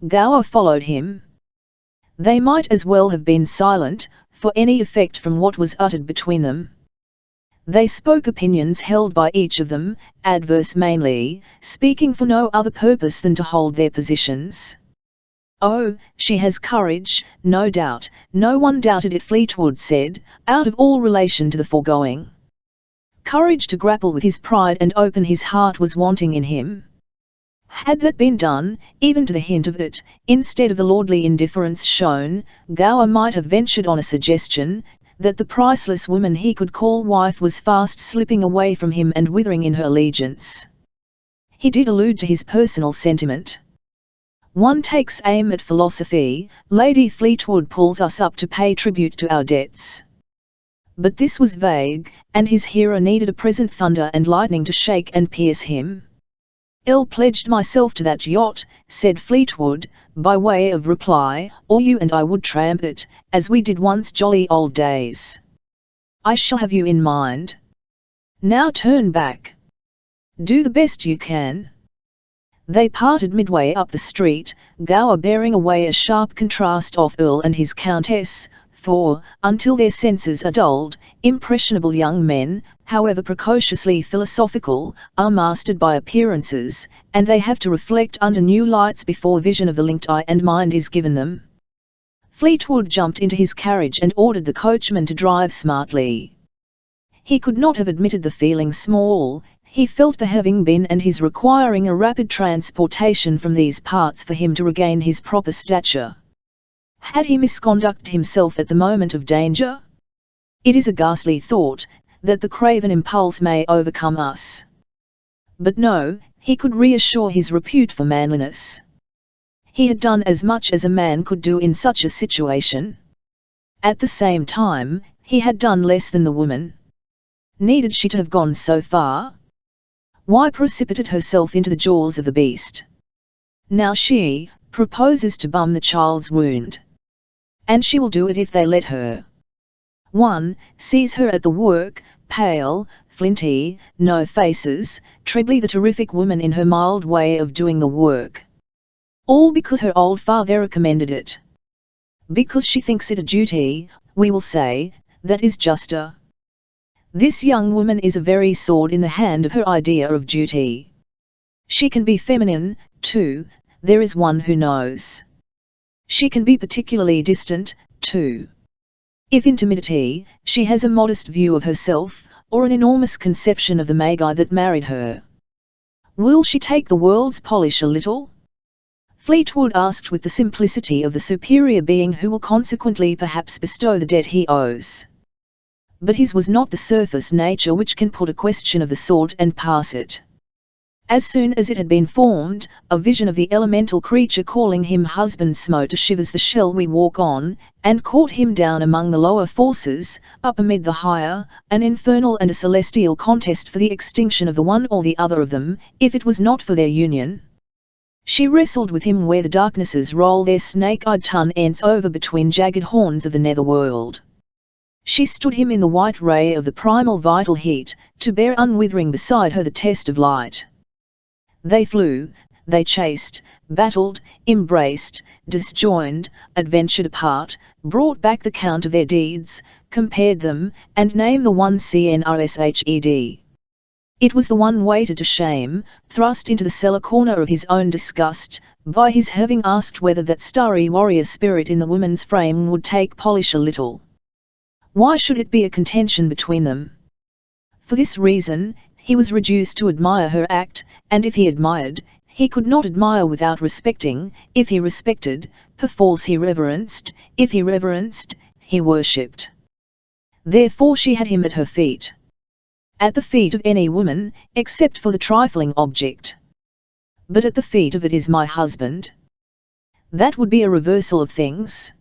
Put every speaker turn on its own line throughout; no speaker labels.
Gower followed him. They might as well have been silent, for any effect from what was uttered between them. They spoke opinions held by each of them, adverse mainly, speaking for no other purpose than to hold their positions. "Oh, she has courage, no doubt, no one doubted it," Fleetwood said, out of all relation to the foregoing. Courage to grapple with his pride and open his heart was wanting in him. Had that been done, even to the hint of it, instead of the lordly indifference shown, Gower might have ventured on a suggestion, that the priceless woman he could call wife was fast slipping away from him and withering in her allegiance. He did allude to his personal sentiment. "One takes aim at philosophy, Lady Fleetwood pulls us up to pay tribute to our debts." But this was vague, and his hearer needed a present thunder and lightning to shake and pierce him. "I'll pledged myself to that yacht," said Fleetwood, by way of reply, "or you and I would tramp it, as we did once jolly old days. I shall have you in mind. Now turn back. Do the best you can." They parted midway up the street, Gower bearing away a sharp contrast of Earl and his Countess, for, until their senses are dulled, impressionable young men, however precociously philosophical, are mastered by appearances, and they have to reflect under new lights before vision of the linked eye and mind is given them. Fleetwood jumped into his carriage and ordered the coachman to drive smartly. He could not have admitted the feeling small, he felt the having been and his requiring a rapid transportation from these parts for him to regain his proper stature. Had he misconducted himself at the moment of danger? It is a ghastly thought, that the craven impulse may overcome us. But no, he could reassure his repute for manliness. He had done as much as a man could do in such a situation. At the same time, he had done less than the woman. Needed she to have gone so far? Why precipitate herself into the jaws of the beast? Now she proposes to bum the child's wound. And she will do it if they let her. One sees her at the work, pale, flinty, no faces, trebly the terrific woman in her mild way of doing the work. All because her old father recommended it. Because she thinks it a duty, we will say, that is juster. This young woman is a very sword in the hand of her idea of duty. She can be feminine, too, there is one who knows. She can be particularly distant, too. If in timidity, she has a modest view of herself, or an enormous conception of the Magi that married her. Will she take the world's polish a little? Fleetwood asked with the simplicity of the superior being who will consequently perhaps bestow the debt he owes. But his was not the surface nature which can put a question of the sort and pass it. As soon as it had been formed, a vision of the elemental creature calling him husband smote to shivers the shell we walk on, and caught him down among the lower forces, up amid the higher, an infernal and a celestial contest for the extinction of the one or the other of them, if it was not for their union. She wrestled with him where the darknesses roll their snake-eyed tongue-ends over between jagged horns of the nether-world. She stood him in the white ray of the primal vital heat, to bear unwithering beside her the test of light. They flew, they chased, battled, embraced, disjoined, adventured apart, brought back the count of their deeds, compared them, and named the one CNRSHED. It was the one weighted to shame, thrust into the cellar corner of his own disgust, by his having asked whether that starry warrior spirit in the woman's frame would take polish a little. Why should it be a contention between them? For this reason, he was reduced to admire her act, and if he admired, he could not admire without respecting; if he respected, perforce he reverenced; if he reverenced, he worshipped. Therefore she had him at her feet. At the feet of any woman, except for the trifling object. But at the feet of it is my husband. That would be a reversal of things.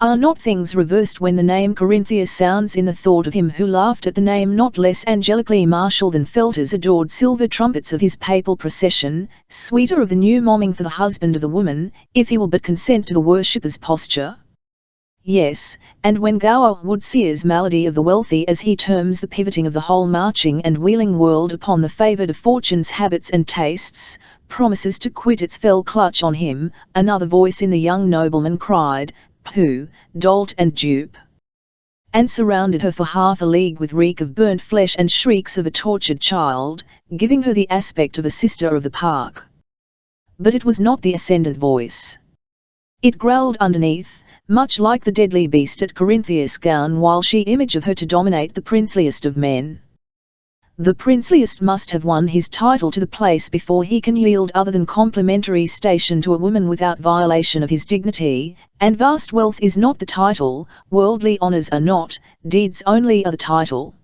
Are not things reversed when the name Corinthia sounds in the thought of him who laughed at the name not less angelically martial than Felter's adored silver trumpets of his papal procession, sweeter of the new momming for the husband of the woman, if he will but consent to the worshipper's posture? yes, and when Gower would see's malady of the wealthy, as he terms the pivoting of the whole marching and wheeling world upon the favoured of fortune's habits and tastes, promises to quit its fell clutch on him, another voice in the young nobleman cried, "Pooh, dolt and dupe!" and surrounded her for half a league with reek of burnt flesh and shrieks of a tortured child, giving her the aspect of a sister of the park. But it was not the ascendant voice. It growled underneath, much like the deadly beast at Corinthia's gown, while she image of her to dominate the princeliest of men. The princeliest must have won his title to the place before he can yield other than complimentary station to a woman without violation of his dignity, and vast wealth is not the title, worldly honours are not, deeds only are the title.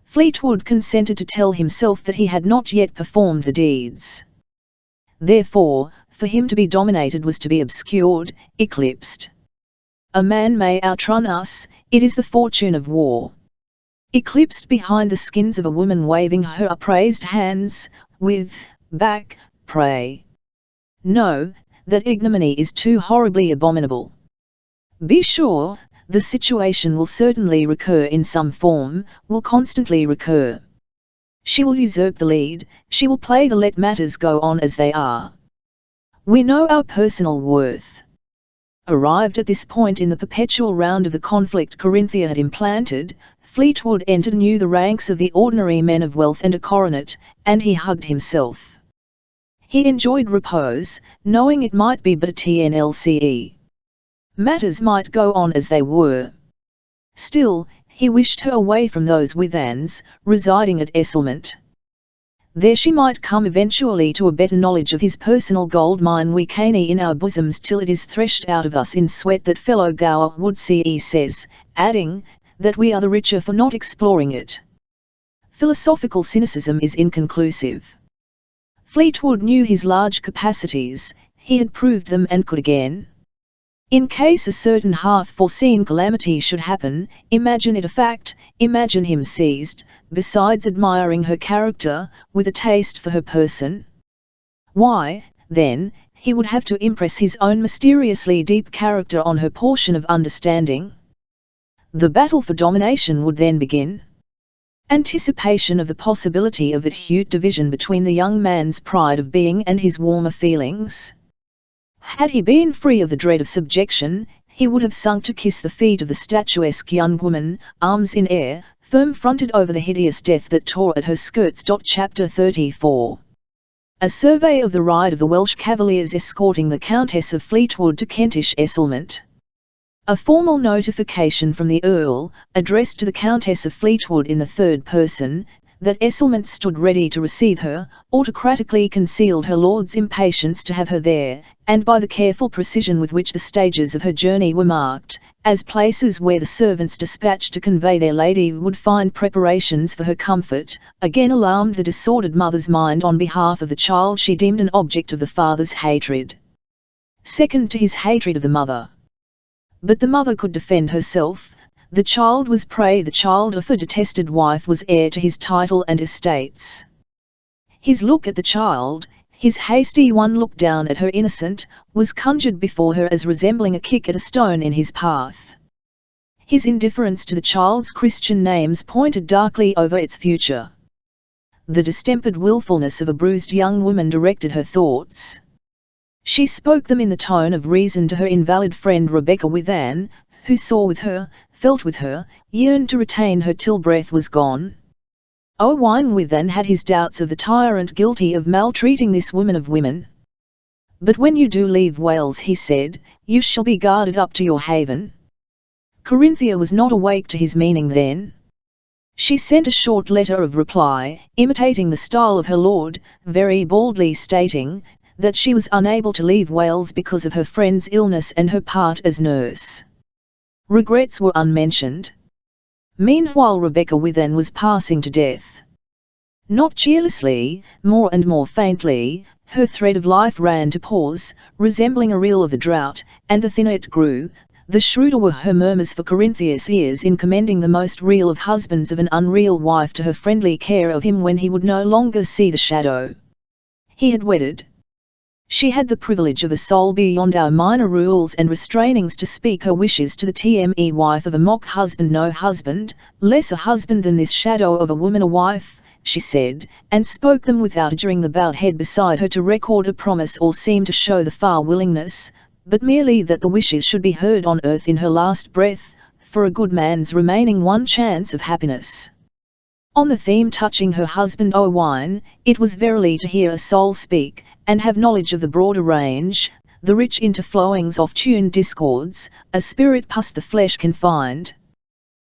Fleetwood consented to tell himself that he had not yet performed the deeds. Therefore, for him to be dominated was to be obscured, eclipsed. A man may outrun us, it is the fortune of war. Eclipsed behind the skins of a woman waving her upraised hands, with, back, pray. No, that ignominy is too horribly abominable. Be sure, the situation will certainly recur in some form, will constantly recur. She will usurp the lead, she will play the let matters go on as they are. We know our personal worth. Arrived at this point in the perpetual round of the conflict Corinthia had implanted, Fleetwood entered anew the ranks of the ordinary men of wealth and a coronet, and he hugged himself. He enjoyed repose, knowing it might be but a TNLCE. Matters might go on as they were. Still, he wished her away from those withans, residing at Esselmont. There she might come eventually to a better knowledge of his personal gold mine. We caney in our bosoms till it is threshed out of us in sweat, that fellow Gower would see, says, adding, that we are the richer for not exploring it. Philosophical cynicism is inconclusive. Fleetwood knew his large capacities, he had proved them and could again. In case a certain half-foreseen calamity should happen, imagine it a fact, imagine him seized, besides admiring her character, with a taste for her person. Why, then, he would have to impress his own mysteriously deep character on her portion of understanding. The battle for domination would then begin. Anticipation of the possibility of acute division between the young man's pride of being and his warmer feelings. Had he been free of the dread of subjection, he would have sunk to kiss the feet of the statuesque young woman, arms in air, firm-fronted over the hideous death that tore at her skirts. Chapter 34. A survey of the ride of the Welsh cavaliers escorting the Countess of Fleetwood to Kentish Esselmont. A formal notification from the Earl, addressed to the Countess of Fleetwood in the third person, that Esselmont stood ready to receive her, autocratically concealed her lord's impatience to have her there, and by the careful precision with which the stages of her journey were marked, as places where the servants dispatched to convey their lady would find preparations for her comfort, again alarmed the disordered mother's mind on behalf of the child she deemed an object of the father's hatred. Second to his hatred of the mother. But the mother could defend herself. The child was prey, the child of her detested wife was heir to his title and estates. His look at the child, his hasty one look down at her innocent, was conjured before her as resembling a kick at a stone in his path. His indifference to the child's Christian names pointed darkly over its future. The distempered wilfulness of a bruised young woman directed her thoughts. She spoke them in the tone of reason to her invalid friend Rebecca Withan, who saw with her, felt with her, yearned to retain her till breath was gone. Owain Withan had his doubts of the tyrant guilty of maltreating this woman of women. But when you do leave Wales, he said, you shall be guarded up to your haven. Corinthia was not awake to his meaning then. She sent a short letter of reply, imitating the style of her lord, very baldly stating that she was unable to leave Wales because of her friend's illness and her part as nurse. Regrets were unmentioned. Meanwhile Rebecca Withan was passing to death. Not cheerlessly, more and more faintly, her thread of life ran to pause, resembling a reel of the drought, and the thinner it grew, the shrewder were her murmurs for Corinthia's ears in commending the most real of husbands of an unreal wife to her friendly care of him when he would no longer see the shadow. He had wedded. She had the privilege of a soul beyond our minor rules and restrainings to speak her wishes to the TME wife of a mock husband. No husband, less a husband than this shadow of a woman a wife, she said, and spoke them without adjuring the bowed head beside her to record a promise or seem to show the far willingness, but merely that the wishes should be heard on earth in her last breath, for a good man's remaining one chance of happiness. On the theme touching her husband Owain, it was verily to hear a soul speak, and have knowledge of the broader range, the rich interflowings of tuned discords, a spirit past the flesh can find.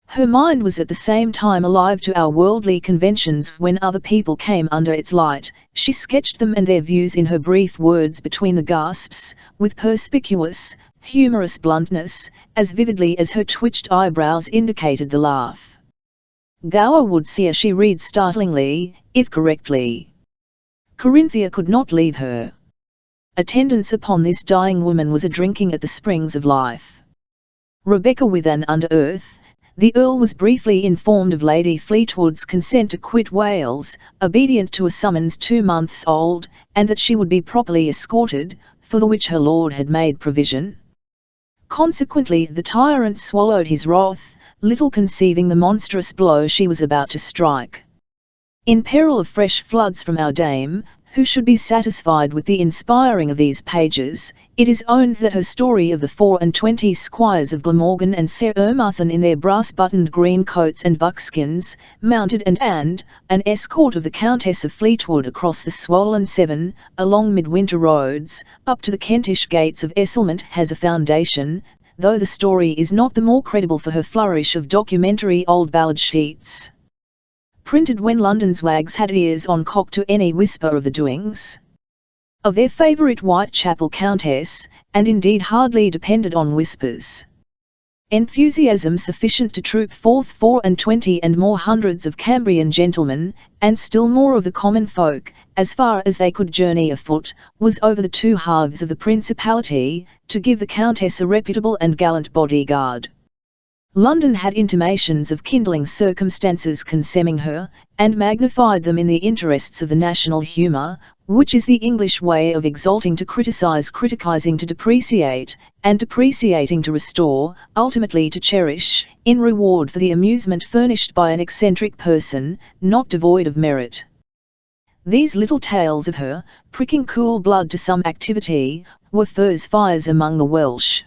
Her mind was at the same time alive to our worldly conventions when other people came under its light. She sketched them and their views in her brief words between the gasps, with perspicuous, humorous bluntness, as vividly as her twitched eyebrows indicated the laugh. Gower would see her she read startlingly, if correctly. Corinthia could not leave her. Attendance upon this dying woman was a drinking at the springs of life. Rebecca with an under earth, the Earl was briefly informed of Lady Fleetwood's consent to quit Wales, obedient to a summons 2 months old, and that she would be properly escorted, for the which her lord had made provision. Consequently the tyrant swallowed his wrath, little conceiving the monstrous blow she was about to strike. In peril of fresh floods from our dame, who should be satisfied with the inspiring of these pages, it is owned that her story of the 24 squires of Glamorgan and Sir Ermarthon in their brass-buttoned green coats and buckskins, mounted and an escort of the Countess of Fleetwood across the swollen Severn, along midwinter roads, up to the Kentish gates of Esselmont has a foundation, though the story is not the more credible for her flourish of documentary old ballad sheets, printed when London's wags had ears on cock to any whisper of the doings of their favourite Whitechapel Countess, and indeed hardly depended on whispers. Enthusiasm sufficient to troop forth 24 and more hundreds of Cambrian gentlemen, and still more of the common folk, as far as they could journey afoot, was over the 2 halves of the principality, to give the Countess a reputable and gallant bodyguard. London had intimations of kindling circumstances concerning her, and magnified them in the interests of the national humour, which is the English way of exalting to criticise, criticising to depreciate, and depreciating to restore, ultimately to cherish, in reward for the amusement furnished by an eccentric person, not devoid of merit. These little tales of her, pricking cool blood to some activity, were furze fires among the Welsh.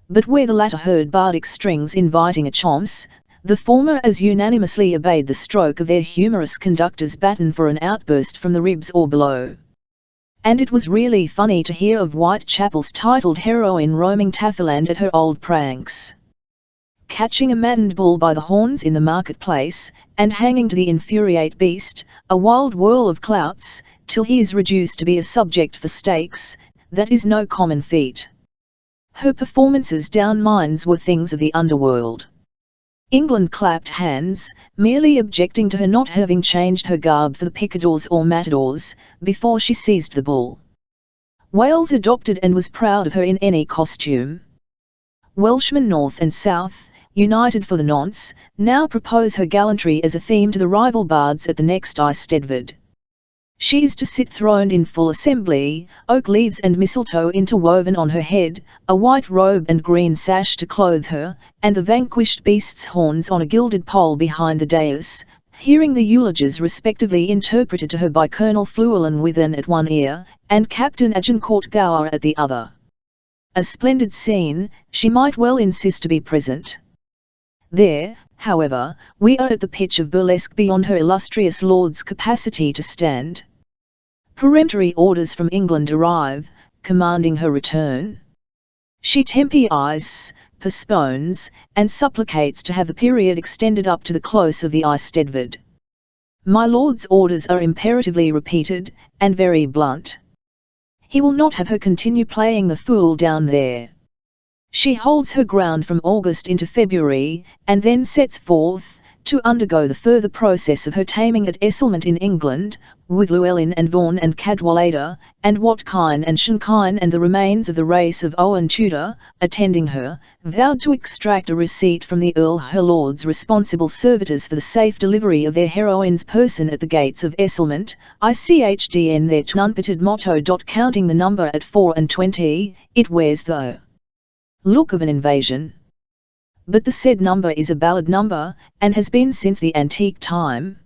But where the latter heard bardic strings inviting a chomps, the former as unanimously obeyed the stroke of their humorous conductor's baton for an outburst from the ribs or below. And it was really funny to hear of Whitechapel's titled heroine roaming Taffaland at her old pranks, catching a maddened bull by the horns in the marketplace, and hanging to the infuriate beast, a wild whirl of clouts, till he is reduced to be a subject for stakes. That is no common feat. Her performances down mines were things of the underworld. England clapped hands, merely objecting to her not having changed her garb for the picadors or matadors, before she seized the bull. Wales adopted and was proud of her in any costume. Welshmen north and south, united for the nonce, now propose her gallantry as a theme to the rival bards at the next Eisteddfod. She is to sit throned in full assembly, oak leaves and mistletoe interwoven on her head, a white robe and green sash to clothe her, and the vanquished beast's horns on a gilded pole behind the dais, hearing the eulogies respectively interpreted to her by Colonel Fluellen Withen at one ear, and Captain Agincourt Gower at the other. A splendid scene, she might well insist to be present. There, however, we are at the pitch of burlesque beyond her illustrious lord's capacity to stand. Peremptory orders from England arrive, commanding her return. She temporizes, postpones, and supplicates to have the period extended up to the close of the Eisteddfod. My lord's orders are imperatively repeated, and very blunt. He will not have her continue playing the fool down there. She holds her ground from August into February, and then sets forth, to undergo the further process of her taming at Esselmont in England, with Llewellyn and Vaughan and Cadwallader, and Watkine and Shinkine and the remains of the race of Owen Tudor, attending her, vowed to extract a receipt from the Earl her lord's responsible servitors for the safe delivery of their heroine's person at the gates of Esselmont, ICHDN their unpetted motto. Counting the number at 24, it wears the look of an invasion. But the said number is a ballad number, and has been since the antique time.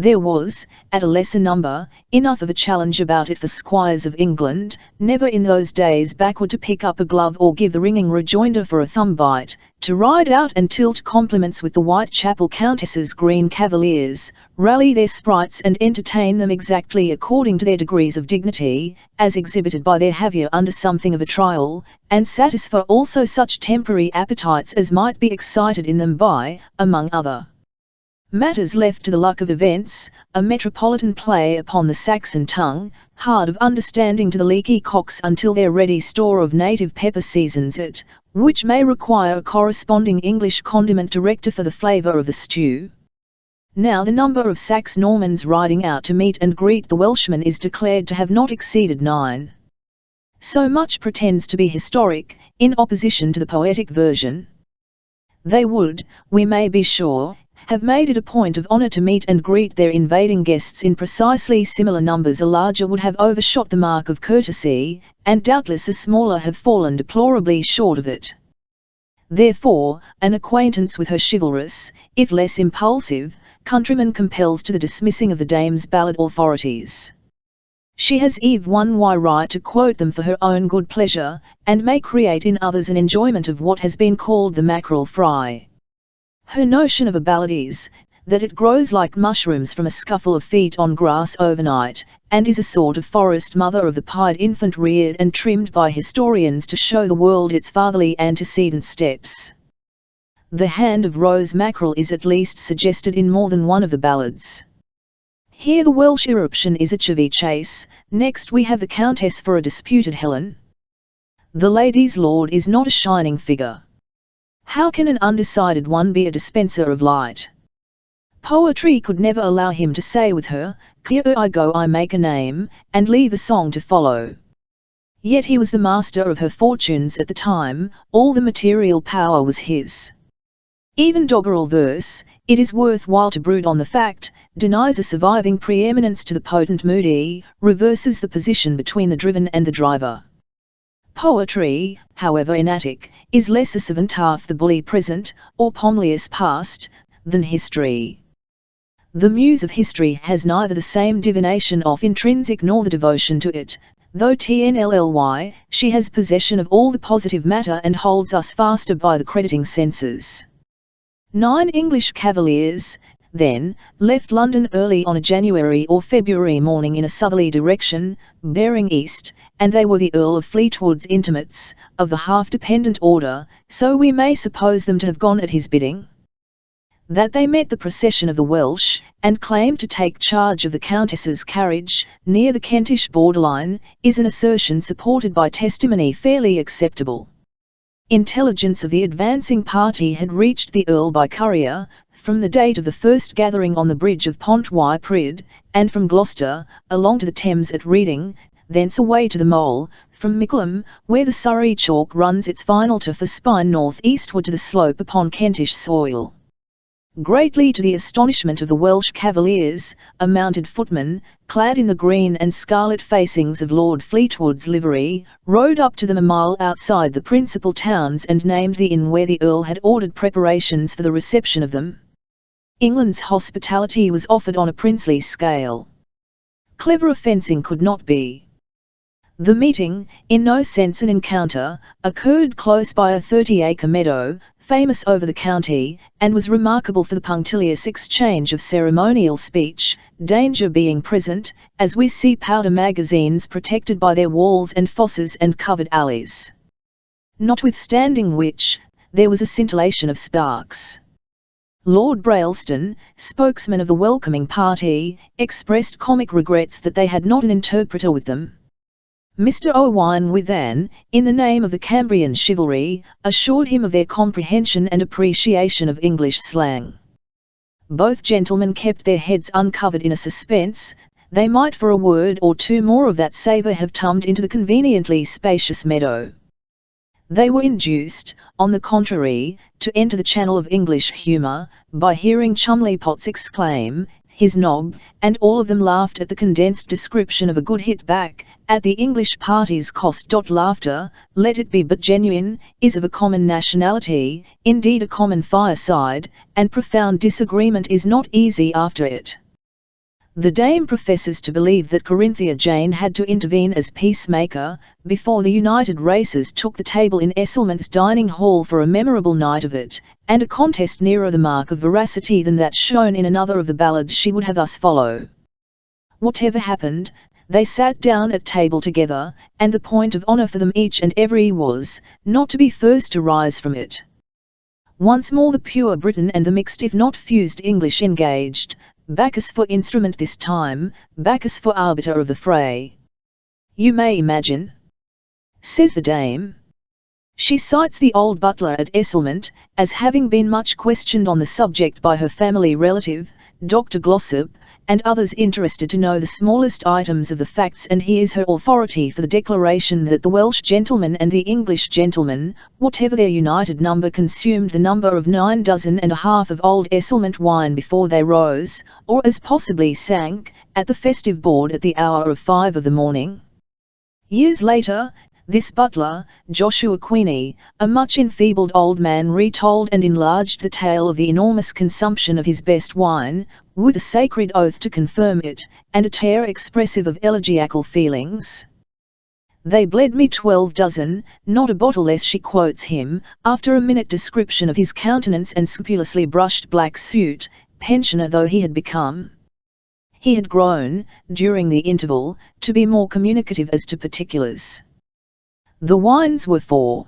There was, at a lesser number, enough of a challenge about it for squires of England, never in those days backward to pick up a glove or give the ringing rejoinder for a thumb bite, to ride out and tilt compliments with the Whitechapel Countess's green cavaliers, rally their sprites and entertain them exactly according to their degrees of dignity, as exhibited by their haviour under something of a trial, and satisfy also such temporary appetites as might be excited in them by, among other matters left to the luck of events, a metropolitan play upon the Saxon tongue, hard of understanding to the leaky cocks until their ready store of native pepper seasons it, which may require a corresponding English condiment director for the flavour of the stew. Now the number of Saxe Normans riding out to meet and greet the Welshman is declared to have not exceeded 9. So much pretends to be historic, in opposition to the poetic version. They would, we may be sure, have made it a point of honour to meet and greet their invading guests in precisely similar numbers. A larger would have overshot the mark of courtesy, and doubtless a smaller have fallen deplorably short of it. Therefore, an acquaintance with her chivalrous, if less impulsive, countryman compels to the dismissing of the dame's ballad authorities. She has one right to quote them for her own good pleasure, and may create in others an enjoyment of what has been called the mackerel fry. Her notion of a ballad is, that it grows like mushrooms from a scuffle of feet on grass overnight, and is a sort of forest mother of the pied infant reared and trimmed by historians to show the world its fatherly antecedent steps. The hand of Rose Mackerel is at least suggested in more than one of the ballads. Here the Welsh irruption is a chevy chase, next we have the Countess for a disputed Helen. The lady's lord is not a shining figure. How can an undecided one be a dispenser of light? Poetry could never allow him to say with her, "Here I go, I make a name," and leave a song to follow. Yet he was the master of her fortunes at the time, all the material power was his. Even doggerel verse, it is worth while to brood on the fact, denies a surviving preeminence to the potent moody, reverses the position between the driven and the driver. Poetry, however inatic, is less a savant half the bully present, or Pomleus past, than history. The muse of history has neither the same divination of intrinsic nor the devotion to it, though TNLLY, she has possession of all the positive matter and holds us faster by the crediting senses. 9 English cavaliers, then, left London early on a January or February morning in a southerly direction, bearing east, and they were the Earl of Fleetwood's intimates, of the half-dependent order, so we may suppose them to have gone at his bidding. That they met the procession of the Welsh, and claimed to take charge of the Countess's carriage, near the Kentish borderline, is an assertion supported by testimony fairly acceptable. Intelligence of the advancing party had reached the Earl by courier, from the date of the first gathering on the bridge of Pont y Pryd, and from Gloucester, along to the Thames at Reading, thence away to the Mole, from Mickleham, where the Surrey chalk runs its final turf for spine north-eastward to the slope upon Kentish soil. Greatly to the astonishment of the Welsh cavaliers, a mounted footman, clad in the green and scarlet facings of Lord Fleetwood's livery, rode up to them a mile outside the principal towns and named the inn where the Earl had ordered preparations for the reception of them. England's hospitality was offered on a princely scale. Cleverer fencing could not be. The meeting, in no sense an encounter, occurred close by a 30-acre meadow, famous over the county, and was remarkable for the punctilious exchange of ceremonial speech, danger being present, as we see powder magazines protected by their walls and fosses and covered alleys. Notwithstanding which, there was a scintillation of sparks. Lord Brailston, spokesman of the welcoming party, expressed comic regrets that they had not an interpreter with them. Mr. Owain Withan, in the name of the Cambrian chivalry, assured him of their comprehension and appreciation of English slang. Both gentlemen kept their heads uncovered in a suspense. They might for a word or two more of that savour have tummed into the conveniently spacious meadow. They were induced, on the contrary, to enter the channel of English humour, by hearing Chumley Potts exclaim, "His nob," and all of them laughed at the condensed description of a good hit back, at the English party's cost. Laughter, let it be but genuine, is of a common nationality, indeed a common fireside, and profound disagreement is not easy after it. The dame professes to believe that Corinthia Jane had to intervene as peacemaker, before the united races took the table in Esselman's dining hall for a memorable night of it, and a contest nearer the mark of veracity than that shown in another of the ballads she would have us follow. Whatever happened, they sat down at table together, and the point of honour for them each and every was, not to be first to rise from it. Once more the pure Briton and the mixed if not fused English engaged, Bacchus for instrument this time, Bacchus for arbiter of the fray. You may imagine, says the dame. She cites the old butler at Esselmont, as having been much questioned on the subject by her family relative, Dr. Glossop, and others interested to know the smallest items of the facts, and he is her authority for the declaration that the Welsh gentleman and the English gentleman, whatever their united number, consumed the number of 9 dozen and a half of old Esselmont wine before they rose, or as possibly sank, at the festive board at the hour of 5 of the morning. Years later, this butler, Joshua Queeny, a much enfeebled old man, retold and enlarged the tale of the enormous consumption of his best wine, with a sacred oath to confirm it, and a tear expressive of elegiacal feelings. They bled me 12 dozen, not a bottle less, she quotes him, after a minute description of his countenance and scrupulously brushed black suit, pensioner though he had become. He had grown, during the interval, to be more communicative as to particulars. The wines were 4.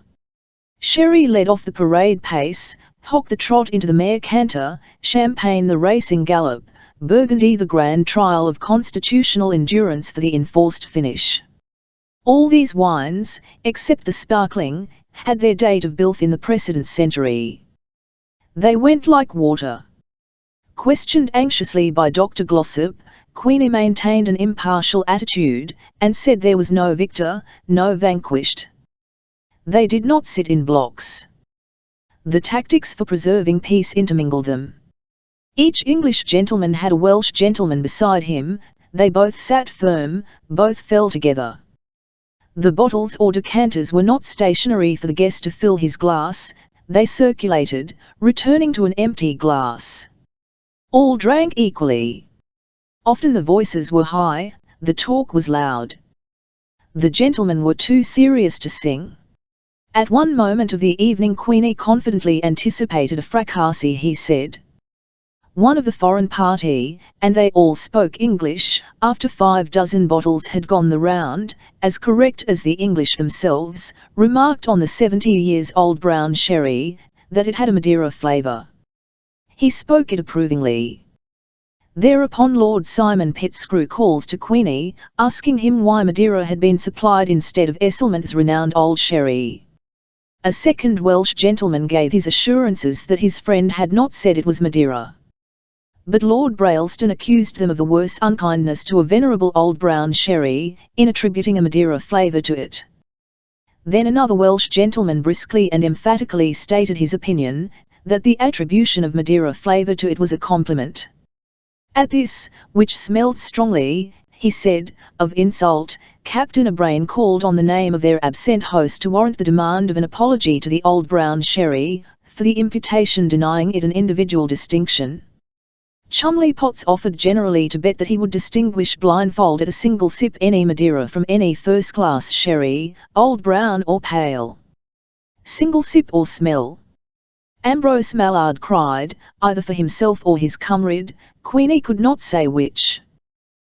Sherry led off the parade pace, Hock the trot into the mare canter, Champagne the racing gallop, Burgundy the grand trial of constitutional endurance for the enforced finish. All these wines, except the sparkling, had their date of birth in the precedent century. They went like water. Questioned anxiously by Dr. Glossop, Queeny maintained an impartial attitude, and said there was no victor, no vanquished. They did not sit in blocks. The tactics for preserving peace intermingled them. Each English gentleman had a Welsh gentleman beside him, they both sat firm, both fell together. The bottles or decanters were not stationary for the guest to fill his glass, they circulated, returning to an empty glass. All drank equally. Often the voices were high, the talk was loud. The gentlemen were too serious to sing. At one moment of the evening Queeny confidently anticipated a fracas. He said, one of the foreign party, and they all spoke English, after 5 dozen bottles had gone the round, as correct as the English themselves, remarked on the 70-years-old brown sherry, that it had a Madeira flavour. He spoke it approvingly. Thereupon Lord Simon Pitscrew calls to Queeny, asking him why Madeira had been supplied instead of Esselmont's renowned old sherry. A second Welsh gentleman gave his assurances that his friend had not said it was Madeira. But Lord Brailston accused them of the worse unkindness to a venerable old brown sherry, in attributing a Madeira flavour to it. Then another Welsh gentleman briskly and emphatically stated his opinion, that the attribution of Madeira flavour to it was a compliment. At this, which smelled strongly, he said, of insult, Captain O'Brien called on the name of their absent host to warrant the demand of an apology to the old brown sherry, for the imputation denying it an individual distinction. Chumley Potts offered generally to bet that he would distinguish blindfold at a single sip any Madeira from any first-class sherry, old brown or pale. Single sip or smell. Ambrose Mallard cried, either for himself or his comrade, Queeny could not say which.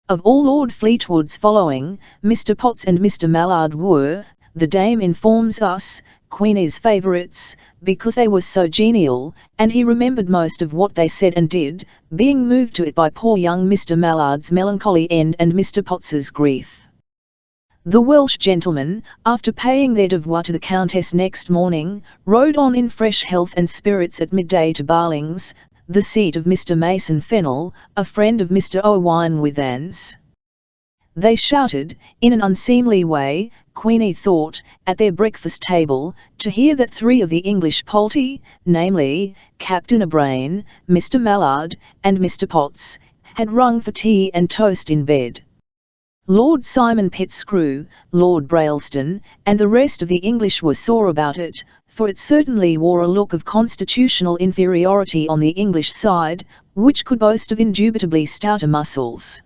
Of all Lord Fleetwood's following, Mr. Potts and Mr. Mallard were, the dame informs us, Queenie's favourites, because they were so genial, and he remembered most of what they said and did, being moved to it by poor young Mr. Mallard's melancholy end and Mr. Potts's grief. The Welsh gentlemen, after paying their devoir to the Countess next morning, rode on in fresh health and spirits at midday to Barlings, the seat of Mr. Mason Fennell, a friend of Mr. Owain Withans. They shouted, in an unseemly way, Queenie thought, at their breakfast table, to hear that 3 of the English polty, namely, Captain O'Brien, Mr. Mallard, and Mr. Potts, had rung for tea and toast in bed. Lord Simon Pitscrew, Lord Brailston, and the rest of the English were sore about it, for it certainly wore a look of constitutional inferiority on the English side, which could boast of indubitably stouter muscles.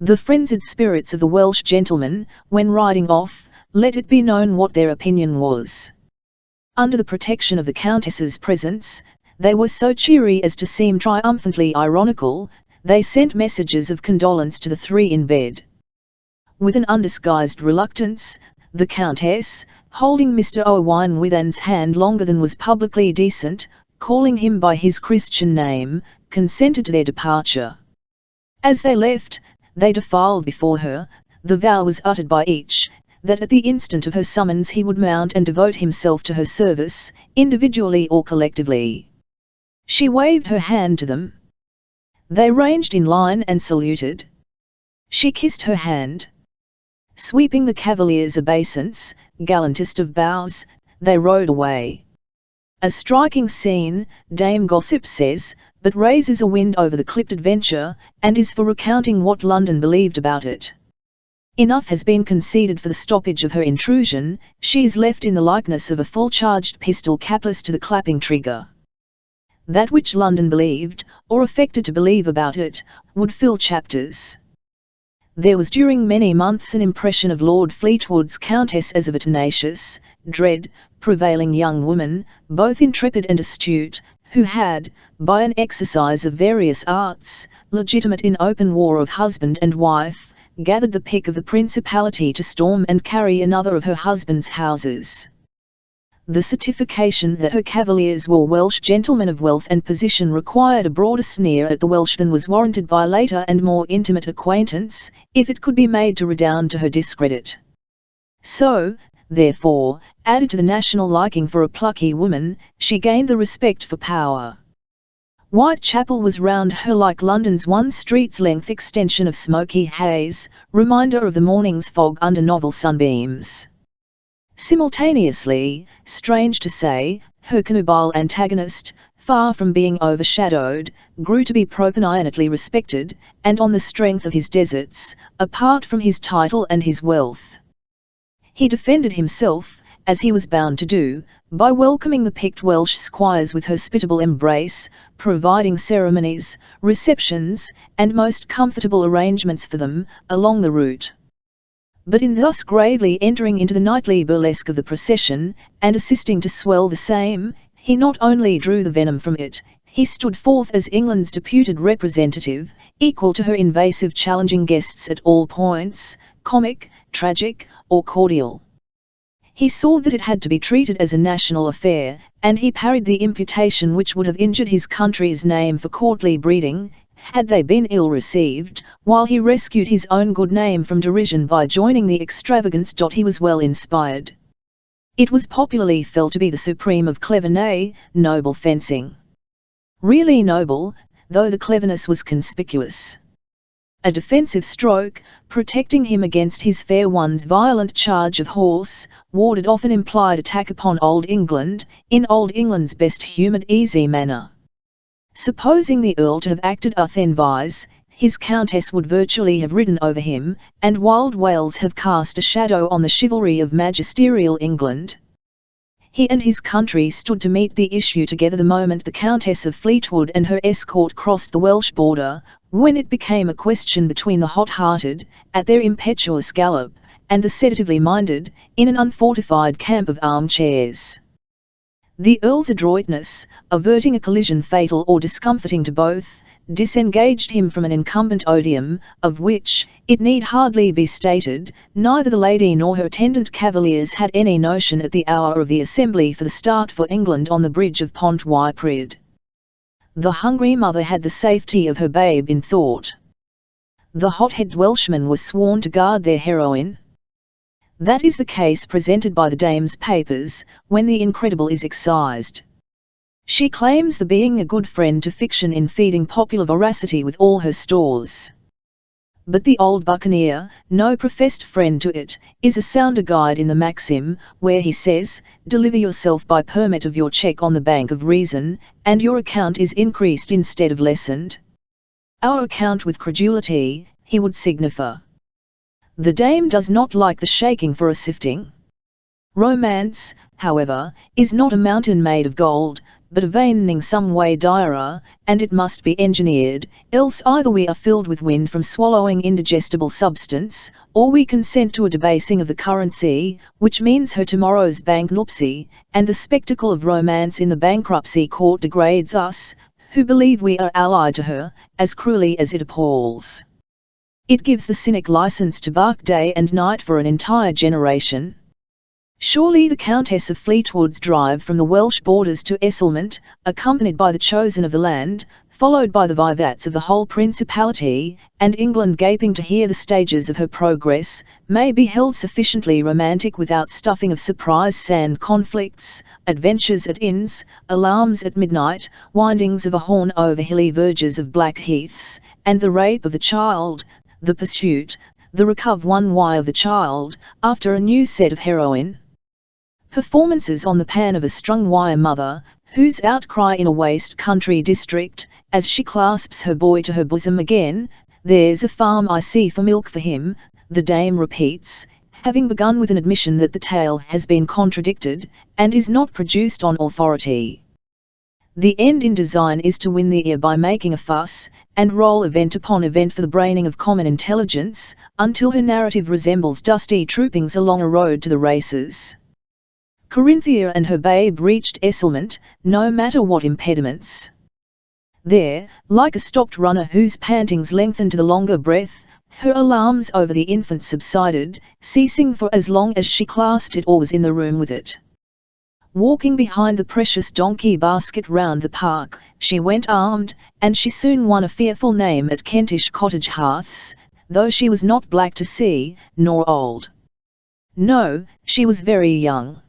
The frenzied spirits of the Welsh gentlemen, when riding off, let it be known what their opinion was. Under the protection of the Countess's presence, they were so cheery as to seem triumphantly ironical. They sent messages of condolence to the 3 in bed. With an undisguised reluctance, the Countess, holding Mr. Owain Withans' hand longer than was publicly decent, calling him by his Christian name, consented to their departure. As they left, they defiled before her. The vow was uttered by each, that at the instant of her summons he would mount and devote himself to her service, individually or collectively. She waved her hand to them. They ranged in line and saluted. She kissed her hand. Sweeping the Cavalier's obeisance, gallantest of bows, they rode away. A striking scene, Dame Gossip says, but raises a wind over the clipped adventure, and is for recounting what London believed about it. Enough has been conceded for the stoppage of her intrusion. She is left in the likeness of a full-charged pistol capless to the clapping trigger. That which London believed, or affected to believe about it, would fill chapters. There was during many months an impression of Lord Fleetwood's Countess as of a tenacious, dread, prevailing young woman, both intrepid and astute, who had, by an exercise of various arts, legitimate in open war of husband and wife, gathered the pick of the principality to storm and carry another of her husband's houses. The certification that her cavaliers were Welsh gentlemen of wealth and position required a broader sneer at the Welsh than was warranted by later and more intimate acquaintance, if it could be made to redound to her discredit. So, therefore, added to the national liking for a plucky woman, she gained the respect for power. Whitechapel was round her like London's one street's length extension of smoky haze, reminder of the morning's fog under novel sunbeams. Simultaneously, strange to say, her connubial antagonist, far from being overshadowed, grew to be propinquitely respected, and on the strength of his deserts, apart from his title and his wealth. He defended himself, as he was bound to do, by welcoming the picked Welsh squires with hospitable embrace, providing ceremonies, receptions, and most comfortable arrangements for them, along the route. But in thus gravely entering into the nightly burlesque of the procession, and assisting to swell the same, he not only drew the venom from it, he stood forth as England's deputed representative, equal to her invasive challenging guests at all points, comic, tragic, or cordial. He saw that it had to be treated as a national affair, and he parried the imputation which would have injured his country's name for courtly breeding, had they been ill received, while he rescued his own good name from derision by joining the extravagance. He was well inspired. It was popularly felt to be the supreme of clever, nay, noble fencing. Really noble, though the cleverness was conspicuous. A defensive stroke, protecting him against his fair one's violent charge of horse, warded off an implied attack upon Old England, in Old England's best-humoured easy manner. Supposing the Earl to have acted othenwise, his Countess would virtually have ridden over him, and Wild Wales have cast a shadow on the chivalry of magisterial England. He and his country stood to meet the issue together the moment the Countess of Fleetwood and her escort crossed the Welsh border, when it became a question between the hot-hearted, at their impetuous gallop, and the sedatively minded, in an unfortified camp of armchairs. The Earl's adroitness, averting a collision fatal or discomforting to both, disengaged him from an incumbent odium, of which, it need hardly be stated, neither the lady nor her attendant cavaliers had any notion at the hour of the assembly for the start for England on the bridge of Pont Wypryd. The hungry mother had the safety of her babe in thought. The hot-headed Welshmen were sworn to guard their heroine. That is the case presented by the Dame's papers, when the incredible is excised. She claims the being a good friend to fiction in feeding popular voracity with all her stores. But the old buccaneer, no professed friend to it, is a sounder guide in the maxim, where he says, deliver yourself by permit of your check on the bank of reason, and your account is increased instead of lessened. Our account with credulity, he would signify. The dame does not like the shaking for a sifting. Romance, however, is not a mountain made of gold, but a vein some way direr, and it must be engineered, else either we are filled with wind from swallowing indigestible substance, or we consent to a debasing of the currency, which means her tomorrow's bankruptcy, and the spectacle of romance in the bankruptcy court degrades us, who believe we are allied to her, as cruelly as it appalls. It gives the cynic license to bark day and night for an entire generation. Surely the Countess of Fleetwood's drive from the Welsh borders to Esselmont, accompanied by the chosen of the land, followed by the vivats of the whole principality, and England gaping to hear the stages of her progress, may be held sufficiently romantic without stuffing of surprise sand conflicts, adventures at inns, alarms at midnight, windings of a horn over hilly verges of black heaths, and the rape of the child, the pursuit, the recover of the child, after a new set of heroine. Performances on the pan of a strung wire mother, whose outcry in a waste country district, as she clasps her boy to her bosom again, there's a farm I see for milk for him, the dame repeats, having begun with an admission that the tale has been contradicted, and is not produced on authority. The end in design is to win the ear by making a fuss, and roll event upon event for the braining of common intelligence, until her narrative resembles dusty troopings along a road to the races. Corinthia and her babe reached Esselmont, no matter what impediments. There, like a stopped runner whose pantings lengthen to the longer breath, her alarms over the infant subsided, ceasing for as long as she clasped it or was in the room with it. Walking behind the precious donkey basket round the park, she went armed, and she soon won a fearful name at Kentish cottage hearths, though she was not black to see, nor old. No, she was very young.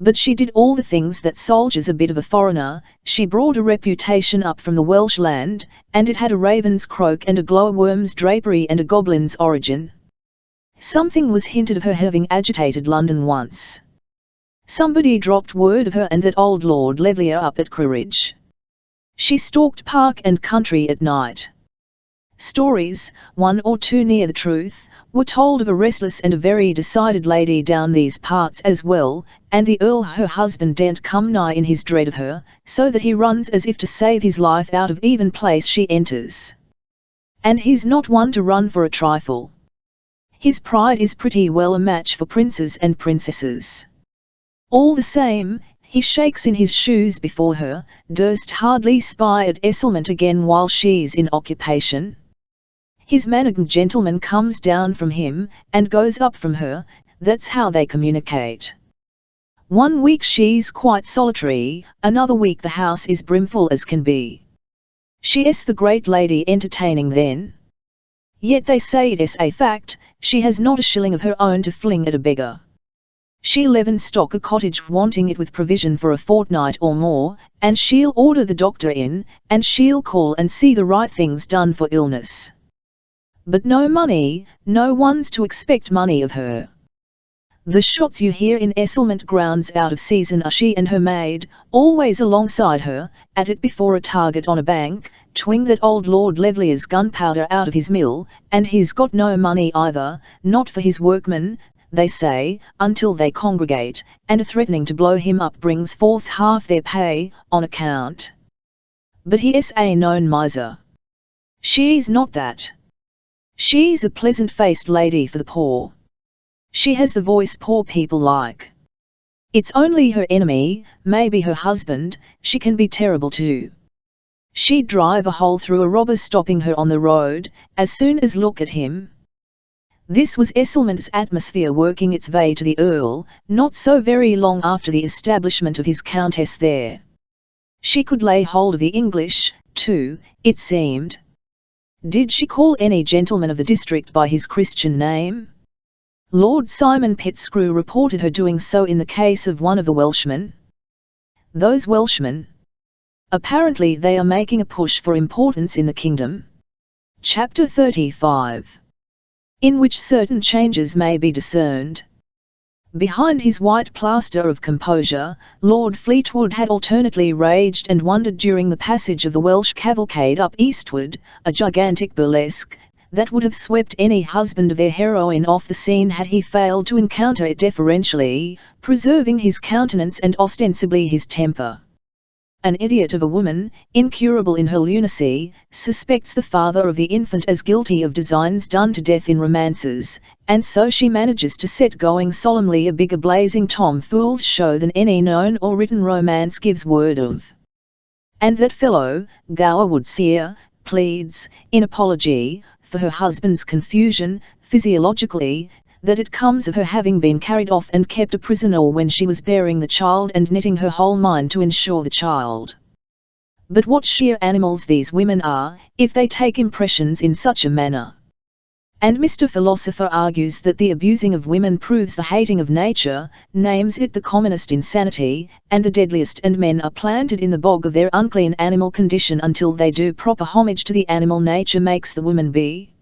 But she did all the things that soldiers a bit of a foreigner, she brought a reputation up from the Welsh land, and it had a raven's croak and a glowworm's drapery and a goblin's origin. Something was hinted of her having agitated London once. Somebody dropped word of her and that old Lord Levlier up at Crewridge. She stalked park and country at night. Stories, one or two near the truth, were told of a restless and a very decided lady down these parts as well, and the Earl her husband daren't come nigh in his dread of her, so that he runs as if to save his life out of even place she enters. And he's not one to run for a trifle. His pride is pretty well a match for princes and princesses. All the same, he shakes in his shoes before her, durst hardly spy at Esselmont again while she's in occupation. His mannered gentleman comes down from him, and goes up from her, that's how they communicate. One week she's quite solitary, another week the house is brimful as can be. She's the great lady entertaining then. Yet they say it's a fact, she has not a shilling of her own to fling at a beggar. She'll even stock a cottage wanting it with provision for a fortnight or more, and she'll order the doctor in, and she'll call and see the right things done for illness. But no money, no one's to expect money of her. The shots you hear in Esselmont grounds out of season are she and her maid, always alongside her, at it before a target on a bank, twing that old Lord Levlier's gunpowder out of his mill, and he's got no money either, not for his workmen, they say, until they congregate, and a threatening to blow him up brings forth half their pay, on account. But he's a known miser. She's not that. She's a pleasant-faced lady for the poor. She has the voice poor people like. It's only her enemy, maybe her husband, she can be terrible to. She'd drive a hole through a robber stopping her on the road, as soon as look at him. This was Esselmont's atmosphere working its way to the Earl, not so very long after the establishment of his countess there. She could lay hold of the English, too, it seemed. Did she call any gentleman of the district by his Christian name? Lord Simon Pitscrew reported her doing so in the case of one of the Welshmen. Those Welshmen, Apparently they are making a push for importance in the kingdom. Chapter 35. In which certain changes may be discerned. Behind his white plaster of composure, Lord Fleetwood had alternately raged and wondered during the passage of the Welsh cavalcade up eastward, a gigantic burlesque, that would have swept any husband of their heroine off the scene had he failed to encounter it deferentially, preserving his countenance and ostensibly his temper. An idiot of a woman, incurable in her lunacy, suspects the father of the infant as guilty of designs done to death in romances, and so she manages to set going solemnly a bigger blazing tomfool's show than any known or written romance gives word of. And that fellow, Gower Woodseer, pleads, in apology, for her husband's confusion, physiologically, that it comes of her having been carried off and kept a prisoner when she was bearing the child and knitting her whole mind to ensure the child. But what sheer animals these women are, if they take impressions in such a manner. And Mr. Philosopher argues that the abusing of women proves the hating of nature, names it the commonest insanity, and the deadliest, and men are planted in the bog of their unclean animal condition until they do proper homage to the animal nature makes the woman be.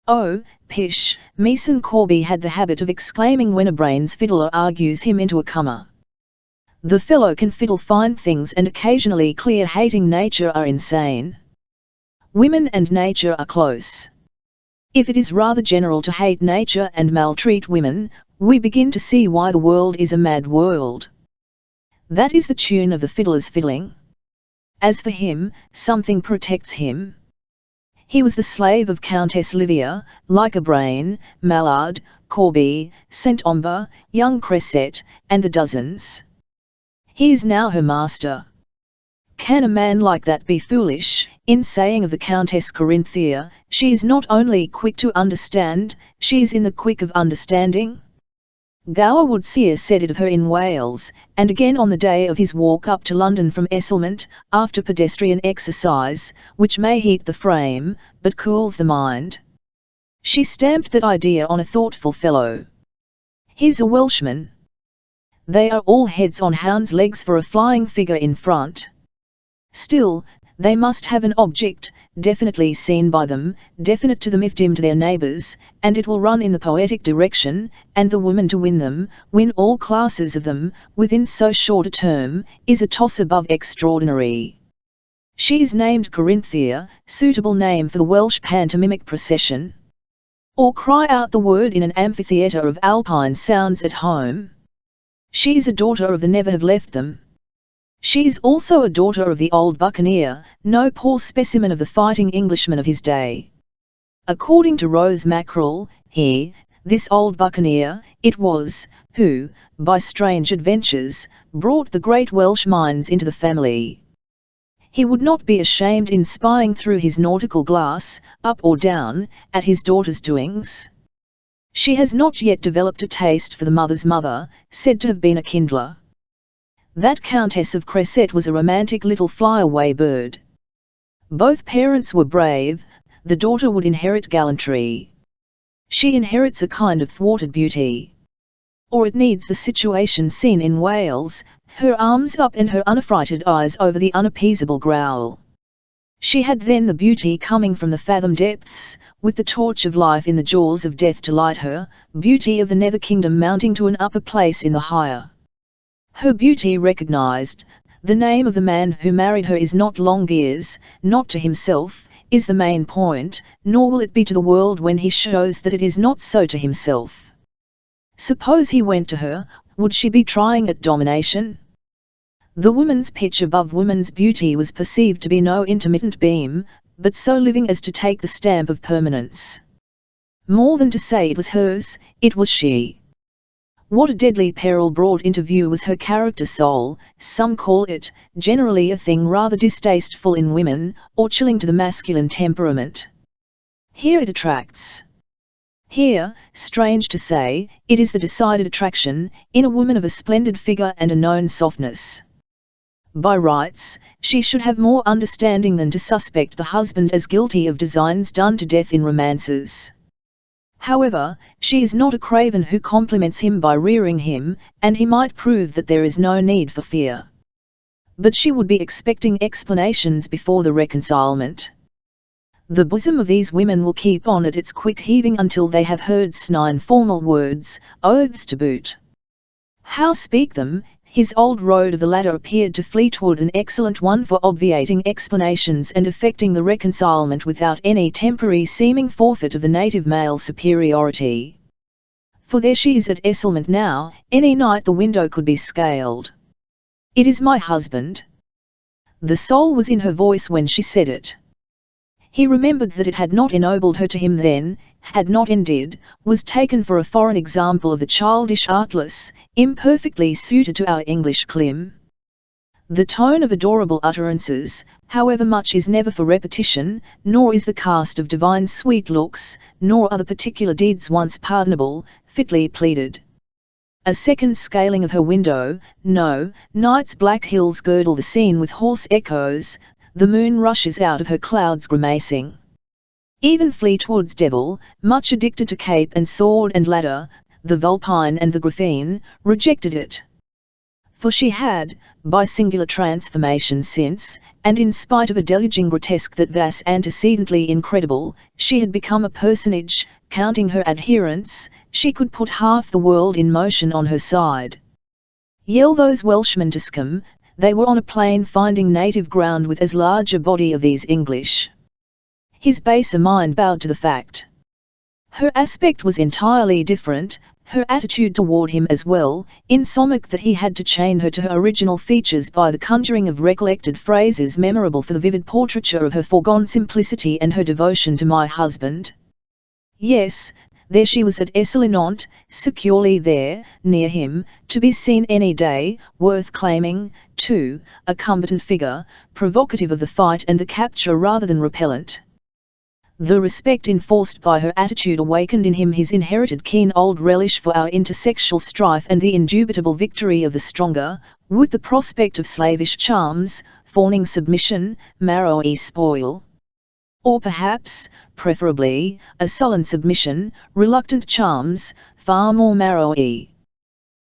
Oh, pish, Mason Corby had the habit of exclaiming when a brains fiddler argues him into a coma. The fellow can fiddle fine things and occasionally clear hating nature are insane. Women and nature are close. If it is rather general to hate nature and maltreat women, we begin to see why the world is a mad world. That is the tune of the fiddler's fiddling. As for him, something protects him. He was the slave of Countess Livia, like a Brain, Mallard, Corby, St. Omber, young Cresset, and the dozens. He is now her master. Can a man like that be foolish, in saying of the Countess Corinthia, she is not only quick to understand, she is in the quick of understanding? Gower Woodseer said it of her in Wales, and again on the day of his walk up to London from Esselmont, after pedestrian exercise, which may heat the frame, but cools the mind. She stamped that idea on a thoughtful fellow. He's a Welshman. They are all heads on hounds' legs for a flying figure in front. Still, they must have an object, definitely seen by them, definite to them if dim to their neighbours, and it will run in the poetic direction, and the woman to win them, win all classes of them, within so short a term, is a toss above extraordinary. She is named Corinthia, suitable name for the Welsh pantomimic procession. Or cry out the word in an amphitheatre of alpine sounds at home. She is a daughter of the never have left them. She is also a daughter of the old buccaneer, no poor specimen of the fighting Englishman of his day. According to Rose Mackerel, this old buccaneer, it was, who, by strange adventures, brought the great Welsh mines into the family. He would not be ashamed in spying through his nautical glass, up or down, at his daughter's doings. She has not yet developed a taste for the mother's mother, said to have been a kindler. That Countess of Cresset was a romantic little fly-away bird. Both parents were brave, the daughter would inherit gallantry. She inherits a kind of thwarted beauty. Or it needs the situation seen in Wales, her arms up and her unaffrighted eyes over the unappeasable growl. She had then the beauty coming from the fathom depths, with the torch of life in the jaws of death to light her, beauty of the nether kingdom mounting to an upper place in the higher. Her beauty recognized, the name of the man who married her is not Longears, not to himself, is the main point, nor will it be to the world when he shows that it is not so to himself. Suppose he went to her, would she be trying at domination? The woman's pitch above woman's beauty was perceived to be no intermittent beam, but so living as to take the stamp of permanence. More than to say it was hers, it was she. What a deadly peril brought into view was her character soul, some call it, generally a thing rather distasteful in women, or chilling to the masculine temperament. Here it attracts. Here, strange to say, it is the decided attraction, in a woman of a splendid figure and a known softness. By rights, she should have more understanding than to suspect the husband as guilty of designs done to death in romances. However, she is not a craven who compliments him by rearing him, and he might prove that there is no need for fear. but she would be expecting explanations before the reconcilement. The bosom of these women will keep on at its quick heaving until they have heard 9 formal words, oaths to boot. How speak them? His old road of the ladder appeared to Fleetwood an excellent one for obviating explanations and effecting the reconcilement without any temporary seeming forfeit of the native male superiority. For there she is at Esselmont now, any night the window could be scaled. It is my husband. The soul was in her voice when she said it. He remembered that it had not ennobled her to him then, had not indeed, was taken for a foreign example of the childish artless, imperfectly suited to our English clime. The tone of adorable utterances, however much, is never for repetition, nor is the cast of divine sweet looks, nor are the particular deeds once pardonable, fitly pleaded. A second scaling of her window, no, night's black hills girdle the scene with hoarse echoes, the moon rushes out of her clouds grimacing. Even Fleetwood's devil, much addicted to cape and sword and ladder, the vulpine and the graphene, rejected it. For she had, by singular transformation since, and in spite of a deluging grotesque that was antecedently incredible, she had become a personage. Counting her adherents, she could put half the world in motion on her side. Yell those Welshmen to scum, they were on a plain finding native ground with as large a body of these English. His baser mind bowed to the fact. Her aspect was entirely different, her attitude toward him as well, insomuch that he had to chain her to her original features by the conjuring of recollected phrases memorable for the vivid portraiture of her foregone simplicity and her devotion to my husband. Yes, there she was at Esselmont, securely there, near him, to be seen any day, worth claiming, too, a combatant figure, provocative of the fight and the capture rather than repellent. The respect enforced by her attitude awakened in him his inherited keen old relish for our intersexual strife and the indubitable victory of the stronger, with the prospect of slavish charms, fawning submission, marrowy spoil. Or perhaps, preferably, a sullen submission, reluctant charms, far more marrowy.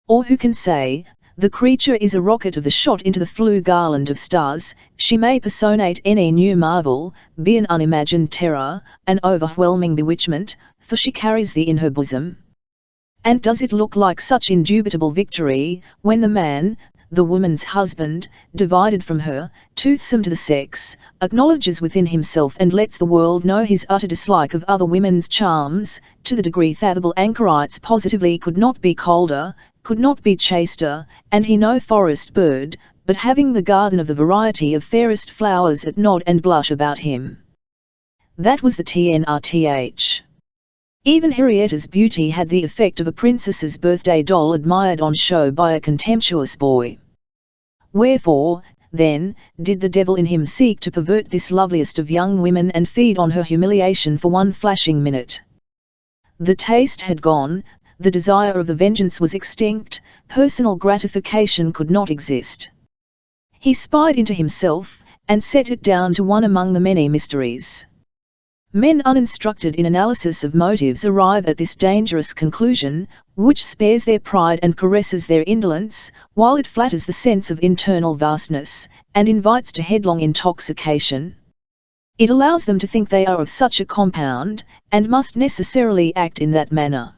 Or who can say, the creature is a rocket of the shot into the flue garland of stars, she may personate any new marvel, be an unimagined terror, an overwhelming bewitchment, for she carries thee in her bosom. And does it look like such indubitable victory, when the man, the woman's husband, divided from her, toothsome to the sex, acknowledges within himself and lets the world know his utter dislike of other women's charms, to the degree Thathable anchorites positively could not be colder, could not be chaster, and he no forest bird, but having the garden of the variety of fairest flowers at nod and blush about him. That was the TNRTH. Even Henrietta's beauty had the effect of a princess's birthday doll admired on show by a contemptuous boy. Wherefore, then, did the devil in him seek to pervert this loveliest of young women and feed on her humiliation for one flashing minute? The taste had gone, the desire of the vengeance was extinct, personal gratification could not exist. He spied into himself, and set it down to one among the many mysteries. Men uninstructed in analysis of motives arrive at this dangerous conclusion, which spares their pride and caresses their indolence, while it flatters the sense of internal vastness, and invites to headlong intoxication. It allows them to think they are of such a compound, and must necessarily act in that manner.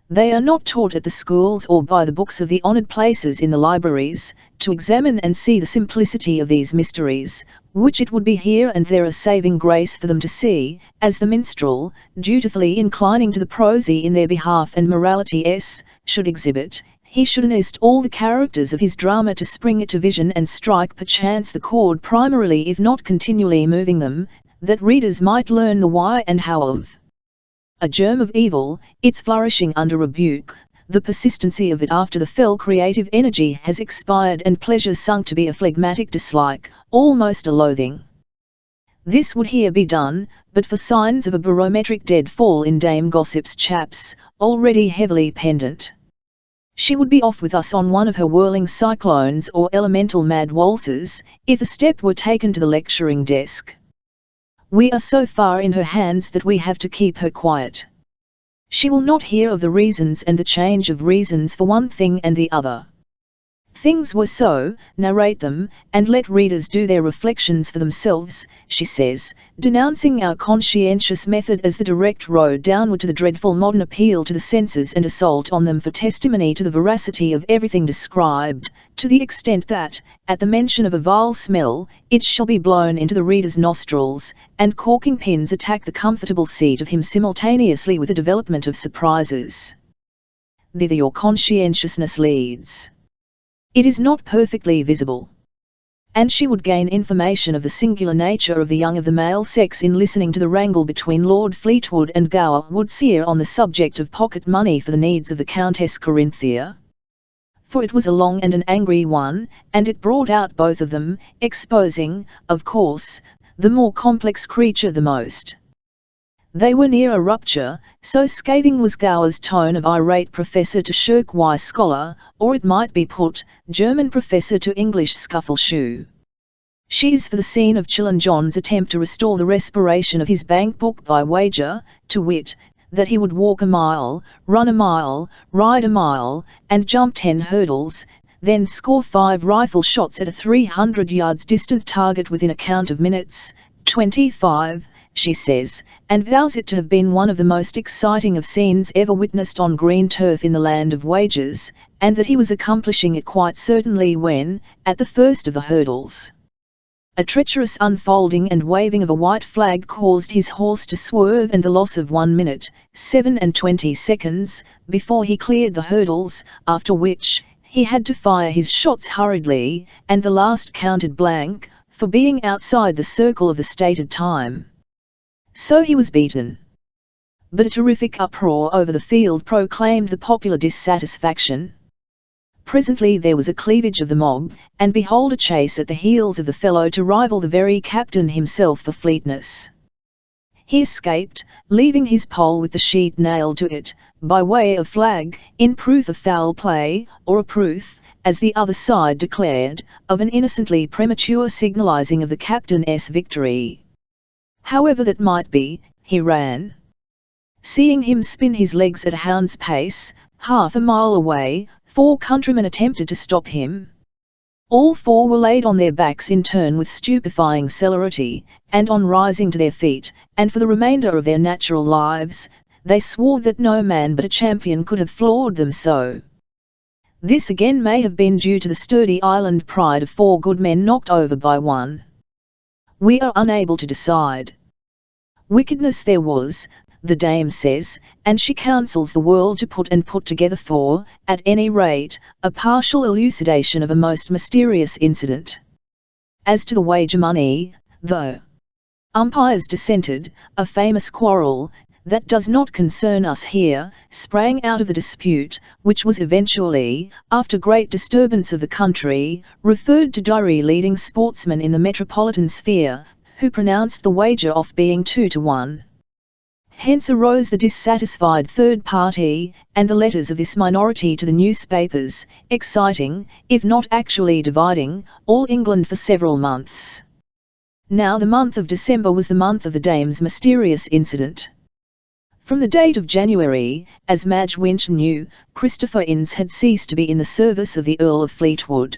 They are not taught at the schools or by the books of the honoured places in the libraries, to examine and see the simplicity of these mysteries, which it would be here and there a saving grace for them to see, as the minstrel, dutifully inclining to the prosy in their behalf and morality should exhibit, he should enlist all the characters of his drama to spring it to vision and strike perchance the chord primarily if not continually moving them, that readers might learn the why and how of a germ of evil, its flourishing under rebuke, the persistency of it after the fell creative energy has expired and pleasure sunk to be a phlegmatic dislike, almost a loathing. This would here be done, but for signs of a barometric dead fall in Dame Gossip's chaps, already heavily pendant. She would be off with us on one of her whirling cyclones or elemental mad waltzes, if a step were taken to the lecturing desk. We are so far in her hands that we have to keep her quiet. She will not hear of the reasons and the change of reasons for one thing and the other. things were so, narrate them, and let readers do their reflections for themselves, she says, denouncing our conscientious method as the direct road downward to the dreadful modern appeal to the senses and assault on them for testimony to the veracity of everything described, to the extent that, at the mention of a vile smell, it shall be blown into the reader's nostrils, and corking pins attack the comfortable seat of him simultaneously with a development of surprises. Thither your conscientiousness leads. It is not perfectly visible. And she would gain information of the singular nature of the young of the male sex in listening to the wrangle between Lord Fleetwood and Gower Woodseer on the subject of pocket money for the needs of the Countess Corinthia. For it was a long and an angry one, and it brought out both of them, exposing, of course, the more complex creature the most. They were near a rupture, so scathing was Gower's tone of irate professor to shirk Y scholar, or it might be put, German professor to English scuffle shoe. She is for the scene of Chillon John's attempt to restore the respiration of his bank book by wager, to wit, that he would walk a mile, run a mile, ride a mile, and jump 10 hurdles, then score 5 rifle shots at a 300 yards distant target within a count of minutes, 25, she says, and vows it to have been one of the most exciting of scenes ever witnessed on green turf in the land of wagers, and that he was accomplishing it quite certainly when, at the first of the hurdles, a treacherous unfolding and waving of a white flag caused his horse to swerve, and the loss of 1 minute, 27 seconds, before he cleared the hurdles, after which, he had to fire his shots hurriedly, and the last counted blank, for being outside the circle of the stated time. So he was beaten. But a terrific uproar over the field proclaimed the popular dissatisfaction. Presently there was a cleavage of the mob, and behold a chase at the heels of the fellow to rival the very captain himself for fleetness. He escaped, leaving his pole with the sheet nailed to it, by way of flag, in proof of foul play, or a proof, as the other side declared, of an innocently premature signalizing of the captain's victory. However that might be, he ran. Seeing him spin his legs at a hound's pace, half a mile away, 4 countrymen attempted to stop him. All 4 were laid on their backs in turn with stupefying celerity, and on rising to their feet, and for the remainder of their natural lives, they swore that no man but a champion could have floored them so. This again may have been due to the sturdy island pride of 4 good men knocked over by one. We are unable to decide. Wickedness there was, the dame says, and she counsels the world to put together for, at any rate, a partial elucidation of a most mysterious incident. As to the wager money, though umpires dissented, a famous quarrel, that does not concern us here, sprang out of the dispute, which was eventually, after great disturbance of the country, referred to diary leading sportsmen in the metropolitan sphere, who pronounced the wager off being 2-1. Hence arose the dissatisfied third party, and the letters of this minority to the newspapers, exciting, if not actually dividing, all England for several months. Now the month of December was the month of the dame's mysterious incident. From the date of January, as Madge Winch knew, Christopher Innes had ceased to be in the service of the Earl of Fleetwood.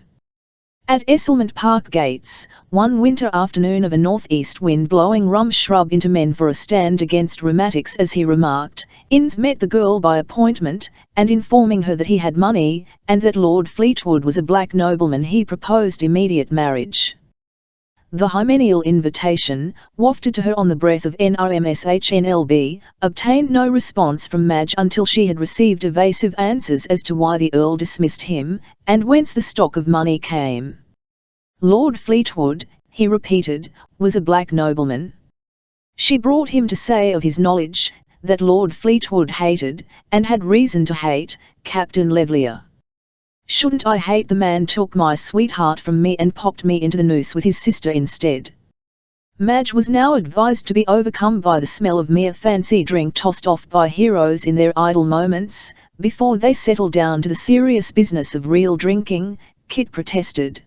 At Esselmont Park gates, one winter afternoon of a north-east wind blowing rum shrub into men for a stand against rheumatics, as he remarked, Innes met the girl by appointment, and informing her that he had money, and that Lord Fleetwood was a black nobleman, he proposed immediate marriage. The hymeneal invitation, wafted to her on the breath of NRMSHNLB, obtained no response from Madge until she had received evasive answers as to why the Earl dismissed him, and whence the stock of money came. Lord Fleetwood, he repeated, was a black nobleman. She brought him to say of his knowledge, that Lord Fleetwood hated, and had reason to hate, Captain Levlier. Shouldn't I hate the man took my sweetheart from me and popped me into the noose with his sister instead? Madge was now advised to be overcome by the smell of mere fancy drink tossed off by heroes in their idle moments, before they settle down to the serious business of real drinking, Kit protested.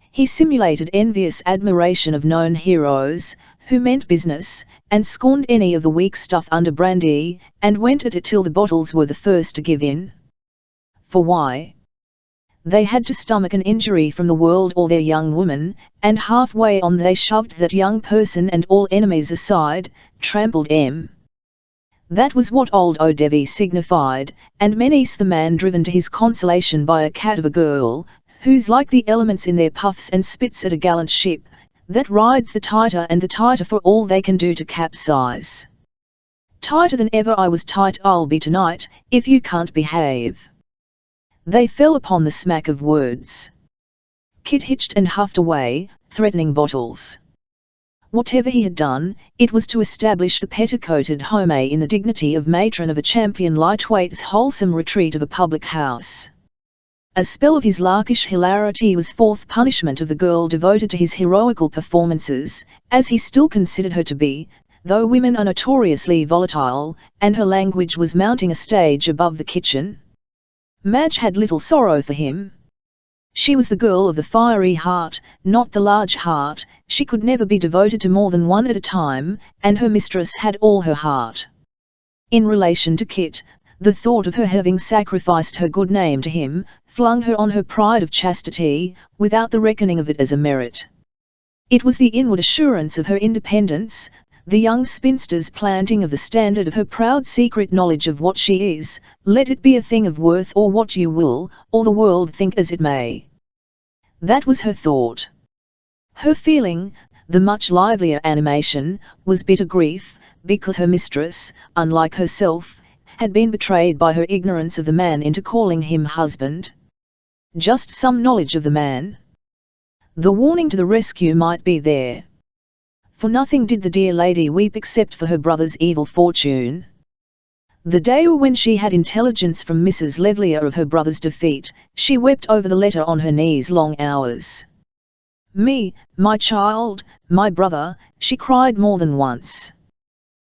He simulated envious admiration of known heroes, who meant business, and scorned any of the weak stuff under brandy, and went at it till the bottles were the first to give in. For why? They had to stomach an injury from the world or their young woman, and halfway on they shoved that young person and all enemies aside, trampled em. That was what old O'Devi signified, and many's the man driven to his consolation by a cat of a girl, who's like the elements in their puffs and spits at a gallant ship, that rides the tighter for all they can do to capsize. Tighter than ever I was tight I'll be tonight, if you can't behave. They fell upon the smack of words. Kit hitched and huffed away, threatening bottles. Whatever he had done, it was to establish the petticoated Home in the dignity of matron of a champion lightweight's wholesome retreat of a public house. A spell of his larkish hilarity was fourth punishment of the girl devoted to his heroical performances, as he still considered her to be, though women are notoriously volatile, and her language was mounting a stage above the kitchen. Madge had little sorrow for him. She was the girl of the fiery heart, not the large heart. She could never be devoted to more than one at a time, and her mistress had all her heart. In relation to Kit, the thought of her having sacrificed her good name to him, flung her on her pride of chastity, without the reckoning of it as a merit. It was the inward assurance of her independence, the young spinster's planting of the standard of her proud secret knowledge of what she is, let it be a thing of worth or what you will, or the world think as it may. That was her thought. Her feeling, the much livelier animation, was bitter grief, because her mistress, unlike herself, had been betrayed by her ignorance of the man into calling him husband. Just some knowledge of the man. The warning to the rescue might be there. For nothing did the dear lady weep except for her brother's evil fortune. The day when she had intelligence from Mrs. Levlier of her brother's defeat, she wept over the letter on her knees long hours. "Me, my child, my brother," she cried more than once.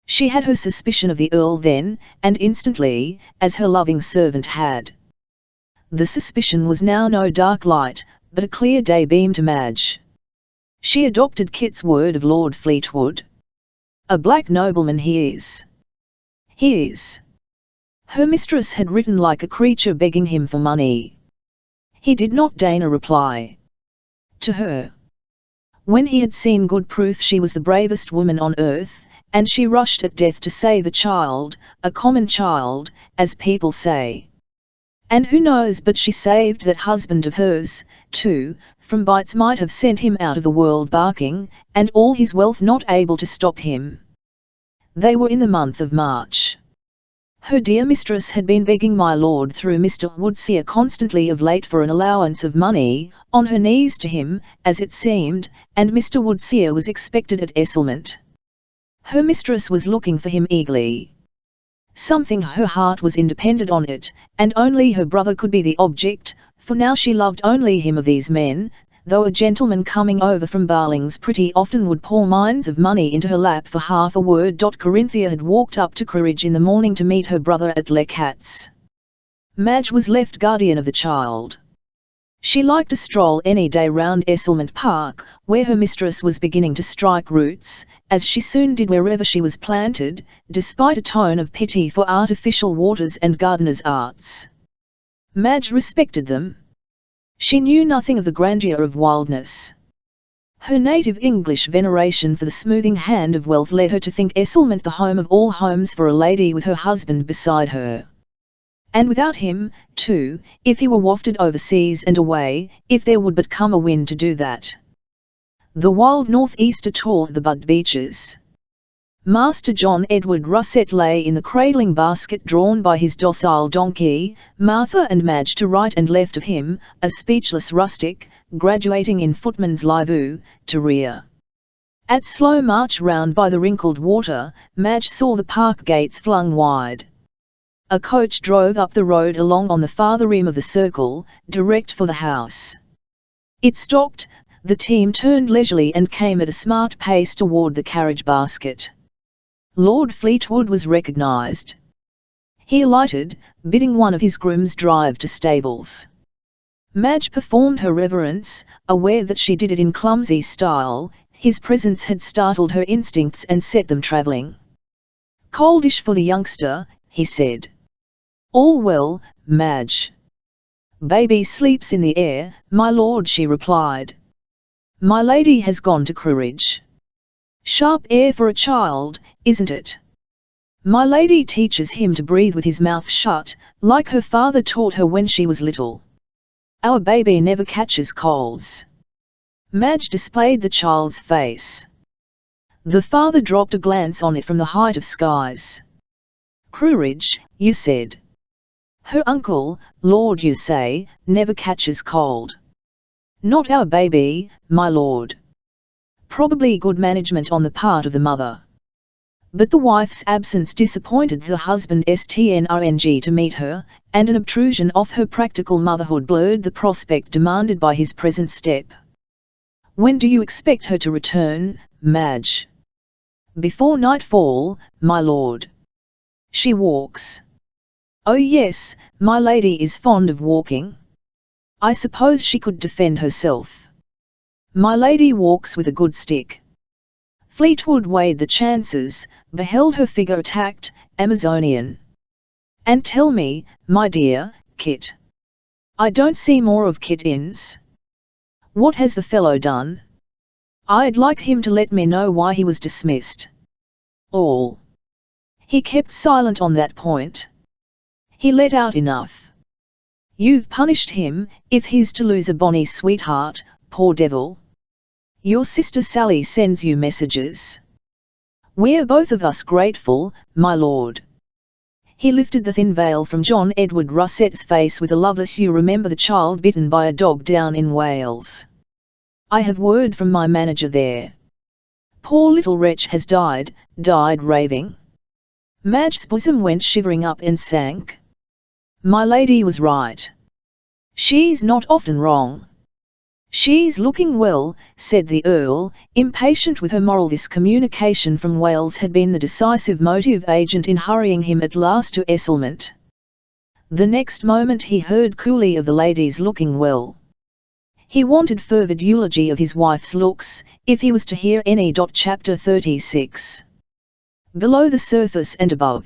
She had her suspicion of the Earl then, and instantly, as her loving servant had. The suspicion was now no dark light, but a clear day beam to Madge. She adopted Kit's word of Lord Fleetwood. "A black nobleman he is. He is." Her mistress had written like a creature begging him for money. He did not deign a reply to her. When he had seen good proof she was the bravest woman on earth, and she rushed at death to save a child, a common child, as people say. And who knows but she saved that husband of hers, too, from bites might have sent him out of the world barking, and all his wealth not able to stop him. They were in the month of March. Her dear mistress had been begging my lord through Mr. Woodseer constantly of late for an allowance of money, on her knees to him, as it seemed, and Mr. Woodseer was expected at Esselmont. Her mistress was looking for him eagerly. Something her heart was independent on it, and only her brother could be the object, for now she loved only him of these men, though a gentleman coming over from Barlings pretty often would pour mines of money into her lap for half a word. Corinthia had walked up to Quaritch in the morning to meet her brother at Les Cats. Madge was left guardian of the child. She liked a stroll any day round Esselmont Park, where her mistress was beginning to strike roots, as she soon did wherever she was planted, despite a tone of pity for artificial waters and gardeners' arts. Madge respected them. She knew nothing of the grandeur of wildness. Her native English veneration for the smoothing hand of wealth led her to think Esselmont the home of all homes for a lady with her husband beside her. And without him, too, if he were wafted overseas and away, if there would but come a wind to do that. The wild north-easter tore the bud beeches. Master John Edward Russet lay in the cradling basket drawn by his docile donkey, Martha and Madge to right and left of him, a speechless rustic, graduating in footman's liveaux, to rear. At slow march round by the wrinkled water, Madge saw the park gates flung wide. A coach drove up the road along on the farther rim of the circle, direct for the house. It stopped, the team turned leisurely and came at a smart pace toward the carriage basket. Lord Fleetwood was recognised. He alighted, bidding one of his grooms drive to stables. Madge performed her reverence, aware that she did it in clumsy style. His presence had startled her instincts and set them travelling. "Coldish for the youngster," he said. "All well, Madge?" Baby sleeps in the air, my lord, she replied. My lady has gone to Crewridge. Sharp air for a child, isn't it? My lady teaches him to breathe with his mouth shut, like her father taught her when she was little. Our baby never catches colds. Madge displayed the child's face. The father dropped a glance on it from the height of skies. Crewridge, you said. Her uncle, Lord, you say, never catches cold. Not our baby, my lord. Probably good management on the part of the mother. But the wife's absence disappointed the husband strng to meet her, and an obtrusion of her practical motherhood blurred the prospect demanded by his present step. When do you expect her to return, Madge? Before nightfall, my lord. She walks. Oh yes, my lady is fond of walking. I suppose she could defend herself. My lady walks with a good stick. Fleetwood weighed the chances, beheld her figure attacked, Amazonian. And tell me, my dear, Kit. I don't see more of Kit Innes. What has the fellow done? I'd like him to let me know why he was dismissed. All. He kept silent on that point. He let out enough. You've punished him, if he's to lose a bonny sweetheart, poor devil. Your sister Sally sends you messages. We're both of us grateful, my lord. He lifted the thin veil from John Edward Russett's face with a loveless "You remember the child bitten by a dog down in Wales? I have word from my manager there. Poor little wretch has died raving." Madge's bosom went shivering up and sank. My lady was right. She's not often wrong. She's looking well, said the Earl, impatient with her moral. This communication from Wales had been the decisive motive agent in hurrying him at last to Esselmont. The next moment he heard coolly of the lady's looking well. He wanted fervid eulogy of his wife's looks, if he was to hear any. Chapter 36. Below the surface and above.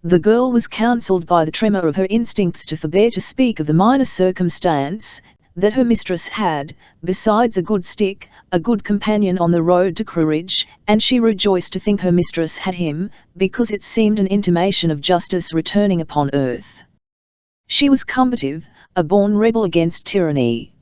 The girl was counselled by the tremor of her instincts to forbear to speak of the minor circumstance, that her mistress had, besides a good stick, a good companion on the road to Crewridge, and she rejoiced to think her mistress had him, because it seemed an intimation of justice returning upon earth. She was combative, a born rebel against tyranny.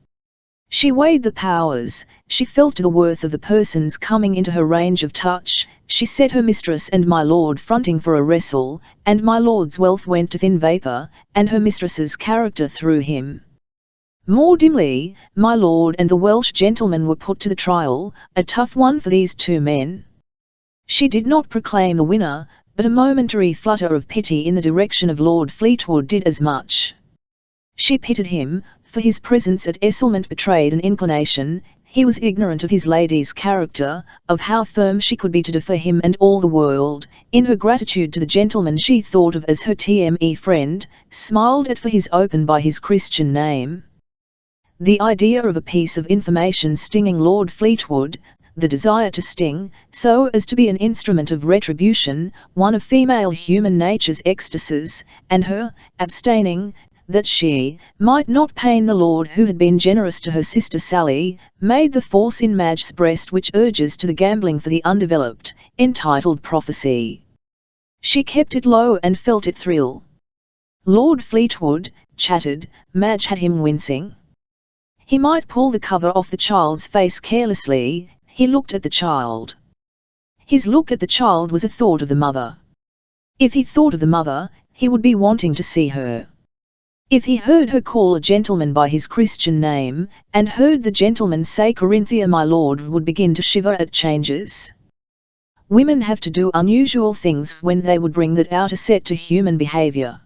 She weighed the powers, she felt the worth of the persons coming into her range of touch, she set her mistress and my lord fronting for a wrestle, and my lord's wealth went to thin vapour, and her mistress's character through him. More dimly, my lord and the Welsh gentleman were put to the trial, a tough one for these two men. She did not proclaim the winner, but a momentary flutter of pity in the direction of Lord Fleetwood did as much. She pitied him, for his presence at Esselmont betrayed an inclination. He was ignorant of his lady's character, of how firm she could be to defer him and all the world. In her gratitude to the gentleman she thought of as her friend, smiled at for his open by his Christian name. The idea of a piece of information stinging Lord Fleetwood, the desire to sting, so as to be an instrument of retribution, one of female human nature's ecstasies, and her, abstaining, that she might not pain the lord who had been generous to her sister Sally, made the force in Madge's breast which urges to the gambling for the undeveloped, entitled prophecy. She kept it low and felt it thrill. Lord Fleetwood chattered, Madge had him wincing. He might pull the cover off the child's face carelessly. He looked at the child. His look at the child was a thought of the mother. If he thought of the mother, he would be wanting to see her. If he heard her call a gentleman by his Christian name, and heard the gentleman say Corinthia, my lord would begin to shiver at changes. Women have to do unusual things when they would bring that out a set to human behaviour.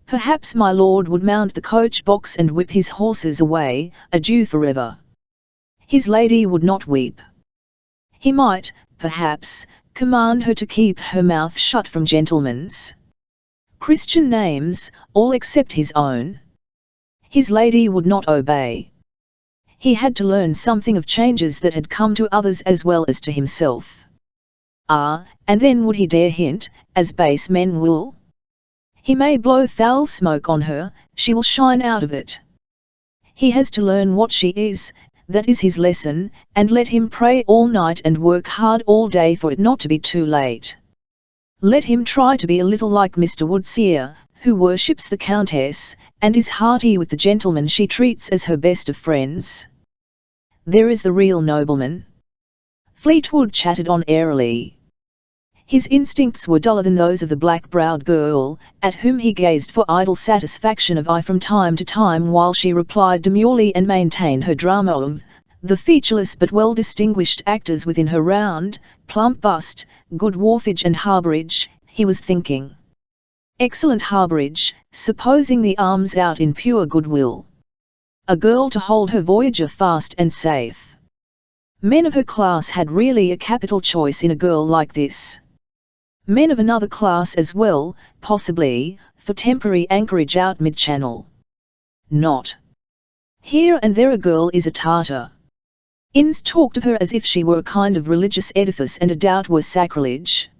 Perhaps my lord would mount the coach box and whip his horses away, adieu forever. His lady would not weep. He might, perhaps, command her to keep her mouth shut from gentlemen's Christian names, all except his own. His lady would not obey. He had to learn something of changes that had come to others as well as to himself. And then would he dare hint, as base men will? He may blow foul smoke on her, she will shine out of it. He has to learn what she is, that is his lesson, and let him pray all night and work hard all day for it not to be too late. Let him try to be a little like Mr. Woodseer, who worships the Countess, and is hearty with the gentleman she treats as her best of friends. There is the real nobleman. Fleetwood chatted on airily. His instincts were duller than those of the black-browed girl, at whom he gazed for idle satisfaction of eye from time to time while she replied demurely and maintained her drama of the featureless but well-distinguished actors within her round, plump bust, good wharfage and harbourage. He was thinking. Excellent harbourage, supposing the arms out in pure goodwill. A girl to hold her voyager fast and safe. Men of her class had really a capital choice in a girl like this. Men of another class as well, possibly, for temporary anchorage out mid-channel. Not. Here and there a girl is a Tartar. Inns talked of her as if she were a kind of religious edifice and a doubt were sacrilege.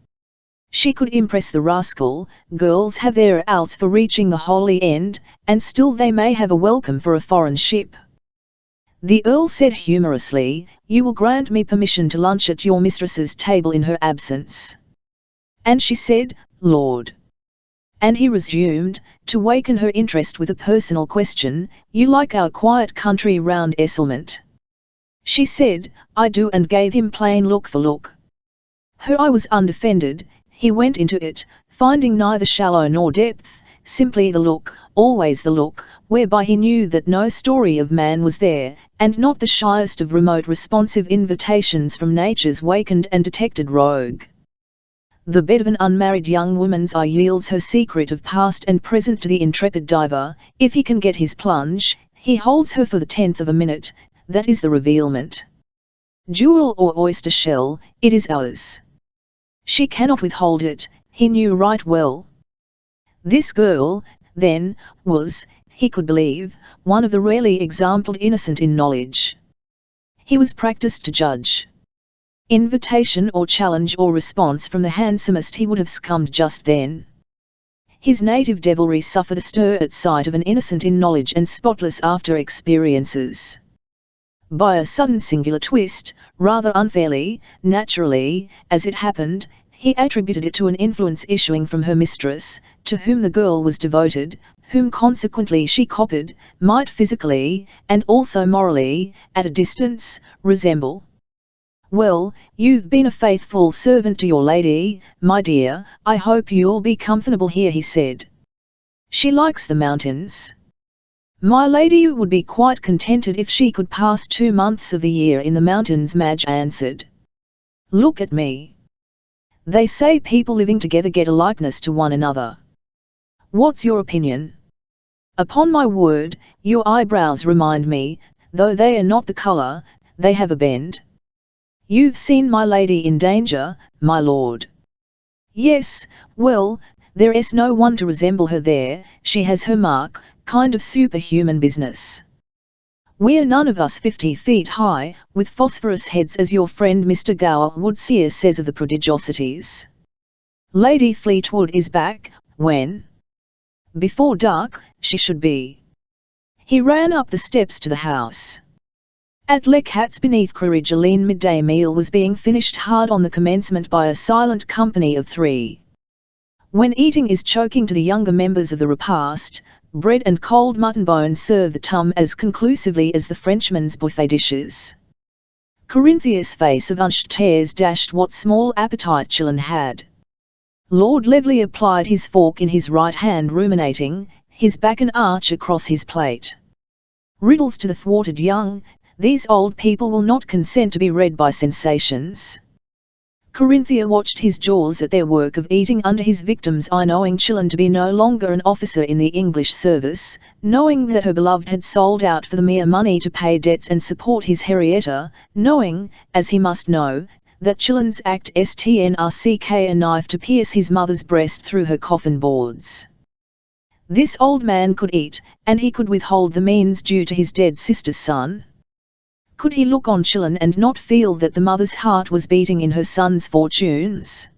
She could impress the rascal. Girls have their outs for reaching the holy end, and still they may have a welcome for a foreign ship. The Earl said humorously, "You will grant me permission to lunch at your mistress's table in her absence." And she said, "Lord." And he resumed, to waken her interest with a personal question, "You like our quiet country round Esselmont?" She said, "I do," and gave him plain look for look. Her eye was undefended. He went into it, finding neither shallow nor depth, simply the look, always the look, whereby he knew that no story of man was there, and not the shyest of remote responsive invitations from nature's wakened and detected rogue. The bed of an unmarried young woman's eye yields her secret of past and present to the intrepid diver. If he can get his plunge, he holds her for the 10th of a minute. That is the revealment. Jewel or oyster shell, it is ours. She cannot withhold it, he knew right well. This girl, then, was, he could believe, one of the rarely exampled innocent in knowledge. He was practised to judge. Invitation or challenge or response from the handsomest he would have succumbed just then. His native devilry suffered a stir at sight of an innocent in knowledge and spotless after experiences. By a sudden singular twist, rather unfairly, naturally, as it happened, he attributed it to an influence issuing from her mistress, to whom the girl was devoted, whom consequently she copied, might physically, and also morally, at a distance, resemble. "Well, you've been a faithful servant to your lady, my dear, I hope you'll be comfortable here," he said. "She likes the mountains." "My lady would be quite contented if she could pass 2 months of the year in the mountains," Madge answered. "Look at me. They say people living together get a likeness to one another. What's your opinion? Upon my word, your eyebrows remind me, though they are not the colour, they have a bend. You've seen my lady in danger, my lord?" "Yes, well, there's no one to resemble her there, she has her mark, kind of superhuman business. We're none of us 50 feet high, with phosphorus heads as your friend Mr. Gower Woodseer says of the prodigiosities. Lady Fleetwood is back, when? Before dark, she should be." He ran up the steps to the house. At Les Cats beneath Quaritch a lean midday meal was being finished hard on the commencement by a silent company of 3. When eating is choking to the younger members of the repast, bread and cold mutton bones serve the tum as conclusively as the Frenchman's buffet dishes. Corinthia's face of unshed tears dashed what small appetite Chillen had. Lord Leverley applied his fork in his right hand ruminating, his back an arch across his plate. Riddles to the thwarted young, these old people will not consent to be read by sensations. Corinthia watched his jaws at their work of eating under his victim's eye, knowing Chillen to be no longer an officer in the English service, knowing that her beloved had sold out for the mere money to pay debts and support his Henrietta, knowing, as he must know, that Chillen's act strck a knife to pierce his mother's breast through her coffin boards. This old man could eat, and he could withhold the means due to his dead sister's son. Could he look on Chillen and not feel that the mother's heart was beating in her son's fortunes?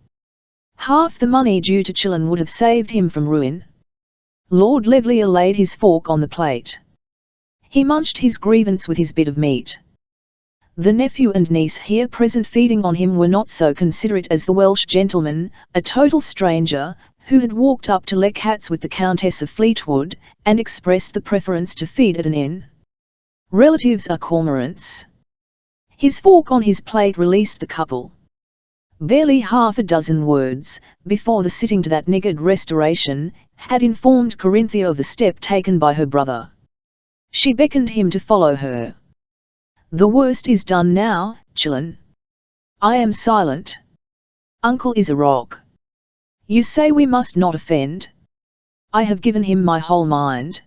Half the money due to Chillen would have saved him from ruin. Lord Levlier laid his fork on the plate. He munched his grievance with his bit of meat. The nephew and niece here present feeding on him were not so considerate as the Welsh gentleman, a total stranger, who had walked up to let cats with the Countess of Fleetwood, and expressed the preference to feed at an inn. Relatives are cormorants. His fork on his plate released the couple. Barely half a dozen words, before the sitting to that niggard restoration, had informed Corinthia of the step taken by her brother. She beckoned him to follow her. The worst is done now, Chillon. I am silent. Uncle is a rock. You say we must not offend? I have given him my whole mind.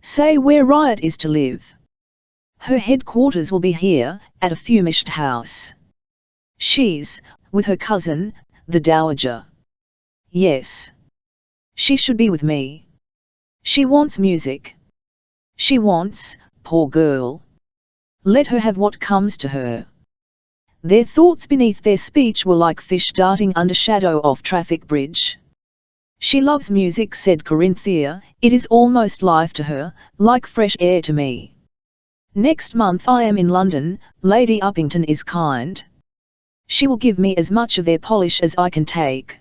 Say where Riot is to live. Her headquarters will be here, at a fumished house. She's, with her cousin, the Dowager. Yes. She should be with me. She wants music. She wants, poor girl. Let her have what comes to her. Their thoughts beneath their speech were like fish darting under shadow of traffic bridge. She loves music, said Corinthia, it is almost life to her, like fresh air to me. Next month I am in London, Lady Uppington is kind. She will give me as much of their polish as I can take.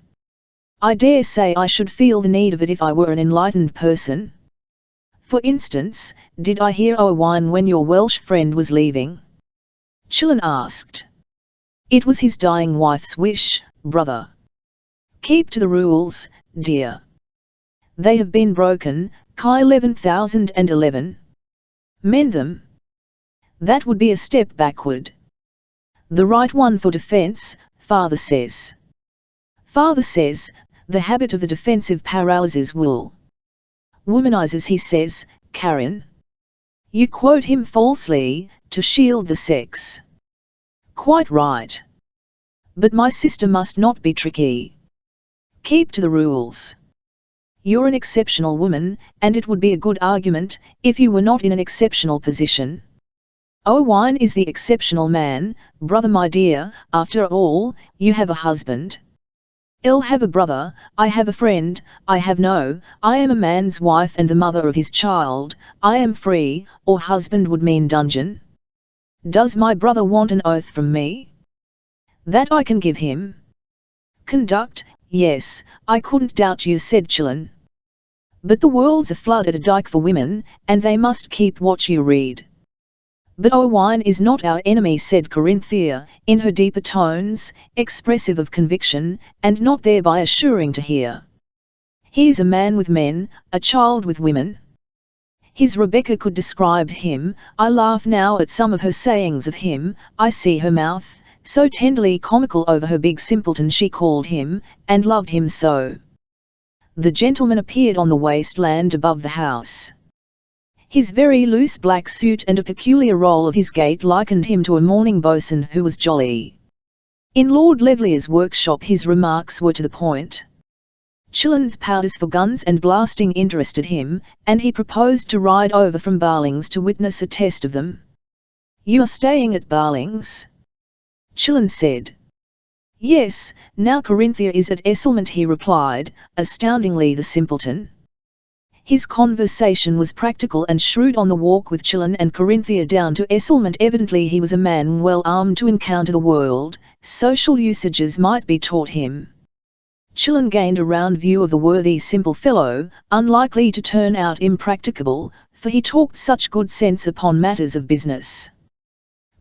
I dare say I should feel the need of it if I were an enlightened person. For instance, did I hear Owain when your Welsh friend was leaving? Chillon asked. It was his dying wife's wish, brother. Keep to the rules, dear. They have been broken, Chi 11,011. Mend them. That would be a step backward. The right one for defense, father says. Father says, the habit of the defensive paralyzes will. Womanizes, he says, Karen. You quote him falsely, to shield the sex. Quite right. But my sister must not be tricky. Keep to the rules. You're an exceptional woman, and it would be a good argument, if you were not in an exceptional position. Owain is the exceptional man, brother my dear, after all, you have a husband. I'll have a brother, I have a friend, I am a man's wife and the mother of his child, I am free, or husband would mean dungeon. Does my brother want an oath from me? That I can give him. Conduct, yes, I couldn't doubt you, said Chillon. But the world's a flood at a dike for women, and they must keep what you read. But Owain is not our enemy, said Corinthia, in her deeper tones, expressive of conviction, and not thereby assuring to hear. He is a man with men, a child with women. His Rebecca could describe him, I laugh now at some of her sayings of him, I see her mouth, so tenderly comical over her big simpleton she called him, and loved him so. The gentleman appeared on the wasteland above the house. His very loose black suit and a peculiar roll of his gait likened him to a morning boatswain who was jolly. In Lord Levlier's workshop his remarks were to the point. Chillon's powders for guns and blasting interested him, and he proposed to ride over from Barlings to witness a test of them. You are staying at Barlings? Chillon said. Yes, now Corinthia is at Esselmont, he replied, astoundingly the simpleton. His conversation was practical and shrewd on the walk with Chillon and Corinthia down to Esselmont. Evidently he was a man well armed to encounter the world, social usages might be taught him. Chillon gained a round view of the worthy simple fellow, unlikely to turn out impracticable, for he talked such good sense upon matters of business.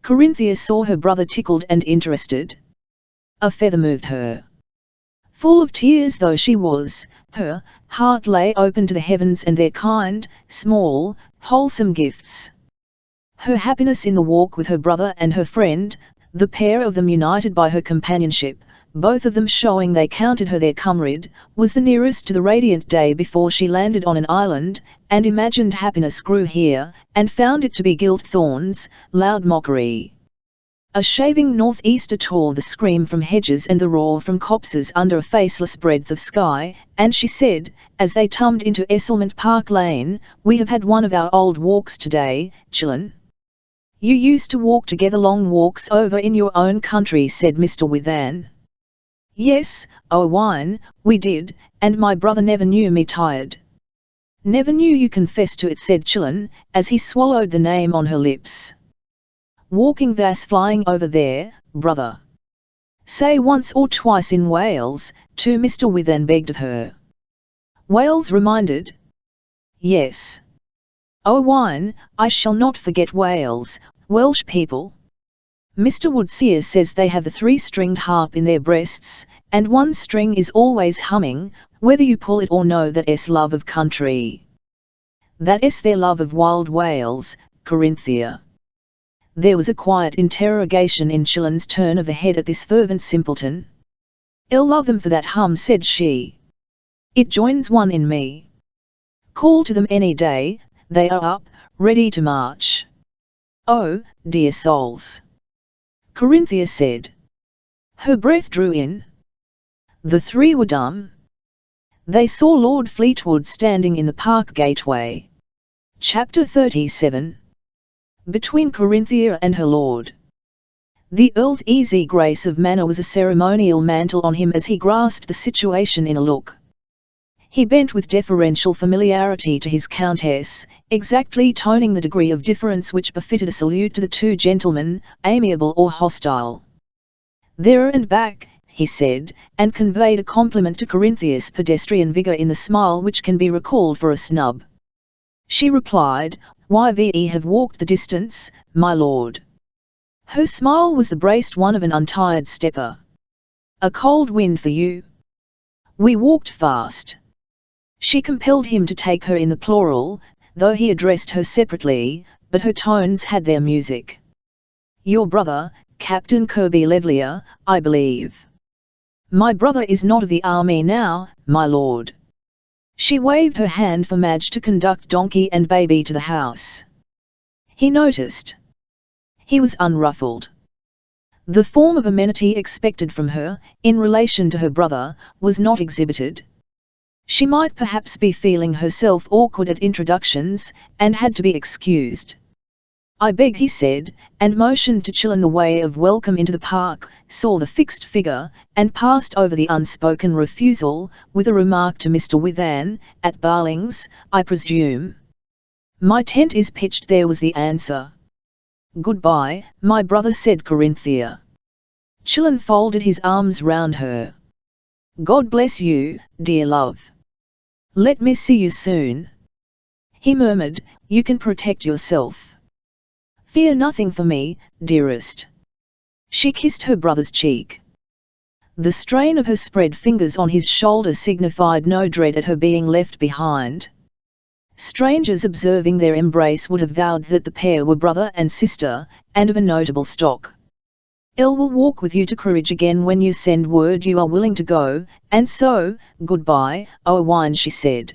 Corinthia saw her brother tickled and interested. A feather moved her. Full of tears though she was, her heart lay open to the heavens and their kind, small, wholesome gifts. Her happiness in the walk with her brother and her friend, the pair of them united by her companionship, both of them showing they counted her their comrade, was the nearest to the radiant day before she landed on an island, and imagined happiness grew here, and found it to be gilt thorns, loud mockery. A shaving northeaster tore the scream from hedges and the roar from copses under a faceless breadth of sky, and she said, as they tumbled into Esselmont Park Lane, we have had one of our old walks today, Chillon. You used to walk together long walks over in your own country, said Mr. Withan. Yes, Owain, we did, and my brother never knew me tired. Never knew you confessed to it, said Chillon, as he swallowed the name on her lips. Walking thus flying over there, brother. Say once or twice in Wales, to Mr. Withan begged of her. Wales reminded. Yes. Owain, I shall not forget Wales, Welsh people. Mr. Woodseer says they have the three-stringed harp in their breasts, and one string is always humming, whether you pull it or no. That's love of country. That is their love of wild Wales, Corinthia. There was a quiet interrogation in Chillon's turn of the head at this fervent simpleton. I'll love them for that hum, said she. It joins one in me. Call to them any day, they are up, ready to march. Oh, dear souls! Corinthia said. Her breath drew in. The three were dumb. They saw Lord Fleetwood standing in the park gateway. Chapter 37. Between Corinthia and her lord. The Earl's easy grace of manner was a ceremonial mantle on him as he grasped the situation in a look. He bent with deferential familiarity to his countess, exactly toning the degree of difference which befitted a salute to the two gentlemen, amiable or hostile. There and back, he said, and conveyed a compliment to Corinthia's pedestrian vigour in the smile which can be recalled for a snub. She replied, Why we have walked the distance, my lord. Her smile was the braced one of an untired stepper. A cold wind for you. We walked fast. She compelled him to take her in the plural, though he addressed her separately, but her tones had their music. Your brother, Captain Kirby Levlier, I believe. My brother is not of the army now, my lord. She waved her hand for Madge to conduct donkey and baby to the house. He noticed. He was unruffled. The form of amenity expected from her, in relation to her brother, was not exhibited. She might perhaps be feeling herself awkward at introductions, and had to be excused. I beg, he said, and motioned to Chillon the way of welcome into the park, saw the fixed figure, and passed over the unspoken refusal, with a remark to Mr. Withan, at Barlings, I presume. My tent is pitched there, was the answer. Goodbye, my brother, said Corinthia. Chillon folded his arms round her. God bless you, dear love. Let me see you soon. He murmured, You can protect yourself. Fear nothing for me, dearest. She kissed her brother's cheek. The strain of her spread fingers on his shoulder signified no dread at her being left behind. Strangers observing their embrace would have vowed that the pair were brother and sister, and of a notable stock. Elle will walk with you to Courage again when you send word you are willing to go, and so, goodbye, Owain, she said.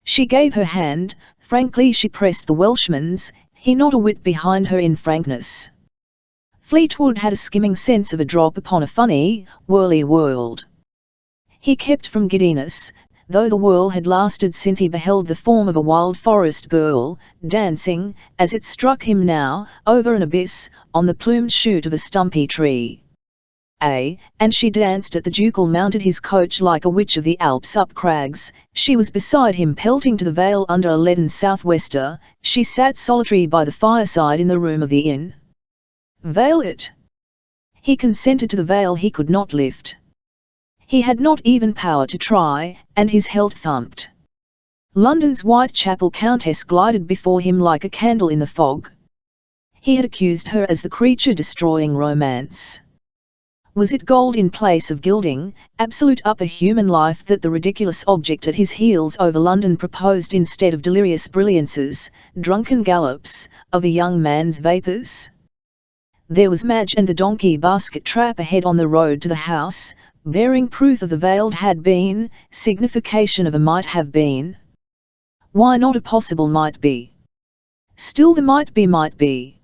She gave her hand, frankly she pressed the Welshman's, he not a whit behind her in frankness. Fleetwood had a skimming sense of a drop upon a funny, whirly world. He kept from giddiness, though the whirl had lasted since he beheld the form of a wild forest girl, dancing, as it struck him now, over an abyss, on the plumed shoot of a stumpy tree. And she danced at the ducal mounted his coach like a witch of the Alps up crags, she was beside him pelting to the vale under a leaden southwester, she sat solitary by the fireside in the room of the inn. Veil it. He consented to the veil he could not lift. He had not even power to try, and his heart thumped. London's Whitechapel Countess glided before him like a candle in the fog. He had accused her as the creature destroying romance. Was it gold in place of gilding, absolute upper human life that the ridiculous object at his heels over London proposed instead of delirious brilliances, drunken gallops, of a young man's vapours? There was Madge and the donkey basket trap ahead on the road to the house, bearing proof of the veiled had been, signification of a might have been. Why not a possible might be? Still the might be.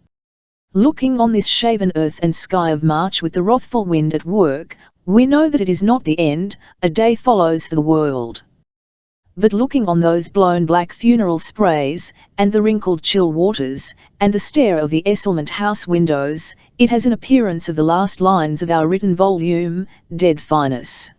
Looking on this shaven earth and sky of March with the wrathful wind at work, we know that it is not the end, a day follows for the world. But looking on those blown black funeral sprays, and the wrinkled chill waters, and the stare of the Esselmont house windows, it has an appearance of the last lines of our written volume, Dead Finus.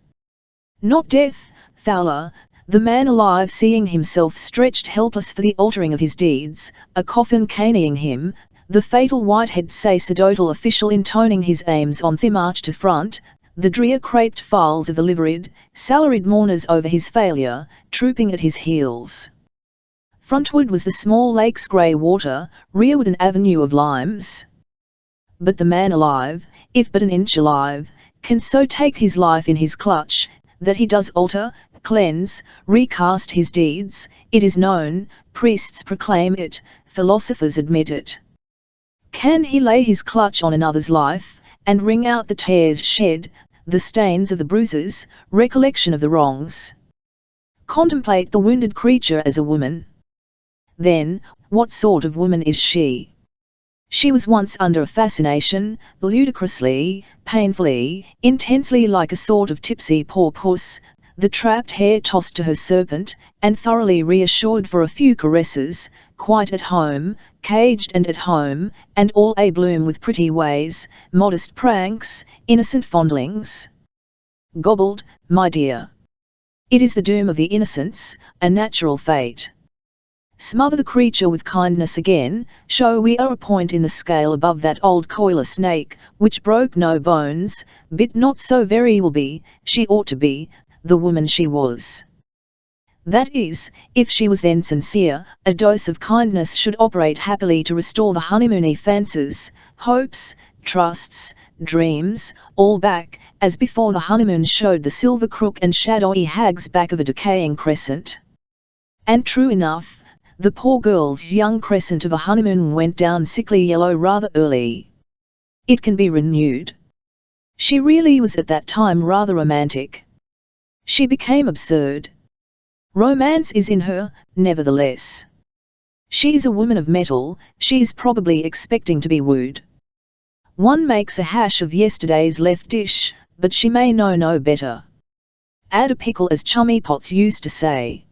Not death, Fowler, the man alive seeing himself stretched helpless for the altering of his deeds, a coffin caning him, the fatal white-head sacerdotal official intoning his aims on the march to front, the drear craped files of the liveried, salaried mourners over his failure, trooping at his heels. Frontward was the small lake's grey water, rearward an avenue of limes. But the man alive, if but an inch alive, can so take his life in his clutch, that he does alter, cleanse, recast his deeds. It is known, priests proclaim it, philosophers admit it. Can he lay his clutch on another's life, and wring out the tears shed, the stains of the bruises, recollection of the wrongs? Contemplate the wounded creature as a woman. Then, what sort of woman is she? She was once under a fascination, ludicrously, painfully, intensely like a sort of tipsy poor puss, the trapped hare tossed to her serpent, and thoroughly reassured for a few caresses, quite at home, caged and at home, and all abloom with pretty ways, modest pranks, innocent fondlings. Gobbled, my dear. It is the doom of the innocents, a natural fate. Smother the creature with kindness again, show we are a point in the scale above that old coiler snake, which broke no bones, bit not so very will be, she ought to be, the woman she was. That is, if she was then sincere, a dose of kindness should operate happily to restore the honeymoony fancies, hopes, trusts, dreams, all back, as before the honeymoon showed the silver crook and shadowy hag's back of a decaying crescent. And true enough, the poor girl's young crescent of a honeymoon went down sickly yellow rather early. It can be renewed. She really was at that time rather romantic. She became absurd. Romance is in her, nevertheless. She is a woman of metal, she is probably expecting to be wooed. One makes a hash of yesterday's left dish, but she may know no better. Add a pickle, as chummy pots used to say.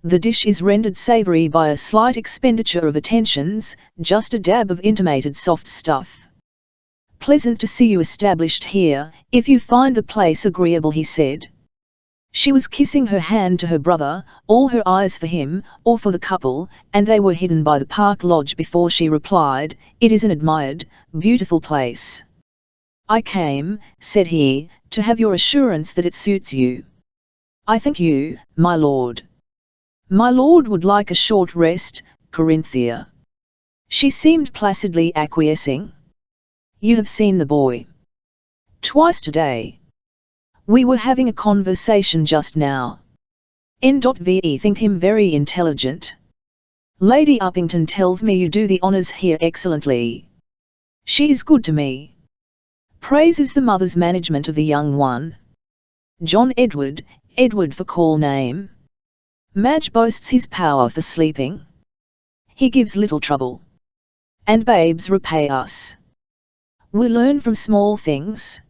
The dish is rendered savoury by a slight expenditure of attentions, just a dab of intimated soft stuff. Pleasant to see you established here, if you find the place agreeable, he said. She was kissing her hand to her brother, all her eyes for him, or for the couple, and they were hidden by the park lodge before she replied, "It is an admired, beautiful place." "I came," said he, "to have your assurance that it suits you." "I thank you, my lord." "My lord would like a short rest, Corinthia." She seemed placidly acquiescing. "You have seen the boy?" "Twice today. We were having a conversation just now. N.V. think him very intelligent. Lady Uppington tells me you do the honours here excellently. She is good to me. Praises the mother's management of the young one. John Edward, Edward for call name. Madge boasts his power for sleeping. He gives little trouble. And babes repay us. We learn from small things.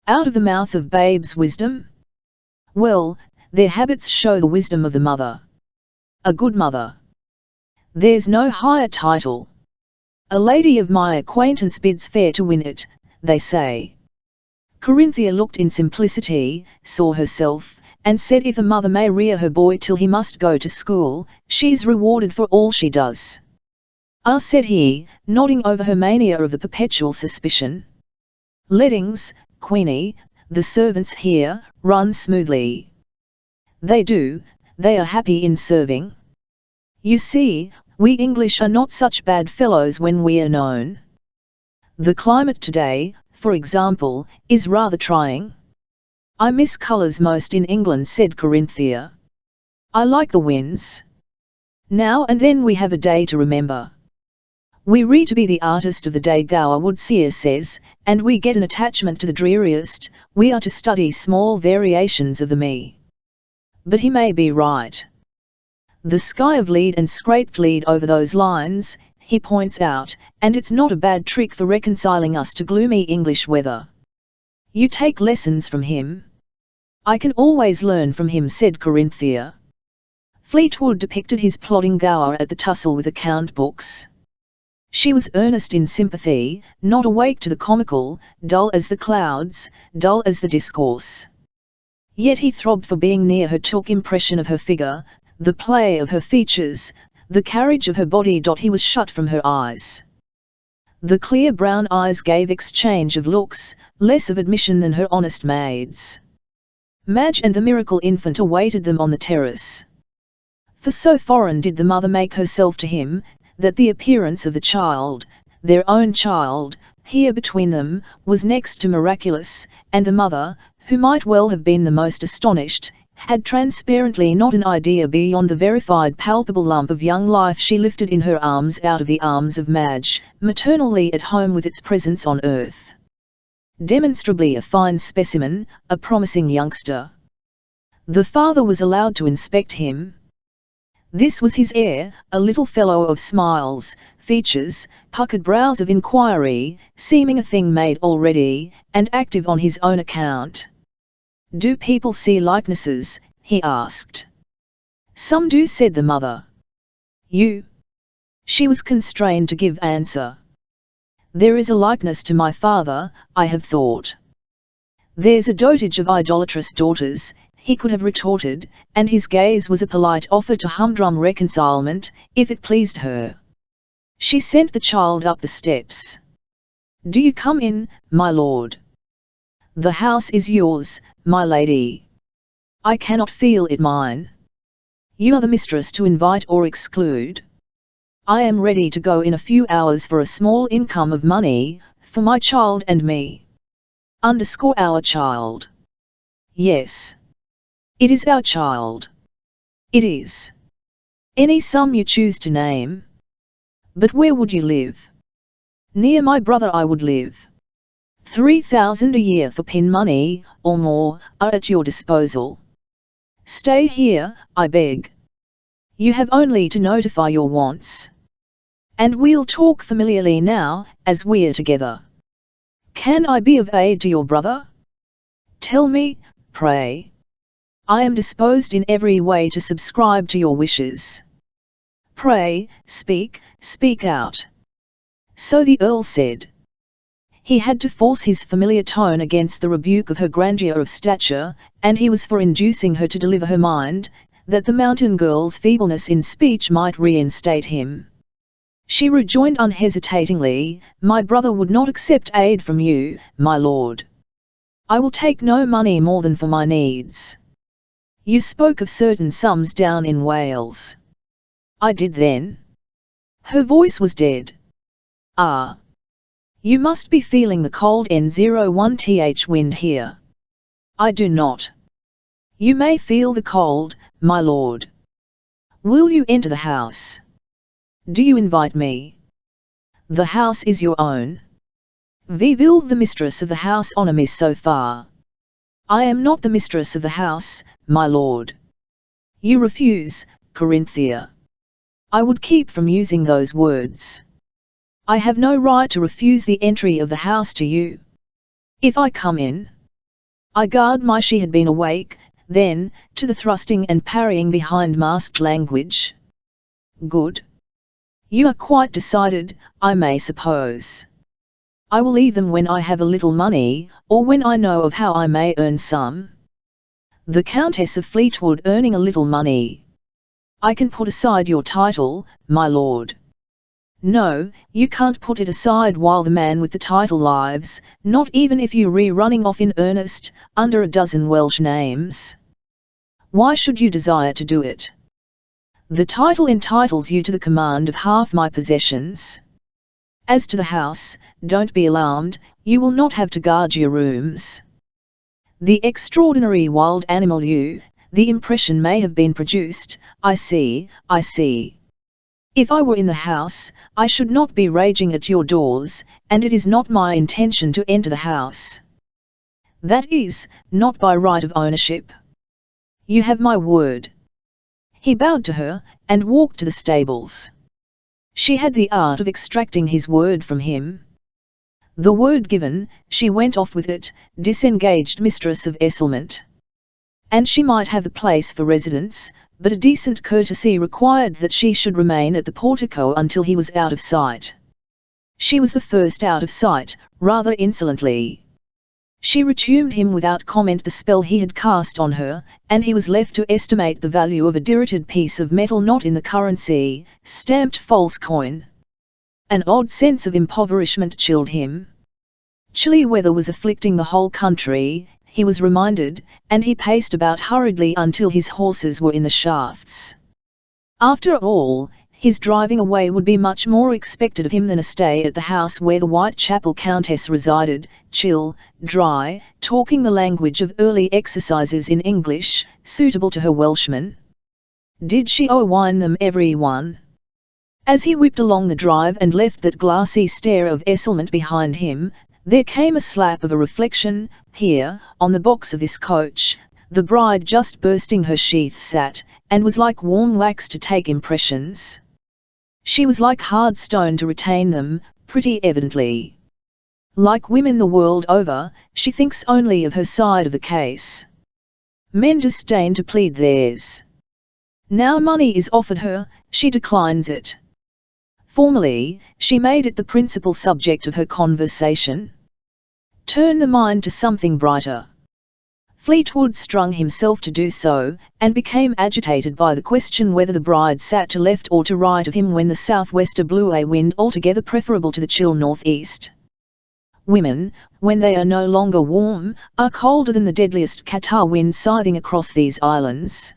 Out of the mouth of babes wisdom? Well, their habits show the wisdom of the mother. A good mother. There's no higher title. A lady of my acquaintance bids fair to win it, they say. Corinthia looked in simplicity, saw herself, and said if a mother may rear her boy till he must go to school, she's rewarded for all she does. Ah, said he, nodding over her mania of the perpetual suspicion. Lettings, Queenie, the servants here, run smoothly. They do, they are happy in serving. You see, we English are not such bad fellows when we are known. The climate today, for example, is rather trying. I miss colours most in England, said Corinthia. I like the winds. Now and then we have a day to remember. We read to be the artist of the day, Gower Woodseer says, and we get an attachment to the dreariest. We are to study small variations of the me. But he may be right. The sky of lead and scraped lead over those lines, he points out, and it's not a bad trick for reconciling us to gloomy English weather. You take lessons from him? I can always learn from him, said Corinthia. Fleetwood depicted his plodding Gower at the tussle with account books. She was earnest in sympathy, not awake to the comical, dull as the clouds, dull as the discourse. Yet he throbbed for being near her, took impression of her figure, the play of her features, the carriage of her body. He was shut from her eyes. The clear brown eyes gave exchange of looks, less of admission than her honest maid's. Madge and the miracle infant awaited them on the terrace. For so foreign did the mother make herself to him, that the appearance of the child, their own child, here between them, was next to miraculous, and the mother, who might well have been the most astonished, had transparently not an idea beyond the verified palpable lump of young life she lifted in her arms out of the arms of Madge, maternally at home with its presence on earth. Demonstrably a fine specimen, a promising youngster. The father was allowed to inspect him. This was his heir, a little fellow of smiles, features, puckered brows of inquiry, seeming a thing made already, and active on his own account. "Do people see likenesses?" he asked. "Some do," said the mother. "You?" She was constrained to give answer. "There is a likeness to my father, I have thought." "There's a dotage of idolatrous daughters," he could have retorted, and his gaze was a polite offer to humdrum reconcilement, if it pleased her. She sent the child up the steps. "Do you come in, my lord?" "The house is yours, my lady." "I cannot feel it mine." "You are the mistress to invite or exclude." "I am ready to go in a few hours for a small income of money, for my child and me." "Our child." "Yes. It is our child." "It is." "Any sum you choose to name." "But where would you live?" "Near my brother I would live." 3,000 a year for pin money, or more, are at your disposal. "Stay here, I beg." "You have only to notify your wants." "And we'll talk familiarly now, as we're together. Can I be of aid to your brother?" "Tell me, pray." "I am disposed in every way to subscribe to your wishes." "Pray, speak out." So the Earl said. He had to force his familiar tone against the rebuke of her grandeur of stature, and he was for inducing her to deliver her mind, that the mountain girl's feebleness in speech might reinstate him. She rejoined unhesitatingly, "My brother would not accept aid from you, my lord. I will take no money more than for my needs." "You spoke of certain sums down in Wales." "I did then." Her voice was dead. "Ah. You must be feeling the cold N01th wind here." "I do not." "You may feel the cold, my lord." "Will you enter the house?" "Do you invite me?" "The house is your own." "Will the mistress of the house honour me so far?" "I am not the mistress of the house, my lord." "You refuse, Corinthia." "I would keep from using those words." "I have no right to refuse the entry of the house to you." "If I come in?" I guard my she had been awake, then, to the thrusting and parrying behind masked language. "Good. You are quite decided, I may suppose." "I will leave them when I have a little money, or when I know of how I may earn some." "The Countess of Fleetwood earning a little money." "I can put aside your title, my lord." "No, you can't put it aside while the man with the title lives, not even if you running off in earnest, under a dozen Welsh names." "Why should you desire to do it?" "The title entitles you to the command of half my possessions. As to the house, don't be alarmed, you will not have to guard your rooms." "The extraordinary wild animal the impression may have been produced, I see. If I were in the house, I should not be raging at your doors, and it is not my intention to enter the house. That is, not by right of ownership." "You have my word." He bowed to her, and walked to the stables. She had the art of extracting his word from him. The word given, she went off with it, disengaged mistress of Esselmont. And she might have a place for residence, but a decent courtesy required that she should remain at the portico until he was out of sight. She was the first out of sight, rather insolently. She resumed him without comment the spell he had cast on her, and he was left to estimate the value of a dirated piece of metal not in the currency, stamped false coin. An odd sense of impoverishment chilled him. Chilly weather was afflicting the whole country, he was reminded, and he paced about hurriedly until his horses were in the shafts. After all, his driving away would be much more expected of him than a stay at the house where the Whitechapel Countess resided, chill, dry, talking the language of early exercises in English, suitable to her Welshman. Did she whine them every one? As he whipped along the drive and left that glassy stare of Esselment behind him, there came a slap of a reflection. Here, on the box of this coach, the bride just bursting her sheath sat, and was like warm wax to take impressions. She was like hard stone to retain them, pretty evidently. Like women the world over, she thinks only of her side of the case. Men disdain to plead theirs. Now money is offered her, she declines it. Formerly, she made it the principal subject of her conversation. Turn the mind to something brighter. Fleetwood strung himself to do so, and became agitated by the question whether the bride sat to left or to right of him when the southwester blew a wind altogether preferable to the chill northeast. Women, when they are no longer warm, are colder than the deadliest catarrh wind scything across these islands.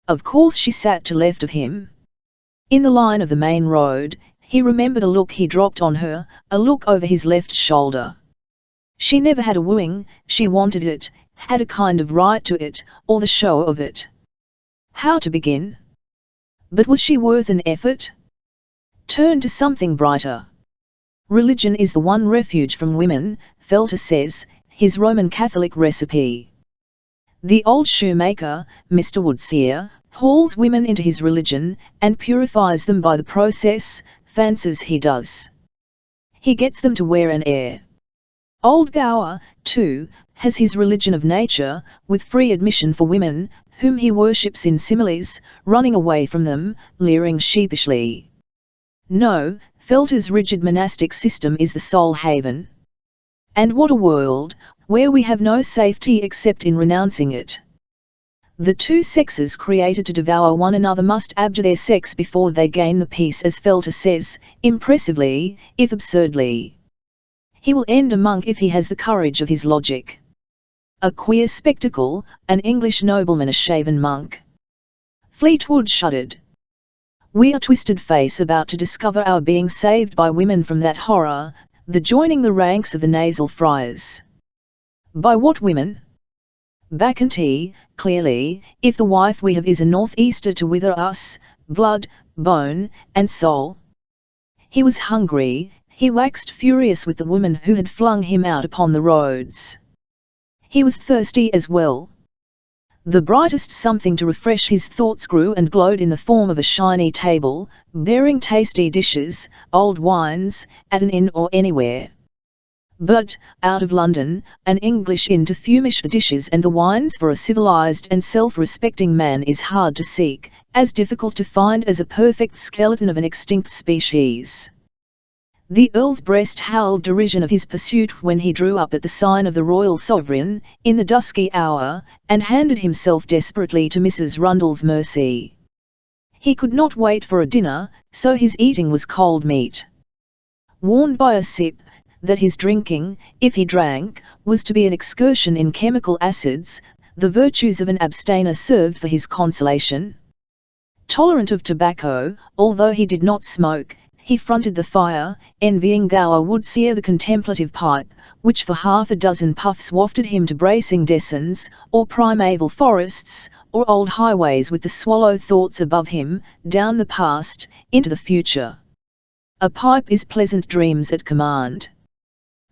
Of course she sat to left of him. In the line of the main road, he remembered a look he dropped on her, a look over his left shoulder. She never had a wooing, she wanted it, had a kind of right to it, or the show of it. How to begin? But was she worth an effort? Turn to something brighter. Religion is the one refuge from women, Felter says, his Roman Catholic recipe. The old shoemaker, Mr. Woodseer, hauls women into his religion, and purifies them by the process, fancies he does. He gets them to wear an air. Old Gower, too, has his religion of nature, with free admission for women, whom he worships in similes, running away from them, leering sheepishly. No, Felter's rigid monastic system is the sole haven. And what a world, where we have no safety except in renouncing it. The two sexes created to devour one another must abjure their sex before they gain the peace, as Felter says, impressively, if absurdly. He will end a monk if he has the courage of his logic. A queer spectacle, an English nobleman a shaven monk. Fleetwood shuddered. We are twisted face about to discover our being saved by women from that horror, the joining the ranks of the nasal friars. By what women? Bacchante, clearly, if the wife we have is a northeaster to wither us, blood, bone, and soul. He was hungry, he waxed furious with the woman who had flung him out upon the roads. He was thirsty as well. The brightest something to refresh his thoughts grew and glowed in the form of a shiny table, bearing tasty dishes, old wines, at an inn or anywhere. But, out of London, an English inn to furnish the dishes and the wines for a civilized and self-respecting man is hard to seek, as difficult to find as a perfect skeleton of an extinct species. The Earl's breast howled derision of his pursuit when he drew up at the sign of the Royal Sovereign, in the dusky hour, and handed himself desperately to Mrs. Rundle's mercy. He could not wait for a dinner, so his eating was cold meat. Warned by a sip, that his drinking, if he drank, was to be an excursion in chemical acids, the virtues of an abstainer served for his consolation. Tolerant of tobacco, although he did not smoke, he fronted the fire, envying Gower Woodseer the contemplative pipe, which for half a dozen puffs wafted him to bracing descents, or primeval forests, or old highways with the swallow thoughts above him, down the past, into the future. A pipe is pleasant dreams at command.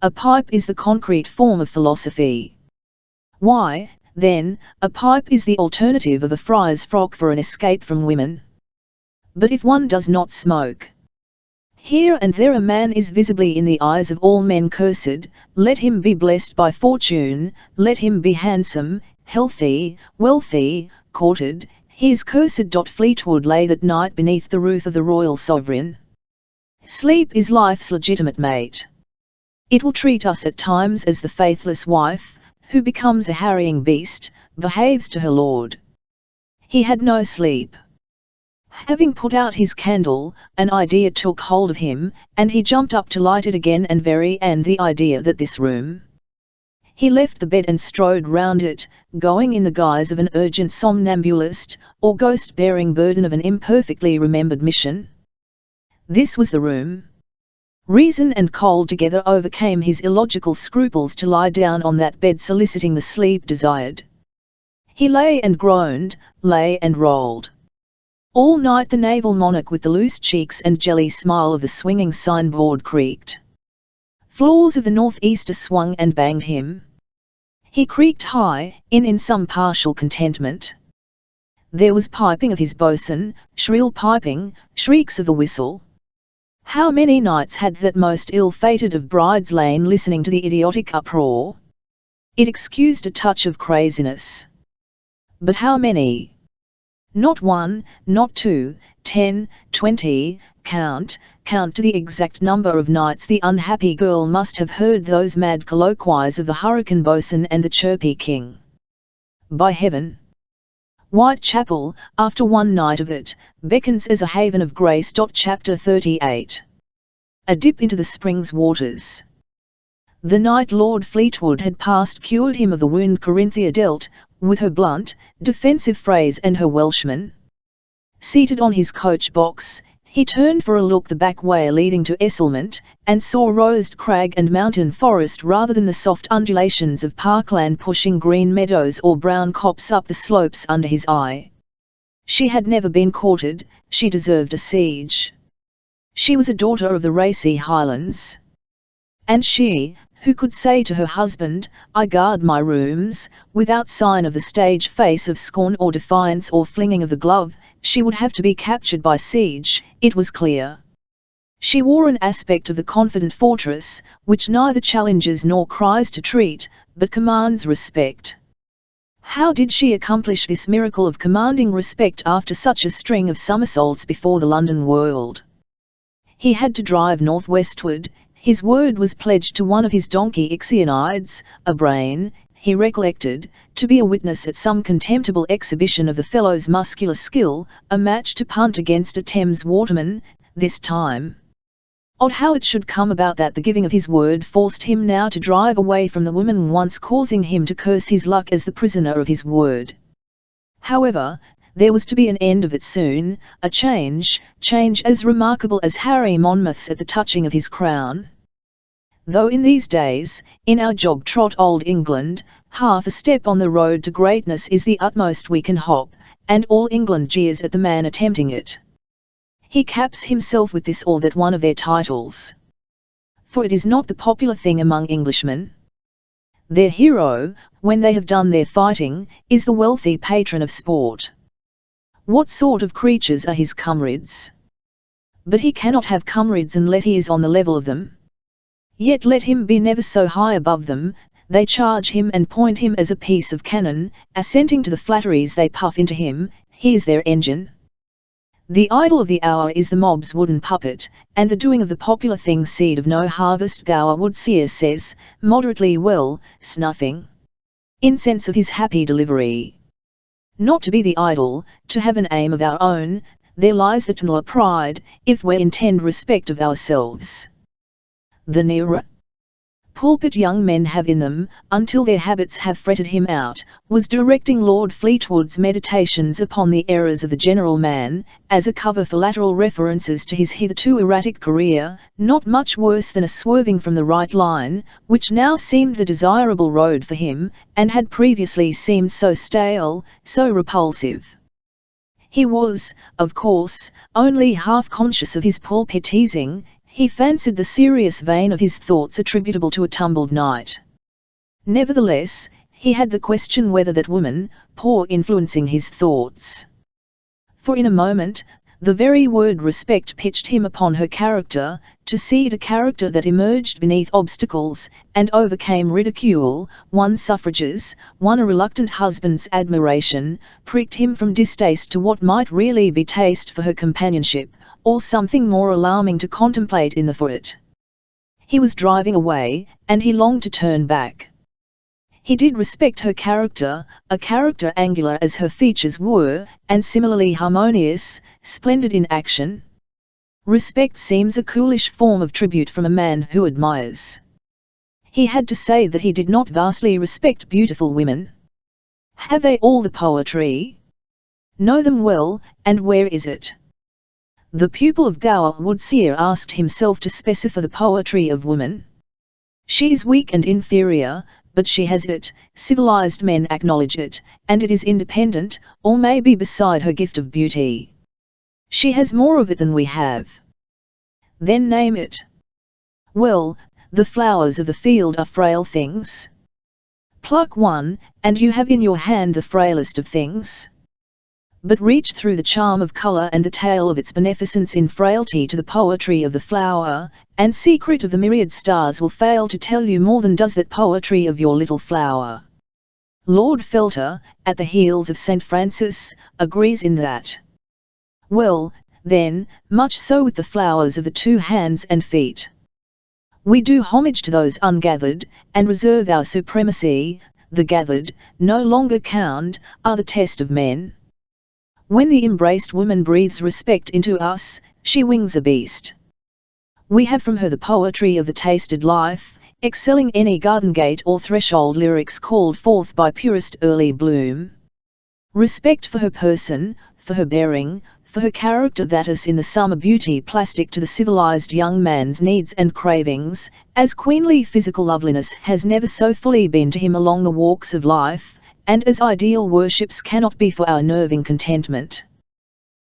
A pipe is the concrete form of philosophy. Why, then, a pipe is the alternative of a friar's frock for an escape from women. But if one does not smoke, here and there a man is visibly in the eyes of all men cursed, let him be blessed by fortune, let him be handsome, healthy, wealthy, courted, he is cursed. Fleetwood lay that night beneath the roof of the Royal Sovereign. Sleep is life's legitimate mate. It will treat us at times as the faithless wife, who becomes a harrying beast, behaves to her lord. He had no sleep. Having put out his candle, an idea took hold of him, and he jumped up to light it again and the idea that this room. He left the bed and strode round it, going in the guise of an urgent somnambulist, or ghost-bearing burden of an imperfectly remembered mission. This was the room. Reason and cold together overcame his illogical scruples to lie down on that bed, soliciting the sleep desired. He lay and groaned, lay and rolled. All night the naval monarch with the loose cheeks and jelly smile of the swinging signboard creaked. Floors of the northeaster swung and banged him. He creaked high, in some partial contentment. There was piping of his boatswain, shrill piping, shrieks of the whistle. How many nights had that most ill-fated of brides lain listening to the idiotic uproar? It excused a touch of craziness. But how many? Not one, not 2, 10, 20, count to the exact number of nights the unhappy girl must have heard those mad colloquies of the hurricane boatswain and the chirpy king. By heaven! Whitechapel, after one night of it, beckons as a haven of grace. Chapter 38. A dip into the spring's waters. The night Lord Fleetwood had passed cured him of the wound Corinthia dealt, with her blunt, defensive phrase and her Welshman. Seated on his coach box, he turned for a look the back way leading to Esselmont, and saw rosed crag and mountain forest rather than the soft undulations of parkland pushing green meadows or brown copse up the slopes under his eye. She had never been courted, she deserved a siege. She was a daughter of the racy Highlands. And she, who could say to her husband, "I guard my rooms," without sign of the stage face of scorn or defiance or flinging of the glove, she would have to be captured by siege, it was clear. She wore an aspect of the confident fortress, which neither challenges nor cries to treat, but commands respect. How did she accomplish this miracle of commanding respect after such a string of somersaults before the London world? He had to drive northwestward. His word was pledged to one of his donkey Ixionides, a brain, he recollected, to be a witness at some contemptible exhibition of the fellow's muscular skill, a match to punt against a Thames waterman, this time. Odd how it should come about that the giving of his word forced him now to drive away from the woman once causing him to curse his luck as the prisoner of his word. However, there was to be an end of it soon, a change as remarkable as Harry Monmouth's at the touching of his crown. Though in these days, in our jog-trot old England, half a step on the road to greatness is the utmost we can hop, and all England jeers at the man attempting it. He caps himself with this or that one of their titles. For it is not the popular thing among Englishmen. Their hero, when they have done their fighting, is the wealthy patron of sport. What sort of creatures are his comrades? But he cannot have comrades unless he is on the level of them. Yet let him be never so high above them, they charge him and point him as a piece of cannon, assenting to the flatteries they puff into him, he is their engine. The idol of the hour is the mob's wooden puppet, and the doing of the popular thing seed of no harvest gour Woodseer says, moderately well, snuffing incense of his happy delivery. Not to be the idol, to have an aim of our own, there lies the tunnel of pride, if we intend respect of ourselves. The nearer pulpit young men have in them, until their habits have fretted him out, was directing Lord Fleetwood's meditations upon the errors of the general man, as a cover for lateral references to his hitherto erratic career, not much worse than a swerving from the right line, which now seemed the desirable road for him, and had previously seemed so stale, so repulsive. He was, of course, only half conscious of his pulpitizing. He fancied the serious vein of his thoughts attributable to a tumbled night. Nevertheless, he had the question whether that woman, poor influencing his thoughts. For in a moment, the very word respect pitched him upon her character, to seed a character that emerged beneath obstacles, and overcame ridicule, won suffrages, won a reluctant husband's admiration, pricked him from distaste to what might really be taste for her companionship, or something more alarming to contemplate in the for it. He was driving away, and he longed to turn back. He did respect her character, a character angular as her features were, and similarly harmonious, splendid in action. Respect seems a coolish form of tribute from a man who admires. He had to say that he did not vastly respect beautiful women. Have they all the poetry? Know them well, and where is it? The pupil of Gower Woodseer asked himself to specify the poetry of woman. She is weak and inferior, but she has it, civilized men acknowledge it, and it is independent, or may be beside her gift of beauty. She has more of it than we have. Then name it. Well, the flowers of the field are frail things. Pluck one, and you have in your hand the frailest of things. But reach through the charm of colour and the tale of its beneficence in frailty to the poetry of the flower, and secret of the myriad stars will fail to tell you more than does that poetry of your little flower. Lord Felter, at the heels of St. Francis, agrees in that. Well, then, much so with the flowers of the two hands and feet. We do homage to those ungathered, and reserve our supremacy. The gathered, no longer count, are the test of men. When the embraced woman breathes respect into us, she wings a beast. We have from her the poetry of the tasted life, excelling any garden gate or threshold lyrics called forth by purest early bloom. Respect for her person, for her bearing, for her character, that is in the summer beauty plastic to the civilized young man's needs and cravings, as queenly physical loveliness has never so fully been to him along the walks of life, and as ideal worships cannot be for our nerving contentment.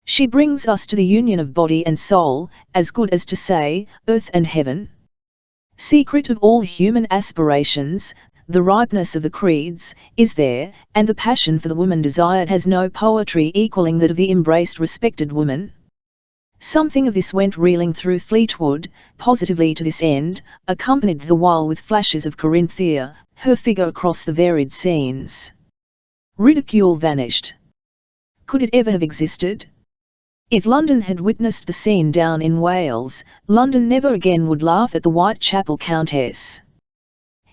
She brings us to the union of body and soul, as good as to say, earth and heaven. Secret of all human aspirations, the ripeness of the creeds, is there, and the passion for the woman desired has no poetry equalling that of the embraced respected woman. Something of this went reeling through Fleetwood, positively to this end, accompanied the while with flashes of Corinthia, her figure across the varied scenes. Ridicule vanished. Could it ever have existed? If London had witnessed the scene down in Wales, London never again would laugh at the Whitechapel Countess.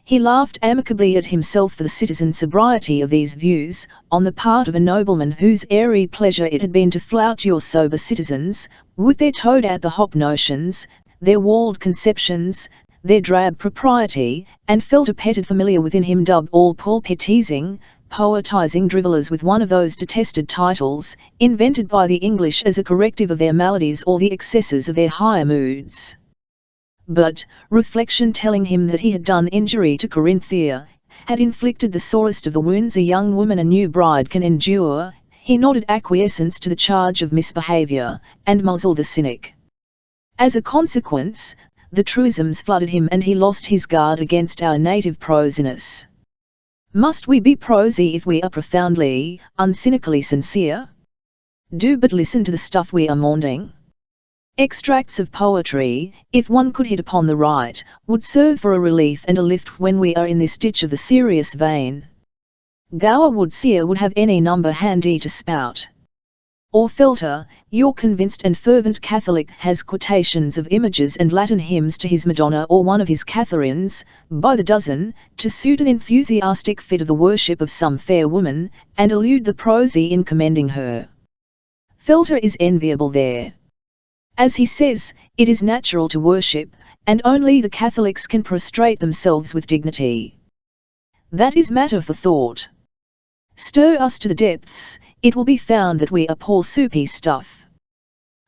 He laughed amicably at himself for the citizen sobriety of these views, on the part of a nobleman whose airy pleasure it had been to flout your sober citizens, with their toad-at-the-hop notions, their walled conceptions, their drab propriety, and felt a petted familiar within him dubbed all pulpitizing, poetizing drivellers with one of those detested titles, invented by the English as a corrective of their maladies or the excesses of their higher moods. But, reflection telling him that he had done injury to Corinthia, had inflicted the sorest of the wounds a young woman, a new bride, can endure, he nodded acquiescence to the charge of misbehaviour, and muzzled the cynic. As a consequence, the truisms flooded him and he lost his guard against our native prosiness. Must we be prosy if we are profoundly, uncynically sincere? Do but listen to the stuff we are maunding. Extracts of poetry, if one could hit upon the right, would serve for a relief and a lift when we are in this ditch of the serious vein. Gower Woodseer would have any number handy to spout. Or Felter, your convinced and fervent Catholic, has quotations of images and Latin hymns to his Madonna or one of his Catharines, by the dozen, to suit an enthusiastic fit of the worship of some fair woman, and elude the prosy in commending her. Felter is enviable there. As he says, it is natural to worship, and only the Catholics can prostrate themselves with dignity. That is matter for thought. Stir us to the depths, it will be found that we are poor soupy stuff.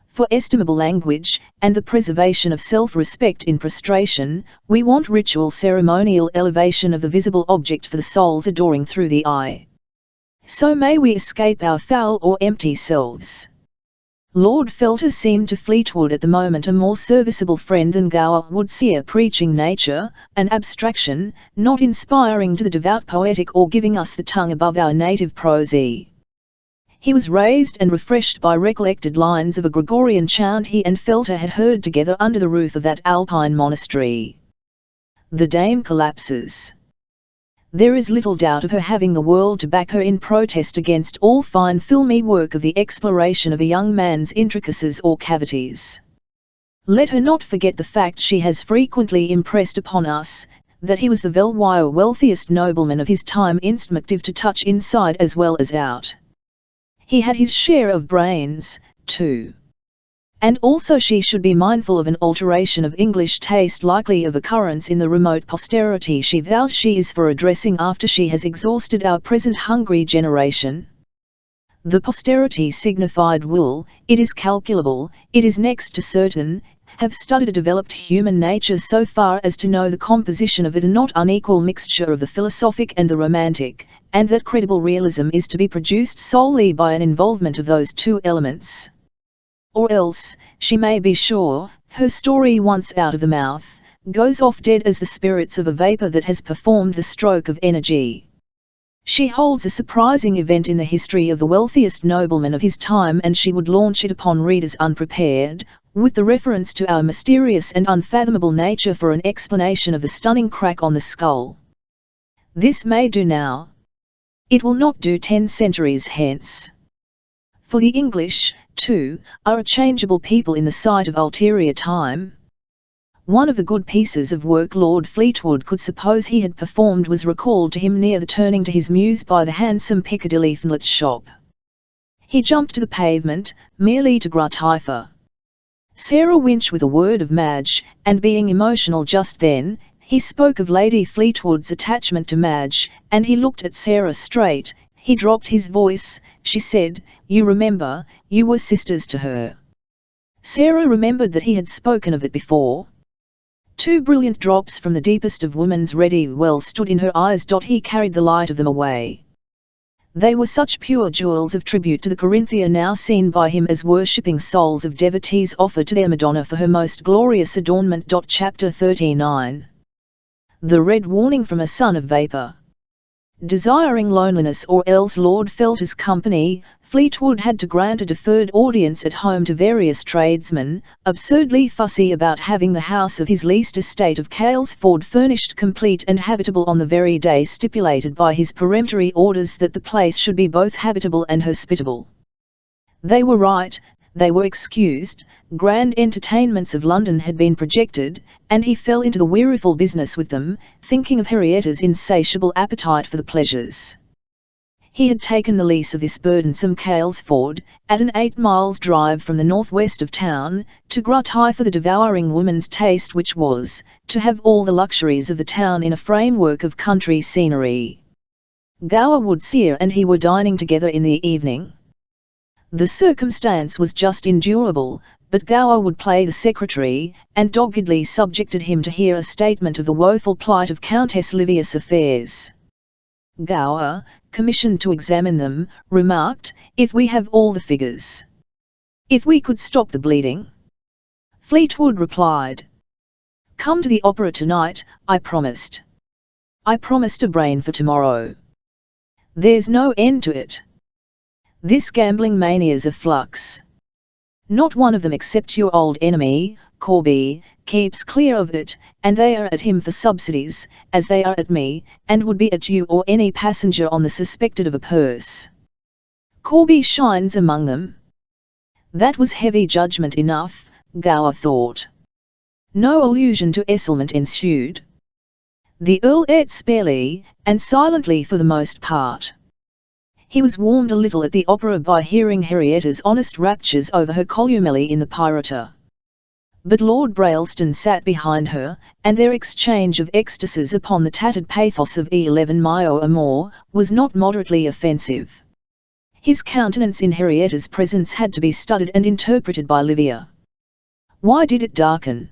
For estimable language, and the preservation of self-respect in prostration, we want ritual ceremonial elevation of the visible object for the soul's adoring through the eye. So may we escape our foul or empty selves. Lord Felter seemed to Fleetwood at the moment a more serviceable friend than Gower Woodseer, preaching nature, an abstraction, not inspiring to the devout poetic or giving us the tongue above our native prosy. He was raised and refreshed by recollected lines of a Gregorian chant he and Felter had heard together under the roof of that Alpine monastery. The dame collapses. There is little doubt of her having the world to back her in protest against all fine filmy work of the exploration of a young man's intricacies or cavities. Let her not forget the fact she has frequently impressed upon us, that he was the Velwire wealthiest nobleman of his time, instinctive to touch inside as well as out. He had his share of brains, too. And also she should be mindful of an alteration of English taste likely of occurrence in the remote posterity she vows she is for addressing after she has exhausted our present hungry generation. The posterity signified will, it is calculable, it is next to certain, have studied a developed human nature so far as to know the composition of it a not unequal mixture of the philosophic and the romantic, and that credible realism is to be produced solely by an involvement of those two elements. Or else, she may be sure, her story once out of the mouth, goes off dead as the spirits of a vapour that has performed the stroke of energy. She holds a surprising event in the history of the wealthiest nobleman of his time, and she would launch it upon readers unprepared, with the reference to our mysterious and unfathomable nature for an explanation of the stunning crack on the skull. This may do now. It will not do 10 centuries hence. For the English, too, are a changeable people in the sight of ulterior time. One of the good pieces of work Lord Fleetwood could suppose he had performed was recalled to him near the turning to his muse by the handsome Piccadilly Fenlet shop. He jumped to the pavement, merely to gratify Sarah Winch with a word of Madge, and being emotional just then, he spoke of Lady Fleetwood's attachment to Madge, and he looked at Sarah straight. He dropped his voice. She said, "You remember, you were sisters to her." Sarah remembered that he had spoken of it before. 2 brilliant drops from the deepest of woman's ready well stood in her eyes. He carried the light of them away. They were such pure jewels of tribute to the Corinthia now seen by him as worshipping souls of devotees offer to their Madonna for her most glorious adornment. Chapter 39. The red warning from a son of vapour. Desiring loneliness or else Lord Felter's company, Fleetwood had to grant a deferred audience at home to various tradesmen, absurdly fussy about having the house of his leased estate of Calesford furnished complete and habitable on the very day stipulated by his peremptory orders that the place should be both habitable and hospitable. They were right, they were excused. Grand entertainments of London had been projected, and he fell into the weariful business with them, thinking of Henrietta's insatiable appetite for the pleasures. He had taken the lease of this burdensome Calesford, at an 8 miles drive from the northwest of town, to gratify for the devouring woman's taste, which was, to have all the luxuries of the town in a framework of country scenery. Gower would see her and he were dining together in the evening. The circumstance was just endurable, but Gower would play the secretary, and doggedly subjected him to hear a statement of the woeful plight of Countess Livia's affairs. Gower, commissioned to examine them, remarked, "If we have all the figures. If we could stop the bleeding." Fleetwood replied, "Come to the opera tonight, I promised. I promised a brain for tomorrow. There's no end to it. This gambling mania's a flux. Not one of them except your old enemy, Corby, keeps clear of it, and they are at him for subsidies, as they are at me, and would be at you or any passenger on the suspected of a purse. Corby shines among them." That was heavy judgment enough, Gower thought. No allusion to Esselment ensued. The Earl ate sparely, and silently for the most part. He was warmed a little at the opera by hearing Henrietta's honest raptures over her Columelli in the Pirata. But Lord Brailston sat behind her, and their exchange of ecstasies upon the tattered pathos of 11 Mio Amor was not moderately offensive. His countenance in Henrietta's presence had to be studied and interpreted by Livia. Why did it darken?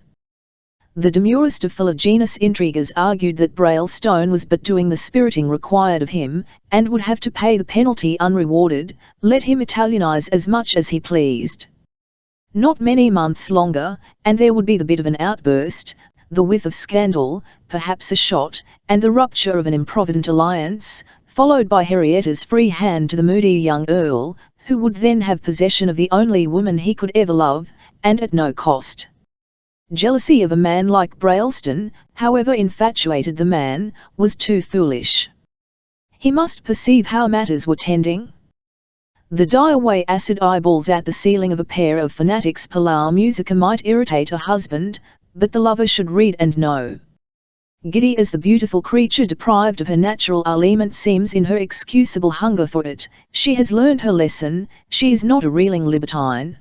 The demurest of Philogenus intriguers argued that Brailstone was but doing the spiriting required of him, and would have to pay the penalty unrewarded, let him Italianize as much as he pleased. Not many months longer, and there would be the bit of an outburst, the whiff of scandal, perhaps a shot, and the rupture of an improvident alliance, followed by Henrietta's free hand to the moody young Earl, who would then have possession of the only woman he could ever love, and at no cost. Jealousy of a man like Brailston, however infatuated the man, was too foolish. He must perceive how matters were tending. The die-away acid eyeballs at the ceiling of a pair of fanatics Palau Musica might irritate a husband, but the lover should read and know. Giddy as the beautiful creature deprived of her natural aliment seems in her excusable hunger for it, she has learned her lesson, she is not a reeling libertine.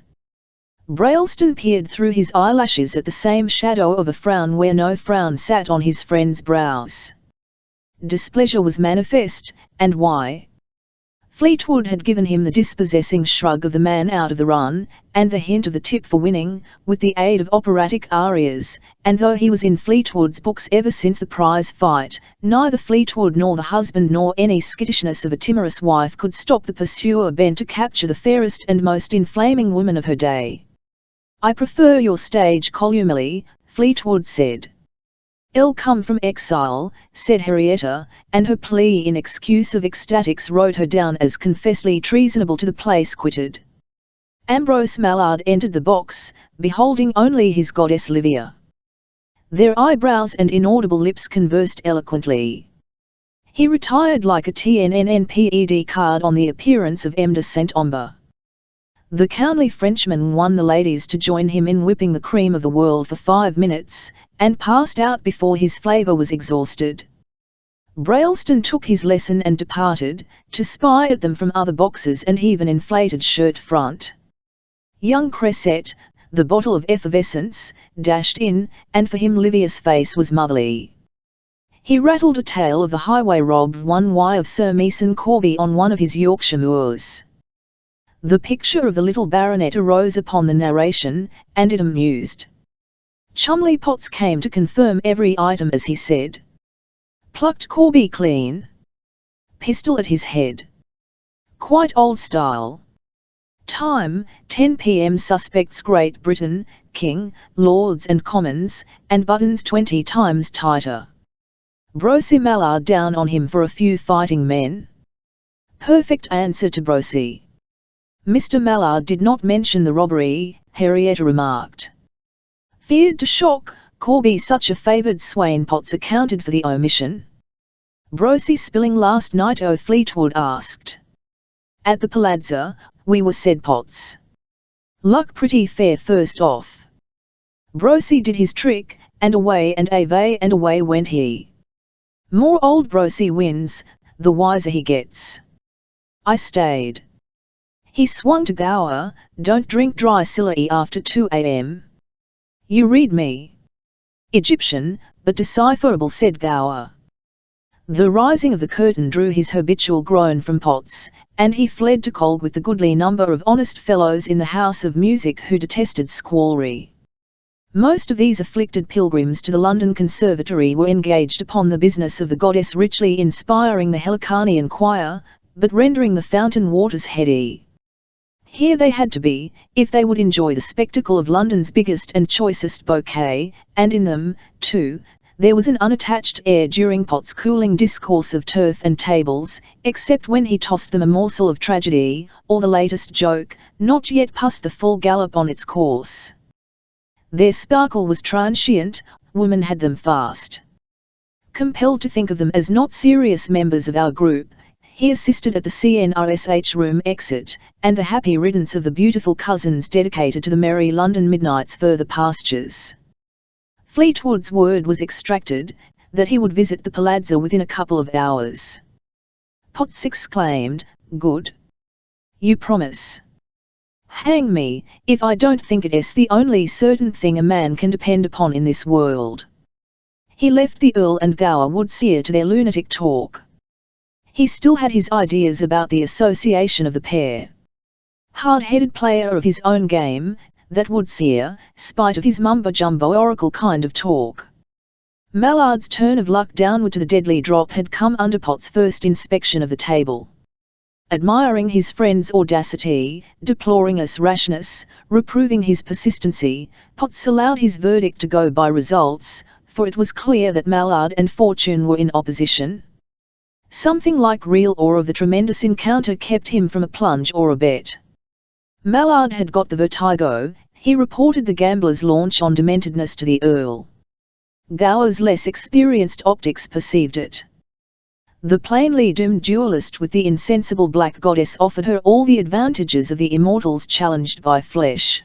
Brailston peered through his eyelashes at the same shadow of a frown where no frown sat on his friend's brows. Displeasure was manifest, and why? Fleetwood had given him the dispossessing shrug of the man out of the run, and the hint of the tip for winning, with the aid of operatic arias, and though he was in Fleetwood's books ever since the prize fight, neither Fleetwood nor the husband nor any skittishness of a timorous wife could stop the pursuer bent to capture the fairest and most inflaming woman of her day. "I prefer your stage contumely," Fleetwood said. "Ill come from exile," said Henrietta, and her plea in excuse of ecstatics wrote her down as confessedly treasonable to the place quitted. Ambrose Mallard entered the box, beholding only his goddess Livia. Their eyebrows and inaudible lips conversed eloquently. He retired like a TNNPED card on the appearance of M. de Saint-Ombre. The kindly Frenchman won the ladies to join him in whipping the cream of the world for 5 minutes, and passed out before his flavour was exhausted. Brailston took his lesson and departed, to spy at them from other boxes and heave an inflated shirt front. Young Cresset, the bottle of effervescence, dashed in, and for him Livia's face was motherly. He rattled a tale of the highway robbed one Y of Sir Meeson Corby on one of his Yorkshire moors. The picture of the little baronet arose upon the narration, and it amused. Chumley Potts came to confirm every item as he said. Plucked Corby clean. Pistol at his head. Quite old style. Time, 10 p.m. Suspects Great Britain, King, Lords and Commons, and buttons 20 times tighter. Brocy Mallard down on him for a few fighting men. Perfect answer to Brocy. Mr. Mallard did not mention the robbery, Henrietta remarked. Feared to shock, Corby such a favoured swain. Potts accounted for the omission. Brocy spilling last night? Fleetwood asked. At the Palazzo, we were, said Potts. Luck pretty fair first off. Brocy did his trick, and away went he. More old Brocy wins, the wiser he gets. I stayed. He swung to Gower, don't drink dry Sillery after 2 a.m. You read me. Egyptian, but decipherable, said Gower. The rising of the curtain drew his habitual groan from Potts, and he fled to Colg with the goodly number of honest fellows in the house of music who detested squalry. Most of these afflicted pilgrims to the London Conservatory were engaged upon the business of the goddess, richly inspiring the Helicanian choir, but rendering the fountain waters heady. Here they had to be, if they would enjoy the spectacle of London's biggest and choicest bouquet, and in them, too, there was an unattached air during Potts' cooling discourse of turf and tables, except when he tossed them a morsel of tragedy, or the latest joke, not yet past the full gallop on its course. Their sparkle was transient, woman had them fast. Compelled to think of them as not serious members of our group, he assisted at the CNRSH room exit, and the happy riddance of the beautiful cousins dedicated to the merry London midnight's further pastures. Fleetwood's word was extracted, that he would visit the Palazzo within a couple of hours. Potts exclaimed, good. You promise? Hang me, if I don't think it's the only certain thing a man can depend upon in this world. He left the Earl and Gower Woodseer to their lunatic talk. He still had his ideas about the association of the pair. Hard-headed player of his own game, that Woodseer, spite of his mumbo-jumbo oracle kind of talk. Mallard's turn of luck downward to the deadly drop had come under Potts' first inspection of the table. Admiring his friend's audacity, deploring his rashness, reproving his persistency, Potts allowed his verdict to go by results, for it was clear that Mallard and Fortune were in opposition. Something like real awe of the tremendous encounter kept him from a plunge or a bet. Mallard had got the vertigo, he reported the gambler's launch on dementedness to the Earl. Gower's less experienced optics perceived it. The plainly doomed duelist with the insensible black goddess offered her all the advantages of the immortals challenged by flesh.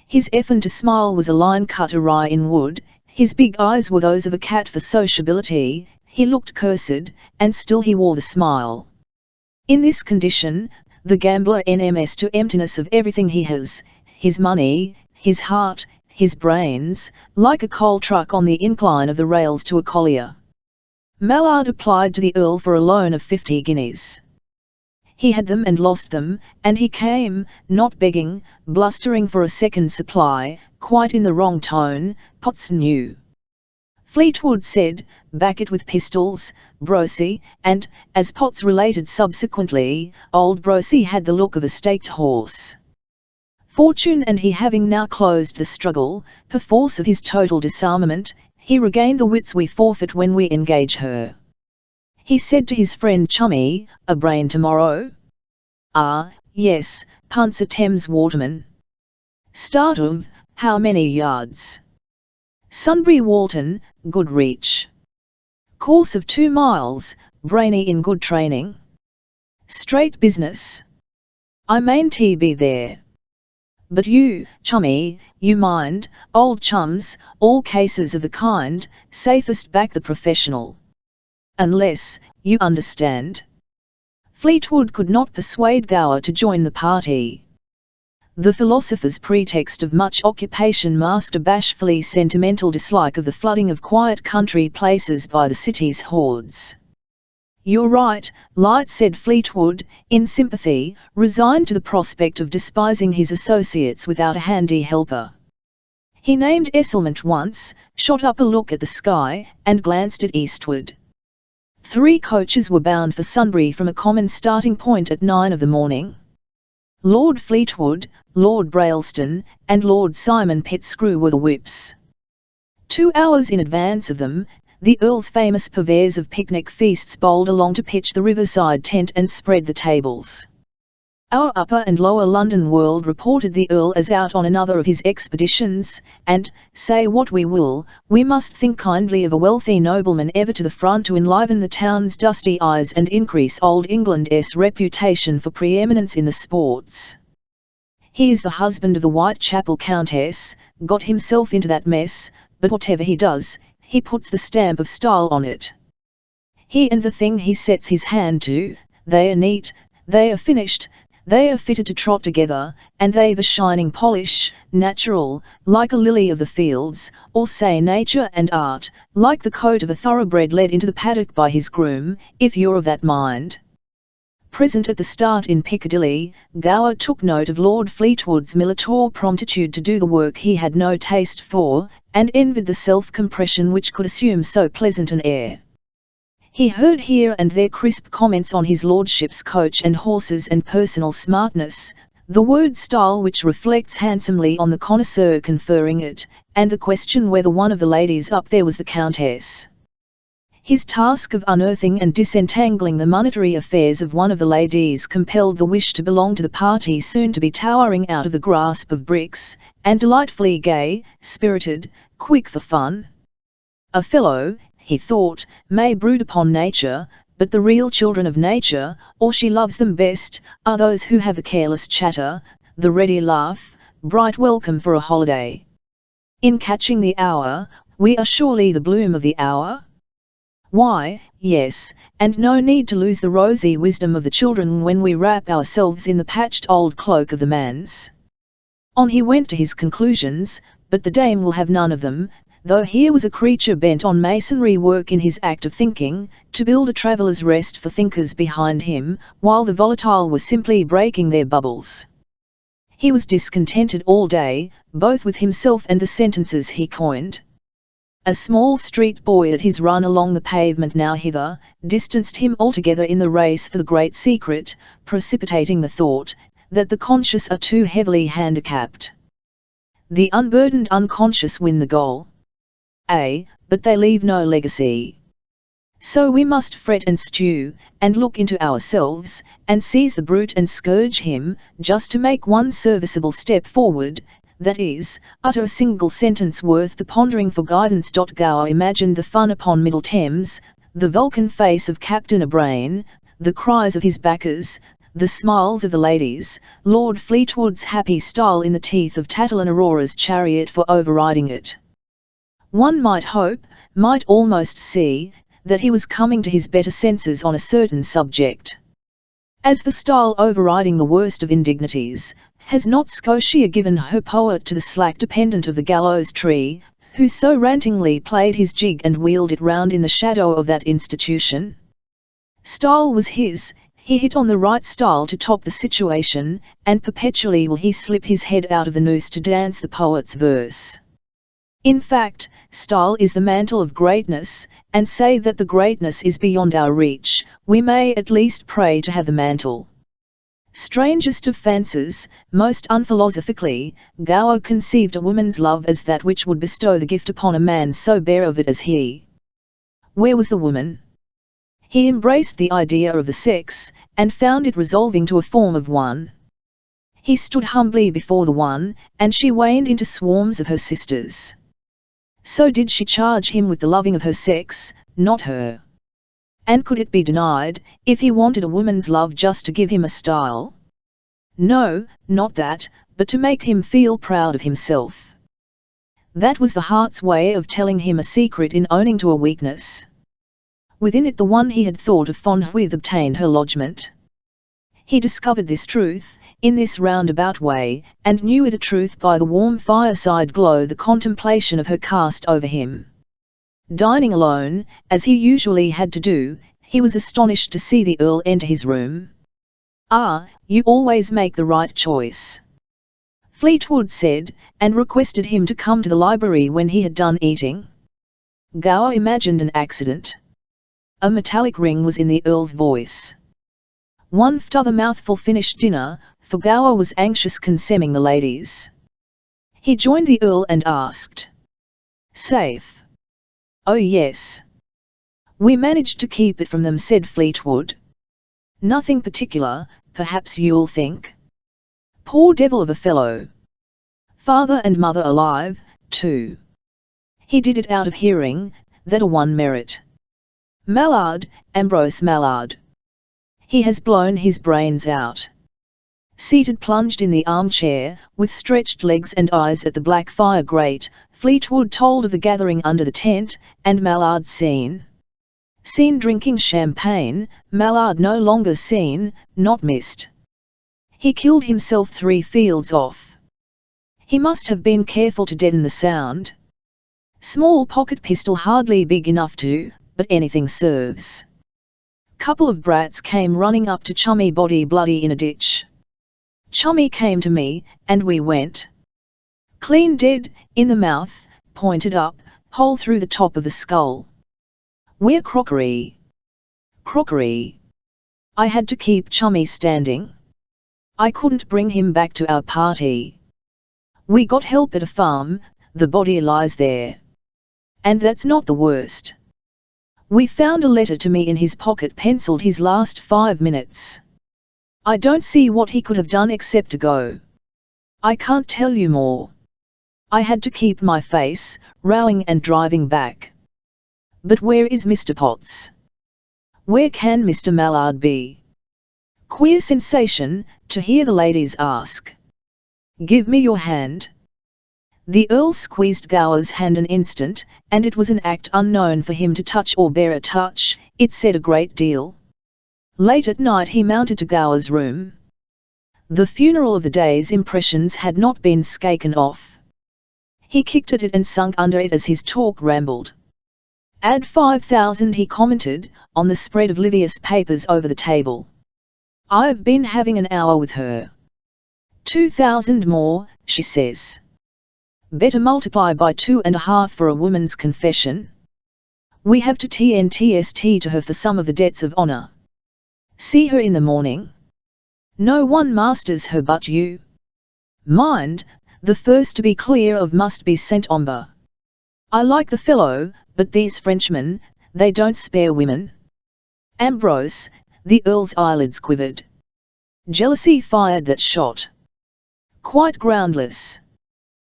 His effort to smile was a line cut awry in wood, his big eyes were those of a cat for sociability, he looked cursed, and still he wore the smile. In this condition, the gambler NMS to emptiness of everything he has, his money, his heart, his brains, like a coal truck on the incline of the rails to a collier. Mallard applied to the Earl for a loan of 50 guineas. He had them and lost them, and he came, not begging, blustering for a second supply, quite in the wrong tone, Potts knew. Fleetwood said, "Back it with pistols, Brosey," and, as Potts related subsequently, old Brosey had the look of a staked horse. Fortune and he having now closed the struggle, perforce of his total disarmament, he regained the wits we forfeit when we engage her. He said to his friend Chummy, "A brain tomorrow?" "Ah, yes, punts a Thames waterman." "Start of, how many yards?" "Sunbury Walton, good reach." "Course of 2 miles, brainy in good training." "Straight business." "I main to be there." "But you, Chummy, you mind, old chums, all cases of the kind, safest back the professional. Unless, you understand." Fleetwood could not persuade Gower to join the party. The philosopher's pretext of much occupation masked a bashfully sentimental dislike of the flooding of quiet country places by the city's hordes. "You're right, Light," said Fleetwood, in sympathy, resigned to the prospect of despising his associates without a handy helper. He named Esselmont once, shot up a look at the sky, and glanced at eastward. 3 coaches were bound for Sunbury from a common starting point at 9 of the morning. Lord Fleetwood, Lord Brailston, and Lord Simon Pitscrew were the whips. 2 hours in advance of them, the Earl's famous purveyors of picnic feasts bowled along to pitch the riverside tent and spread the tables. Our upper and lower London world reported the Earl as out on another of his expeditions, and, say what we will, we must think kindly of a wealthy nobleman ever to the front to enliven the town's dusty eyes and increase Old England's reputation for preeminence in the sports. He is the husband of the Whitechapel Countess, got himself into that mess, but whatever he does, he puts the stamp of style on it. He and the thing he sets his hand to, they are neat, they are finished, they are fitted to trot together, and they've a shining polish, natural, like a lily of the fields, or say nature and art, like the coat of a thoroughbred led into the paddock by his groom, if you're of that mind. Present at the start in Piccadilly, Gower took note of Lord Fleetwood's militant promptitude to do the work he had no taste for, and envied the self-compression which could assume so pleasant an air. He heard here and there crisp comments on his lordship's coach and horses and personal smartness, the word style which reflects handsomely on the connoisseur conferring it, and the question whether one of the ladies up there was the Countess. His task of unearthing and disentangling the monetary affairs of one of the ladies compelled the wish to belong to the party soon to be towering out of the grasp of bricks, and delightfully gay, spirited, quick for fun. A fellow, he thought, may brood upon nature, but the real children of nature, or she loves them best, are those who have the careless chatter, the ready laugh, bright welcome for a holiday. In catching the hour, we are surely the bloom of the hour? Why, yes, and no need to lose the rosy wisdom of the children when we wrap ourselves in the patched old cloak of the manse. On he went to his conclusions, but the dame will have none of them, though here was a creature bent on masonry work in his act of thinking, to build a traveller's rest for thinkers behind him, while the volatile were simply breaking their bubbles. He was discontented all day, both with himself and the sentences he coined. A small street boy at his run along the pavement now hither, distanced him altogether in the race for the great secret, precipitating the thought, that the conscious are too heavily handicapped. The unburdened unconscious win the goal. But they leave no legacy. So we must fret and stew, and look into ourselves, and seize the brute and scourge him, just to make one serviceable step forward, that is, utter a single sentence worth the pondering for guidance. Gower imagined the fun upon Middle Thames, the Vulcan face of Captain O'Brien, the cries of his backers, the smiles of the ladies, Lord Fleetwood's happy style in the teeth of Tattle and Aurora's chariot for overriding it. One might hope, might almost see, that he was coming to his better senses on a certain subject. As for style overriding the worst of indignities, has not Scotia given her poet to the slack dependent of the gallows tree, who so rantingly played his jig and wheeled it round in the shadow of that institution? Style was his, he hit on the right style to top the situation, and perpetually will he slip his head out of the noose to dance the poet's verse. In fact, style is the mantle of greatness, and say that the greatness is beyond our reach, we may at least pray to have the mantle. Strangest of fancies, most unphilosophically, Gower conceived a woman's love as that which would bestow the gift upon a man so bare of it as he. Where was the woman? He embraced the idea of the sex, and found it resolving to a form of one. He stood humbly before the one, and she waned into swarms of her sisters. So did she charge him with the loving of her sex, not her. And could it be denied, if he wanted a woman's love just to give him a style? No, not that, but to make him feel proud of himself. That was the heart's way of telling him a secret in owning to a weakness. Within it the one he had thought of fond with obtained her lodgment. He discovered this truth, in this roundabout way, and knew it a truth by the warm fireside glow the contemplation of her cast over him. Dining alone, as he usually had to do, he was astonished to see the Earl enter his room. "Ah, you always make the right choice," Fleetwood said, and requested him to come to the library when he had done eating. Gower imagined an accident. A metallic ring was in the Earl's voice. One t'other mouthful finished dinner, for Gower was anxious concerning the ladies. He joined the Earl and asked, "Safe?" "Oh yes. We managed to keep it from them," said Fleetwood. "Nothing particular, perhaps you'll think. Poor devil of a fellow. Father and mother alive, too. He did it out of hearing, that a one merit. Mallard, Ambrose Mallard. He has blown his brains out." Seated plunged in the armchair, with stretched legs and eyes at the black fire grate, Fleetwood told of the gathering under the tent, and Mallard seen. Seen drinking champagne, Mallard no longer seen, not missed. He killed himself 3 fields off. He must have been careful to deaden the sound. Small pocket pistol hardly big enough to, but anything serves. Couple of brats came running up to Chummy body bloody in a ditch. Chummy came to me, and we went. Clean dead, in the mouth, pointed up, hole through the top of the skull. We're crockery. Crockery. I had to keep Chummy standing. I couldn't bring him back to our party. We got help at a farm, the body lies there. And that's not the worst. We found a letter to me in his pocket penciled his last 5 minutes. I don't see what he could have done except to go. I can't tell you more. I had to keep my face, rowing and driving back. But where is Mr. Potts? Where can Mr. Mallard be? Queer sensation, to hear the ladies ask. Give me your hand. The Earl squeezed Gower's hand an instant, and it was an act unknown for him to touch or bear a touch, it said a great deal. Late at night he mounted to Gower's room. The funeral of the day's impressions had not been shaken off. He kicked at it and sunk under it as his talk rambled. Add 5,000, he commented, on the spread of Livius papers over the table. I've been having an hour with her. 2,000 more, she says. Better multiply by 2.5 for a woman's confession. We have to TNTST to her for some of the debts of honour. See her in the morning. No one masters her but you. Mind, the first to be clear of must be Saint Omber. I like the fellow, but these Frenchmen, they don't spare women. Ambrose, the Earl's eyelids quivered. Jealousy fired that shot. Quite groundless.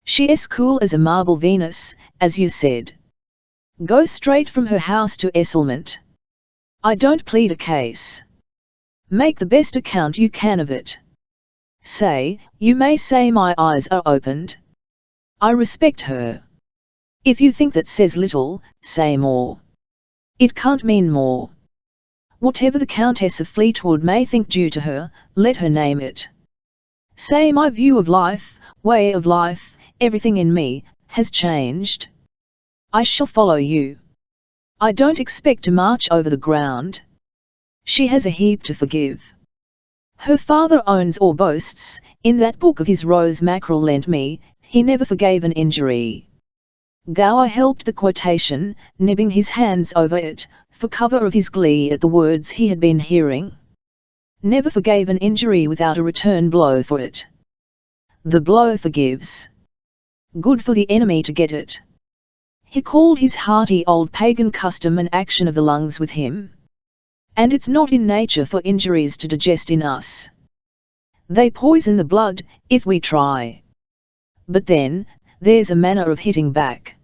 She's cool as a marble Venus, as you said. Go straight from her house to Esselmont. I don't plead a case. Make the best account you can of it. Say, you may say my eyes are opened. I respect her. If you think that says little, say more. It can't mean more. Whatever the Countess of Fleetwood may think due to her, let her name it. Say my view of life, way of life, everything in me, has changed. I shall follow you. I don't expect to march over the ground. She has a heap to forgive. Her father owns or boasts, in that book of his rose mackerel lent me, he never forgave an injury. Gower helped the quotation, nibbing his hands over it, for cover of his glee at the words he had been hearing. Never forgave an injury without a return blow for it. The blow forgives. Good for the enemy to get it. He called his hearty old pagan custom an action of the lungs with him. And it's not in nature for injuries to digest in us. They poison the blood, if we try. But then, there's a manner of hitting back.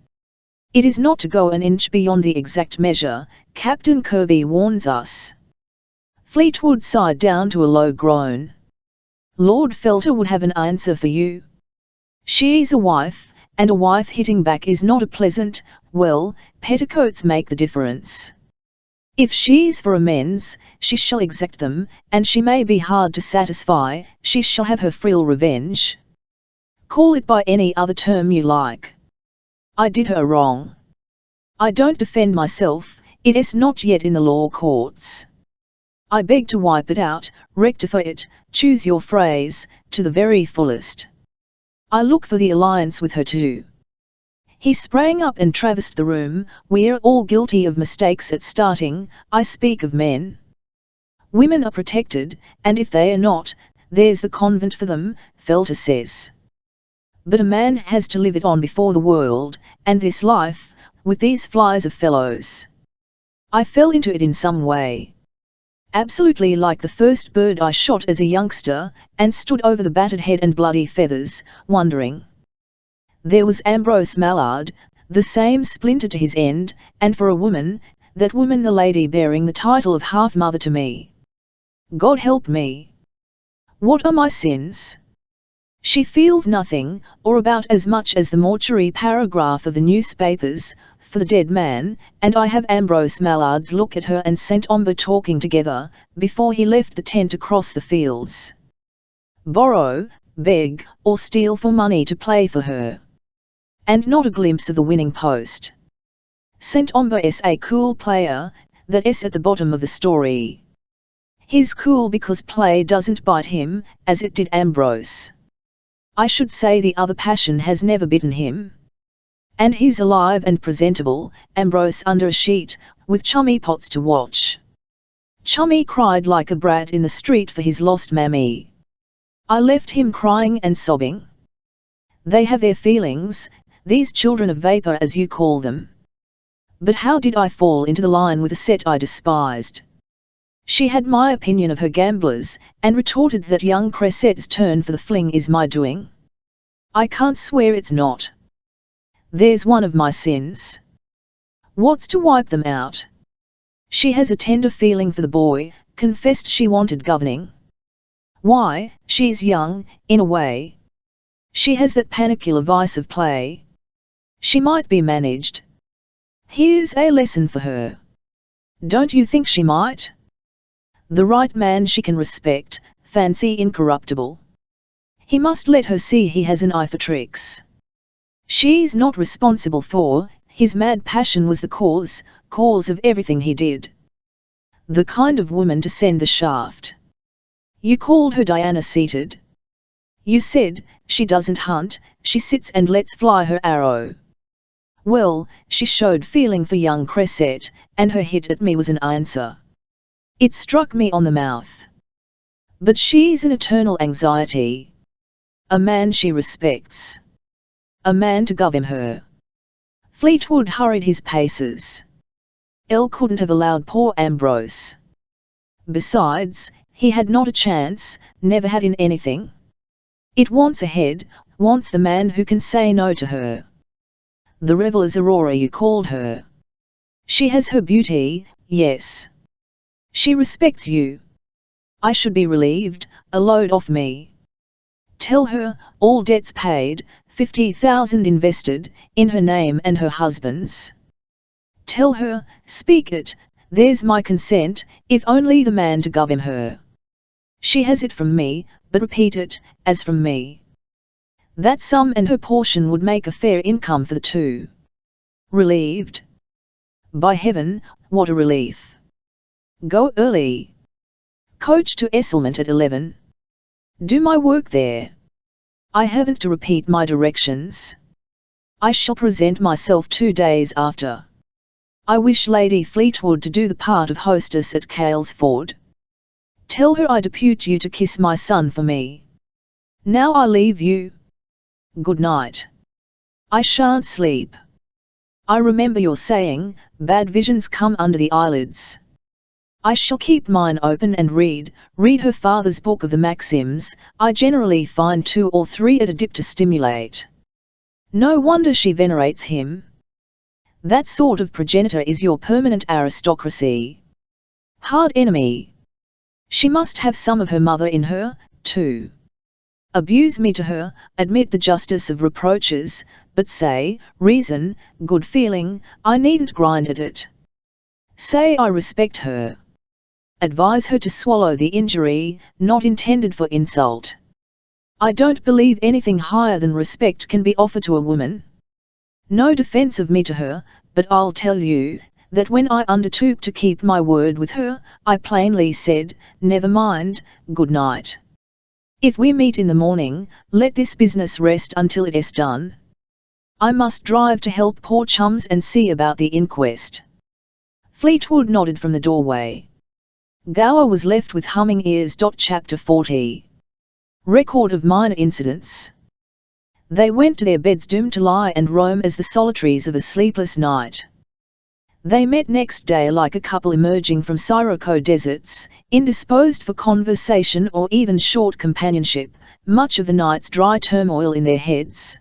It is not to go an inch beyond the exact measure, Captain Kirby warns us. Fleetwood sighed down to a low groan. Lord Felter would have an answer for you. She's a wife, and a wife hitting back is not a pleasant, well, petticoats make the difference. If she's for amends, she shall exact them, and she may be hard to satisfy, she shall have her frill revenge. Call it by any other term you like. I did her wrong. I don't defend myself, it is not yet in the law courts. I beg to wipe it out, rectify it, choose your phrase, to the very fullest. I look for the alliance with her too. He sprang up and traversed the room. We're all guilty of mistakes at starting, I speak of men. Women are protected, and if they are not, there's the convent for them, Felter says. But a man has to live it on before the world, and this life, with these flies of fellows. I fell into it in some way. Absolutely like the first bird I shot as a youngster, and stood over the battered head and bloody feathers, wondering. There was Ambrose Mallard, the same splinter to his end, and for a woman, that woman the lady bearing the title of half-mother to me. God help me! What are my sins? She feels nothing, or about as much as the mortuary paragraph of the newspapers, for the dead man, and I have Ambrose Mallard's look at her and St. Omber talking together, before he left the tent across the fields. Borrow, beg, or steal for money to play for her. And not a glimpse of the winning post. St. Omber is a cool player, that is at the bottom of the story. He's cool because play doesn't bite him, as it did Ambrose. I should say the other passion has never bitten him. And he's alive and presentable, Ambrose under a sheet, with Chummy Potts to watch. Chummy cried like a brat in the street for his lost mammy. I left him crying and sobbing. They have their feelings, these children of vapour as you call them. But how did I fall into the line with a set I despised? She had my opinion of her gamblers, and retorted that young Cresset's turn for the fling is my doing. I can't swear it's not. There's one of my sins. What's to wipe them out? She has a tender feeling for the boy, confessed she wanted governing. Why, she's young, in a way. She has that panicular vice of play. She might be managed. Here's a lesson for her. Don't you think she might? The right man she can respect, fancy incorruptible. He must let her see he has an eye for tricks. She's not responsible for, his mad passion was the cause of everything he did. The kind of woman to send the shaft. You called her Diana seated. You said, she doesn't hunt, she sits and lets fly her arrow. Well, she showed feeling for young Cresset, and her hit at me was an answer. It struck me on the mouth. But she's an eternal anxiety. A man she respects. A man to govern her. Fleetwood hurried his paces. Elle couldn't have allowed poor Ambrose. Besides, he had not a chance, never had in anything. It wants a head, wants the man who can say no to her. The reveller's Aurora you called her. She has her beauty, yes. She respects you. I should be relieved, a load off me. Tell her, all debts paid, 50,000 invested, in her name and her husband's. Tell her, speak it, there's my consent, if only the man to govern her. She has it from me, but repeat it, as from me. That sum and her portion would make a fair income for the two. Relieved? By heaven, what a relief! Go early. Coach to Esselment at 11. Do my work there. I haven't to repeat my directions. I shall present myself 2 days after. I wish Lady Fleetwood to do the part of hostess at Calesford. Tell her I depute you to kiss my son for me. Now I leave you. Good night. I shan't sleep. I remember your saying, bad visions come under the eyelids. I shall keep mine open and read her father's book of the maxims. I generally find 2 or 3 at a dip to stimulate. No wonder she venerates him. That sort of progenitor is your permanent aristocracy. Hard enemy. She must have some of her mother in her, too. Abuse me to her, admit the justice of reproaches, but say, reason, good feeling, I needn't grind at it. Say I respect her. Advise her to swallow the injury, not intended for insult. I don't believe anything higher than respect can be offered to a woman. No defense of me to her, but I'll tell you, that when I undertook to keep my word with her, I plainly said, never mind, good night. If we meet in the morning, let this business rest until it is done. I must drive to help poor chums and see about the inquest. Fleetwood nodded from the doorway. Gower was left with humming ears. Chapter 40. Record of minor incidents. They went to their beds doomed to lie and roam as the solitaries of a sleepless night. They met next day like a couple emerging from Sirocco deserts, indisposed for conversation or even short companionship, much of the night's dry turmoil in their heads.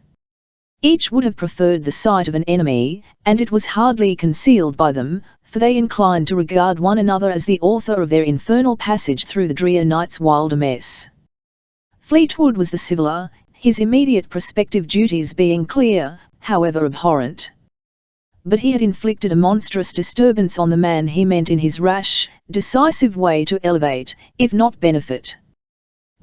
Each would have preferred the sight of an enemy, and it was hardly concealed by them, for they inclined to regard one another as the author of their infernal passage through the drear night's wilder mess. Fleetwood was the civiler, his immediate prospective duties being clear, however abhorrent. But he had inflicted a monstrous disturbance on the man he meant in his rash, decisive way to elevate, if not benefit.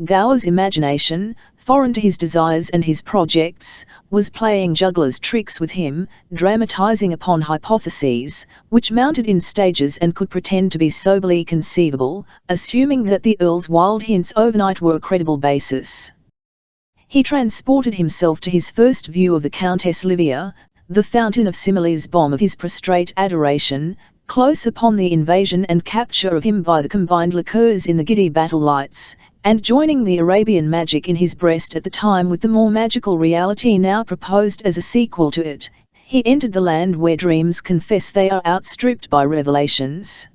Gower's imagination, foreign to his desires and his projects, was playing juggler's tricks with him, dramatizing upon hypotheses, which mounted in stages and could pretend to be soberly conceivable, assuming that the Earl's wild hints overnight were a credible basis. He transported himself to his first view of the Countess Livia, the fountain of similes bomb of his prostrate adoration, close upon the invasion and capture of him by the combined liqueurs in the giddy battle lights, and joining the Arabian magic in his breast at the time with the more magical reality now proposed as a sequel to it, he entered the land where dreams confess they are outstripped by revelations.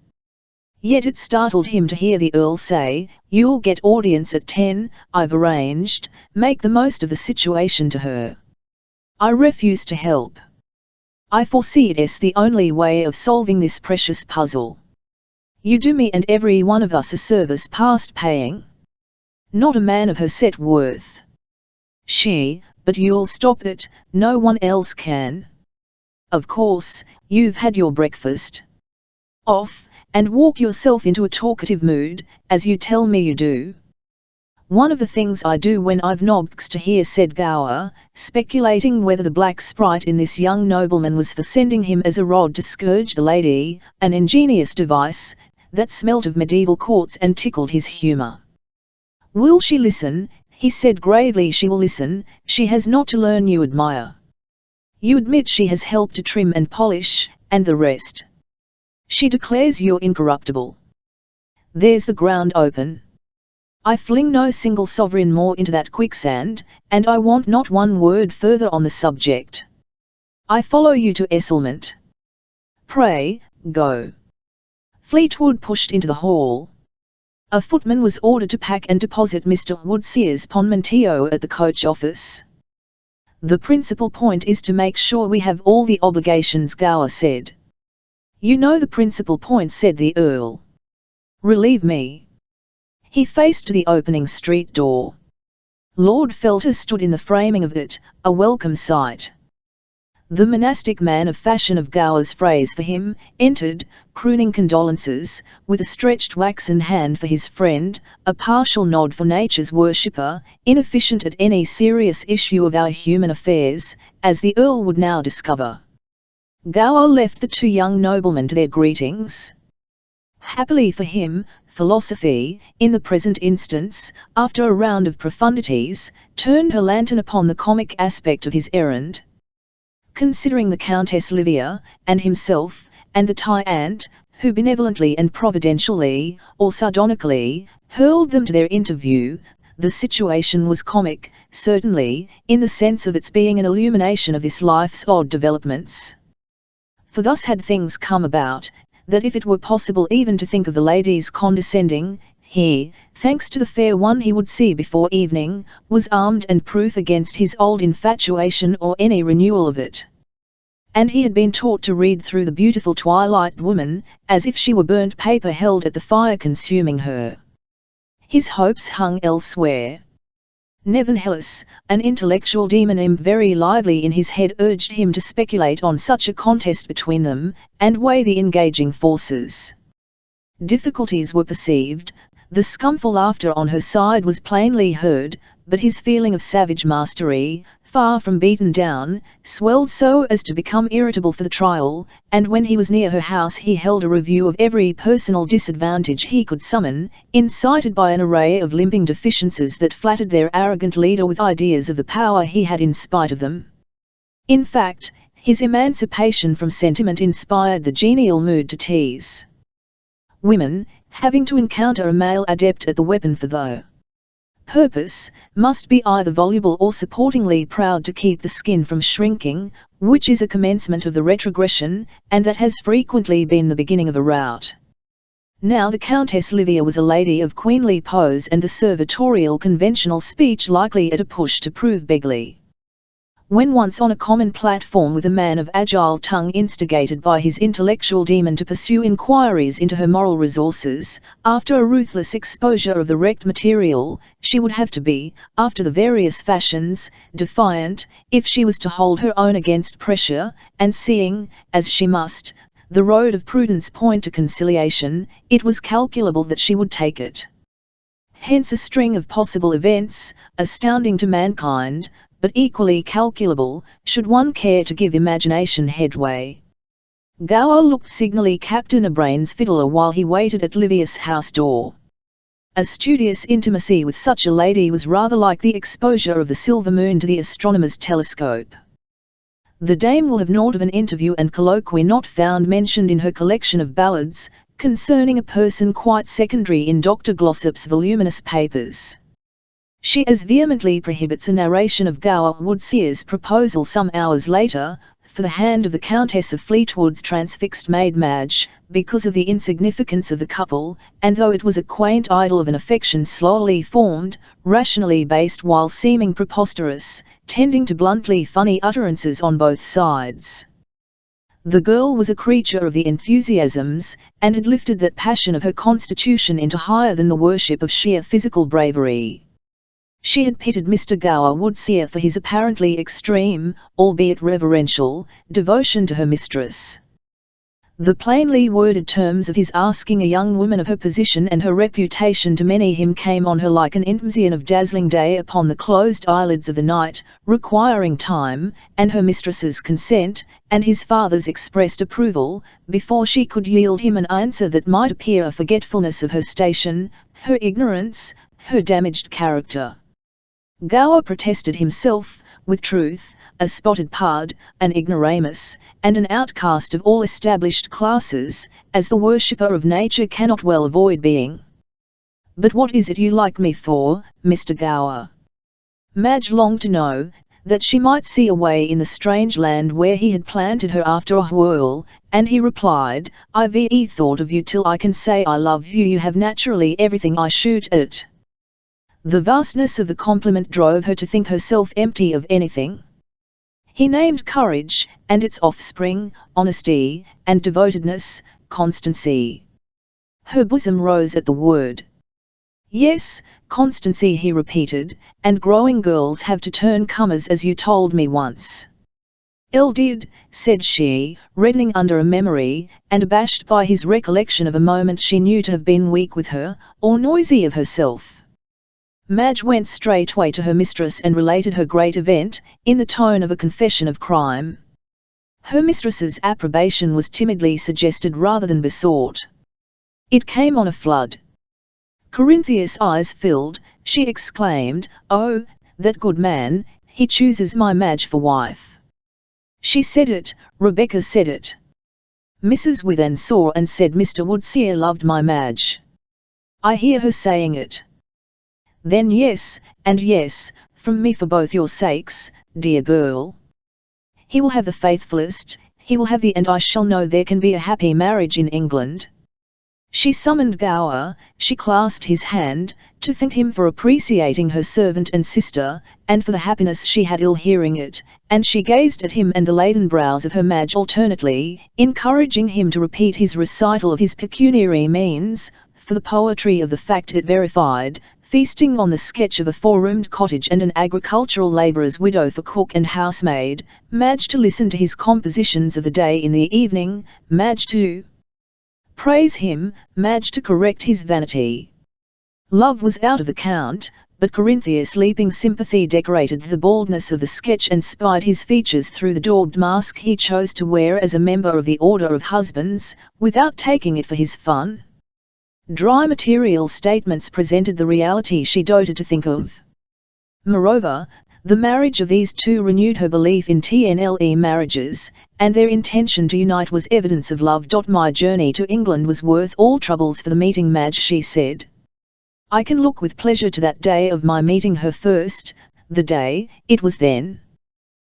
Yet it startled him to hear the Earl say, "You'll get audience at 10, I've arranged, make the most of the situation to her." I refuse to help. I foresee it is the only way of solving this precious puzzle. You do me and every one of us a service past paying. Not a man of her set worth. She, but you'll stop it, no one else can. Of course, you've had your breakfast. Off, and walk yourself into a talkative mood, as you tell me you do. One of the things I do when I've nobs to hear, said Gower, speculating whether the black sprite in this young nobleman was for sending him as a rod to scourge the lady, an ingenious device, that smelt of medieval courts and tickled his humour. Will she listen? He said gravely. She will listen, she has not to learn you admire. You admit she has helped to trim and polish, and the rest. She declares you're incorruptible. There's the ground open. I fling no single sovereign more into that quicksand, and I want not one word further on the subject. I follow you to Esselment. Pray, go. Fleetwood pushed into the hall. A footman was ordered to pack and deposit Mr. Woodsear's portmanteau at the coach office. The principal point is to make sure we have all the obligations, Gower said. You know the principal point, said the Earl. Relieve me. He faced the opening street door. Lord Felter stood in the framing of it, a welcome sight. The monastic man of fashion of Gower's phrase for him, entered, crooning condolences, with a stretched waxen hand for his friend, a partial nod for nature's worshipper, inefficient at any serious issue of our human affairs, as the Earl would now discover. Gower left the two young noblemen to their greetings. Happily for him, philosophy, in the present instance, after a round of profundities, turned her lantern upon the comic aspect of his errand. Considering the Countess Livia, and himself, and the Thai aunt, who benevolently and providentially, or sardonically, hurled them to their interview, the situation was comic, certainly, in the sense of its being an illumination of this life's odd developments. For thus had things come about, that if it were possible even to think of the ladies condescending, he, thanks to the fair one he would see before evening, was armed and proof against his old infatuation or any renewal of it. And he had been taught to read through the beautiful twilight woman, as if she were burnt paper held at the fire consuming her. His hopes hung elsewhere. Nevertheless, an intellectual demon very lively in his head urged him to speculate on such a contest between them, and weigh the engaging forces. Difficulties were perceived, the scumful laughter on her side was plainly heard, but his feeling of savage mastery, far from beaten down, swelled so as to become irritable for the trial, and when he was near her house he held a review of every personal disadvantage he could summon, incited by an array of limping deficiencies that flattered their arrogant leader with ideas of the power he had in spite of them. In fact, his emancipation from sentiment inspired the genial mood to tease women, having to encounter a male adept at the weapon for the purpose, must be either voluble or supportingly proud to keep the skin from shrinking, which is a commencement of the retrogression, and that has frequently been the beginning of a rout. Now the Countess Livia was a lady of queenly pose and the servitorial conventional speech likely at a push to prove beggarly. When once on a common platform with a man of agile tongue instigated by his intellectual demon to pursue inquiries into her moral resources, after a ruthless exposure of the wrecked material, she would have to be, after the various fashions, defiant, if she was to hold her own against pressure, and seeing, as she must, the road of prudence point to conciliation, it was calculable that she would take it. Hence a string of possible events, astounding to mankind, but equally calculable, should one care to give imagination headway. Gower looked signally Captain O'Brien's fiddler while he waited at Livia's house door. A studious intimacy with such a lady was rather like the exposure of the silver moon to the astronomer's telescope. The dame will have naught of an interview and colloquy not found mentioned in her collection of ballads, concerning a person quite secondary in Dr. Glossop's voluminous papers. She as vehemently prohibits a narration of Gower Woodsere's proposal some hours later, for the hand of the Countess of Fleetwood's transfixed maid Madge, because of the insignificance of the couple, and though it was a quaint idyll of an affection slowly formed, rationally based while seeming preposterous, tending to bluntly funny utterances on both sides. The girl was a creature of the enthusiasms, and had lifted that passion of her constitution into higher than the worship of sheer physical bravery. She had pitied Mr. Gower Woodsere for his apparently extreme, albeit reverential, devotion to her mistress. The plainly worded terms of his asking a young woman of her position and her reputation to many him came on her like an impulsion of dazzling day upon the closed eyelids of the night, requiring time, and her mistress's consent, and his father's expressed approval, before she could yield him an answer that might appear a forgetfulness of her station, her ignorance, her damaged character. Gower protested himself, with truth, a spotted pard, an ignoramus, and an outcast of all established classes, as the worshipper of nature cannot well avoid being. "But what is it you like me for, Mr. Gower?" Madge longed to know, that she might see a way in the strange land where he had planted her after a whirl, and he replied, "I've thought of you till I can say I love you. You have naturally everything I shoot at." The vastness of the compliment drove her to think herself empty of anything. He named courage, and its offspring, honesty, and devotedness, constancy. Her bosom rose at the word. Yes, constancy, he repeated, and growing girls have to turn comers, as you told me once. Did, said she, reddening under a memory, and abashed by his recollection of a moment she knew to have been weak with her, or noisy of herself. Madge went straightway to her mistress and related her great event, in the tone of a confession of crime. Her mistress's approbation was timidly suggested rather than besought. It came on a flood. Corinthia's eyes filled, she exclaimed, "Oh, that good man, he chooses my Madge for wife." She said it, Rebecca said it. Mrs. Withan saw and said Mr. Woodseer loved my Madge. I hear her saying it. Then yes, and yes, from me for both your sakes, dear girl. He will have the faithfulest, he will have the, and I shall know there can be a happy marriage in England. She summoned Gower, she clasped his hand, to thank him for appreciating her servant and sister, and for the happiness she had hearing it, and she gazed at him and the laden brows of her Madge alternately, encouraging him to repeat his recital of his pecuniary means, for the poetry of the fact it verified, feasting on the sketch of a four-roomed cottage and an agricultural labourer's widow for cook and housemaid, Madge to listen to his compositions of the day in the evening, Madge to praise him, Madge to correct his vanity. Love was out of the count, but Corinthia's leaping sympathy decorated the baldness of the sketch and spied his features through the daubed mask he chose to wear as a member of the Order of Husbands, without taking it for his fun. Dry material statements presented the reality she doted to think of. Moreover, the marriage of these two renewed her belief in TNLE marriages, and their intention to unite was evidence of love. My journey to England was worth all troubles for the meeting, Madge, she said. I can look with pleasure to that day of my meeting her first, the day, it was then.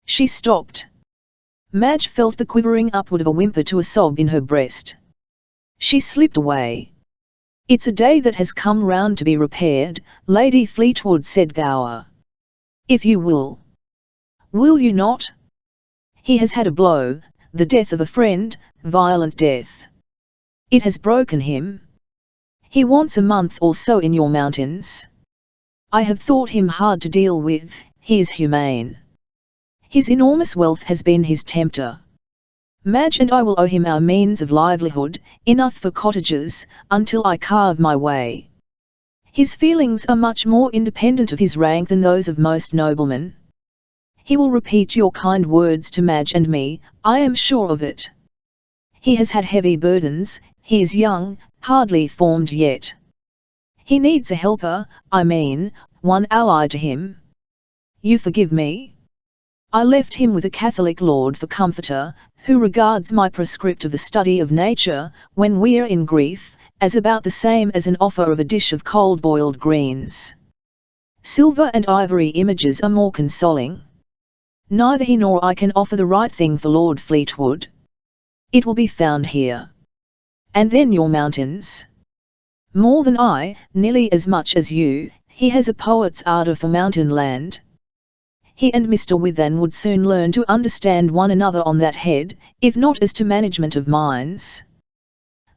She stopped. Madge felt the quivering upward of a whimper to a sob in her breast. She slipped away. It's a day that has come round to be repaired, Lady Fleetwood, said Gower. If you will. Will you not? He has had a blow, the death of a friend, violent death. It has broken him. He wants a month or so in your mountains. I have thought him hard to deal with, he is humane. His enormous wealth has been his tempter. Madge and I will owe him our means of livelihood, enough for cottages, until I carve my way. His feelings are much more independent of his rank than those of most noblemen. He will repeat your kind words to Madge and me, I am sure of it. He has had heavy burdens, he is young, hardly formed yet. He needs a helper, I mean, one ally to him. You forgive me? I left him with a Catholic lord for comforter, who regards my prescript of the study of nature, when we're in grief, as about the same as an offer of a dish of cold boiled greens. Silver and ivory images are more consoling. Neither he nor I can offer the right thing for Lord Fleetwood. It will be found here. And then your mountains. More than I, nearly as much as you, he has a poet's ardour for mountain land. He and Mr. Withan would soon learn to understand one another on that head, if not as to management of mines.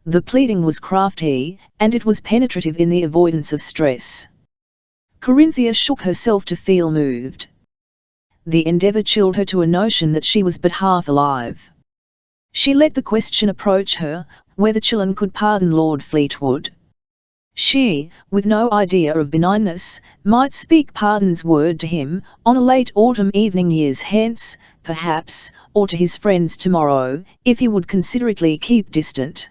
The pleading was crafty, and it was penetrative in the avoidance of stress. Corinthia shook herself to feel moved. The endeavour chilled her to a notion that she was but half alive. She let the question approach her, whether Chillen could pardon Lord Fleetwood. She, with no idea of benignness, might speak pardon's word to him, on a late autumn evening years hence, perhaps, or to his friends tomorrow, if he would considerately keep distant.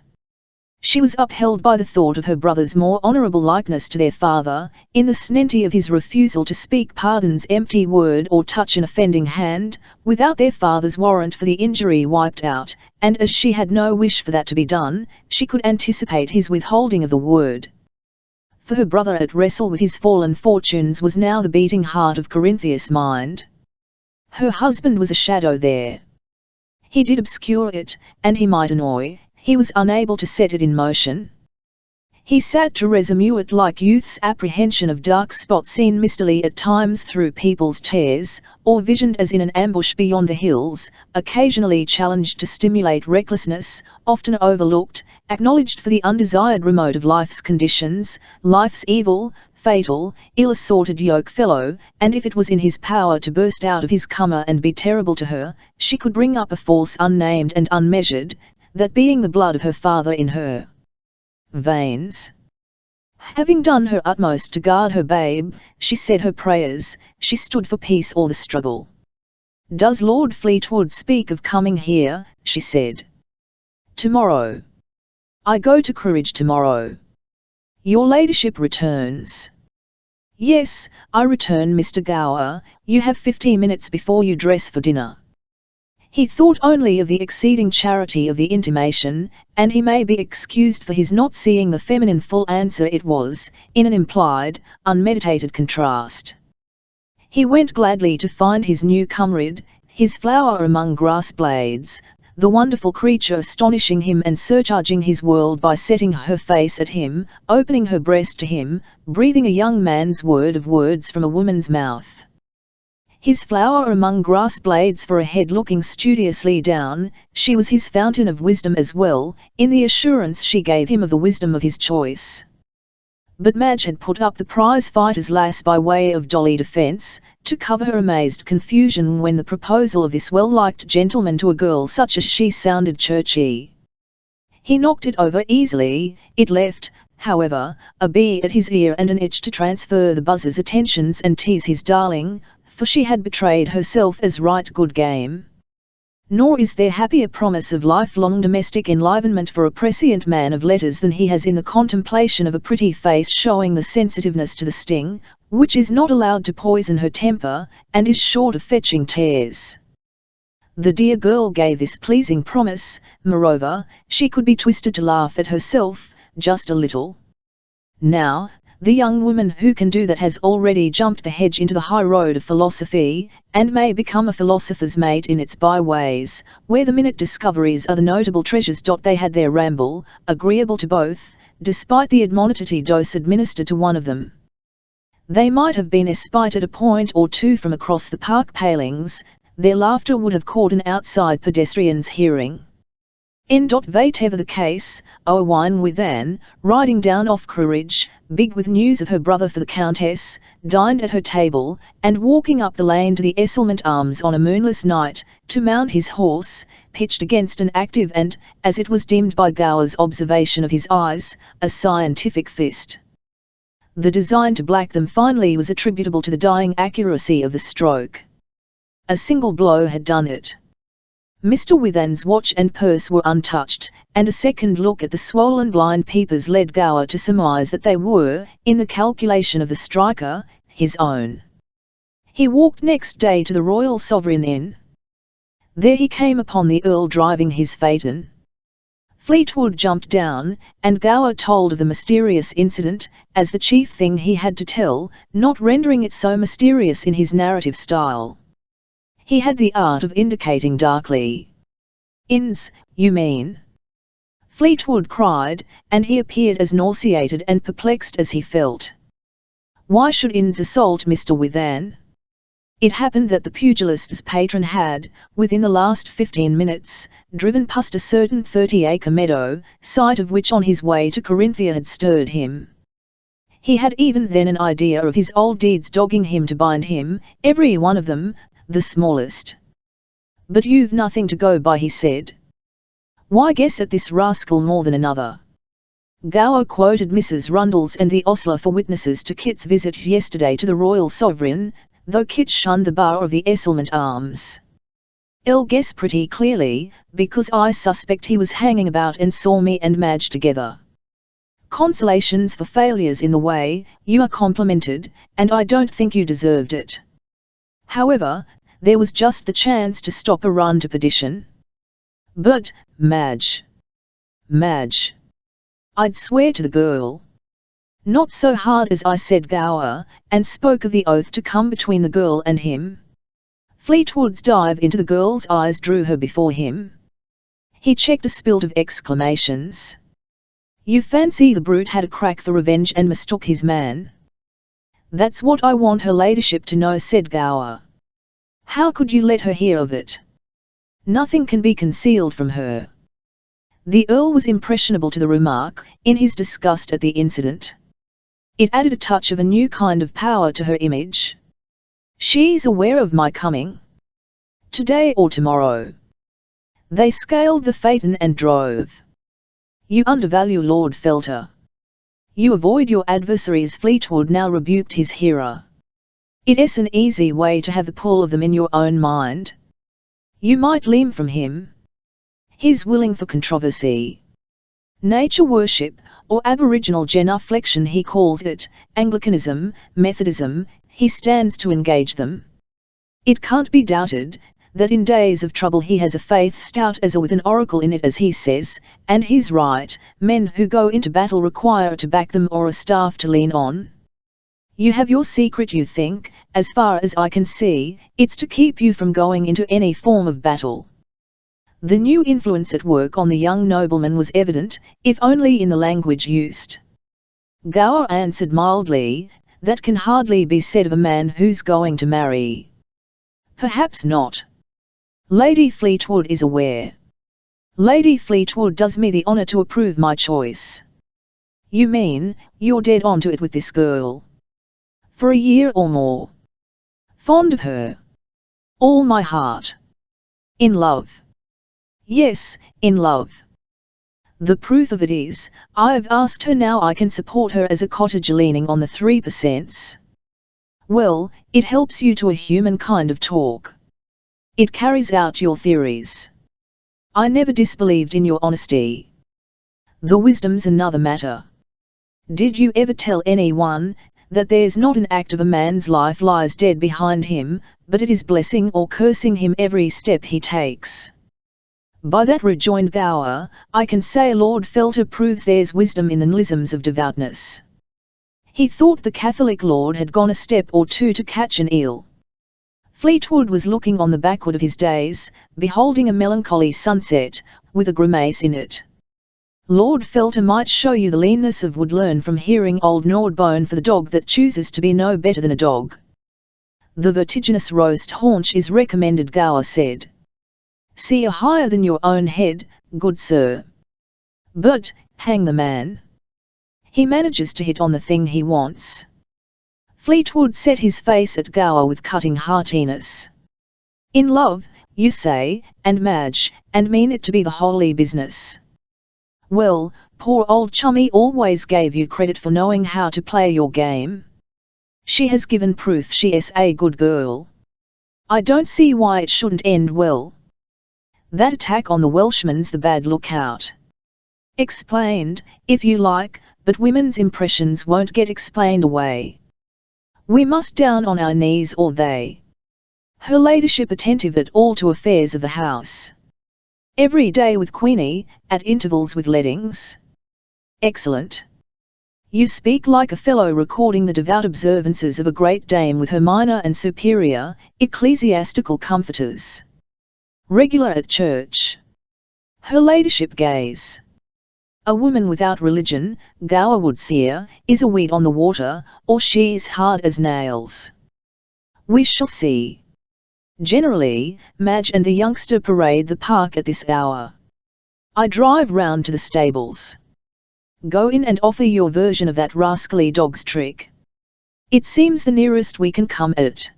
She was upheld by the thought of her brother's more honourable likeness to their father, in the snenty of his refusal to speak pardon's empty word or touch an offending hand, without their father's warrant for the injury wiped out, and as she had no wish for that to be done, she could anticipate his withholding of the word. For her brother at wrestle with his fallen fortunes was now the beating heart of Corinthia's mind. Her husband was a shadow there. He did obscure it, and he might annoy, he was unable to set it in motion. He sat to resume it like youth's apprehension of dark spots seen mistily at times through people's tears, or visioned as in an ambush beyond the hills, occasionally challenged to stimulate recklessness, often overlooked, acknowledged for the undesired remote of life's conditions, life's evil, fatal, ill-assorted yoke-fellow, and if it was in his power to burst out of his cummer and be terrible to her, she could bring up a force unnamed and unmeasured, that being the blood of her father in her veins. Having done her utmost to guard her babe, she said her prayers, she stood for peace or the struggle. "Does Lord Fleetwood speak of coming here?" she said. "Tomorrow. I go to Courage tomorrow." "Your ladyship returns?" "Yes, I return, Mr. Gower. You have 50 minutes before you dress for dinner." He thought only of the exceeding charity of the intimation, and he may be excused for his not seeing the feminine full answer it was, in an implied, unmeditated contrast. He went gladly to find his new comrade, his flower among grass blades, the wonderful creature astonishing him and surcharging his world by setting her face at him, opening her breast to him, breathing a young man's word of words from a woman's mouth. His flower among grass blades for a head looking studiously down, she was his fountain of wisdom as well, in the assurance she gave him of the wisdom of his choice. But Madge had put up the prize-fighter's lass by way of jolly defence, to cover her amazed confusion when the proposal of this well-liked gentleman to a girl such as she sounded churchy. He knocked it over easily. It left, however, a bee at his ear and an itch to transfer the buzzer's attentions and tease his darling, for she had betrayed herself as right good game. Nor is there happier promise of lifelong domestic enlivenment for a prescient man of letters than he has in the contemplation of a pretty face showing the sensitiveness to the sting, which is not allowed to poison her temper, and is short of fetching tears. The dear girl gave this pleasing promise. Moreover, she could be twisted to laugh at herself, just a little. Now, the young woman who can do that has already jumped the hedge into the high road of philosophy, and may become a philosopher's mate in its byways, where the minute discoveries are the notable treasures. They had their ramble, agreeable to both, despite the admonitory dose administered to one of them. They might have been espied at a point or two from across the park palings. Their laughter would have caught an outside pedestrian's hearing. Whatever the case, Owain with Anne, riding down off Courage, big with news of her brother for the Countess, dined at her table, and walking up the lane to the Esselmont Arms on a moonless night, to mount his horse, pitched against an active and, as it was dimmed by Gower's observation of his eyes, a scientific fist. The design to black them finally was attributable to the dying accuracy of the stroke. A single blow had done it. Mr. Withan's watch and purse were untouched, and a second look at the swollen blind peepers led Gower to surmise that they were, in the calculation of the striker, his own. He walked next day to the Royal Sovereign Inn. There he came upon the Earl driving his phaeton. Fleetwood jumped down, and Gower told of the mysterious incident, as the chief thing he had to tell, not rendering it so mysterious in his narrative style. He had the art of indicating darkly. "Inns, you mean?" Fleetwood cried, and he appeared as nauseated and perplexed as he felt. Why should inns assault Mr. Withan? It happened that the pugilist's patron had, within the last 15 minutes, driven past a certain 30-acre meadow, sight of which on his way to Corinthia had stirred him. He had even then an idea of his old deeds dogging him to bind him, every one of them, the smallest. "But you've nothing to go by," he said. "Why guess at this rascal more than another?" Gower quoted Mrs. Rundle's and the ostler for witnesses to Kit's visit yesterday to the Royal Sovereign, though Kit shunned the bar of the Esselmont Arms. "I'll guess pretty clearly, because I suspect he was hanging about and saw me and Madge together." Consolations for failures in the way, you are complimented, and I don't think you deserved it. However, there was just the chance to stop a run to perdition. But, Madge, I'd swear to the girl. Not so hard as I, said Gower, and spoke of the oath to come between the girl and him. Fleetwood's dive into the girl's eyes drew her before him. He checked a spilt of exclamations. "You fancy the brute had a crack for revenge and mistook his man?" "That's what I want her ladyship to know," said Gower. "How could you let her hear of it? Nothing can be concealed from her." The Earl was impressionable to the remark, in his disgust at the incident. It added a touch of a new kind of power to her image. She's aware of my coming. Today or tomorrow. They scaled the phaeton and drove. You undervalue Lord Felter. You avoid your adversaries. Fleetwood now rebuked his hearer. It's an easy way to have the pull of them in your own mind. You might lean from him. He's willing for controversy. Nature worship, or Aboriginal genuflection he calls it, Anglicanism, Methodism, he stands to engage them. It can't be doubted that in days of trouble he has a faith stout as a with an oracle in it, as he says, and he's right. Men who go into battle require to back them or a staff to lean on. You have your secret, you think. As far as I can see, it's to keep you from going into any form of battle. The new influence at work on the young nobleman was evident, if only in the language used. Gower answered mildly, that can hardly be said of a man who's going to marry. Perhaps not. Lady Fleetwood is aware. Lady Fleetwood does me the honour to approve my choice. You mean, you're dead on to it with this girl? For a year or more. Fond of her? All my heart. In love? Yes, in love. The proof of it is, I've asked her now. I can support her as a cottager leaning on the 3%. Well, it helps you to a human kind of talk. It carries out your theories. I never disbelieved in your honesty. The wisdom's another matter. Did you ever tell anyone that there's not an act of a man's life lies dead behind him, but it is blessing or cursing him every step he takes? By that, rejoined Gower, I can say Lord Felter proves there's wisdom in the nihilisms of devoutness. He thought the Catholic lord had gone a step or two to catch an eel. Fleetwood was looking on the backward of his days, beholding a melancholy sunset, with a grimace in it. Lord Felter might show you the leanness of would learn from hearing old gnawed bone for the dog that chooses to be no better than a dog. The vertiginous roast haunch is recommended, Gower said. See a higher than your own head, good sir. But, hang the man. He manages to hit on the thing he wants. Fleetwood set his face at Gower with cutting heartiness. In love, you say, and Madge, and mean it to be the holy business. Well, poor old chummy always gave you credit for knowing how to play your game. She has given proof she's a good girl. I don't see why it shouldn't end well. That attack on the Welshman's the bad lookout. Explained, if you like, but women's impressions won't get explained away. We must down on our knees or they. Her ladyship attentive at all to affairs of the house. Every day with Queenie, at intervals with Leddings. Excellent. You speak like a fellow recording the devout observances of a great dame with her minor and superior, ecclesiastical comforters. Regular at church. Her ladyship gaze. A woman without religion, Gower would see her, is a weed on the water, or she's hard as nails. We shall see. Generally, Madge and the youngster parade the park at this hour. I drive round to the stables. Go in and offer your version of that rascally dog's trick. It seems the nearest we can come it.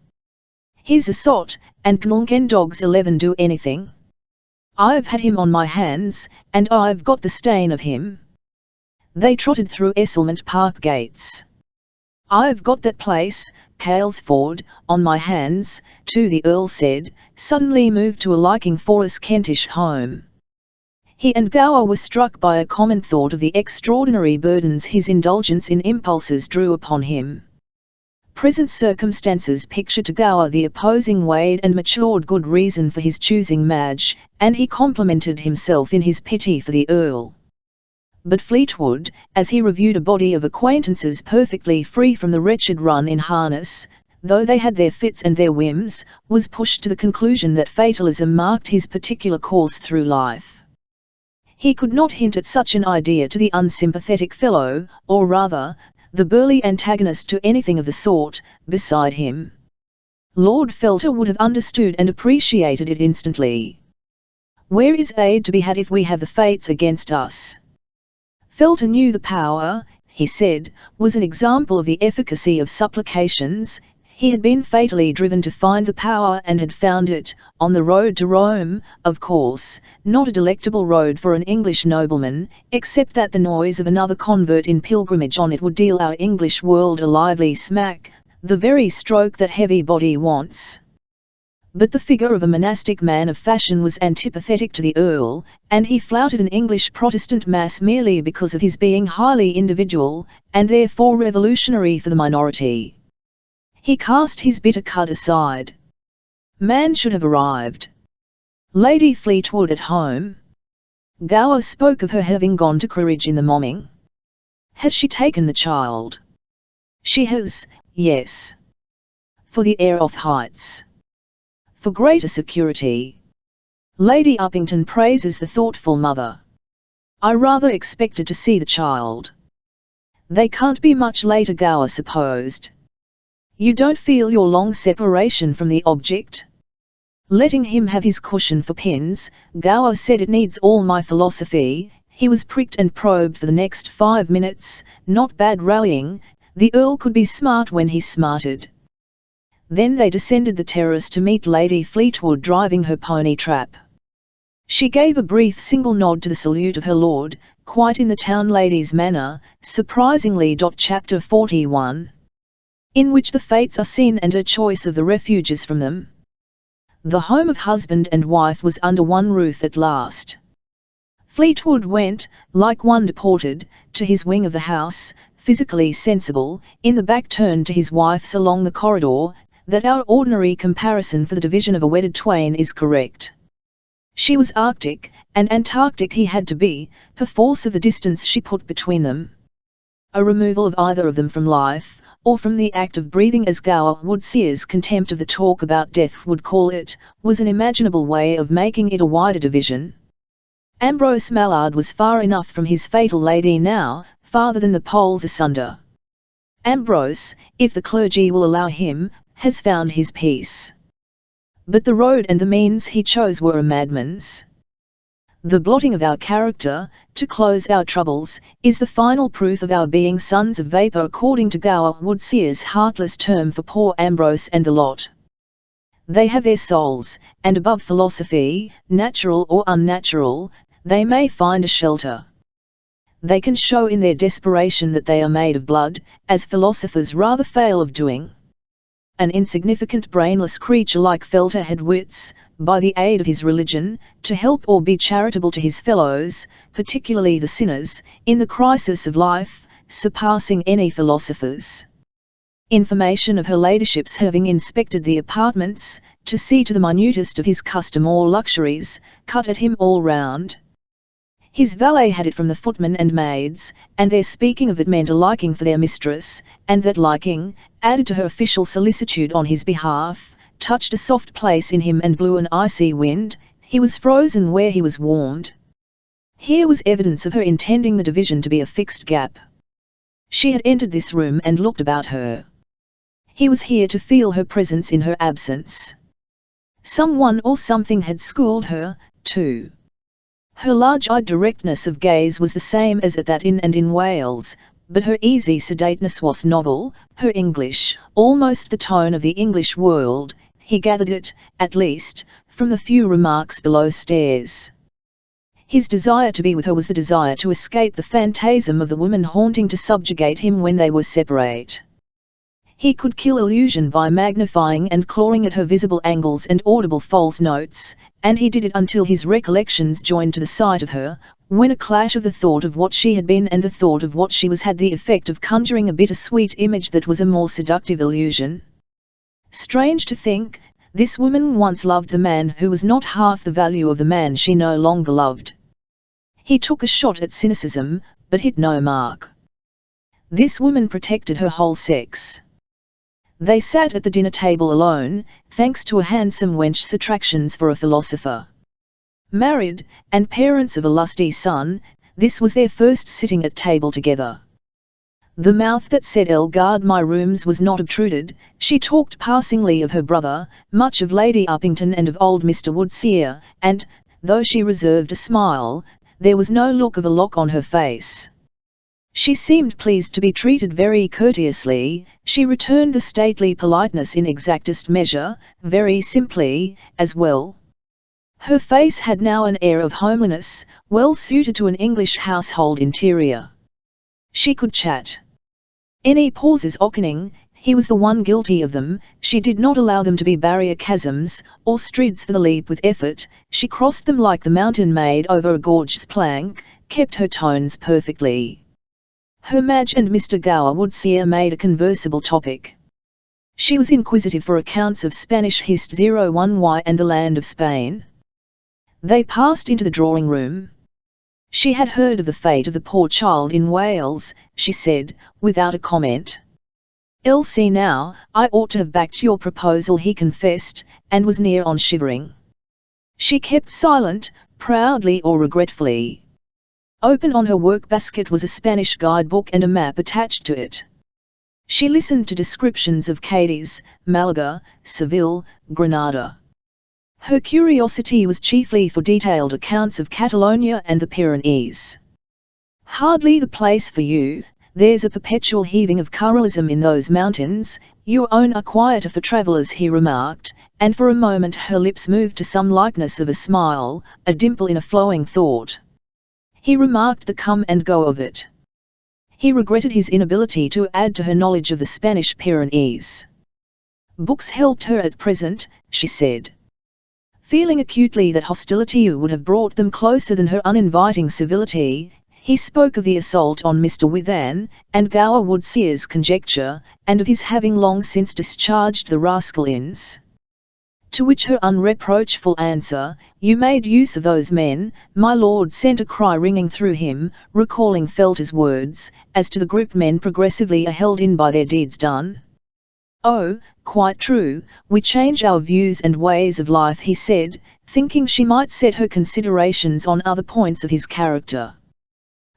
He's a sot, and can dogs 11 do anything? I've had him on my hands, and I've got the stain of him. They trotted through Esselmont Park gates. I've got that place, Calesford, on my hands, too, the Earl said, suddenly moved to a liking for his Kentish home. He and Gower were struck by a common thought of the extraordinary burdens his indulgence in impulses drew upon him. Present circumstances pictured to Gower the opposing weighed and matured good reason for his choosing Madge, and he complimented himself in his pity for the Earl. But Fleetwood, as he reviewed a body of acquaintances perfectly free from the wretched run in harness, though they had their fits and their whims, was pushed to the conclusion that fatalism marked his particular course through life. He could not hint at such an idea to the unsympathetic fellow, or rather, the burly antagonist to anything of the sort, beside him. Lord Felter would have understood and appreciated it instantly. Where is aid to be had if we have the fates against us? Felter knew the power, he said, was an example of the efficacy of supplications. He had been fatally driven to find the power and had found it, on the road to Rome, of course, not a delectable road for an English nobleman, except that the noise of another convert in pilgrimage on it would deal our English world a lively smack, the very stroke that heavy body wants. But the figure of a monastic man of fashion was antipathetic to the Earl, and he flouted an English Protestant mass merely because of his being highly individual, and therefore revolutionary for the minority. He cast his bitter cud aside. Man should have arrived. Lady Fleetwood at home? Gower spoke of her having gone to Quaritch in the morning. Has she taken the child? She has, yes. For the air off heights. For greater security. Lady Uppington praises the thoughtful mother. I rather expected to see the child. They can't be much later, Gower supposed. You don't feel your long separation from the object? Letting him have his cushion for pins, Gower said, it needs all my philosophy. He was pricked and probed for the next 5 minutes. Not bad rallying. The Earl could be smart when he smarted. Then they descended the terrace to meet Lady Fleetwood driving her pony trap. She gave a brief single nod to the salute of her lord, quite in the town lady's manner, surprisingly. Chapter 41. In which the fates are seen and a choice of the refuges from them. The home of husband and wife was under one roof at last. Fleetwood went, like one deported, to his wing of the house, physically sensible, in the back turned to his wife's along the corridor, that our ordinary comparison for the division of a wedded twain is correct. She was Arctic, and Antarctic he had to be, perforce of the distance she put between them. A removal of either of them from life, or from the act of breathing as Gower Woodseer's contempt of the talk about death would call it, was an imaginable way of making it a wider division. Ambrose Mallard was far enough from his fatal lady now, farther than the poles asunder. Ambrose, if the clergy will allow him, has found his peace. But the road and the means he chose were a madman's. The blotting of our character, to close our troubles, is the final proof of our being sons of vapour, according to Gower Woodseer's heartless term for poor Ambrose and the lot. They have their souls, and above philosophy, natural or unnatural, they may find a shelter. They can show in their desperation that they are made of blood, as philosophers rather fail of doing. An insignificant brainless creature like Felter had wits, by the aid of his religion, to help or be charitable to his fellows, particularly the sinners, in the crisis of life, surpassing any philosophers. Information of her ladyship's having inspected the apartments, to see to the minutest of his custom or luxuries, cut at him all round. His valet had it from the footmen and maids, and their speaking of it meant a liking for their mistress, and that liking, added to her official solicitude on his behalf, touched a soft place in him and blew an icy wind. He was frozen where he was warmed. Here was evidence of her intending the division to be a fixed gap. She had entered this room and looked about her. He was here to feel her presence in her absence. Someone or something had schooled her, too. Her large-eyed directness of gaze was the same as at that inn and in Wales, but her easy sedateness was novel, her English, almost the tone of the English world. He gathered it, at least, from the few remarks below stairs. His desire to be with her was the desire to escape the phantasm of the woman haunting to subjugate him when they were separate. He could kill illusion by magnifying and clawing at her visible angles and audible false notes, and he did it until his recollections joined to the sight of her, when a clash of the thought of what she had been and the thought of what she was had the effect of conjuring a bitter-sweet image that was a more seductive illusion. Strange to think, this woman once loved the man who was not half the value of the man she no longer loved. He took a shot at cynicism, but hit no mark. This woman protected her whole sex. They sat at the dinner table alone, thanks to a handsome wench's attractions for a philosopher. Married, and parents of a lusty son, this was their first sitting at table together. The mouth that said "Elle garde my rooms" was not obtruded. She talked passingly of her brother, much of Lady Uppington and of old Mr. Woodseer, and, though she reserved a smile, there was no look of a lock on her face. She seemed pleased to be treated very courteously. She returned the stately politeness in exactest measure, very simply, as well. Her face had now an air of homeliness, well suited to an English household interior. She could chat. Any pauses occurring, he was the one guilty of them. She did not allow them to be barrier chasms, or strides for the leap with effort. She crossed them like the mountain made over a gorgeous plank, kept her tones perfectly. Her Madge and Mr. Gower Woodseer made a conversable topic. She was inquisitive for accounts of Spanish Hist 01Y and the land of Spain. They passed into the drawing-room. She had heard of the fate of the poor child in Wales, she said, without a comment. "Elsie now, I ought to have backed your proposal," he confessed, and was near on shivering. She kept silent, proudly or regretfully. Open on her work-basket was a Spanish guidebook and a map attached to it. She listened to descriptions of Cadiz, Malaga, Seville, Granada. Her curiosity was chiefly for detailed accounts of Catalonia and the Pyrenees. "Hardly the place for you. There's a perpetual heaving of Carlism in those mountains. Your own are quieter for travellers," he remarked, and for a moment her lips moved to some likeness of a smile, a dimple in a flowing thought. He remarked the come and go of it. He regretted his inability to add to her knowledge of the Spanish Pyrenees. "Books helped her at present," she said. Feeling acutely that hostility would have brought them closer than her uninviting civility, he spoke of the assault on Mr. Withan, and Gower Woodseer's conjecture, and of his having long since discharged the rascalins. To which her unreproachful answer, "You made use of those men," my lord sent a cry ringing through him, recalling Felter's words, as to the grouped men progressively are held in by their deeds done. "Oh, quite true, we change our views and ways of life," he said, thinking she might set her considerations on other points of his character.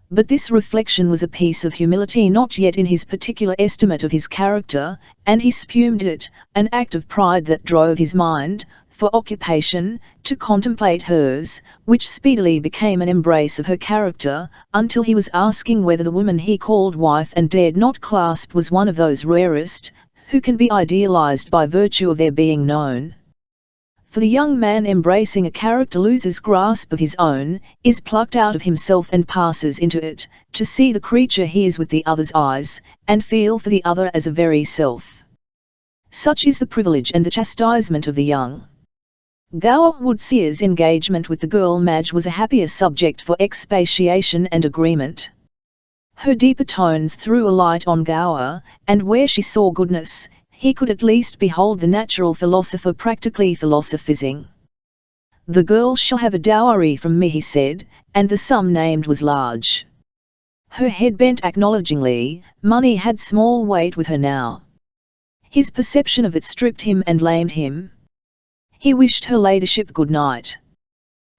But this reflection was a piece of humility not yet in his particular estimate of his character, and he spumed it, an act of pride that drove his mind, for occupation, to contemplate hers, which speedily became an embrace of her character, until he was asking whether the woman he called wife and dared not clasp was one of those rarest, who can be idealized by virtue of their being known. For the young man embracing a character loses grasp of his own, is plucked out of himself and passes into it, to see the creature he is with the other's eyes, and feel for the other as a very self. Such is the privilege and the chastisement of the young. Gower Woodseer's engagement with the girl Madge was a happier subject for expatiation and agreement. Her deeper tones threw a light on Gower, and where she saw goodness, he could at least behold the natural philosopher practically philosophizing. "The girl shall have a dowry from me," he said, and the sum named was large. Her head bent acknowledgingly. Money had small weight with her now. His perception of it stripped him and lamed him. He wished her ladyship good night.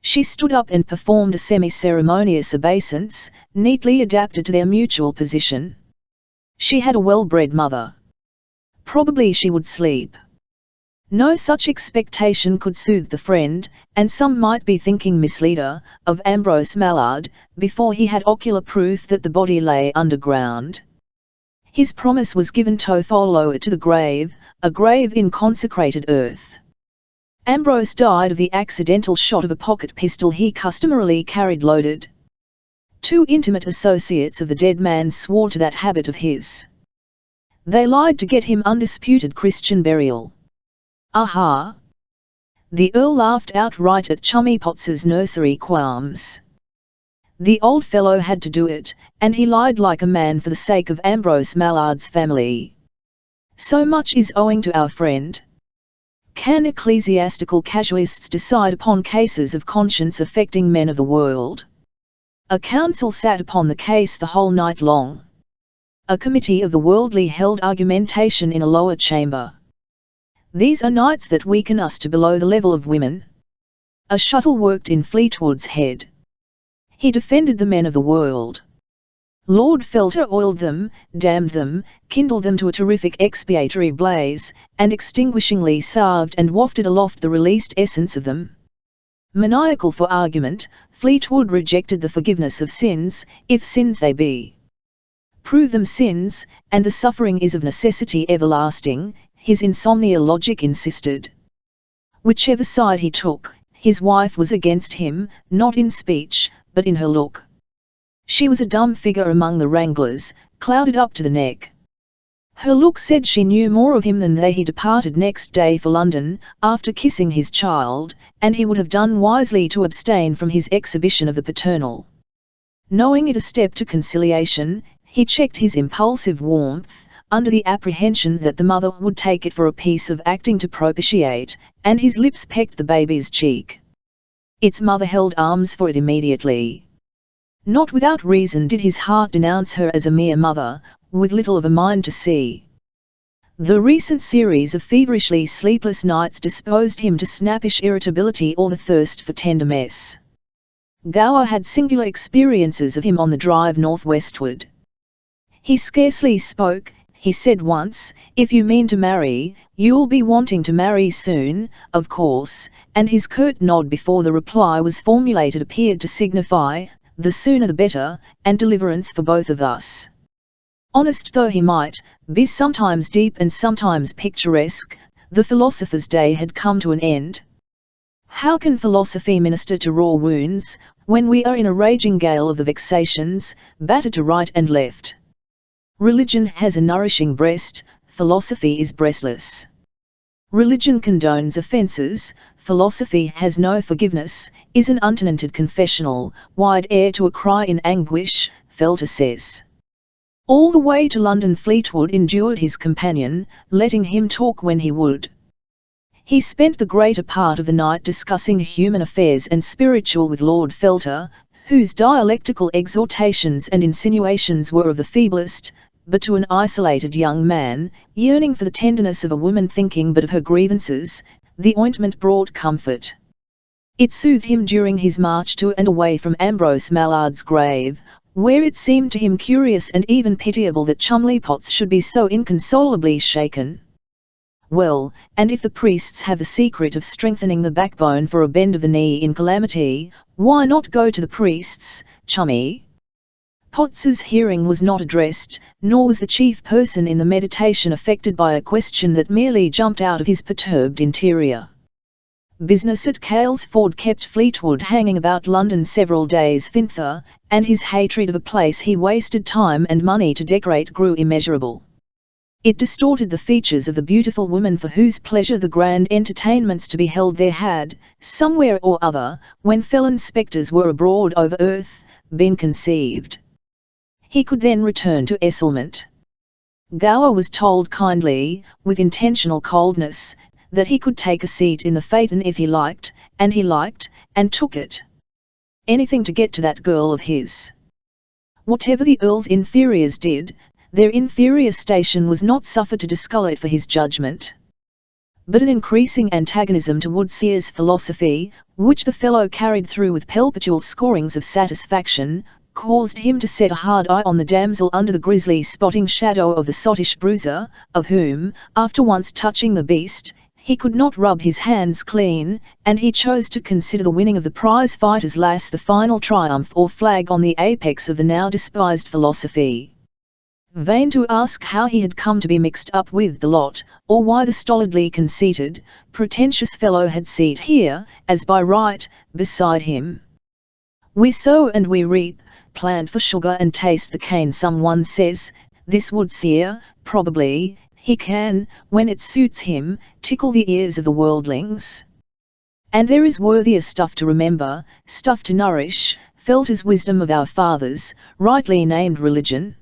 She stood up and performed a semi-ceremonious obeisance, neatly adapted to their mutual position. She had a well-bred mother. Probably she would sleep. No such expectation could soothe the friend, and some might be thinking misleader, of Ambrose Mallard, before he had ocular proof that the body lay underground. His promise was given to follow it to the grave, a grave in consecrated earth. Ambrose died of the accidental shot of a pocket pistol he customarily carried loaded. 2 intimate associates of the dead man swore to that habit of his. They lied to get him undisputed Christian burial. Aha! The Earl laughed outright at Chummy Potts's nursery qualms. The old fellow had to do it, and he lied like a man for the sake of Ambrose Mallard's family. So much is owing to our friend. Can ecclesiastical casuists decide upon cases of conscience affecting men of the world? A council sat upon the case the whole night long. A committee of the worldly held argumentation in a lower chamber. These are nights that weaken us to below the level of women. A shuttle worked in Fleetwood's head. He defended the men of the world. Lord Felter oiled them, damned them, kindled them to a terrific expiatory blaze, and extinguishingly salved and wafted aloft the released essence of them. Maniacal for argument, Fleetwood rejected the forgiveness of sins, if sins they be. Prove them sins, and the suffering is of necessity everlasting, his insomnia logic insisted. Whichever side he took, his wife was against him, not in speech, but in her look. She was a dumb figure among the wranglers, clouded up to the neck. Her look said she knew more of him than they. He departed next day for London, after kissing his child, and he would have done wisely to abstain from his exhibition of the paternal. Knowing it a step to conciliation, he checked his impulsive warmth, under the apprehension that the mother would take it for a piece of acting to propitiate, and his lips pecked the baby's cheek. Its mother held alms for it immediately. Not without reason did his heart denounce her as a mere mother, with little of a mind to see. The recent series of feverishly sleepless nights disposed him to snappish irritability or the thirst for tender mess. Gower had singular experiences of him on the drive northwestward. He scarcely spoke. He said once, "If you mean to marry, you'll be wanting to marry soon, of course," and his curt nod before the reply was formulated appeared to signify, "The sooner the better, and deliverance for both of us." Honest though he might be, sometimes deep and sometimes picturesque, the philosopher's day had come to an end. How can philosophy minister to raw wounds, when we are in a raging gale of the vexations, battered to right and left? Religion has a nourishing breast, philosophy is breastless. Religion condones offences, philosophy has no forgiveness, is an untenanted confessional, wide heir to a cry in anguish, Felter says. All the way to London Fleetwood endured his companion, letting him talk when he would. He spent the greater part of the night discussing human affairs and spiritual with Lord Felter, whose dialectical exhortations and insinuations were of the feeblest, but to an isolated young man, yearning for the tenderness of a woman thinking but of her grievances, the ointment brought comfort. It soothed him during his march to and away from Ambrose Mallard's grave, where it seemed to him curious and even pitiable that Chumley Potts should be so inconsolably shaken. Well, and if the priests have the secret of strengthening the backbone for a bend of the knee in calamity, why not go to the priests, chummy? Potts's hearing was not addressed, nor was the chief person in the meditation affected by a question that merely jumped out of his perturbed interior. Business at Calesford kept Fleetwood hanging about London several days further, and his hatred of a place he wasted time and money to decorate grew immeasurable. It distorted the features of the beautiful woman for whose pleasure the grand entertainments to be held there had, somewhere or other, when felon spectres were abroad over earth, been conceived. He could then return to Esselmont. Gower was told kindly, with intentional coldness, that he could take a seat in the phaeton if he liked, and took it. Anything to get to that girl of his. Whatever the Earl's inferiors did, their inferior station was not suffered to discolour it for his judgment. But an increasing antagonism to Woodsea's philosophy, which the fellow carried through with perpetual scorings of satisfaction, caused him to set a hard eye on the damsel under the grisly spotting shadow of the sottish bruiser, of whom, after once touching the beast, he could not rub his hands clean, and he chose to consider the winning of the prize fighter's lass the final triumph or flag on the apex of the now despised philosophy. Vain to ask how he had come to be mixed up with the lot, or why the stolidly conceited, pretentious fellow had seat here, as by right, beside him. We sow and we reap, plant for sugar and taste the cane. Someone says, this Woodseer, probably, he can, when it suits him, tickle the ears of the worldlings. And there is worthier stuff to remember, stuff to nourish, Felter's wisdom of our fathers, rightly named religion.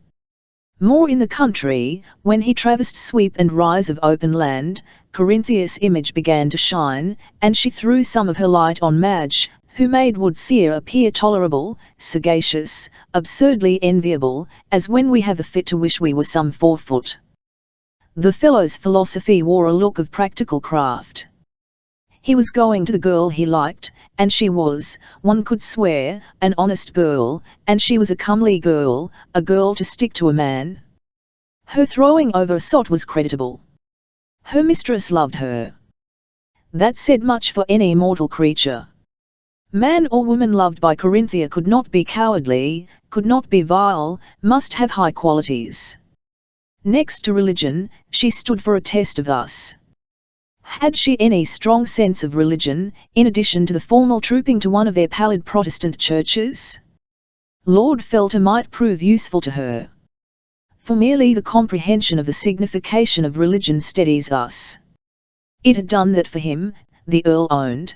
More in the country, when he traversed sweep and rise of open land, Corinthia's image began to shine, and she threw some of her light on Madge, who made Woodseer appear tolerable, sagacious, absurdly enviable, as when we have the fit to wish we were some 4 foot. The fellow's philosophy wore a look of practical craft. He was going to the girl he liked, and she was, one could swear, an honest girl, and she was a comely girl, a girl to stick to a man. Her throwing over a sot was creditable. Her mistress loved her. That said much for any mortal creature. Man or woman loved by Corinthia could not be cowardly, could not be vile, must have high qualities. Next to religion, she stood for a test of us. Had she any strong sense of religion, in addition to the formal trooping to one of their pallid Protestant churches? Lord Felter might prove useful to her. For merely the comprehension of the signification of religion steadies us. It had done that for him, the Earl owned.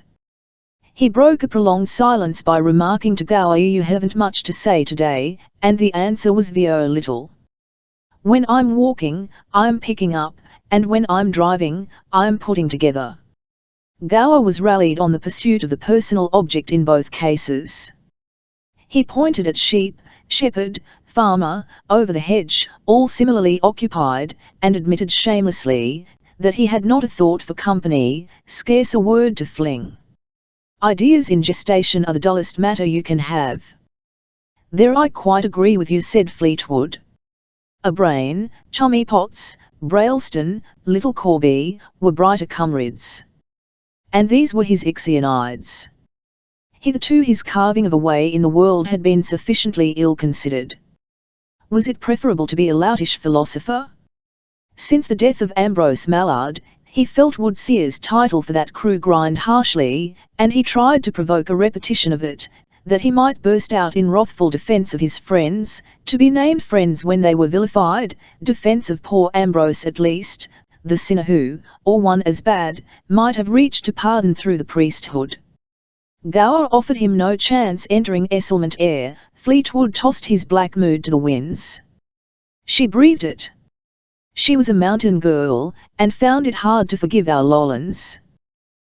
He broke a prolonged silence by remarking to Gower, "You haven't much to say today," and the answer was "Vio little. When I'm walking, I'm picking up, and when I'm driving, I'm putting together." Gower was rallied on the pursuit of the personal object in both cases. He pointed at sheep, shepherd, farmer, over the hedge, all similarly occupied, and admitted shamelessly that he had not a thought for company, scarce a word to fling. Ideas in gestation are the dullest matter you can have. "There I quite agree with you," said Fleetwood. A Brain, Chummy Potts, Brailston, Little Corby, were brighter comrades. And these were his Ixionides. Hitherto his carving of a way in the world had been sufficiently ill-considered. Was it preferable to be a loutish philosopher? Since the death of Ambrose Mallard, he felt Woodsea's title for that crew grind harshly, and he tried to provoke a repetition of it, that he might burst out in wrathful defence of his friends, to be named friends when they were vilified, defence of poor Ambrose at least, the sinner who, or one as bad, might have reached to pardon through the priesthood. Gower offered him no chance entering Esselmont ere Fleetwood tossed his black mood to the winds. She breathed it. She was a mountain girl, and found it hard to forgive our Lowlands.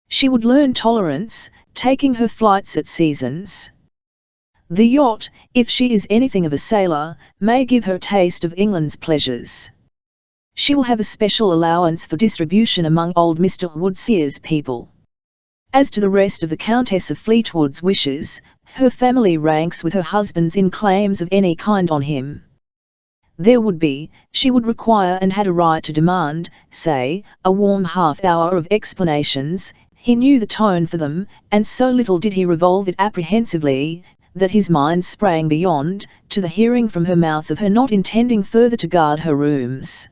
She would learn tolerance, taking her flights at seasons. The yacht, if she is anything of a sailor, may give her a taste of England's pleasures. She will have a special allowance for distribution among old Mr. Woodsea's people. As to the rest of the Countess of Fleetwood's wishes, her family ranks with her husband's in claims of any kind on him. There would be, she would require and had a right to demand, say, a warm half-hour of explanations. He knew the tone for them, and so little did he revolve it apprehensively, that his mind sprang beyond, to the hearing from her mouth of her not intending further to guard her rooms.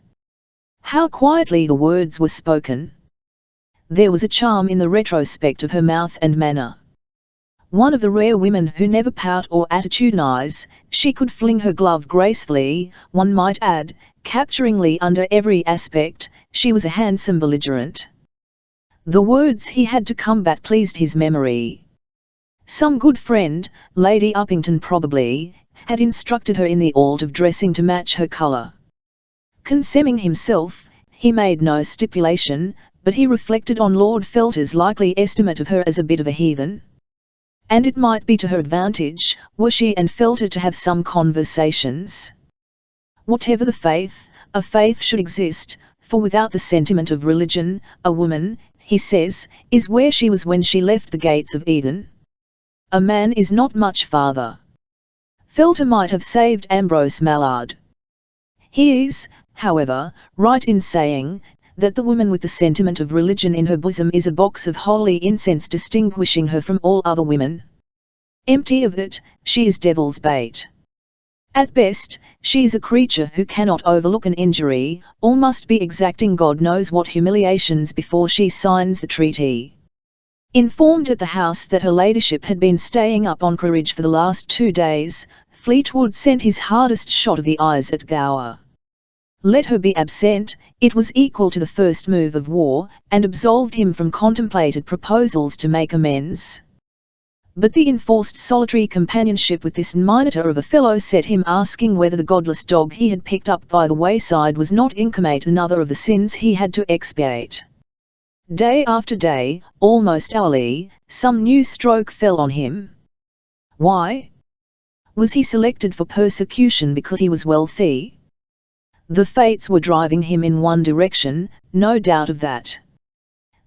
How quietly the words were spoken! There was a charm in the retrospect of her mouth and manner. One of the rare women who never pout or attitudinize, she could fling her glove gracefully, one might add, capturingly under every aspect. She was a handsome belligerent. The words he had to combat pleased his memory. Some good friend, Lady Uppington probably, had instructed her in the art of dressing to match her colour. Consemning himself, he made no stipulation, but he reflected on Lord Felter's likely estimate of her as a bit of a heathen. And it might be to her advantage, were she and Felter to have some conversations. Whatever the faith, a faith should exist, for without the sentiment of religion, a woman, he says, is where she was when she left the gates of Eden. A man is not much farther. Felter might have saved Ambrose Mallard. He is, however, right in saying that the woman with the sentiment of religion in her bosom is a box of holy incense distinguishing her from all other women. Empty of it, she is devil's bait. At best, she is a creature who cannot overlook an injury, or must be exacting God knows what humiliations before she signs the treaty. Informed at the house that her ladyship had been staying up on Quaritch for the last 2 days, Fleetwood sent his hardest shot of the eyes at Gower. Let her be absent, it was equal to the first move of war, and absolved him from contemplated proposals to make amends. But the enforced solitary companionship with this minotaur of a fellow set him asking whether the godless dog he had picked up by the wayside was not incarnate another of the sins he had to expiate. Day after day, almost hourly, some new stroke fell on him. Why? Was he selected for persecution because he was wealthy? The fates were driving him in one direction, no doubt of that.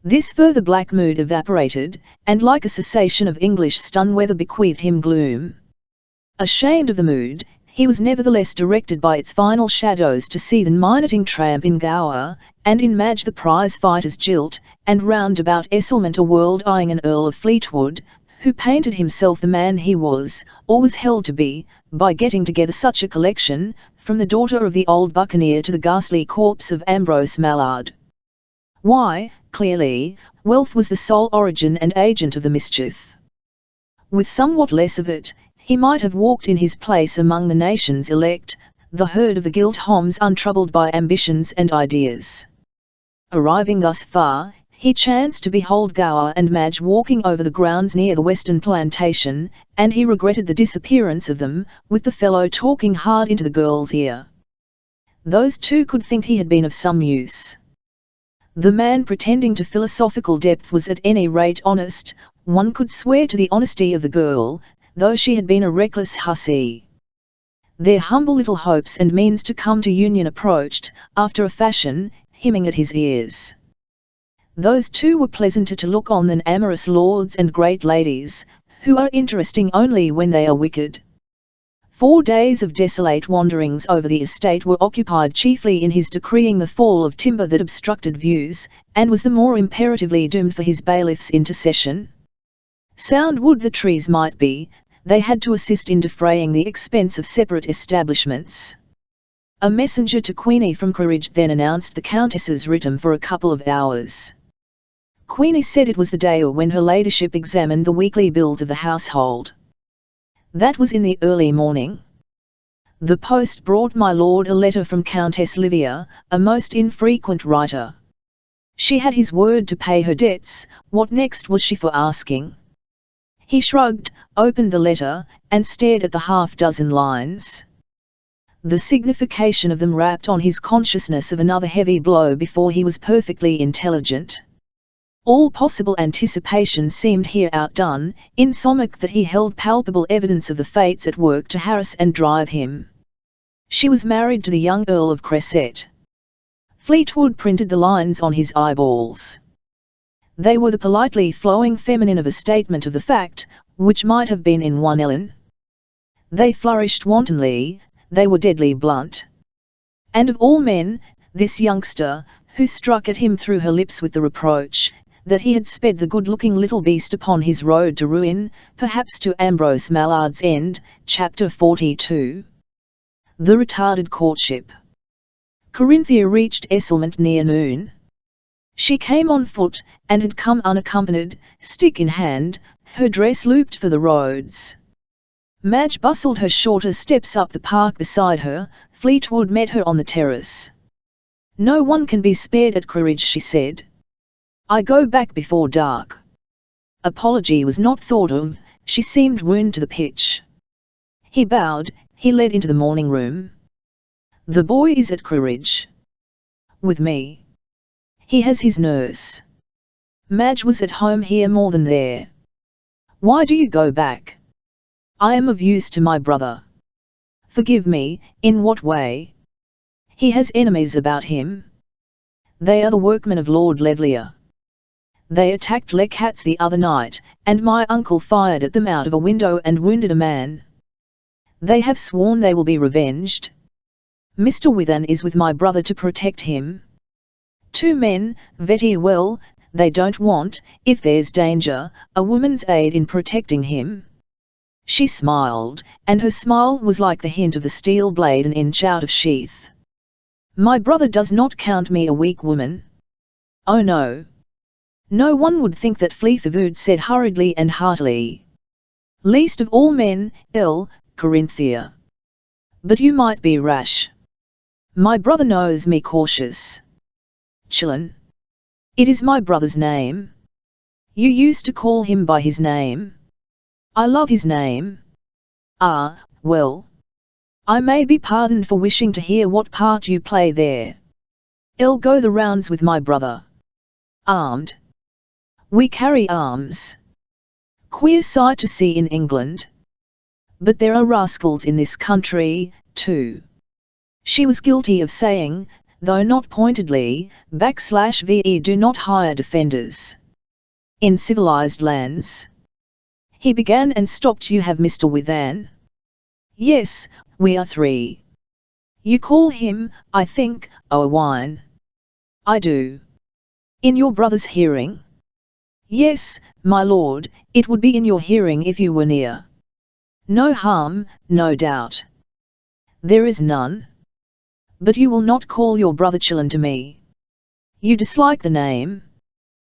This further black mood evaporated, and like a cessation of English stun weather bequeathed him gloom. Ashamed of the mood, he was nevertheless directed by its final shadows to see the minuting tramp in Gower, and in Madge the prize-fighter's jilt, and round about Esselmont a world eyeing an Earl of Fleetwood, who painted himself the man he was, or was held to be, by getting together such a collection, from the daughter of the old buccaneer to the ghastly corpse of Ambrose Mallard. Why, clearly, wealth was the sole origin and agent of the mischief. With somewhat less of it, he might have walked in his place among the nation's elect, the herd of the gilt homs untroubled by ambitions and ideas. Arriving thus far, he chanced to behold Gower and Madge walking over the grounds near the western plantation, and he regretted the disappearance of them, with the fellow talking hard into the girl's ear. Those two could think he had been of some use. The man pretending to philosophical depth was at any rate honest. One could swear to the honesty of the girl, though she had been a reckless hussy. Their humble little hopes and means to come to union approached, after a fashion, hymning at his ears. Those two were pleasanter to look on than amorous lords and great ladies, who are interesting only when they are wicked. 4 days of desolate wanderings over the estate were occupied chiefly in his decreeing the fall of timber that obstructed views, and was the more imperatively doomed for his bailiff's intercession. Sound wood the trees might be, they had to assist in defraying the expense of separate establishments. A messenger to Queenie from Quaritch then announced the Countess's written for a couple of hours. Queenie said it was the day when her ladyship examined the weekly bills of the household. That was in the early morning. The post brought my lord a letter from Countess Livia, a most infrequent writer. She had his word to pay her debts. What next was she for asking? He shrugged, opened the letter, and stared at the half-dozen lines. The signification of them rapped on his consciousness of another heavy blow before he was perfectly intelligent. All possible anticipation seemed here outdone, insomuch that he held palpable evidence of the fates at work to harass and drive him. She was married to the young Earl of Cresset. Fleetwood printed the lines on his eyeballs. They were the politely flowing feminine of a statement of the fact, which might have been in one Ellen. They flourished wantonly, they were deadly blunt. And of all men, this youngster, who struck at him through her lips with the reproach that he had sped the good-looking little beast upon his road to ruin, perhaps to Ambrose Mallard's end. Chapter 42. The retarded courtship. Corinthia reached Esselmont near noon. She came on foot, and had come unaccompanied, stick in hand, her dress looped for the roads. Madge bustled her shorter steps up the park beside her. Fleetwood met her on the terrace. "No one can be spared at Quaritch," she said. "I go back before dark." Apology was not thought of, she seemed wound to the pitch. He bowed, he led into the morning room. "The boy is at Quaritch." "With me." "He has his nurse." Madge was at home here more than there. "Why do you go back?" "I am of use to my brother." "Forgive me, in what way?" "He has enemies about him." "They are the workmen of Lord Levlier. They attacked Leckhatz the other night, and my uncle fired at them out of a window and wounded a man. They have sworn they will be revenged. Mr. Withan is with my brother to protect him. 2 men, very well, they don't want, if there's danger, a woman's aid in protecting him." She smiled, and her smile was like the hint of the steel blade an inch out of sheath. "My brother does not count me a weak woman." "Oh no. No one would think that," Fleetwood said hurriedly and heartily. "Least of all men, Corinthia. But you might be rash. My brother knows me cautious." "Chillon. It is my brother's name." "You used to call him by his name." "I love his name." "Ah, well. I may be pardoned for wishing to hear what part you play there." "I'll go the rounds with my brother." "Armed?" "We carry arms." "Queer sight to see in England. But there are rascals in this country, too." She was guilty of saying, though not pointedly, /ve do not hire defenders. "In civilized lands." He began and stopped. "You have Mr. Withan?" "Yes, we are 3. You call him, I think, Owain." "I do." "In your brother's hearing?" Yes, my lord, it would be in your hearing if you were near. No harm, no doubt. There is none. But you will not call your brother Chillen to me. You dislike the name.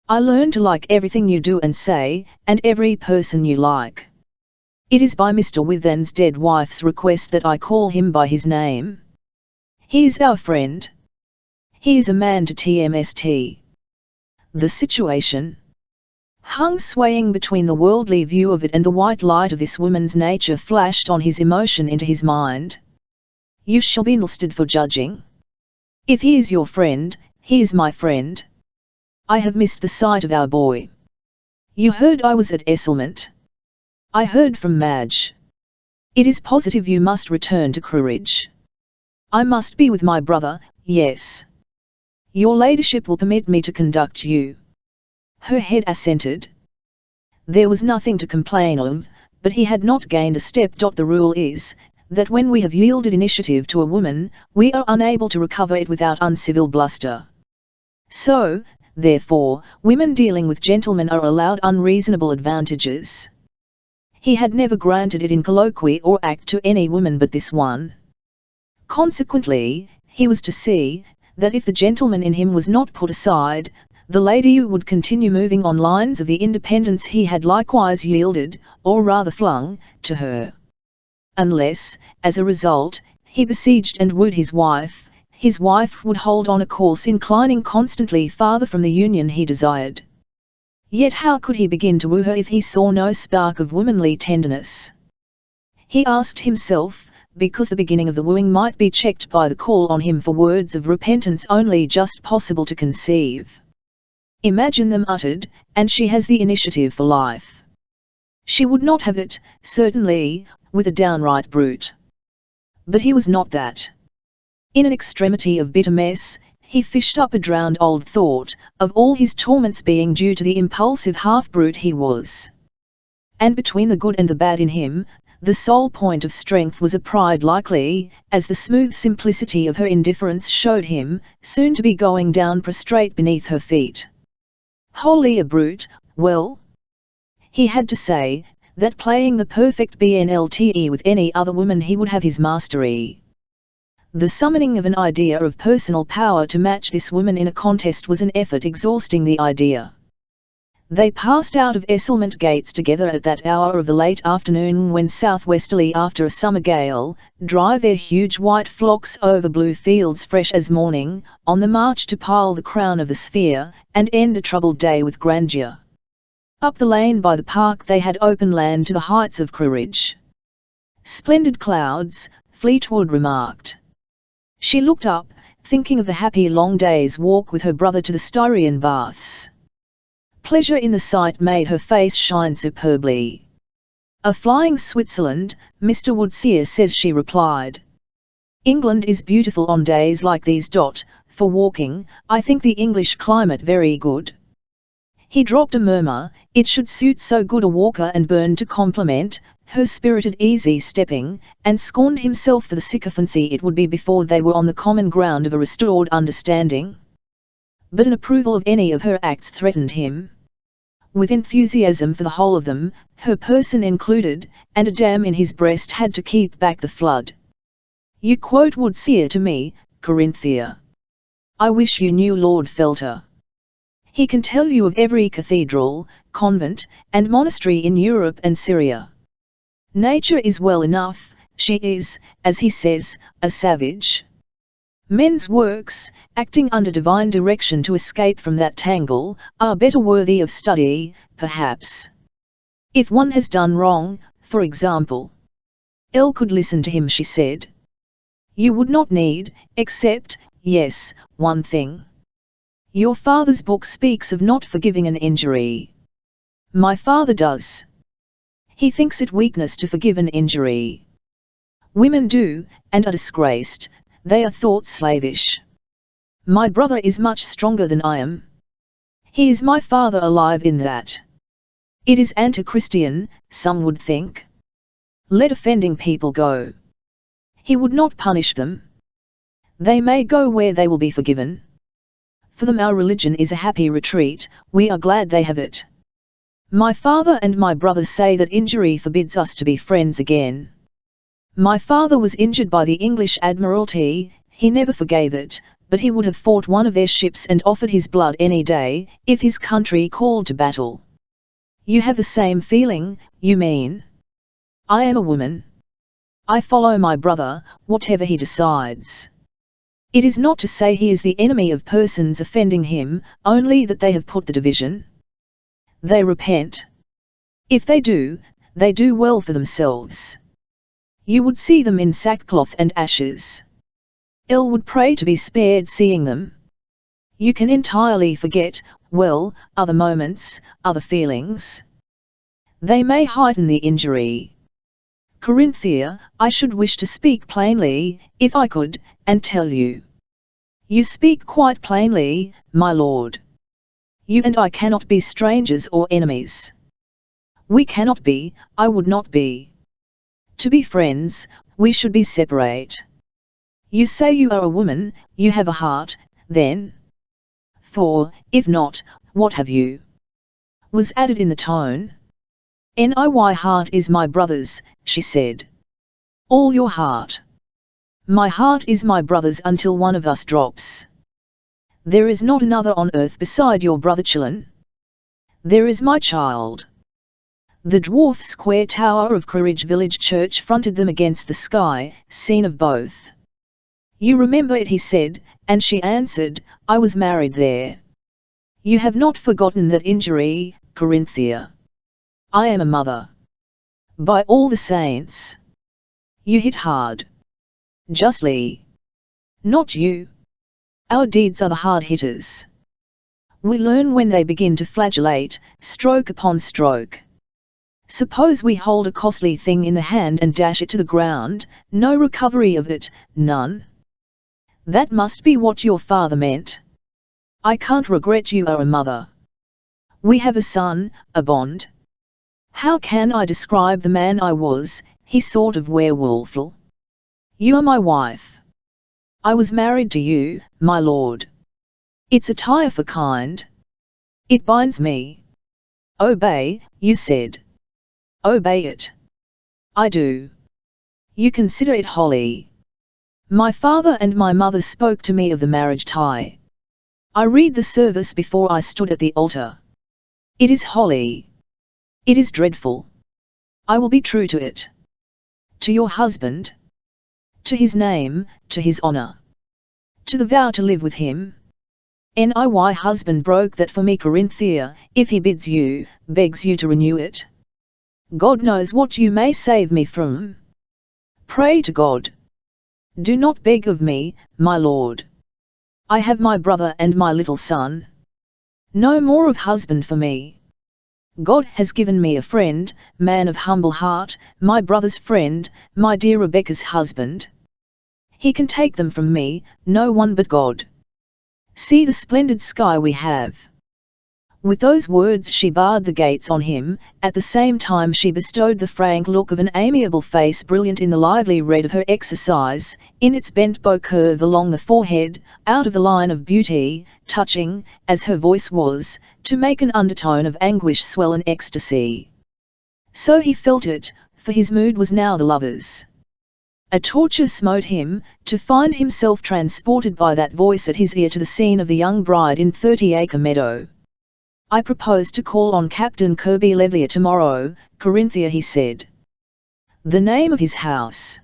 I learn to like everything you do and say, and every person you like. It is by Mr. Withan's dead wife's request that I call him by his name. He is our friend. He is a man to TMST. The situation hung swaying between the worldly view of it and the white light of this woman's nature flashed on his emotion into his mind. You shall be enlisted for judging. If he is your friend, he is my friend. I have missed the sight of our boy. You heard I was at Esselmont. I heard from Madge. It is positive you must return to Crewridge. I must be with my brother, yes. Your ladyship will permit me to conduct you. Her head assented. There was nothing to complain of, but he had not gained a step. The rule is, that when we have yielded initiative to a woman, we are unable to recover it without uncivil bluster. So, therefore, women dealing with gentlemen are allowed unreasonable advantages. He had never granted it in colloquy or act to any woman but this one. Consequently, he was to see, that if the gentleman in him was not put aside, the lady would continue moving on lines of the independence he had likewise yielded, or rather flung, to her. Unless, as a result, he besieged and wooed his wife would hold on a course inclining constantly farther from the union he desired. Yet how could he begin to woo her if he saw no spark of womanly tenderness? He asked himself, because the beginning of the wooing might be checked by the call on him for words of repentance only just possible to conceive. Imagine them uttered, and she has the initiative for life. She would not have it, certainly, with a downright brute. But he was not that. In an extremity of bitter mess, he fished up a drowned old thought, of all his torments being due to the impulsive half-brute he was. And between the good and the bad in him, the sole point of strength was a pride likely, as the smooth simplicity of her indifference showed him, soon to be going down prostrate beneath her feet. Wholly a brute, well? He had to say, that playing the perfect BNLTE with any other woman he would have his mastery. The summoning of an idea of personal power to match this woman in a contest was an effort exhausting the idea. They passed out of Esselmont gates together at that hour of the late afternoon when southwesterly after a summer gale, drive their huge white flocks over blue fields fresh as morning, on the march to pile the crown of the sphere, and end a troubled day with grandeur. Up the lane by the park they had open land to the heights of Crewridge. Splendid clouds, Fleetwood remarked. She looked up, thinking of the happy long day's walk with her brother to the Styrian baths. Pleasure in the sight made her face shine superbly. A flying Switzerland, Mr. Woodseer says, she replied. England is beautiful on days like these. For walking, I think the English climate very good. He dropped a murmur, it should suit so good a walker, and burned to compliment her spirited easy stepping, and scorned himself for the sycophancy it would be before they were on the common ground of a restored understanding. But an approval of any of her acts threatened him. With enthusiasm for the whole of them, her person included, and a dam in his breast had to keep back the flood. You quote Woodseer to me, Corinthia. I wish you knew Lord Felter. He can tell you of every cathedral, convent, and monastery in Europe and Syria. Nature is well enough, she is, as he says, a savage. Men's works, acting under divine direction to escape from that tangle, are better worthy of study, perhaps. If one has done wrong, for example. Elle could listen to him, she said. You would not need, except, yes, one thing. Your father's book speaks of not forgiving an injury. My father does. He thinks it weakness to forgive an injury. Women do, and are disgraced, they are thought slavish. My brother is much stronger than I am. He is my father alive in that. It is anti-Christian, some would think. Let offending people go. He would not punish them. They may go where they will be forgiven. For them our religion is a happy retreat, we are glad they have it. My father and my brothers say that injury forbids us to be friends again. My father was injured by the English Admiralty, he never forgave it, but he would have fought one of their ships and offered his blood any day, if his country called to battle. You have the same feeling, you mean? I am a woman. I follow my brother, whatever he decides. It is not to say he is the enemy of persons offending him, only that they have put the division. They repent. If they do well for themselves. You would see them in sackcloth and ashes. Ill would pray to be spared seeing them. You can entirely forget, well, other moments, other feelings. They may heighten the injury. Corinthia, I should wish to speak plainly, if I could, and tell you. You speak quite plainly, my lord. You and I cannot be strangers or enemies. We cannot be, I would not be. To be friends, we should be separate. You say you are a woman, you have a heart, then? For, if not, what have you? Was added in the tone. "My heart is my brother's," she said. "All your heart." "My heart is my brother's until one of us drops." "There is not another on earth beside your brother Chillen?" "There is my child." The dwarf square tower of Quaritch village church fronted them against the sky, scene of both. "You remember it," he said, and she answered, "I was married there." "You have not forgotten that injury, Corinthia." "I am a mother." "By all the saints." "You hit hard." "Justly." "Not you. Our deeds are the hard hitters. We learn when they begin to flagellate, stroke upon stroke. Suppose we hold a costly thing in the hand and dash it to the ground, no recovery of it, none. That must be what your father meant. I can't regret you are a mother. We have a son, a bond. How can I describe the man I was, he sort of werewolful. You are my wife. I was married to you, my lord. It's a tie for kind. It binds me. Obey, you said. Obey it. I do. You consider it holy. My father and my mother spoke to me of the marriage tie. I read the service before I stood at the altar. It is holy. It is dreadful. I will be true to it. To your husband. To his name, to his honor. To the vow to live with him. My husband broke that for me, Corinthia, if he bids you, begs you to renew it. God knows what you may save me from. Pray to God. Do not beg of me, my lord. I have my brother and my little son. No more of husband for me. God has given me a friend, man of humble heart, my brother's friend, my dear Rebecca's husband. He can take them from me, no one but God. See the splendid sky we have. With those words she barred the gates on him, at the same time she bestowed the frank look of an amiable face brilliant in the lively red of her exercise, in its bent bow curve along the forehead, out of the line of beauty, touching, as her voice was, to make an undertone of anguish swell an ecstasy. So he felt it, for his mood was now the lover's. A torture smote him, to find himself transported by that voice at his ear to the scene of the young bride in 30-acre meadow. I propose to call on Captain Kirby Levlier tomorrow, Corinthia, he said. The name of his house.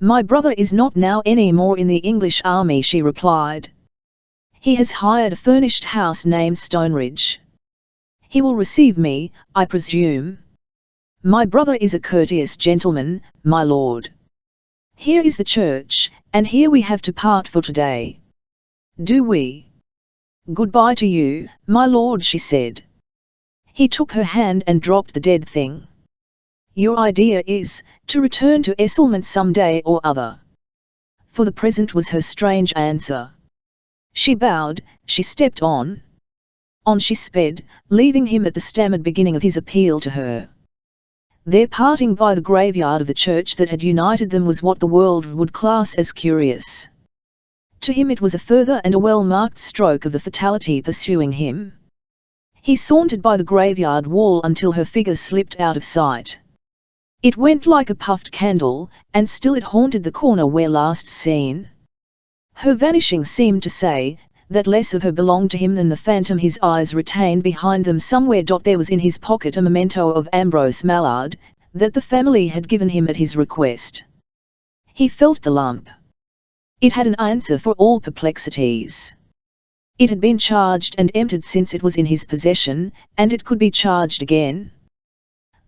My brother is not now any more in the English army, she replied. He has hired a furnished house named Stoneridge. He will receive me, I presume. My brother is a courteous gentleman, my lord. Here is the church, and here we have to part for today. Do we? Goodbye to you, my lord, she said. He took her hand and dropped the dead thing. Your idea is, to return to Esselmont some day or other. For the present, was her strange answer. She bowed, she stepped on. On she sped, leaving him at the stammered beginning of his appeal to her. Their parting by the graveyard of the church that had united them was what the world would class as curious. To him it was a further and a well-marked stroke of the fatality pursuing him. He sauntered by the graveyard wall until her figure slipped out of sight. It went like a puffed candle, and still it haunted the corner where last seen. Her vanishing seemed to say that less of her belonged to him than the phantom his eyes retained behind them somewhere. There was in his pocket a memento of Ambrose Mallard, that the family had given him at his request. He felt the lump. It had an answer for all perplexities. It had been charged and emptied since it was in his possession, and it could be charged again.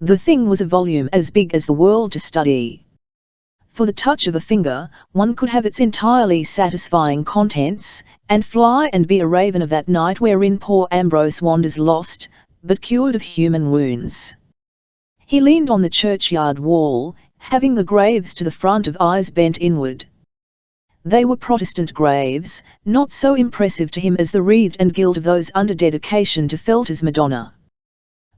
The thing was a volume as big as the world to study. For the touch of a finger, one could have its entirely satisfying contents, and fly and be a raven of that night wherein poor Ambrose wanders lost, but cured of human wounds. He leaned on the churchyard wall, having the graves to the front of eyes bent inward. They were Protestant graves, not so impressive to him as the wreathed and gilt of those under dedication to Felter's Madonna.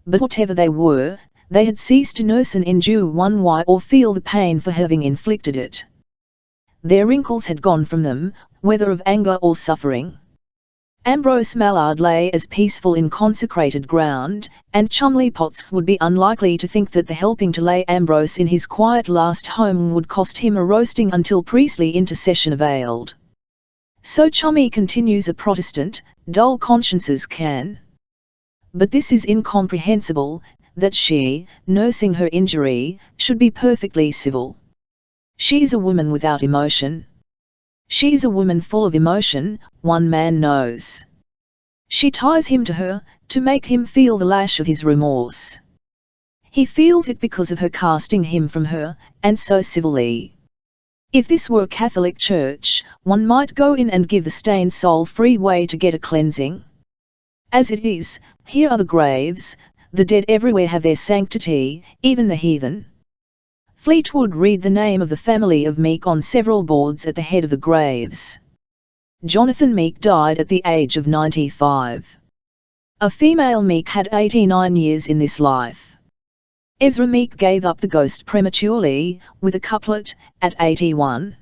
But whatever they were, they had ceased to nurse and endure one why or feel the pain for having inflicted it. Their wrinkles had gone from them, whether of anger or suffering. Ambrose Mallard lay as peaceful in consecrated ground, and Chumley Potts would be unlikely to think that the helping to lay Ambrose in his quiet last home would cost him a roasting until priestly intercession availed. So Chummy continues a Protestant, dull consciences can. But this is incomprehensible, that she, nursing her injury, should be perfectly civil. She is a woman without emotion. She is a woman full of emotion, one man knows. She ties him to her, to make him feel the lash of his remorse. He feels it because of her casting him from her, and so civilly. If this were a Catholic church, one might go in and give the stained soul free way to get a cleansing. As it is, here are the graves. The dead everywhere have their sanctity, even the heathen. Fleetwood read the name of the family of Meek on several boards at the head of the graves. Jonathan Meek died at the age of 95. A female Meek had 89 years in this life. Ezra Meek gave up the ghost prematurely, with a couplet, at 81.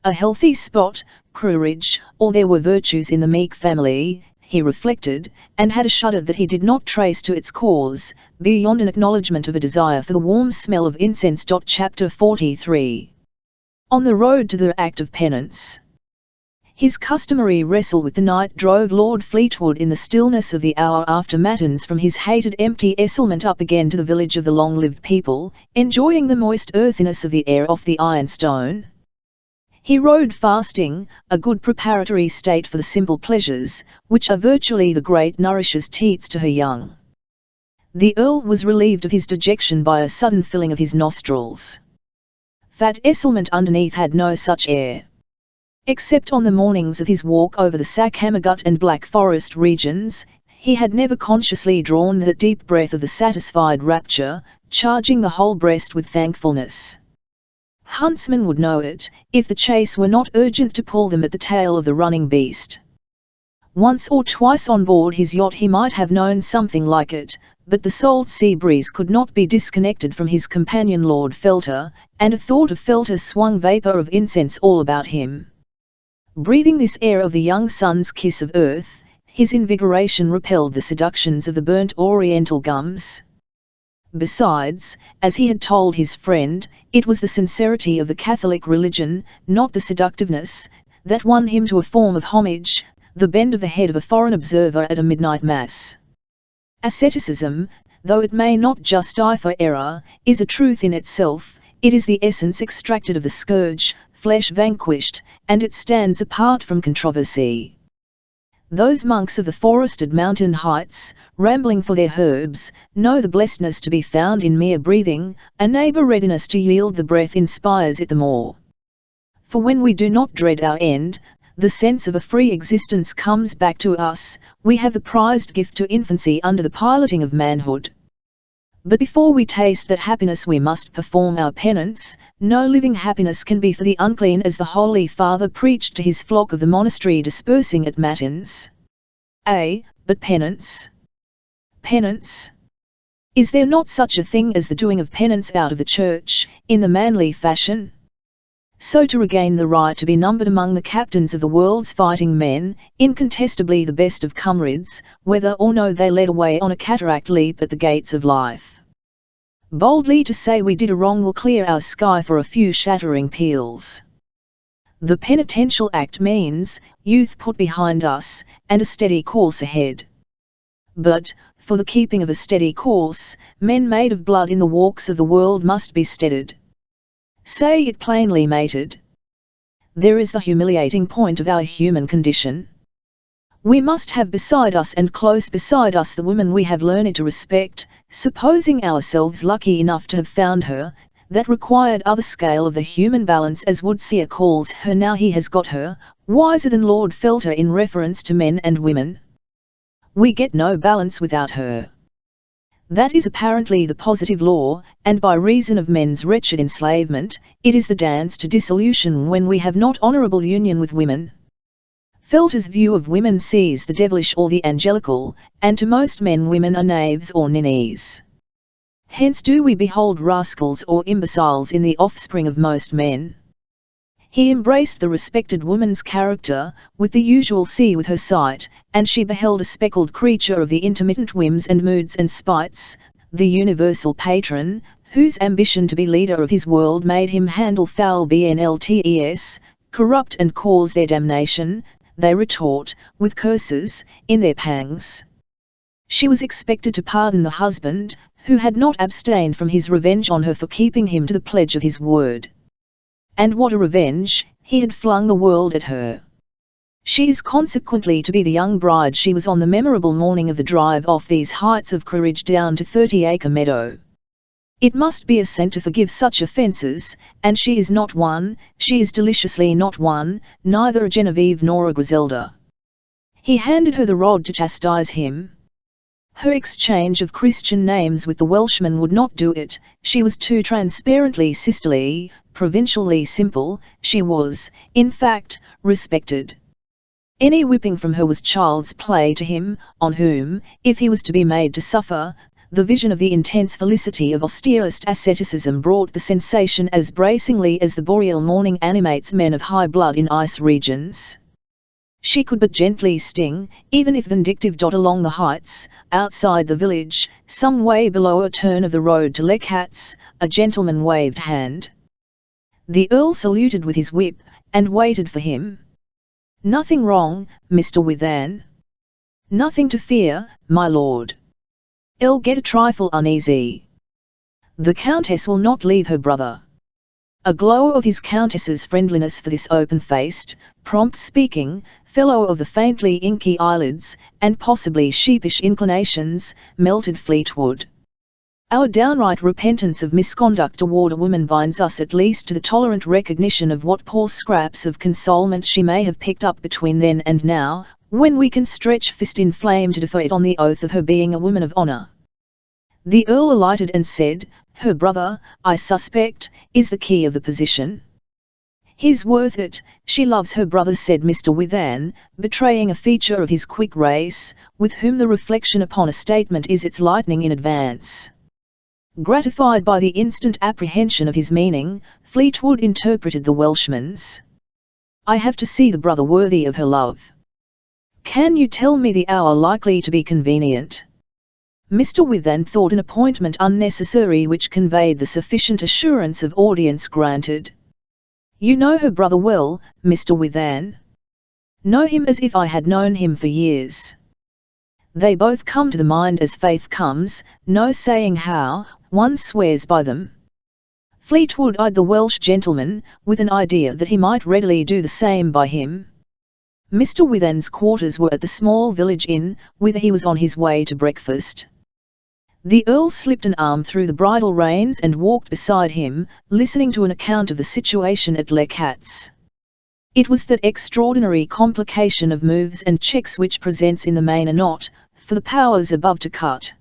A healthy spot, Crewridge, or there were virtues in the Meek family, he reflected, and had a shudder that he did not trace to its cause, beyond an acknowledgement of a desire for the warm smell of incense. Chapter 43. On the road to the act of penance. His customary wrestle with the night drove Lord Fleetwood in the stillness of the hour after matins from his hated empty settlement up again to the village of the long-lived people, enjoying the moist earthiness of the air off the ironstone. He rode fasting, a good preparatory state for the simple pleasures, which are virtually the great nourisher's teats to her young. The Earl was relieved of his dejection by a sudden filling of his nostrils. Fat Esselment underneath had no such air. Except on the mornings of his walk over the Sackhammergut and Black Forest regions, he had never consciously drawn that deep breath of the satisfied rapture, charging the whole breast with thankfulness. Huntsmen would know it, if the chase were not urgent to pull them at the tail of the running beast. Once or twice on board his yacht he might have known something like it, but the salt sea breeze could not be disconnected from his companion Lord Felter, and a thought of Felter swung vapour of incense all about him. Breathing this air of the young sun's kiss of earth, his invigoration repelled the seductions of the burnt oriental gums. Besides, as he had told his friend, it was the sincerity of the Catholic religion, not the seductiveness, that won him to a form of homage, the bend of the head of a foreign observer at a midnight mass. Asceticism, though it may not justify error, is a truth in itself. It is the essence extracted of the scourge, flesh vanquished, and it stands apart from controversy. Those monks of the forested mountain heights, rambling for their herbs, know the blessedness to be found in mere breathing. A neighbour readiness to yield the breath inspires it the more. For when we do not dread our end, the sense of a free existence comes back to us. We have the prized gift to infancy under the piloting of manhood. But before we taste that happiness we must perform our penance. No living happiness can be for the unclean, as the Holy Father preached to his flock of the monastery dispersing at matins. But penance? Penance? Is there not such a thing as the doing of penance out of the church, in the manly fashion? so to regain the right to be numbered among the captains of the world's fighting men, incontestably the best of comrades, whether or no they led away on a cataract leap at the gates of life. Boldly to say we did a wrong will clear our sky for a few shattering peals. The penitential act means, youth put behind us, and a steady course ahead. But, for the keeping of a steady course, men made of blood in the walks of the world must be steadied. Say it plainly, mated. There is the humiliating point of our human condition. We must have beside us and close beside us the woman we have learned to respect, supposing ourselves lucky enough to have found her, that required other scale of the human balance, as Woodseer calls her now he has got her, wiser than Lord Felter in reference to men and women. We get no balance without her. That is apparently the positive law, and by reason of men's wretched enslavement, it is the dance to dissolution when we have not honourable union with women. Felter's view of women sees the devilish or the angelical, and to most men women are knaves or ninnies. Hence do we behold rascals or imbeciles in the offspring of most men. He embraced the respected woman's character, with the usual see with her sight, and she beheld a speckled creature of the intermittent whims and moods and spites, the universal patron, whose ambition to be leader of his world made him handle foul BNLTES, corrupt and cause their damnation, they retort, with curses, in their pangs. She was expected to pardon the husband, who had not abstained from his revenge on her for keeping him to the pledge of his word. And what a revenge, he had flung the world at her. She is consequently to be the young bride she was on the memorable morning of the drive off these heights of Courage down to 30-acre meadow. It must be a sin to forgive such offences, and she is not one, she is deliciously not one, neither a Genevieve nor a Griselda. He handed her the rod to chastise him. Her exchange of Christian names with the Welshman would not do it, she was too transparently sisterly, provincially simple, she was, in fact, respected. Any whipping from her was child's play to him, on whom, if he was to be made to suffer, the vision of the intense felicity of austerest asceticism brought the sensation as bracingly as the boreal morning animates men of high blood in ice regions. She could but gently sting, even if vindictive. Along the heights, outside the village, some way below a turn of the road to Leckhatz, a gentleman waved hand. The Earl saluted with his whip, and waited for him. "Nothing wrong, Mr. Withan?" "Nothing to fear, my lord." "I'll get a trifle uneasy. The Countess will not leave her brother." A glow of his Countess's friendliness for this open-faced, prompt-speaking, fellow of the faintly inky eyelids, and possibly sheepish inclinations, melted Fleetwood. Our downright repentance of misconduct toward a woman binds us at least to the tolerant recognition of what poor scraps of consolement she may have picked up between then and now, when we can stretch fist in flame to defer it on the oath of her being a woman of honour. The Earl alighted and said, "Her brother, I suspect, is the key of the position." "He's worth it, she loves her brother," said Mr. Withan, betraying a feature of his quick race, with whom the reflection upon a statement is its lightning in advance. Gratified by the instant apprehension of his meaning, Fleetwood interpreted the Welshman's. "I have to see the brother worthy of her love. Can you tell me the hour likely to be convenient?" Mr. Withan thought an appointment unnecessary which conveyed the sufficient assurance of audience granted. "You know her brother well, Mr. Withan?" "Know him as if I had known him for years." "They both come to the mind as faith comes, no saying how, one swears by them." Fleetwood eyed the Welsh gentleman, with an idea that he might readily do the same by him. Mr. Withan's quarters were at the small village inn, whither he was on his way to breakfast. The Earl slipped an arm through the bridle reins and walked beside him, listening to an account of the situation at Leckhatz. It was that extraordinary complication of moves and checks which presents in the main a knot, for the powers above to cut.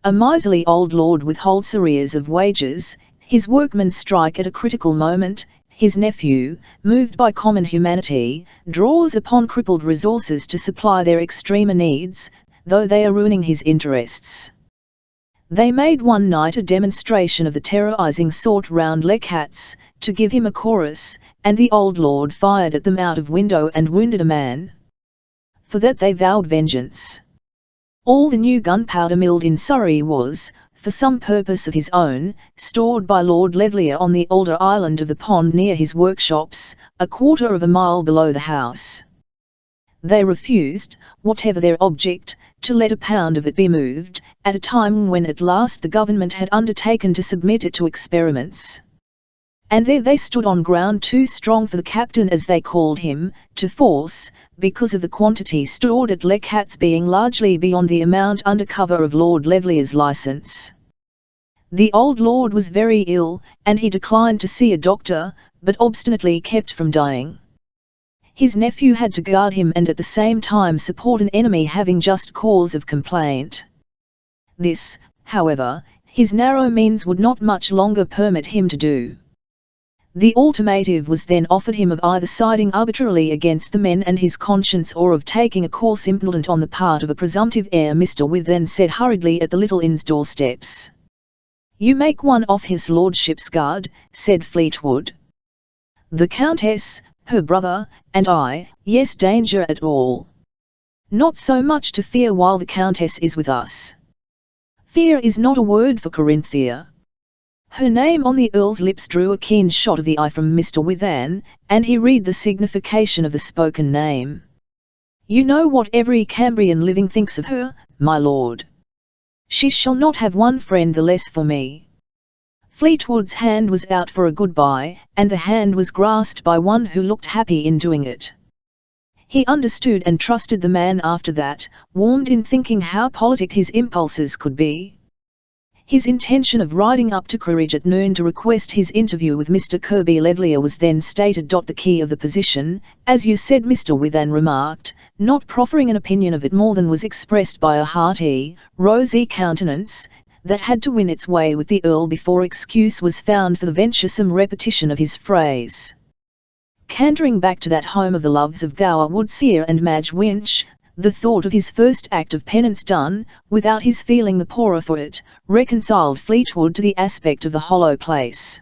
A miserly old lord withholds arrears of wages, his workmen strike at a critical moment, his nephew, moved by common humanity, draws upon crippled resources to supply their extremer needs, though they are ruining his interests. They made one night a demonstration of the terrorizing sort round Lechatz, to give him a chorus, and the old lord fired at them out of window and wounded a man. For that they vowed vengeance. All the new gunpowder milled in Surrey was, for some purpose of his own, stored by Lord Levlier on the older island of the pond near his workshops, 1/4 of a mile below the house. They refused, whatever their object, to let a pound of it be moved, at a time when at last the government had undertaken to submit it to experiments. And there they stood on ground too strong for the captain, as they called him, to force, because of the quantity stored at Lechatz being largely beyond the amount under cover of Lord Levlier's licence. The old lord was very ill, and he declined to see a doctor, but obstinately kept from dying. His nephew had to guard him and at the same time support an enemy having just cause of complaint. This, however, his narrow means would not much longer permit him to do. The alternative was then offered him of either siding arbitrarily against the men and his conscience, or of taking a course imprudent on the part of a presumptive heir. Mr. Withen said hurriedly at the little inn's doorsteps. "You make one off his lordship's guard," said Fleetwood. "The Countess, her brother, and I, yes, danger at all. Not so much to fear while the Countess is with us. Fear is not a word for Corinthia." Her name on the Earl's lips drew a keen shot of the eye from Mr. Withan, and he read the signification of the spoken name. "You know what every Cambrian living thinks of her, my lord. She shall not have one friend the less for me." Fleetwood's hand was out for a goodbye, and the hand was grasped by one who looked happy in doing it. He understood and trusted the man after that, warmed in thinking how politic his impulses could be. His intention of riding up to Quaritch at noon to request his interview with Mr. Kirby Levlier was then stated. The key of the position, as you said, Mr. Withan remarked, not proffering an opinion of it more than was expressed by a hearty, rosy countenance, that had to win its way with the Earl before excuse was found for the venturesome repetition of his phrase. Cantering back to that home of the loves of Gower Woodseer and Madge Winch, the thought of his first act of penance done, without his feeling the poorer for it, reconciled Fleetwood to the aspect of the hollow place.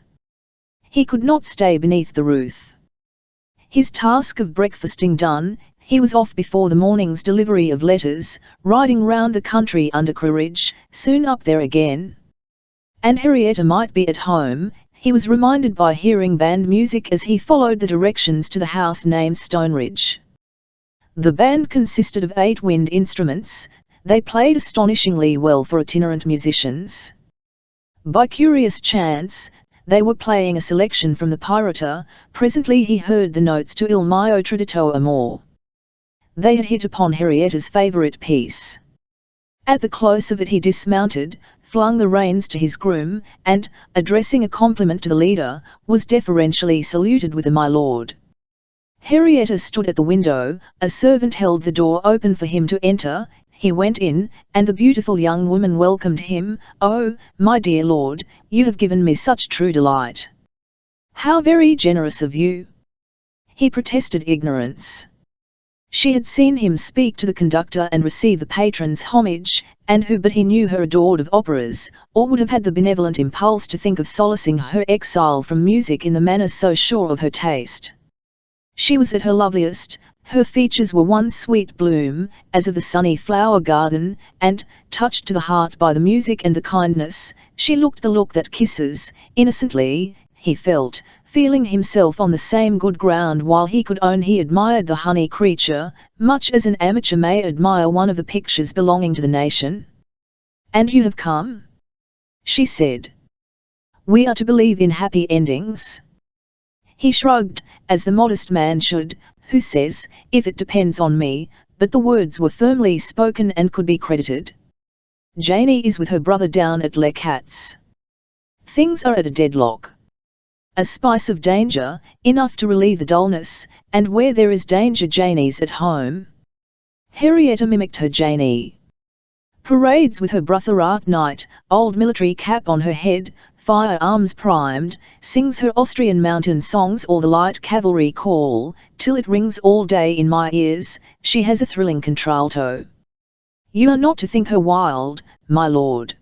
He could not stay beneath the roof. His task of breakfasting done, he was off before the morning's delivery of letters, riding round the country under Quaritch, soon up there again. And Henrietta might be at home, he was reminded by hearing band music as he followed the directions to the house named Stoneridge. The band consisted of 8 wind instruments. They played astonishingly well for itinerant musicians. By curious chance, they were playing a selection from the Pirata. Presently he heard the notes to Il mio tradito amor. They had hit upon Henrietta's favourite piece. At the close of it he dismounted, flung the reins to his groom, and, addressing a compliment to the leader, was deferentially saluted with a "my lord." Henrietta stood at the window, a servant held the door open for him to enter, he went in, and the beautiful young woman welcomed him. "Oh, my dear lord, you have given me such true delight." "How very generous of you!" He protested ignorance. She had seen him speak to the conductor and receive the patron's homage, and who but he knew her adored of operas, or would have had the benevolent impulse to think of solacing her exile from music in the manner so sure of her taste. She was at her loveliest, her features were one sweet bloom, as of the sunny flower garden, and, touched to the heart by the music and the kindness, she looked the look that kisses. Innocently, he felt, feeling himself on the same good ground while he could own he admired the honey creature, much as an amateur may admire one of the pictures belonging to the nation. "And you have come?" she said. "We are to believe in happy endings?" He shrugged, as the modest man should, who says, "If it depends on me," but the words were firmly spoken and could be credited. "Janie is with her brother down at Lechatz. Things are at a deadlock. A spice of danger, enough to relieve the dullness, and where there is danger Janie's at home." Henrietta mimicked her Janie. Parades with her brother at night, old military cap on her head, firearms primed, sings her Austrian mountain songs or the light cavalry call, till it rings all day in my ears. She has a thrilling contralto. You are not to think her wild, my lord.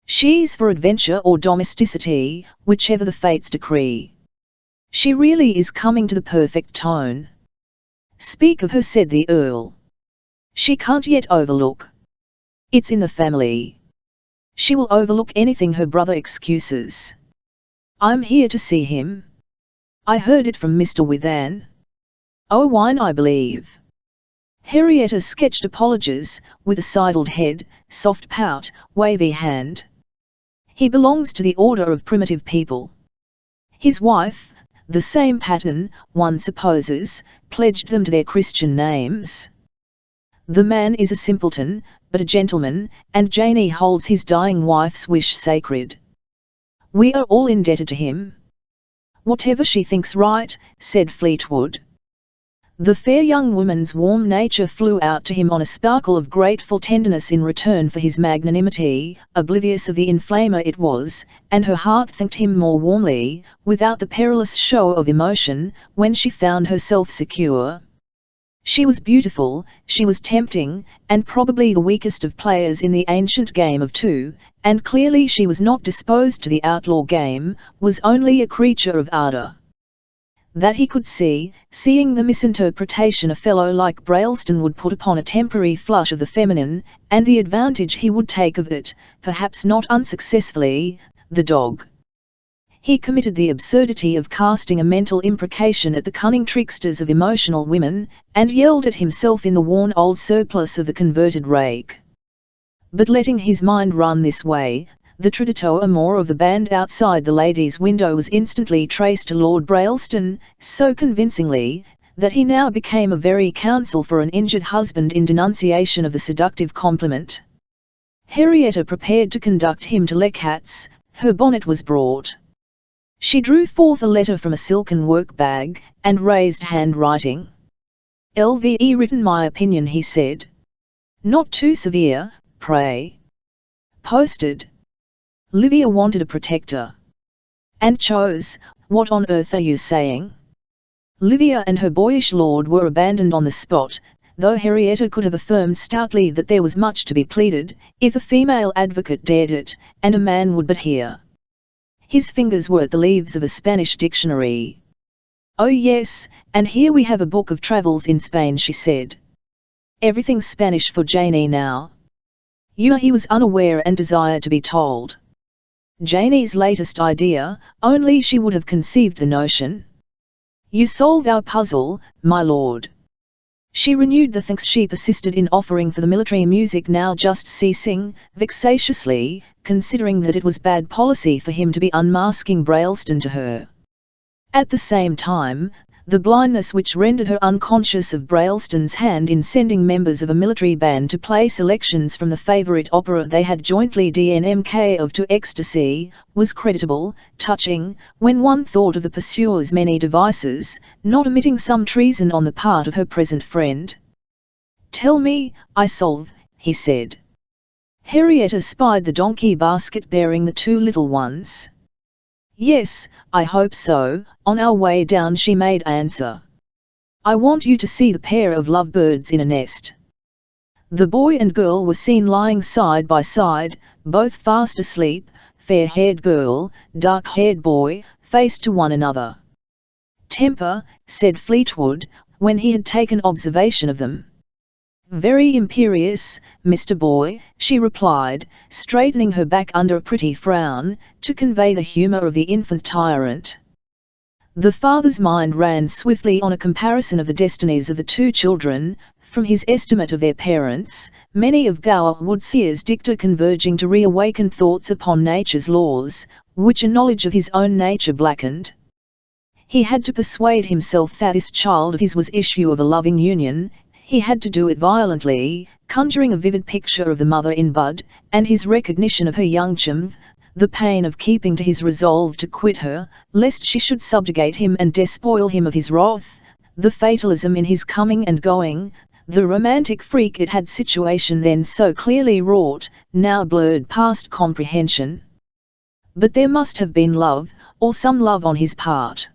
She's for adventure or domesticity, whichever the fates decree. She really is coming to the perfect tone. Speak of her, said the Earl. She can't yet overlook. It's in the family. She will overlook anything her brother excuses. I'm here to see him. I heard it from Mr. Withan. Oh, wine, I believe. Henrietta sketched apologies, with a sidled head, soft pout, wavy hand. He belongs to the order of primitive people. His wife, the same pattern, one supposes, pledged them to their Christian names. The man is a simpleton, but a gentleman, and Janey holds his dying wife's wish sacred. We are all indebted to him. Whatever she thinks right, said Fleetwood. The fair young woman's warm nature flew out to him on a sparkle of grateful tenderness in return for his magnanimity, oblivious of the inflamer it was, and her heart thanked him more warmly, without the perilous show of emotion, when she found herself secure. She was beautiful, she was tempting, and probably the weakest of players in the ancient game of two, and clearly she was not disposed to the outlaw game, was only a creature of ardour. That he could see, seeing the misinterpretation a fellow like Brailston would put upon a temporary flush of the feminine, and the advantage he would take of it, perhaps not unsuccessfully, the dog. He committed the absurdity of casting a mental imprecation at the cunning tricksters of emotional women, and yelled at himself in the worn old surplice of the converted rake. But letting his mind run this way, the traditio amor of the band outside the lady's window was instantly traced to Lord Brailston, so convincingly, that he now became a very counsel for an injured husband in denunciation of the seductive compliment. Henrietta prepared to conduct him to Leckhat's. Her bonnet was brought. She drew forth a letter from a silken work-bag, and raised handwriting. "LVE written my opinion," he said. "Not too severe, pray." Posted. Livia wanted a protector. And chose. What on earth are you saying? Livia and her boyish lord were abandoned on the spot, though Henrietta could have affirmed stoutly that there was much to be pleaded, if a female advocate dared it, and a man would but hear. His fingers were at the leaves of a Spanish dictionary. "Oh yes, and here we have a book of travels in Spain," she said. "Everything Spanish for Janey now." He was unaware and desired to be told. Janey's latest idea, only she would have conceived the notion. "You solve our puzzle, my lord." She renewed the thanks she persisted in offering for the military music now just ceasing, vexatiously, considering that it was bad policy for him to be unmasking Brailston to her. At the same time, the blindness which rendered her unconscious of Brailston's hand in sending members of a military band to play selections from the favourite opera they had jointly DNMK of to ecstasy, was creditable, touching, when one thought of the pursuer's many devices, not omitting some treason on the part of her present friend. "Tell me, I solve," he said. Henrietta spied the donkey basket bearing the two little ones. "Yes, I hope so," on our way down she made answer. "I want you to see the pair of lovebirds in a nest." The boy and girl were seen lying side by side, both fast asleep, fair-haired girl, dark-haired boy, faced to one another. "Temper," said Fleetwood, when he had taken observation of them. "Very imperious, Mr. Boy," she replied, straightening her back under a pretty frown, to convey the humour of the infant tyrant. The father's mind ran swiftly on a comparison of the destinies of the two children, from his estimate of their parents, many of Gower Woodseer's dicta converging to reawaken thoughts upon nature's laws, which a knowledge of his own nature blackened. He had to persuade himself that this child of his was issue of a loving union. He had to do it violently, conjuring a vivid picture of the mother in bud, and his recognition of her young child, the pain of keeping to his resolve to quit her, lest she should subjugate him and despoil him of his wrath, the fatalism in his coming and going, the romantic freak it had situation then so clearly wrought, now blurred past comprehension. But there must have been love, or some love on his part.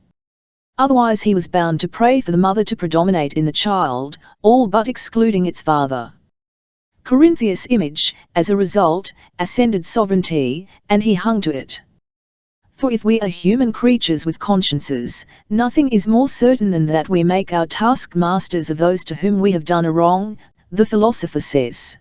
Otherwise he was bound to pray for the mother to predominate in the child, all but excluding its father. Corinthius' image, as a result, ascended sovereignty, and he hung to it. For if we are human creatures with consciences, nothing is more certain than that we make our taskmasters of those to whom we have done a wrong, the philosopher says.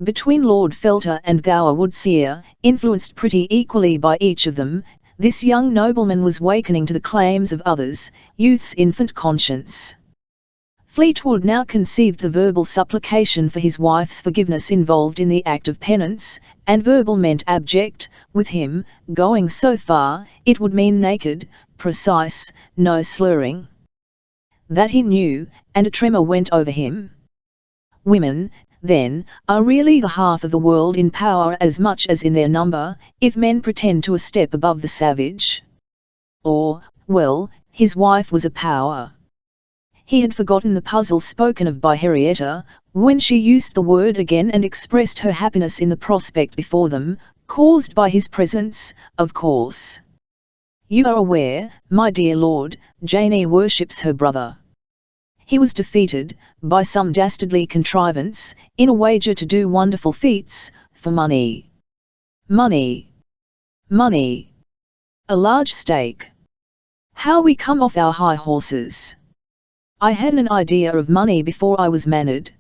Between Lord Felter and Gower Woodseer, influenced pretty equally by each of them, this young nobleman was wakening to the claims of others, youth's infant conscience. Fleetwood now conceived the verbal supplication for his wife's forgiveness involved in the act of penance, and verbal meant abject, with him, going so far, it would mean naked, precise, no slurring. That he knew, and a tremor went over him. Women, then, are really the half of the world in power as much as in their number, if men pretend to a step above the savage. Or, well, his wife was a power. He had forgotten the puzzle spoken of by Henrietta, when she used the word again and expressed her happiness in the prospect before them, caused by his presence, of course. You are aware, my dear lord, Janey worships her brother. He was defeated, by some dastardly contrivance, in a wager to do wonderful feats, for money. Money. Money. A large stake. How we come off our high horses. I had an idea of money before I was mannered.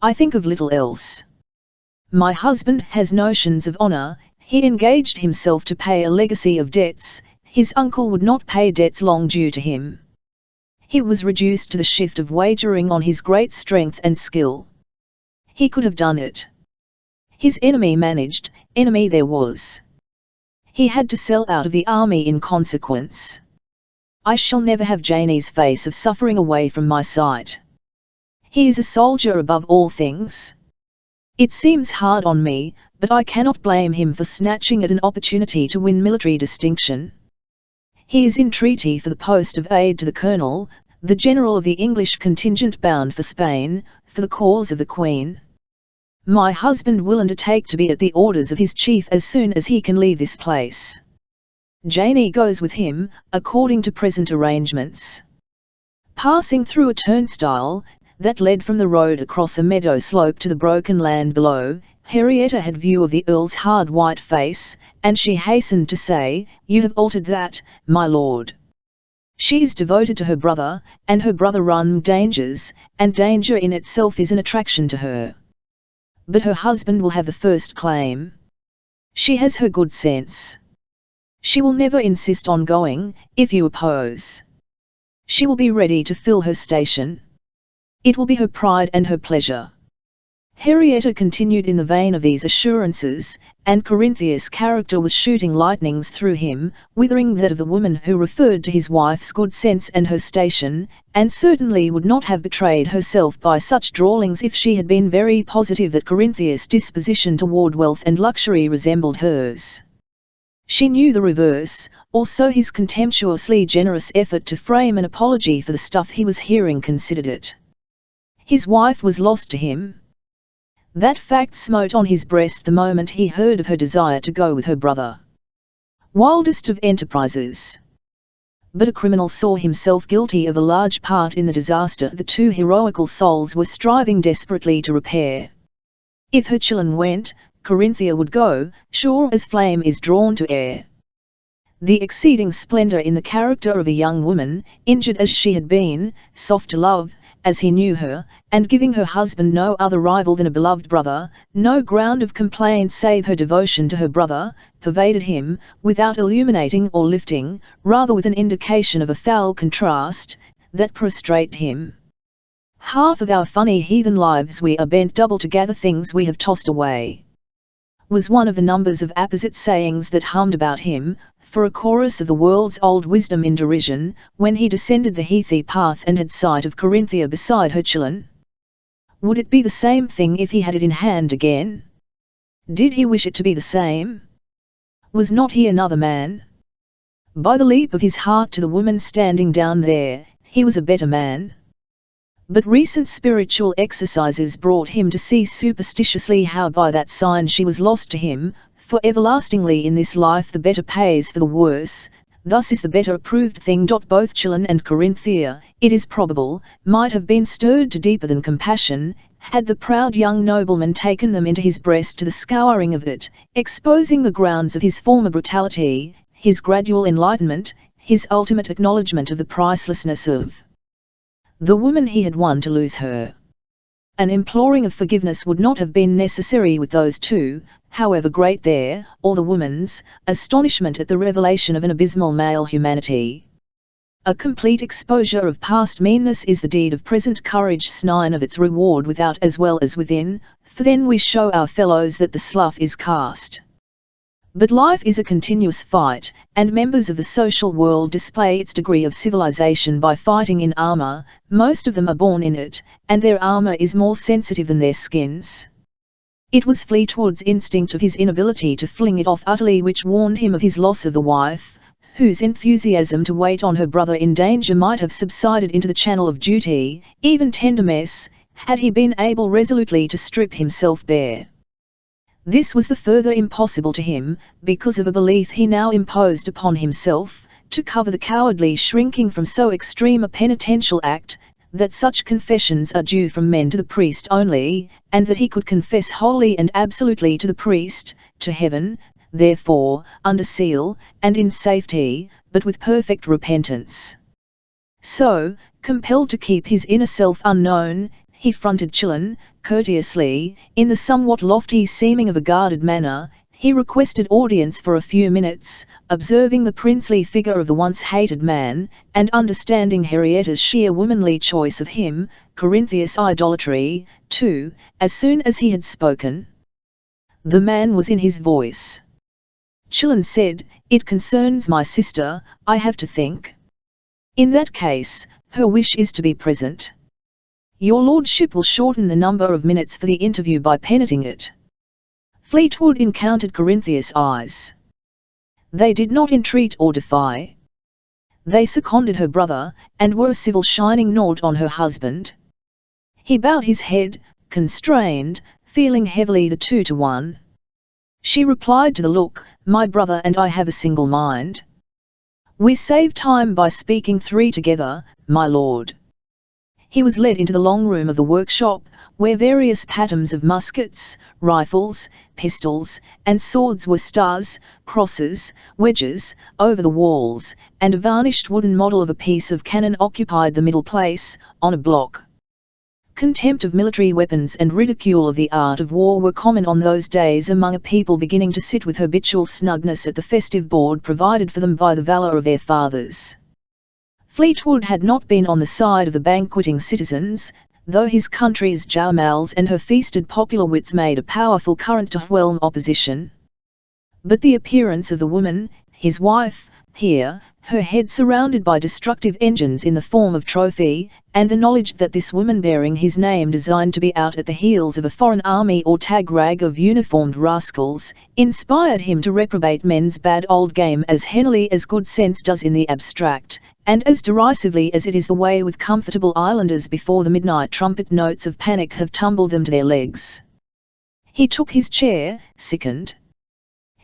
I think of little else. My husband has notions of honour, he engaged himself to pay a legacy of debts, his uncle would not pay debts long due to him. He was reduced to the shift of wagering on his great strength and skill. He could have done it. His enemy managed, enemy there was. He had to sell out of the army in consequence. I shall never have Janey's face of suffering away from my sight. He is a soldier above all things. It seems hard on me, but I cannot blame him for snatching at an opportunity to win military distinction. He is in treaty for the post of aide to the colonel, the general of the English contingent bound for Spain, for the cause of the Queen. My husband will undertake to be at the orders of his chief as soon as he can leave this place. Janey goes with him, according to present arrangements. Passing through a turnstile, that led from the road across a meadow slope to the broken land below, Henrietta had view of the Earl's hard white face, and she hastened to say, "You have altered that, my lord." She is devoted to her brother, and her brother run dangers, and danger in itself is an attraction to her. But her husband will have the first claim. She has her good sense. She will never insist on going, if you oppose. She will be ready to fill her station. It will be her pride and her pleasure. Henrietta continued in the vein of these assurances, and Corinthius' character was shooting lightnings through him, withering that of the woman who referred to his wife's good sense and her station, and certainly would not have betrayed herself by such drawlings if she had been very positive that Corinthius' disposition toward wealth and luxury resembled hers. She knew the reverse, also his contemptuously generous effort to frame an apology for the stuff he was hearing considered it. His wife was lost to him. That fact smote on his breast the moment he heard of her desire to go with her brother. Wildest of enterprises. But a criminal saw himself guilty of a large part in the disaster the two heroical souls were striving desperately to repair. If her children went, Corinthia would go, sure as flame is drawn to air. The exceeding splendour in the character of a young woman, injured as she had been, soft to love, as he knew her, and giving her husband no other rival than a beloved brother, no ground of complaint save her devotion to her brother, pervaded him, without illuminating or lifting, rather with an indication of a foul contrast, that prostrate him. Half of our funny heathen lives we are bent double to gather things we have tossed away, was one of the numbers of apposite sayings that hummed about him, for a chorus of the world's old wisdom in derision, when he descended the heathy path and had sight of Corinthia beside her chillin. Would it be the same thing if he had it in hand again? Did he wish it to be the same? Was not he another man? By the leap of his heart to the woman standing down there, he was a better man. But recent spiritual exercises brought him to see superstitiously how by that sign she was lost to him, for everlastingly in this life the better pays for the worse, thus is the better approved thing. Both Chillon and Corinthia, it is probable, might have been stirred to deeper than compassion, had the proud young nobleman taken them into his breast to the scouring of it, exposing the grounds of his former brutality, his gradual enlightenment, his ultimate acknowledgement of the pricelessness of the woman he had won to lose her. An imploring of forgiveness would not have been necessary with those two, however great their, or the woman's, astonishment at the revelation of an abysmal male humanity. A complete exposure of past meanness is the deed of present courage, sign of its reward without as well as within, for then we show our fellows that the slough is cast. But life is a continuous fight, and members of the social world display its degree of civilization by fighting in armor. Most of them are born in it, and their armor is more sensitive than their skins. It was Fleetwood's instinct of his inability to fling it off utterly which warned him of his loss of the wife, whose enthusiasm to wait on her brother in danger might have subsided into the channel of duty, even tenderness, had he been able resolutely to strip himself bare. This was the further impossible to him, because of a belief he now imposed upon himself, to cover the cowardly shrinking from so extreme a penitential act, that such confessions are due from men to the priest only, and that he could confess wholly and absolutely to the priest, to heaven, therefore, under seal, and in safety, but with perfect repentance. So, compelled to keep his inner self unknown, he fronted Chillen, courteously, in the somewhat lofty seeming of a guarded manner. He requested audience for a few minutes, observing the princely figure of the once hated man, and understanding Henrietta's sheer womanly choice of him, Corinthius' idolatry, too, as soon as he had spoken. The man was in his voice. Chillen said, "It concerns my sister, I have to think. In that case, her wish is to be present. Your lordship will shorten the number of minutes for the interview by penetting it." Fleetwood encountered Corinthius' eyes. They did not entreat or defy. They seconded her brother, and were a civil shining nought on her husband. He bowed his head, constrained, feeling heavily the 2-to-1. She replied to the look, "My brother and I have a single mind. We save time by speaking 3 together, my lord." He was led into the long room of the workshop, where various patterns of muskets, rifles, pistols, and swords were stars, crosses, wedges, over the walls, and a varnished wooden model of a piece of cannon occupied the middle place, on a block. Contempt of military weapons and ridicule of the art of war were common on those days among a people beginning to sit with habitual snugness at the festive board provided for them by the valour of their fathers. Fleetwood had not been on the side of the banqueting citizens, though his country's joumels and her feasted popular wits made a powerful current to whelm opposition. But the appearance of the woman, his wife, here, her head surrounded by destructive engines in the form of trophy, and the knowledge that this woman bearing his name designed to be out at the heels of a foreign army or tag-rag of uniformed rascals, inspired him to reprobate men's bad old game as hennily as good sense does in the abstract, and as derisively as it is the way with comfortable islanders before the midnight trumpet notes of panic have tumbled them to their legs. He took his chair, sickened.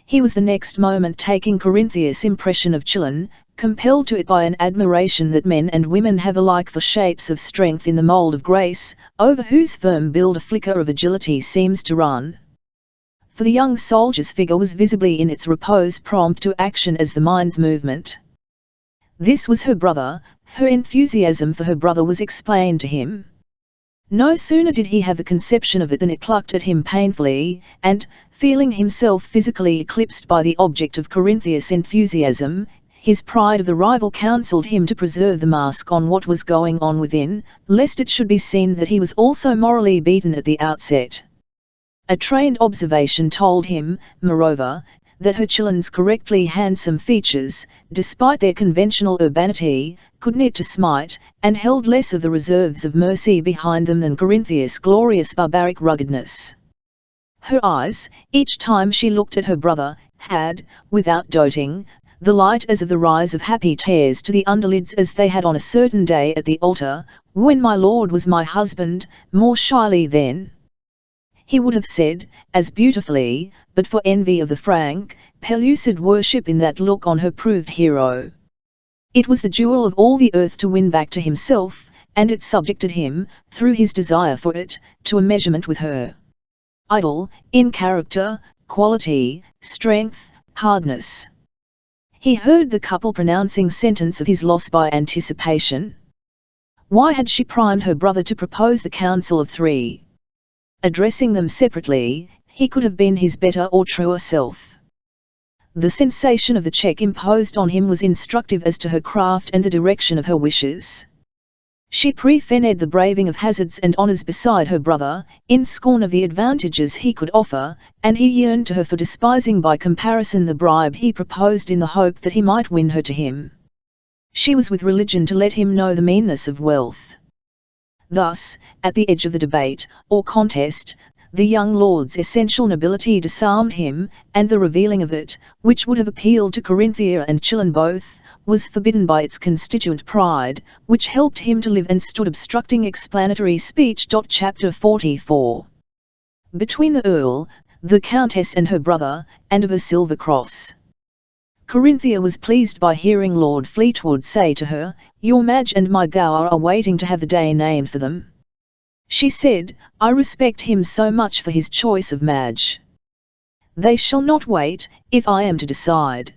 He was the next moment taking Corinthius' impression of Chillen, compelled to it by an admiration that men and women have alike for shapes of strength in the mould of grace, over whose firm build a flicker of agility seems to run. For the young soldier's figure was visibly in its repose prompt to action as the mind's movement. This was her brother. Her enthusiasm for her brother was explained to him. No sooner did he have the conception of it than it plucked at him painfully, and, feeling himself physically eclipsed by the object of Corinthius' enthusiasm, his pride of the rival counselled him to preserve the mask on what was going on within, lest it should be seen that he was also morally beaten at the outset. A trained observation told him, moreover, that her Chillen's correctly handsome features, despite their conventional urbanity, could knit to smite, and held less of the reserves of mercy behind them than Corinthius' glorious barbaric ruggedness. Her eyes, each time she looked at her brother, had, without doting, the light as of the rise of happy tears to the underlids as they had on a certain day at the altar, when my lord was my husband, more shyly then. He would have said, as beautifully, but for envy of the frank, pellucid worship in that look on her proved hero. It was the jewel of all the earth to win back to himself, and it subjected him, through his desire for it, to a measurement with her. Idle, in character, quality, strength, hardness. He heard the couple pronouncing sentence of his loss by anticipation. Why had she primed her brother to propose the council of three? Addressing them separately, he could have been his better or truer self. The sensation of the check imposed on him was instructive as to her craft and the direction of her wishes. She preferred the braving of hazards and honours beside her brother, in scorn of the advantages he could offer, and he yearned to her for despising by comparison the bribe he proposed in the hope that he might win her to him. She was with religion to let him know the meanness of wealth. Thus, at the edge of the debate, or contest, the young lord's essential nobility disarmed him, and the revealing of it, which would have appealed to Corinthia and Chilon both, was forbidden by its constituent pride, which helped him to live and stood obstructing explanatory speech. Chapter 44. Between the Earl, the Countess and her brother, and of a silver cross. Corinthia was pleased by hearing Lord Fleetwood say to her, "Your Madge and my Gower are waiting to have the day named for them." She said, "I respect him so much for his choice of Madge. They shall not wait, if I am to decide.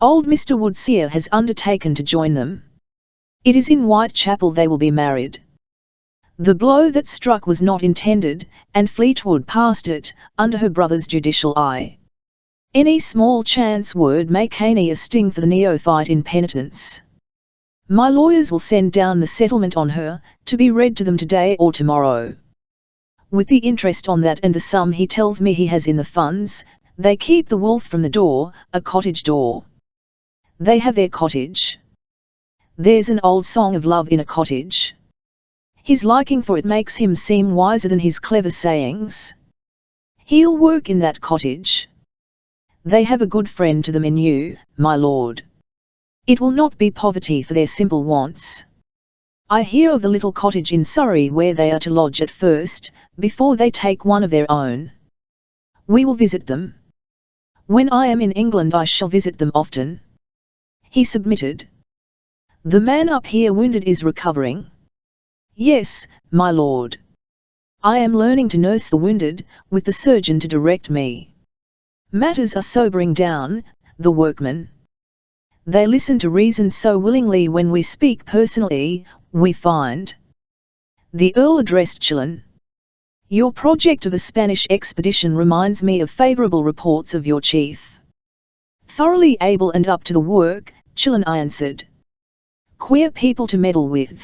Old Mr. Woodseer has undertaken to join them. It is in Whitechapel they will be married." The blow that struck was not intended, and Fleetwood passed it, under her brother's judicial eye. Any small chance word may cane a sting for the neophyte in penitence. "My lawyers will send down the settlement on her, to be read to them today or tomorrow. With the interest on that and the sum he tells me he has in the funds, they keep the wolf from the door, a cottage door. They have their cottage. There's an old song of love in a cottage. His liking for it makes him seem wiser than his clever sayings. He'll work in that cottage. They have a good friend to them in you, my lord. It will not be poverty for their simple wants. I hear of the little cottage in Surrey where they are to lodge at first, before they take one of their own. We will visit them. When I am in England I shall visit them often." He submitted. "The man up here wounded is recovering?" "Yes, my lord. I am learning to nurse the wounded, with the surgeon to direct me. Matters are sobering down, the workmen. They listen to reason so willingly when we speak personally, we find." The Earl addressed Chilon. "Your project of a Spanish expedition reminds me of favourable reports of your chief. Thoroughly able and up to the work," Chilon answered. "Queer people to meddle with.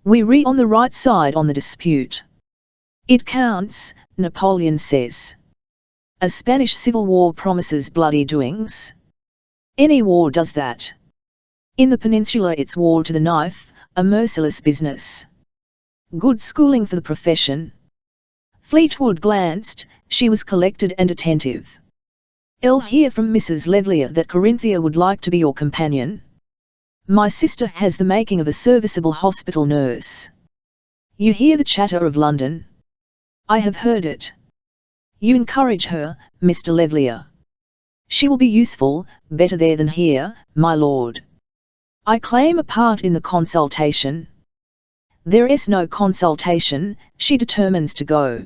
We re on the right side on the dispute. It counts, Napoleon says. A Spanish civil war promises bloody doings. Any war does that. In the peninsula it's war to the knife, a merciless business. Good schooling for the profession." Fleetwood glanced, she was collected and attentive. "I'll hear from Mrs. Levlier that Corinthia would like to be your companion. My sister has the making of a serviceable hospital nurse. You hear the chatter of London?" "I have heard it. You encourage her, Mr. Levlier. She will be useful, better there than here, my lord. I claim a part in the consultation." "There is no consultation, she determines to go.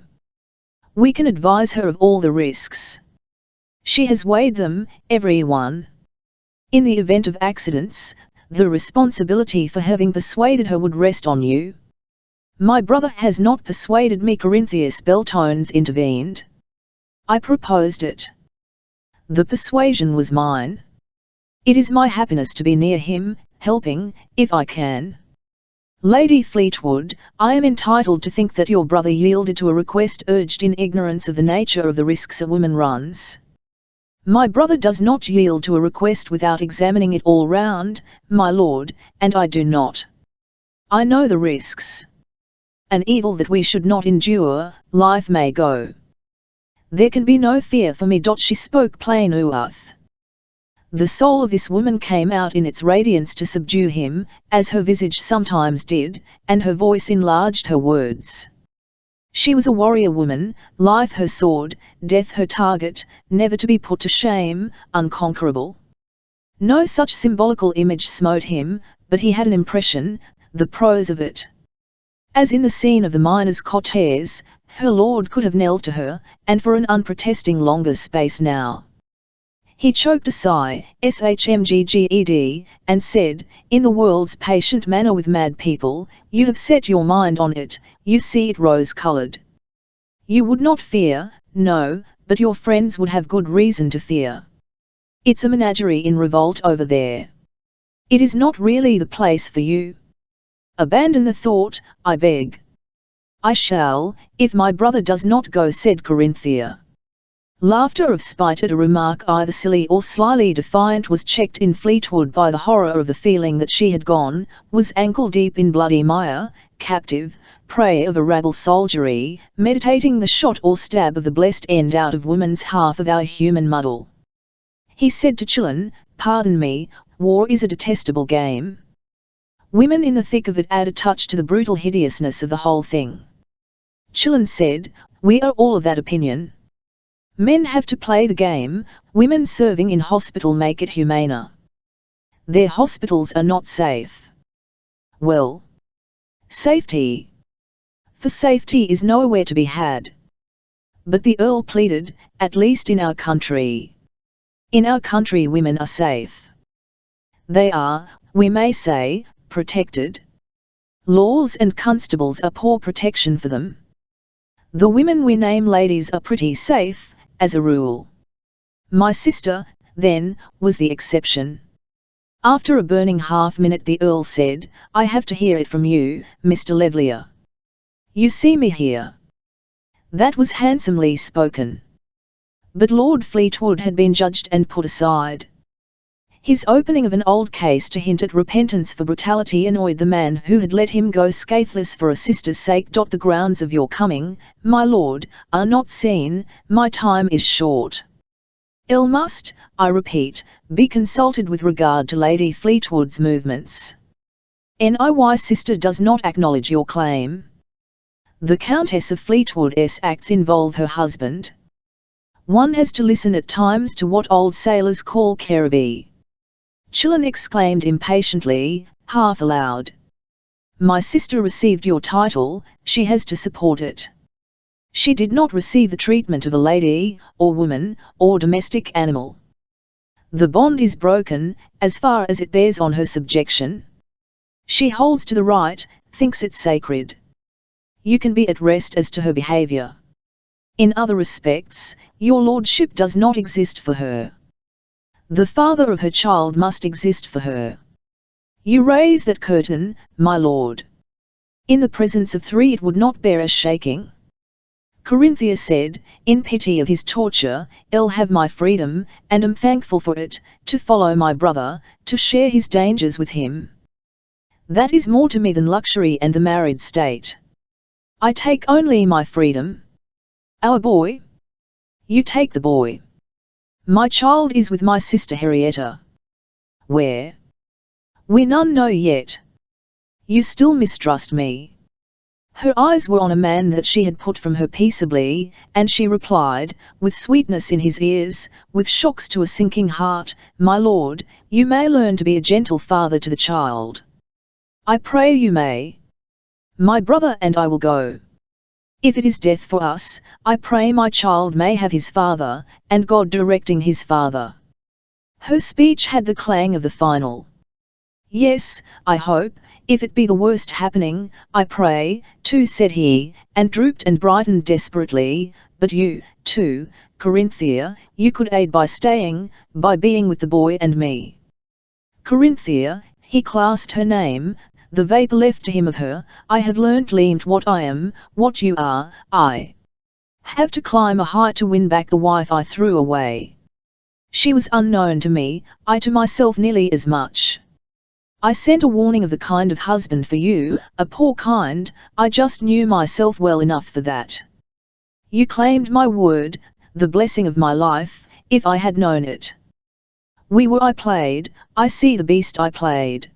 We can advise her of all the risks. She has weighed them, every one. In the event of accidents, the responsibility for having persuaded her would rest on you." "My brother has not persuaded me," Corinthius Beltones intervened. "I proposed it. The persuasion was mine. It is my happiness to be near him, helping, if I can. Lady Fleetwood, I am entitled to think that your brother yielded to a request urged in ignorance of the nature of the risks a woman runs." "My brother does not yield to a request without examining it all round, my lord, and I do not. I know the risks. An evil that we should not endure, life may go. There can be no fear for me." She spoke plain Uath. The soul of this woman came out in its radiance to subdue him, as her visage sometimes did, and her voice enlarged her words. She was a warrior woman, life her sword, death her target, never to be put to shame, unconquerable. No such symbolical image smote him, but he had an impression, the prose of it. As in the scene of the miner's cortege, her lord could have knelt to her, and for an unprotesting longer space now. He choked a sigh, shmgged, and said, in the world's patient manner with mad people, you have set your mind on it, you see it rose-coloured. You would not fear, no, but your friends would have good reason to fear. It's a menagerie in revolt over there. It is not really the place for you. Abandon the thought, I beg. I shall, if my brother does not go, said Corinthia. Laughter of spite at a remark either silly or slyly defiant was checked in Fleetwood by the horror of the feeling that she had gone, was ankle-deep in bloody mire, captive, prey of a rabble soldiery, meditating the shot or stab of the blessed end out of woman's half of our human muddle. He said to Chillen, pardon me, war is a detestable game. Women in the thick of it add a touch to the brutal hideousness of the whole thing. Chillen said, we are all of that opinion. Men have to play the game, women serving in hospital make it humaner. Their hospitals are not safe. Well, safety. For safety is nowhere to be had. But the Earl pleaded, at least in our country. In our country women are safe. They are, we may say, protected. Laws and constables are poor protection for them. The women we name ladies are pretty safe, as a rule. My sister, then, was the exception. After a burning half-minute the Earl said, I have to hear it from you, Mr. Levlier. You see me here. That was handsomely spoken. But Lord Fleetwood had been judged and put aside. His opening of an old case to hint at repentance for brutality annoyed the man who had let him go scatheless for a sister's sake. The grounds of your coming, my lord, are not seen, my time is short. Ill must, I repeat, be consulted with regard to Lady Fleetwood's movements. Niy sister does not acknowledge your claim. The Countess of Fleetwood's acts involve her husband. One has to listen at times to what old sailors call Caribbee. Chillen exclaimed impatiently, half aloud. My sister received your title, she has to support it. She did not receive the treatment of a lady, or woman, or domestic animal. The bond is broken, as far as it bears on her subjection. She holds to the right, thinks it sacred. You can be at rest as to her behaviour. In other respects, your lordship does not exist for her. The father of her child must exist for her. You raise that curtain, my lord. In the presence of three it would not bear a shaking. Corinthia said, in pity of his torture, I'll have my freedom, and am thankful for it, to follow my brother, to share his dangers with him. That is more to me than luxury and the married state. I take only my freedom. Our boy? You take the boy. My child is with my sister Henrietta. Where? We none know yet. You still mistrust me. Her eyes were on a man that she had put from her peaceably, and she replied, with sweetness in his ears, with shocks to a sinking heart, my lord, you may learn to be a gentle father to the child. I pray you may. My brother and I will go. If it is death for us, I pray my child may have his father, and God directing his father. Her speech had the clang of the final. Yes, I hope, if it be the worst happening, I pray, too, said he, and drooped and brightened desperately, but you, too, Corinthia, you could aid by staying, by being with the boy and me. Corinthia, he clasped her name, the vapour left to him of her, I have learnt learnt what I am, what you are, I have to climb a height to win back the wife I threw away. She was unknown to me, I to myself nearly as much. I sent a warning of the kind of husband for you, a poor kind, I just knew myself well enough for that. You claimed my word, the blessing of my life, if I had known it. I played, I see the beast I played.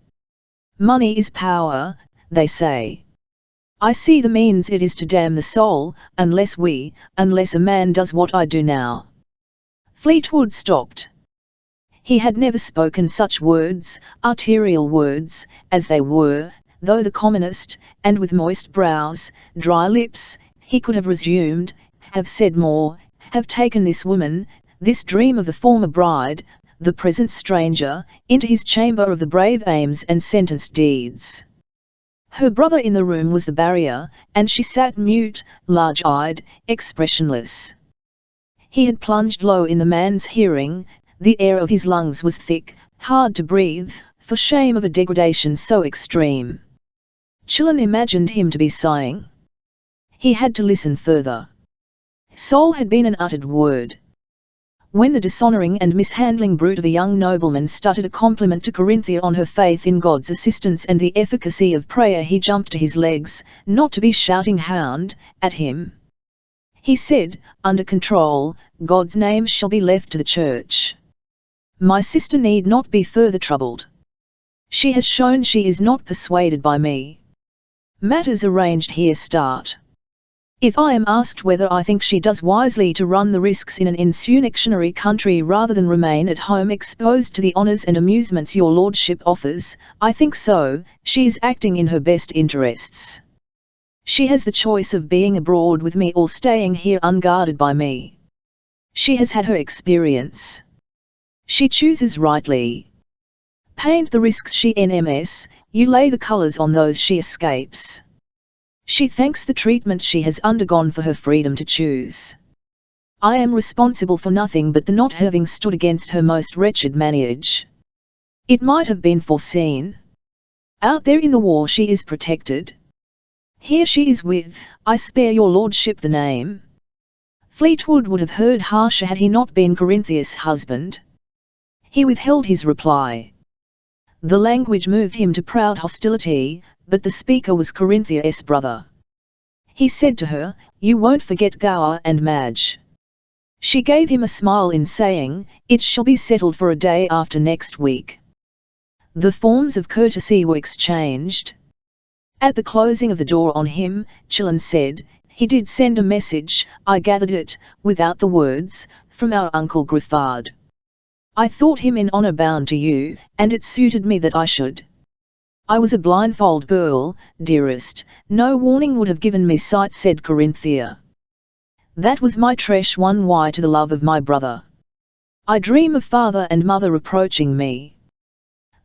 Money is power, they say. I see the means it is to damn the soul, unless a man does what I do now. Fleetwood stopped. He had never spoken such words, arterial words, as they were, though the commonest, and with moist brows, dry lips, he could have resumed, have said more, have taken this woman, this dream of the former bride, the present stranger, into his chamber of the brave aims and sentenced deeds. Her brother in the room was the barrier, and she sat mute, large-eyed, expressionless. He had plunged low in the man's hearing, the air of his lungs was thick, hard to breathe, for shame of a degradation so extreme. Chillen imagined him to be sighing. He had to listen further. Soul had been an uttered word. When the dishonouring and mishandling brute of a young nobleman stuttered a compliment to Corinthia on her faith in God's assistance and the efficacy of prayer, he jumped to his legs, not to be shouting "Hound!" at him. He said, under control, "God's name shall be left to the church. My sister need not be further troubled. She has shown she is not persuaded by me. Matters arranged here start. If I am asked whether I think she does wisely to run the risks in an insurrectionary country rather than remain at home exposed to the honours and amusements your lordship offers, I think so. She is acting in her best interests. She has the choice of being abroad with me or staying here unguarded by me. She has had her experience. She chooses rightly. Paint the risks she NMS, you lay the colours on those she escapes. She thanks the treatment she has undergone for her freedom to choose. I am responsible for nothing but the not having stood against her most wretched manage. It might have been foreseen. Out there in the war she is protected. Here she is with, I spare your lordship the name. Fleetwood would have heard harsher had he not been Corinthia's husband. He withheld his reply. The language moved him to proud hostility, but the speaker was Corinthia's brother. He said to her, "You won't forget Gower and Madge." She gave him a smile in saying, "It shall be settled for a day after next week." The forms of courtesy were exchanged. At the closing of the door on him, Chillen said, "He did send a message, I gathered it, without the words, from our Uncle Griffard. I thought him in honour bound to you, and it suited me that I should. I was a blindfold girl, dearest, no warning would have given me sight," said Corinthia. "That was my tresh one why to the love of my brother. I dream of father and mother reproaching me."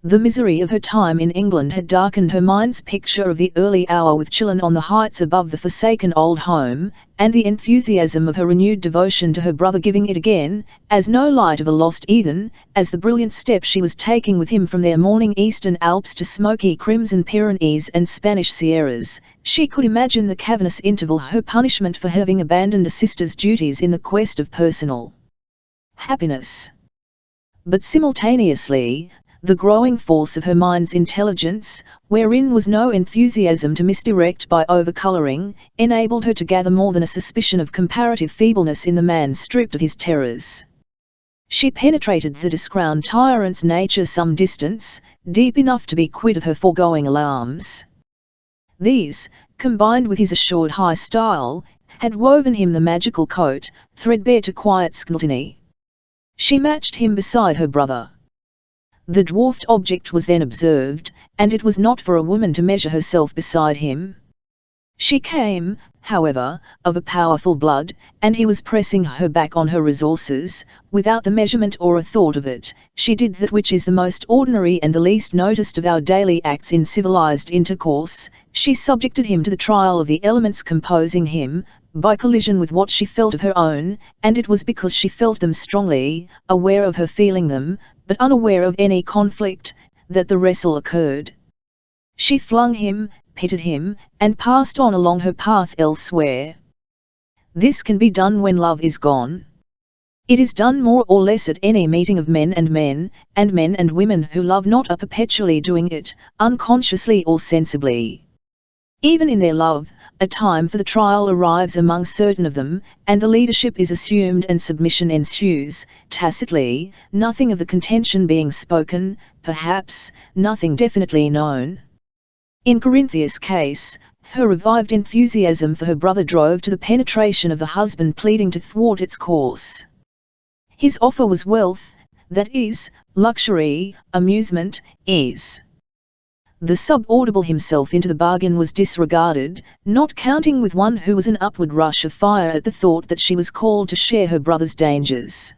The misery of her time in England had darkened her mind's picture of the early hour with Chillen on the heights above the forsaken old home, and the enthusiasm of her renewed devotion to her brother giving it again, as no light of a lost Eden, as the brilliant step she was taking with him from their morning eastern Alps to smoky crimson Pyrenees and Spanish Sierras. She could imagine the cavernous interval her punishment for having abandoned a sister's duties in the quest of personal happiness. But simultaneously, the growing force of her mind's intelligence, wherein was no enthusiasm to misdirect by overcolouring, enabled her to gather more than a suspicion of comparative feebleness in the man stripped of his terrors. She penetrated the discrowned tyrant's nature some distance, deep enough to be quit of her foregoing alarms. These, combined with his assured high style, had woven him the magical coat, threadbare to quiet scrutiny. She matched him beside her brother. The dwarfed object was then observed, and it was not for a woman to measure herself beside him. She came, however, of a powerful blood, and he was pressing her back on her resources, without the measurement or a thought of it. She did that which is the most ordinary and the least noticed of our daily acts in civilized intercourse. She subjected him to the trial of the elements composing him, by collision with what she felt of her own, and it was because she felt them strongly, aware of her feeling them, but unaware of any conflict, that the wrestle occurred. She flung him, pitted him, and passed on along her path elsewhere. This can be done when love is gone. It is done more or less at any meeting of men and women who love not are perpetually doing it, unconsciously or sensibly. Even in their love, a time for the trial arrives among certain of them, and the leadership is assumed and submission ensues, tacitly, nothing of the contention being spoken, perhaps, nothing definitely known. In Corinthia's case, her revived enthusiasm for her brother drove to the penetration of the husband pleading to thwart its course. His offer was wealth, that is, luxury, amusement, ease. The subaudible himself into the bargain was disregarded, not counting with one who was an upward rush of fire at the thought that she was called to share her brother's dangers.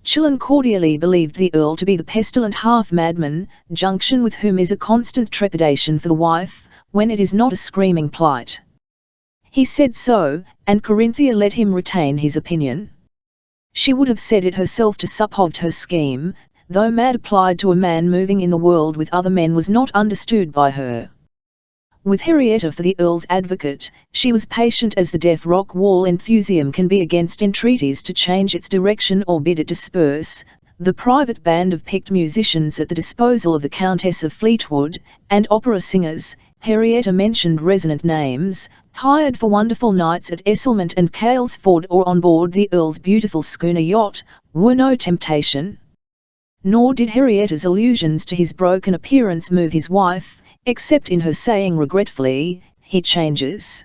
Chillen cordially believed the Earl to be the pestilent half-madman, junction with whom is a constant trepidation for the wife, when it is not a screaming plight. He said so, and Corinthia let him retain his opinion. She would have said it herself to support her scheme, though mad applied to a man moving in the world with other men was not understood by her. With Henrietta for the Earl's advocate, she was patient as the deaf rock wall enthusiasm can be against entreaties to change its direction or bid it disperse, the private band of picked musicians at the disposal of the Countess of Fleetwood, and opera singers, Henrietta mentioned resonant names, hired for wonderful nights at Esselmont and Calesford or on board the Earl's beautiful schooner yacht, were no temptation. Nor did Henrietta's allusions to his broken appearance move his wife, except in her saying regretfully, "He changes."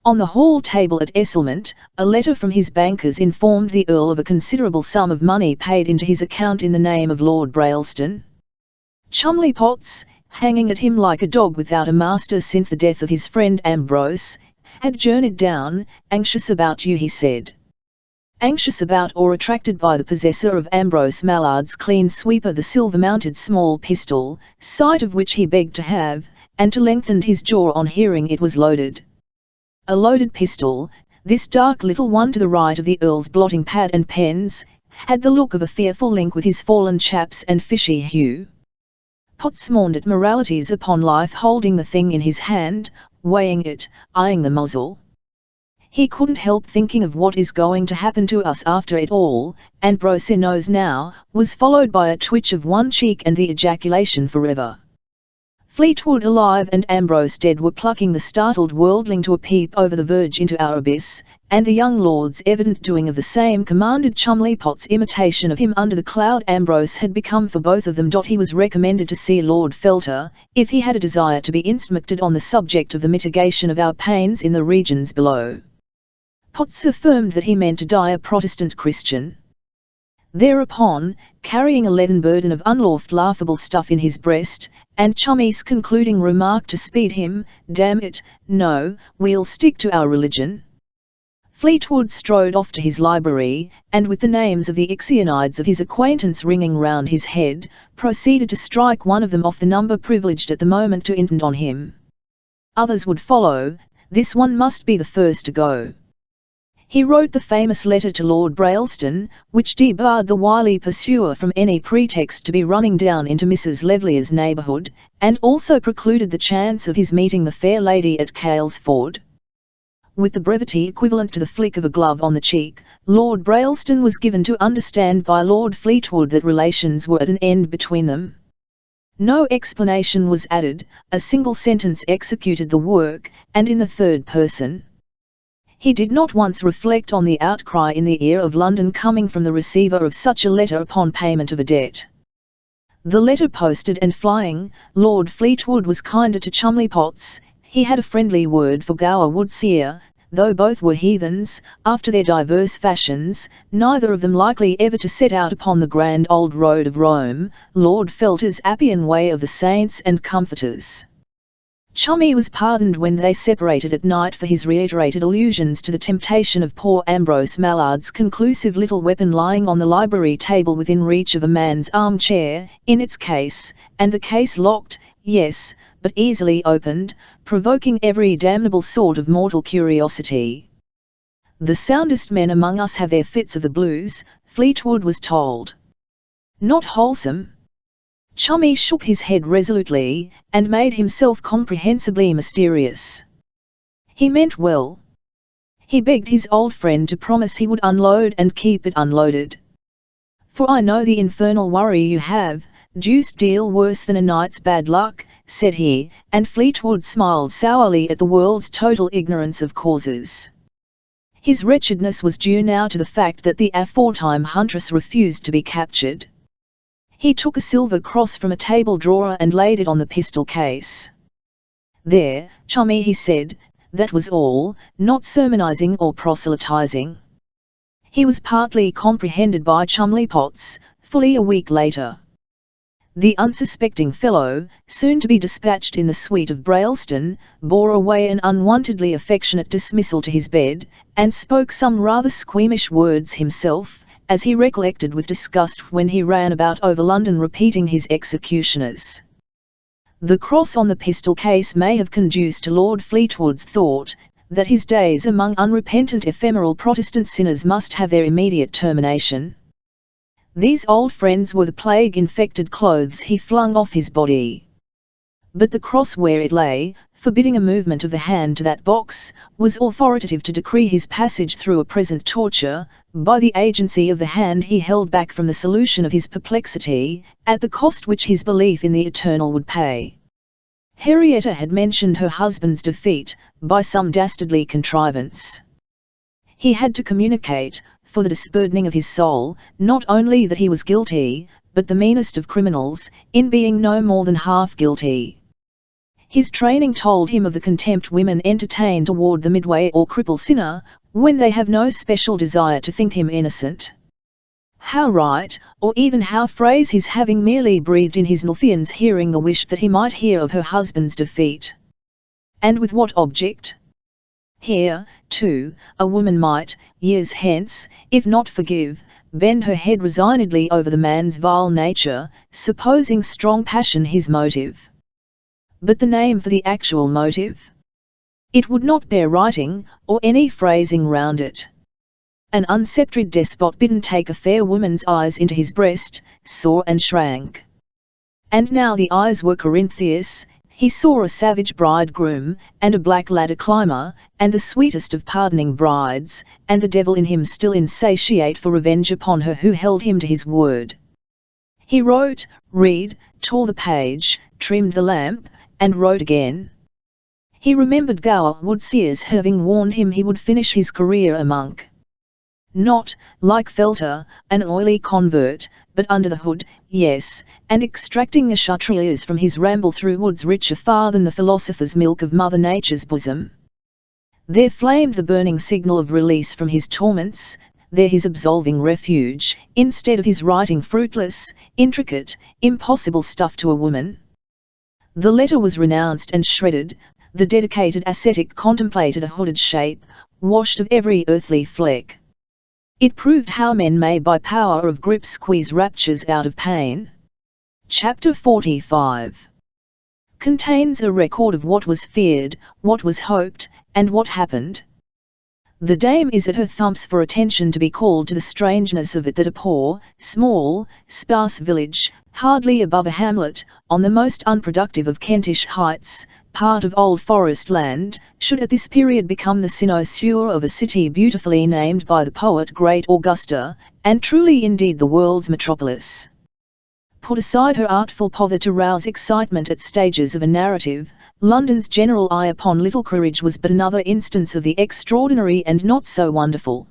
On the hall table at Esselmont, a letter from his bankers informed the Earl of a considerable sum of money paid into his account in the name of Lord Brailston. Chumley Potts, hanging at him like a dog without a master since the death of his friend Ambrose, had journeyed down, anxious about you, he said. Anxious about or attracted by the possessor of Ambrose Mallard's clean sweeper, the silver-mounted small pistol, sight of which he begged to have, and to lengthened his jaw on hearing it was loaded. A loaded pistol, this dark little one to the right of the Earl's blotting pad and pens, had the look of a fearful link with his fallen chaps and fishy hue. Potts mourned at moralities upon life, holding the thing in his hand, weighing it, eyeing the muzzle. He couldn't help thinking of what is going to happen to us after it all, and Brose knows now, was followed by a twitch of one cheek and the ejaculation forever. Fleetwood alive and Ambrose dead were plucking the startled worldling to a peep over the verge into our abyss, and the young lord's evident doing of the same commanded Chumley Potts' imitation of him under the cloud Ambrose had become for both of them. He was recommended to see Lord Felter, if he had a desire to be instructed on the subject of the mitigation of our pains in the regions below. Potts affirmed that he meant to die a Protestant Christian. Thereupon, carrying a leaden burden of unlawful laughable stuff in his breast, and Chummy's concluding remark to speed him, "Damn it, no, we'll stick to our religion," Fleetwood strode off to his library, and with the names of the Ixionides of his acquaintance ringing round his head, proceeded to strike one of them off the number privileged at the moment to intend on him. Others would follow, this one must be the first to go. He wrote the famous letter to Lord Brailston, which debarred the wily pursuer from any pretext to be running down into Mrs. Levelier's neighbourhood, and also precluded the chance of his meeting the fair lady at Calesford. With the brevity equivalent to the flick of a glove on the cheek, Lord Brailston was given to understand by Lord Fleetwood that relations were at an end between them. No explanation was added, a single sentence executed the work, and in the third person. He did not once reflect on the outcry in the ear of London coming from the receiver of such a letter upon payment of a debt. The letter posted and flying, Lord Fleetwood was kinder to Chumley Potts. He had a friendly word for Gower Woodseer, though both were heathens, after their diverse fashions, neither of them likely ever to set out upon the grand old road of Rome, Lord Felter's Appian way of the saints and comforters. Chummy was pardoned when they separated at night for his reiterated allusions to the temptation of poor Ambrose Mallard's conclusive little weapon lying on the library table within reach of a man's armchair, in its case, and the case locked, yes, but easily opened, provoking every damnable sort of mortal curiosity. The soundest men among us have their fits of the blues, Fleetwood was told. Not wholesome. Chummy shook his head resolutely, and made himself comprehensibly mysterious. He meant well. He begged his old friend to promise he would unload and keep it unloaded. "For I know the infernal worry you have, deuced deal worse than a night's bad luck," said he, and Fleetwood smiled sourly at the world's total ignorance of causes. His wretchedness was due now to the fact that the aforetime huntress refused to be captured. He took a silver cross from a table drawer and laid it on the pistol case. "There, Chummy," he said, "that was all, not sermonizing or proselytizing." He was partly comprehended by Chumley Potts, fully a week later. The unsuspecting fellow, soon to be dispatched in the suite of Brailston, bore away an unwontedly affectionate dismissal to his bed, and spoke some rather squeamish words himself, as he recollected with disgust when he ran about over London repeating his executioners. The cross on the pistol case may have conduced to Lord Fleetwood's thought that his days among unrepentant ephemeral Protestant sinners must have their immediate termination. These old friends were the plague-infected clothes he flung off his body. But the cross where it lay, forbidding a movement of the hand to that box, was authoritative to decree his passage through a present torture, by the agency of the hand he held back from the solution of his perplexity, at the cost which his belief in the eternal would pay. Henrietta had mentioned her husband's defeat, by some dastardly contrivance. He had to communicate, for the disburdening of his soul, not only that he was guilty, but the meanest of criminals, in being no more than half guilty. His training told him of the contempt women entertain toward the midway or cripple sinner, when they have no special desire to think him innocent. How write, or even how phrase his having merely breathed in his Nulfian's hearing the wish that he might hear of her husband's defeat? And with what object? Here, too, a woman might, years hence, if not forgive, bend her head resignedly over the man's vile nature, supposing strong passion his motive. But the name for the actual motive? It would not bear writing, or any phrasing round it. An unsceptred despot bidden take a fair woman's eyes into his breast, saw and shrank. And now the eyes were Corinthius. He saw a savage bridegroom, and a black ladder climber, and the sweetest of pardoning brides, and the devil in him still insatiate for revenge upon her who held him to his word. He wrote, read, tore the page, trimmed the lamp, and wrote again. He remembered Gower Woodseer's having warned him he would finish his career a monk. Not, like Felter, an oily convert, but under the hood, yes, and extracting the chartreuse from his ramble through woods richer far than the philosopher's milk of Mother Nature's bosom. There flamed the burning signal of release from his torments, there his absolving refuge, instead of his writing fruitless, intricate, impossible stuff to a woman. The letter was renounced and shredded. The dedicated ascetic contemplated a hooded shape, washed of every earthly fleck. It proved how men may by power of grip squeeze raptures out of pain. Chapter 45 contains a record of what was feared, what was hoped, and what happened. The dame is at her thumps for attention to be called to the strangeness of it that a poor, small, sparse village, hardly above a hamlet, on the most unproductive of Kentish heights, part of old forest land, should at this period become the cynosure of a city beautifully named by the poet Great Augusta, and truly indeed the world's metropolis. Put aside her artful pother to rouse excitement at stages of a narrative, London's general eye upon Little Quaritch was but another instance of the extraordinary and not so wonderful.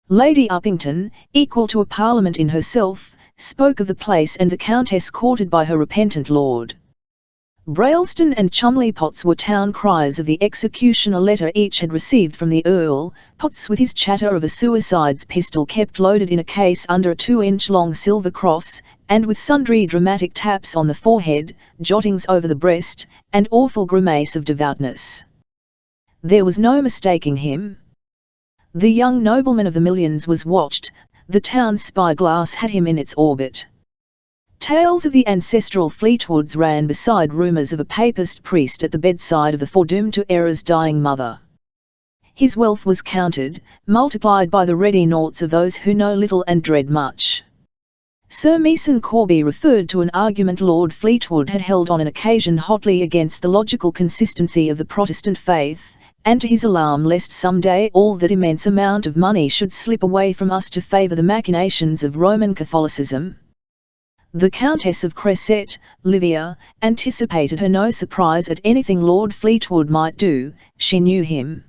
Lady Uppington, equal to a parliament in herself, spoke of the place and the countess courted by her repentant lord. Brailston and Chumley Potts were town criers of the execution. A letter each had received from the Earl, Potts with his chatter of a suicide's pistol kept loaded in a case under a 2-inch long silver cross, and with sundry dramatic taps on the forehead, jottings over the breast, and awful grimace of devoutness. There was no mistaking him. The young nobleman of the millions was watched. The town spyglass had him in its orbit. Tales of the ancestral Fleetwoods ran beside rumours of a papist priest at the bedside of the foredoomed to error's dying mother. His wealth was counted, multiplied by the ready noughts of those who know little and dread much. Sir Meeson Corby referred to an argument Lord Fleetwood had held on an occasion hotly against the logical consistency of the Protestant faith, and to his alarm lest some day all that immense amount of money should slip away from us to favour the machinations of Roman Catholicism. The Countess of Cresset, Livia, anticipated her no surprise at anything Lord Fleetwood might do. She knew him.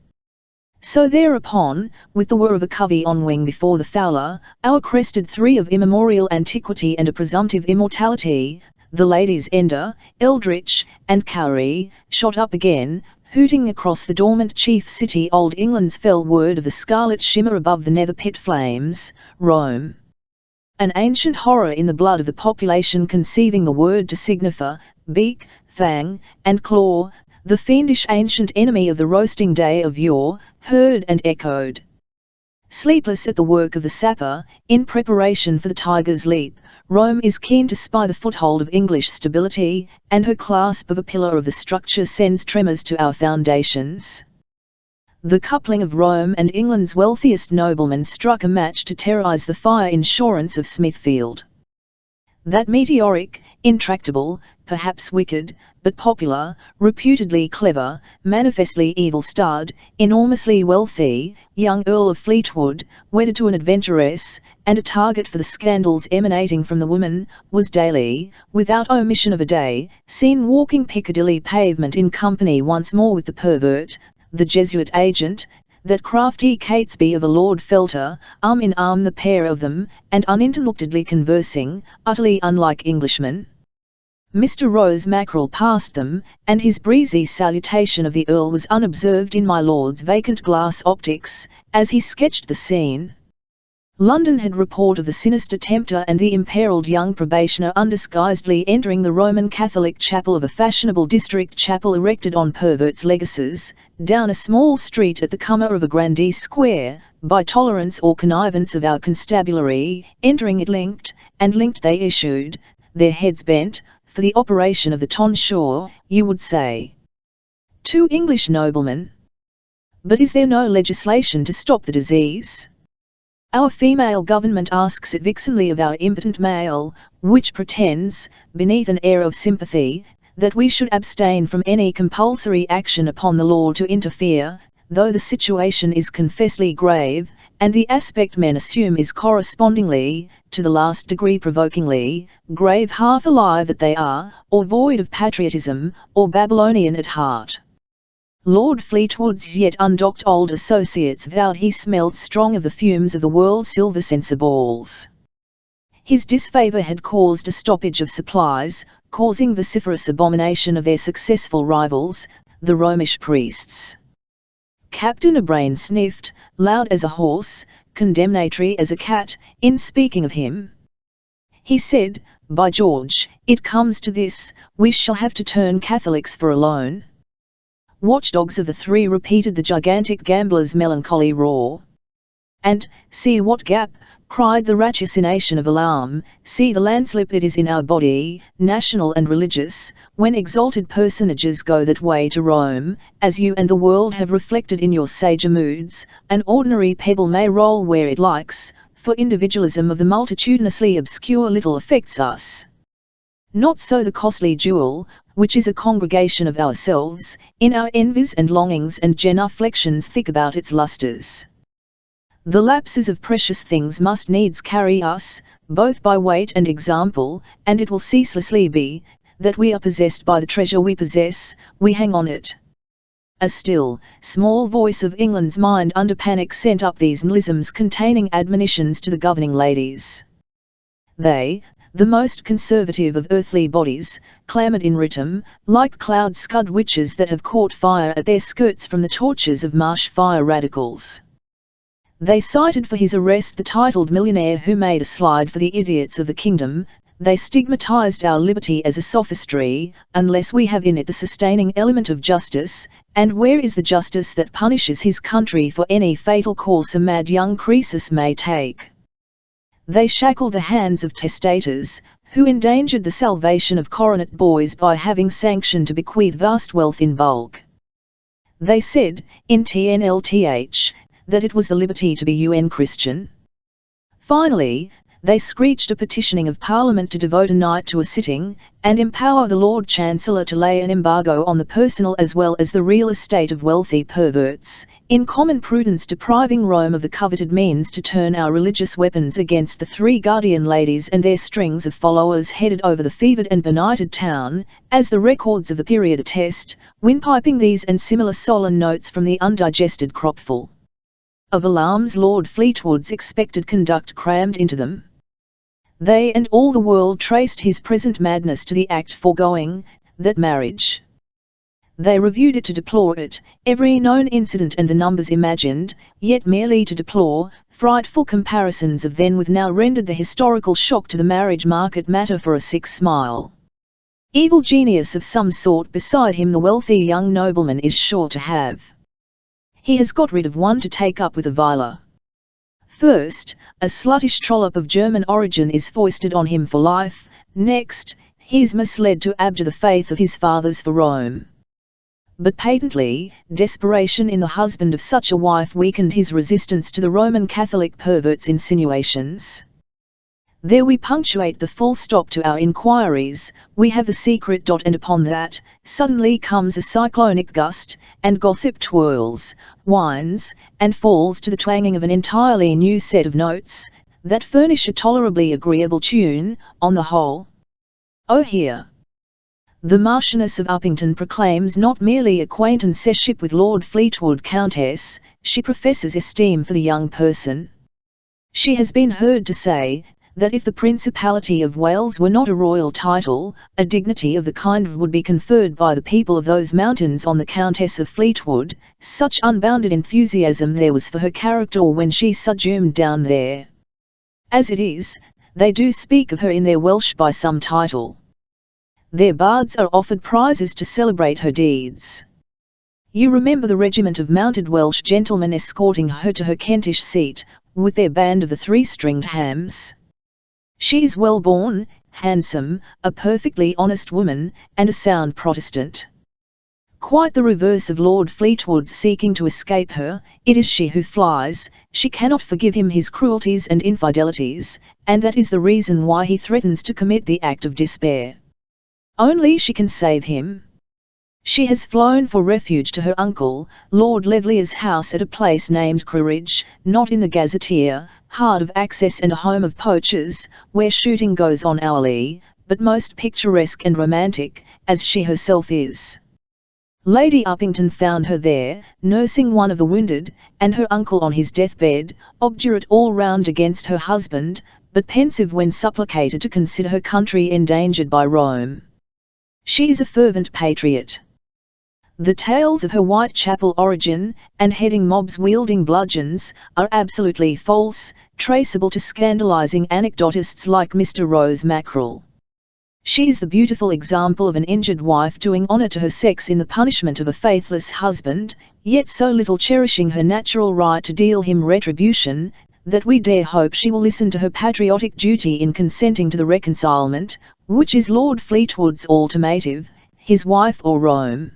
So thereupon, with the whir of a covey on wing before the fowler, our crested three of immemorial antiquity and a presumptive immortality, the ladies Ender, Eldritch, and Cowrie, shot up again, hooting across the dormant chief city old England's fell word of the scarlet shimmer above the nether pit flames, Rome. An ancient horror in the blood of the population, conceiving the word to signify beak, fang, and claw, the fiendish ancient enemy of the roasting day of yore, heard and echoed. Sleepless at the work of the sapper, in preparation for the tiger's leap, Rome is keen to spy the foothold of English stability, and her clasp of a pillar of the structure sends tremors to our foundations. The coupling of Rome and England's wealthiest noblemen struck a match to terrorize the fire insurance of Smithfield. That meteoric, intractable, perhaps wicked, but popular, reputedly clever, manifestly evil-starred, enormously wealthy, young Earl of Fleetwood, wedded to an adventuress, and a target for the scandals emanating from the woman, was daily, without omission of a day, seen walking Piccadilly pavement in company once more with the pervert, the Jesuit agent, that crafty Catesby of a Lord Felter, arm in arm the pair of them, and uninterruptedly conversing, utterly unlike Englishmen. Mr. Rose Mackerel passed them, and his breezy salutation of the Earl was unobserved in my lord's vacant glass optics, as he sketched the scene. London had report of the sinister tempter and the imperilled young probationer undisguisedly entering the Roman Catholic chapel of a fashionable district chapel erected on perverts' legacies, down a small street at the corner of a grandee square, by tolerance or connivance of our constabulary, entering it linked, and linked they issued, their heads bent, for the operation of the tonsure, you would say. 2 English noblemen. But is there no legislation to stop the disease? Our female government asks it vixenly of our impotent male, which pretends, beneath an air of sympathy, that we should abstain from any compulsory action upon the law to interfere, though the situation is confessedly grave, and the aspect men assume is correspondingly, to the last degree provokingly, grave, half alive that they are, or void of patriotism, or Babylonian at heart. Lord Fleetwood's yet undocked old associates vowed he smelt strong of the fumes of the world's silver censer balls. His disfavour had caused a stoppage of supplies, causing vociferous abomination of their successful rivals, the Romish priests. Captain O'Brien sniffed, loud as a horse, condemnatory as a cat, in speaking of him. He said, "By George, it comes to this, we shall have to turn Catholics for a loan." Watchdogs of the 3 repeated the gigantic gambler's melancholy roar. And, see what gap, cried the ratiocination of alarm, see the landslip it is in our body, national and religious, when exalted personages go that way to Rome, as you and the world have reflected in your sager moods, an ordinary pebble may roll where it likes, for individualism of the multitudinously obscure little affects us. Not so the costly jewel, which is a congregation of ourselves, in our envies and longings and genuflections thick about its lustres. The lapses of precious things must needs carry us, both by weight and example, and it will ceaselessly be, that we are possessed by the treasure we possess, we hang on it. A still, small voice of England's mind under panic sent up these nihilisms containing admonitions to the governing ladies. They, the most conservative of earthly bodies, clamoured in rhythm, like cloud-scud witches that have caught fire at their skirts from the torches of marsh-fire radicals. They cited for his arrest the titled millionaire who made a slide for the idiots of the kingdom. They stigmatized our liberty as a sophistry, unless we have in it the sustaining element of justice, and where is the justice that punishes his country for any fatal course a mad young Croesus may take? They shackled the hands of testators, who endangered the salvation of coronet boys by having sanctioned to bequeath vast wealth in bulk. They said, in TNLTH, that it was the liberty to be UN Christian. Finally, they screeched a petitioning of Parliament to devote a night to a sitting, and empower the Lord Chancellor to lay an embargo on the personal as well as the real estate of wealthy perverts, in common prudence depriving Rome of the coveted means to turn our religious weapons against the 3 guardian ladies and their strings of followers headed over the fevered and benighted town, as the records of the period attest, windpiping these and similar solemn notes from the undigested cropful of alarms Lord Fleetwood's expected conduct crammed into them. They and all the world traced his present madness to the act foregoing, that marriage. They reviewed it to deplore it, every known incident and the numbers imagined, yet merely to deplore. Frightful comparisons of then with now rendered the historical shock to the marriage market matter for a sick smile. Evil genius of some sort beside him the wealthy young nobleman is sure to have. He has got rid of one to take up with a viler. First, a sluttish trollop of German origin is foisted on him for life. Next, he is misled to abjure the faith of his fathers for Rome. But patently, desperation in the husband of such a wife weakened his resistance to the Roman Catholic pervert's insinuations. There we punctuate the full stop to our inquiries. We have the secret dot, and upon that, suddenly comes a cyclonic gust, and gossip twirls, whines, and falls to the twanging of an entirely new set of notes, that furnish a tolerably agreeable tune, on the whole. Oh here! The Marchioness of Uppington proclaims not merely acquaintanceship with Lord Fleetwood Countess, she professes esteem for the young person. She has been heard to say, that if the Principality of Wales were not a royal title, a dignity of the kind would be conferred by the people of those mountains on the Countess of Fleetwood. Such unbounded enthusiasm there was for her character when she sojourned down there. As it is, they do speak of her in their Welsh by some title. Their bards are offered prizes to celebrate her deeds. You remember the regiment of mounted Welsh gentlemen escorting her to her Kentish seat, with their band of the three-stringed hams. She is well born, handsome, a perfectly honest woman, and a sound Protestant. Quite the reverse of Lord Fleetwood's seeking to escape her, it is she who flies. She cannot forgive him his cruelties and infidelities, and that is the reason why he threatens to commit the act of despair. Only she can save him. She has flown for refuge to her uncle, Lord Levelier's house at a place named Creridge, not in the gazetteer, hard of access and a home of poachers, where shooting goes on hourly, but most picturesque and romantic, as she herself is. Lady Uppington found her there, nursing one of the wounded, and her uncle on his deathbed, obdurate all round against her husband, but pensive when supplicated to consider her country endangered by Rome. She is a fervent patriot. The tales of her Whitechapel origin, and heading mobs wielding bludgeons, are absolutely false, traceable to scandalizing anecdotists like Mr. Rose Mackerel. She is the beautiful example of an injured wife doing honor to her sex in the punishment of a faithless husband, yet so little cherishing her natural right to deal him retribution, that we dare hope she will listen to her patriotic duty in consenting to the reconcilement, which is Lord Fleetwood's ultimative, his wife or Rome.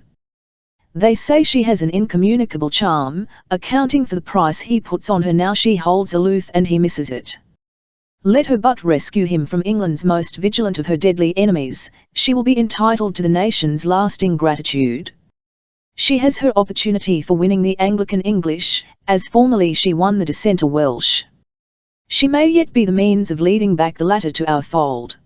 They say she has an incommunicable charm, accounting for the price he puts on her now she holds aloof and he misses it. Let her but rescue him from England's most vigilant of her deadly enemies, she will be entitled to the nation's lasting gratitude. She has her opportunity for winning the Anglican English, as formerly she won the Dissenter Welsh. She may yet be the means of leading back the latter to our fold.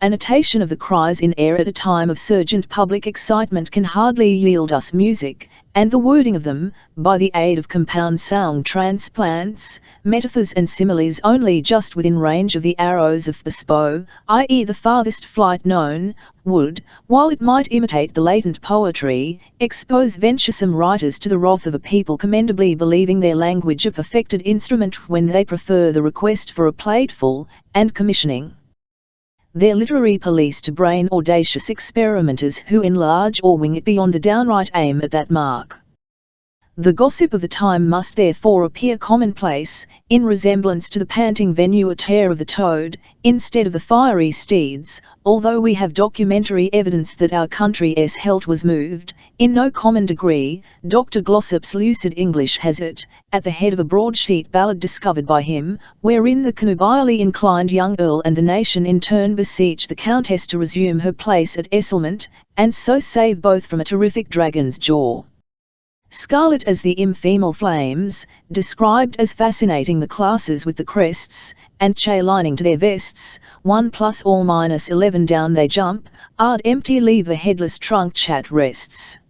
Annotation of the cries in air at a time of surgent public excitement can hardly yield us music, and the wording of them, by the aid of compound sound transplants, metaphors and similes only just within range of the arrows of Bespoe, i.e. the farthest flight known, would, while it might imitate the latent poetry, expose venturesome writers to the wrath of a people commendably believing their language a perfected instrument when they prefer the request for a plateful, and commissioning their literary police to brain audacious experimenters who enlarge or wing it beyond the downright aim at that mark. The gossip of the time must therefore appear commonplace, in resemblance to the panting venue-a-tear of the toad, instead of the fiery steeds, although we have documentary evidence that our country's health was moved, in no common degree. Dr. Glossop's lucid English has it, at the head of a broadsheet ballad discovered by him, wherein the connubially inclined young Earl and the nation in turn beseech the Countess to resume her place at Esselmont, and so save both from a terrific dragon's jaw. Scarlet as the infemal flames, described as fascinating the classes with the crests, and lining to their vests, 1 + or -11 down they jump, ard empty leave a headless trunk chat rests.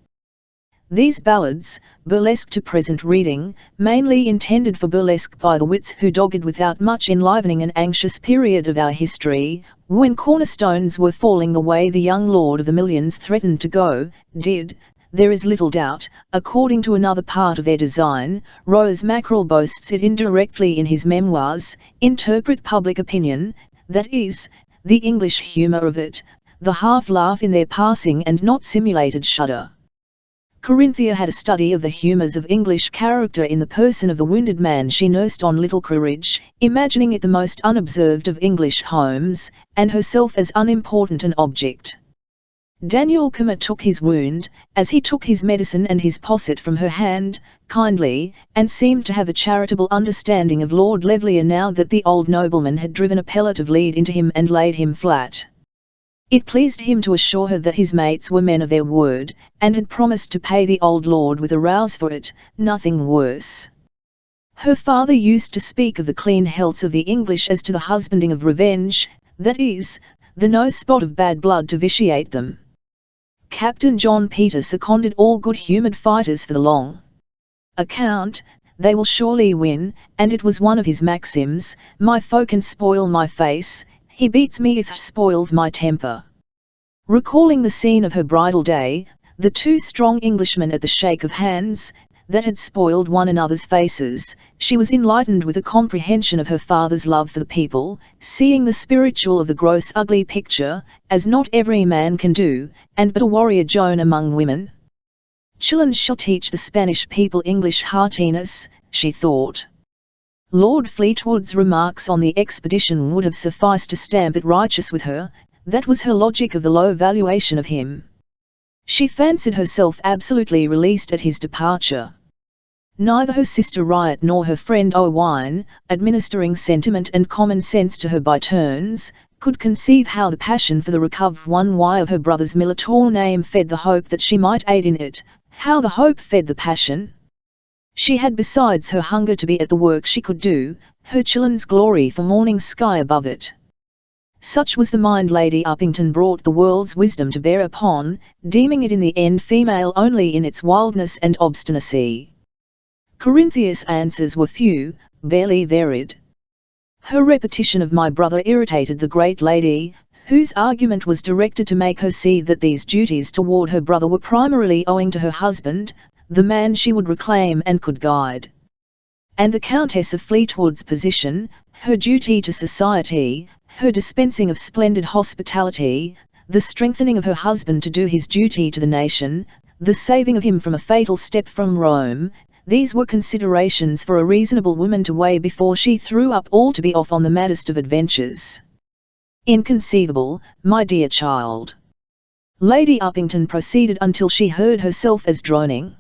These ballads, burlesque to present reading, mainly intended for burlesque by the wits who dogged without much enlivening an anxious period of our history, when cornerstones were falling the way the young lord of the millions threatened to go, did, there is little doubt, according to another part of their design, Rose Mackerel boasts it indirectly in his memoirs, interpret public opinion, that is, the English humour of it, the half-laugh in their passing and not simulated shudder. Corinthia had a study of the humours of English character in the person of the wounded man she nursed on Little Crewridge, imagining it the most unobserved of English homes, and herself as unimportant an object. Daniel Comer took his wound, as he took his medicine and his posset from her hand, kindly, and seemed to have a charitable understanding of Lord Levlier now that the old nobleman had driven a pellet of lead into him and laid him flat. It pleased him to assure her that his mates were men of their word, and had promised to pay the old lord with a rouse for it, nothing worse. Her father used to speak of the clean healths of the English as to the husbanding of revenge, that is, the no spot of bad blood to vitiate them. Captain John Peter seconded all good-humoured fighters for the long account, they will surely win, and it was one of his maxims, my foe can spoil my face, he beats me if spoils my temper. Recalling the scene of her bridal day, the two strong Englishmen at the shake of hands, that had spoiled one another's faces, she was enlightened with a comprehension of her father's love for the people, seeing the spiritual of the gross ugly picture, as not every man can do, and but a warrior Joan among women. Chillon shall teach the Spanish people English heartiness, she thought. Lord Fleetwood's remarks on the expedition would have sufficed to stamp it righteous with her, that was her logic of the low valuation of him. She fancied herself absolutely released at his departure. Neither her sister Riot nor her friend Owain, administering sentiment and common sense to her by turns, could conceive how the passion for the recovered one of her brother's militar name fed the hope that she might aid in it, how the hope fed the passion. She had besides her hunger to be at the work she could do, her Chillon's glory for morning sky above it. Such was the mind Lady Uppington brought the world's wisdom to bear upon, deeming it in the end female only in its wildness and obstinacy. Corinthia's answers were few, barely varied. Her repetition of my brother irritated the great lady, whose argument was directed to make her see that these duties toward her brother were primarily owing to her husband, the man she would reclaim and could guide. And the Countess of Fleetwood's position, her duty to society, her dispensing of splendid hospitality, the strengthening of her husband to do his duty to the nation, the saving of him from a fatal step from Rome, these were considerations for a reasonable woman to weigh before she threw up all to be off on the maddest of adventures. Inconceivable, my dear child. Lady Uppington proceeded until she heard herself as droning.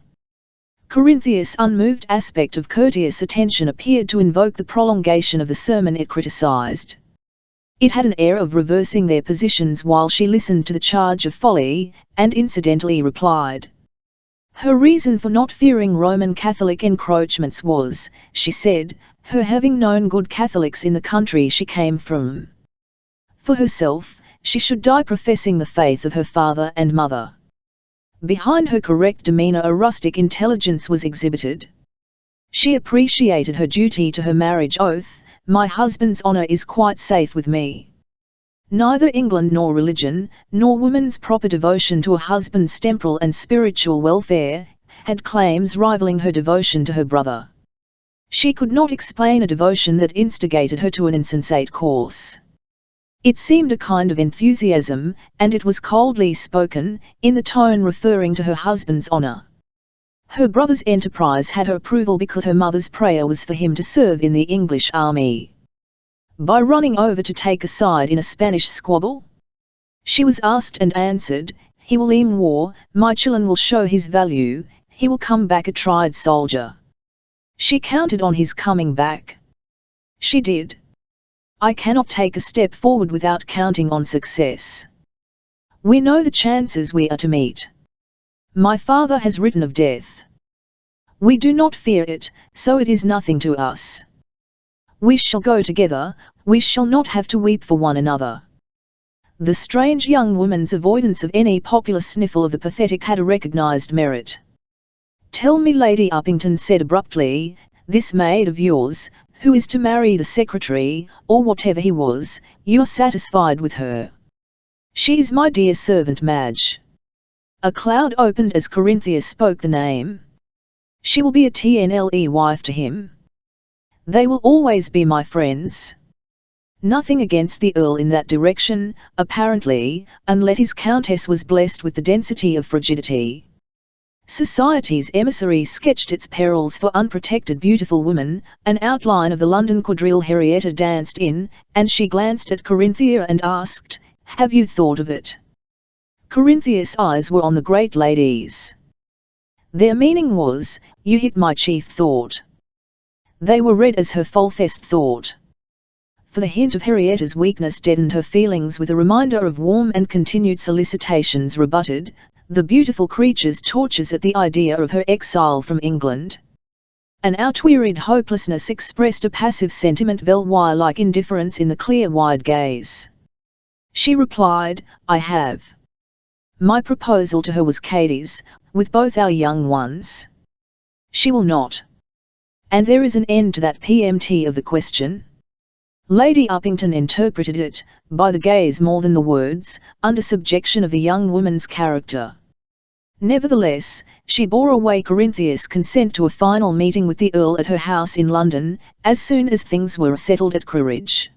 Corinthia's unmoved aspect of courteous attention appeared to invoke the prolongation of the sermon it criticised. It had an air of reversing their positions while she listened to the charge of folly, and incidentally replied. Her reason for not fearing Roman Catholic encroachments was, she said, her having known good Catholics in the country she came from. For herself, she should die professing the faith of her father and mother. Behind her correct demeanour a rustic intelligence was exhibited. She appreciated her duty to her marriage oath, my husband's honour is quite safe with me. Neither England nor religion, nor woman's proper devotion to a husband's temporal and spiritual welfare, had claims rivaling her devotion to her brother. She could not explain a devotion that instigated her to an insensate course. It seemed a kind of enthusiasm, and it was coldly spoken, in the tone referring to her husband's honour. Her brother's enterprise had her approval because her mother's prayer was for him to serve in the English army. By running over to take a side in a Spanish squabble? She was asked and answered, he will aim war, my Chillon will show his value, he will come back a tried soldier. She counted on his coming back. She did. I cannot take a step forward without counting on success. We know the chances we are to meet. My father has written of death. We do not fear it, so it is nothing to us. We shall go together, we shall not have to weep for one another. The strange young woman's avoidance of any popular sniffle of the pathetic had a recognized merit. Tell me, Lady Uppington said abruptly, this maid of yours, who is to marry the secretary, or whatever he was, you are satisfied with her? She is my dear servant Madge. A cloud opened as Corinthia spoke the name. She will be a TNLE wife to him. They will always be my friends. Nothing against the Earl in that direction, apparently, unless his Countess was blessed with the density of frigidity. Society's emissary sketched its perils for unprotected beautiful women, an outline of the London quadrille Henrietta danced in, and she glanced at Corinthia and asked, "Have you thought of it?" Corinthia's eyes were on the great ladies. Their meaning was, "You hit my chief thought." They were read as her falsest thought. For the hint of Henrietta's weakness deadened her feelings with a reminder of warm and continued solicitations rebutted, the beautiful creature's tortures at the idea of her exile from England. An outwearied hopelessness expressed a passive sentiment Valois-like indifference in the clear wide gaze. She replied, "I have. My proposal to her was Katie's, with both our young ones. She will not. And there is an end to that PMT of the question." Lady Uppington interpreted it, by the gaze more than the words, under subjection of the young woman's character. Nevertheless, she bore away Corinthia's consent to a final meeting with the Earl at her house in London, as soon as things were settled at Quaritch.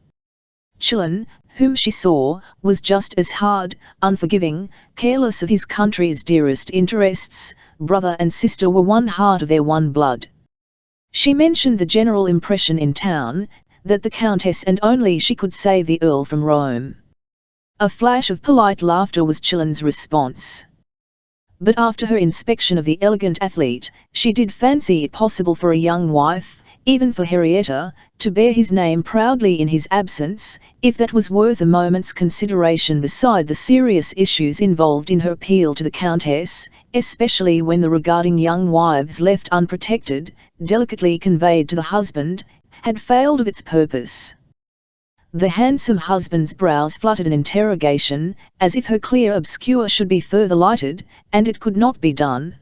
Chillen, whom she saw, was just as hard, unforgiving, careless of his country's dearest interests. Brother and sister were one heart of their one blood. She mentioned the general impression in town, that the Countess and only she could save the Earl from Rome. A flash of polite laughter was Chillen's response. But after her inspection of the elegant athlete, she did fancy it possible for a young wife, even for Henrietta, to bear his name proudly in his absence, if that was worth a moment's consideration beside the serious issues involved in her appeal to the Countess, especially when the regarding young wives left unprotected, delicately conveyed to the husband, had failed of its purpose. The handsome husband's brows fluttered an interrogation, as if her clear obscure should be further lighted, and it could not be done.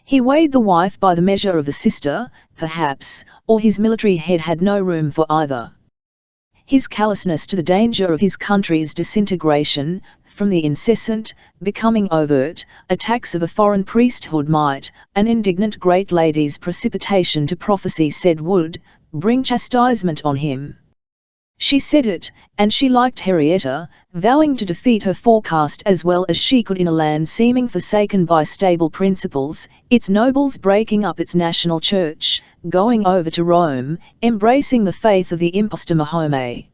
He weighed the wife by the measure of the sister, perhaps, or his military head had no room for either. His callousness to the danger of his country's disintegration, from the incessant, becoming overt, attacks of a foreign priesthood might, an indignant great lady's precipitation to prophecy said would, bring chastisement on him. She said it, and she liked Henrietta, vowing to defeat her forecast as well as she could in a land seeming forsaken by stable principles, its nobles breaking up its national church, going over to Rome, embracing the faith of the impostor Mahomet.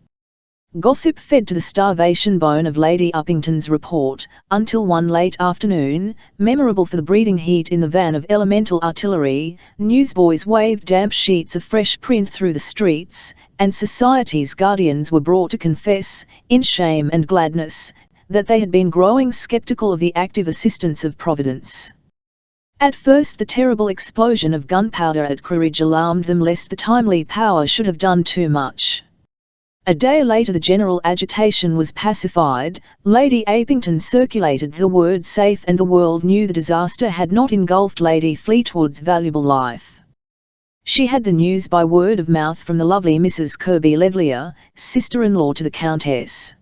Gossip fed to the starvation bone of Lady Uppington's report, until one late afternoon, memorable for the breeding heat in the van of elemental artillery, newsboys waved damp sheets of fresh print through the streets, and society's guardians were brought to confess, in shame and gladness, that they had been growing sceptical of the active assistance of Providence. At first the terrible explosion of gunpowder at Quaritch alarmed them lest the timely power should have done too much. A day later the general agitation was pacified, Lady Uppington circulated the word safe and the world knew the disaster had not engulfed Lady Fleetwood's valuable life. She had the news by word of mouth from the lovely Mrs. Kirby Levlier, sister-in-law to the Countess.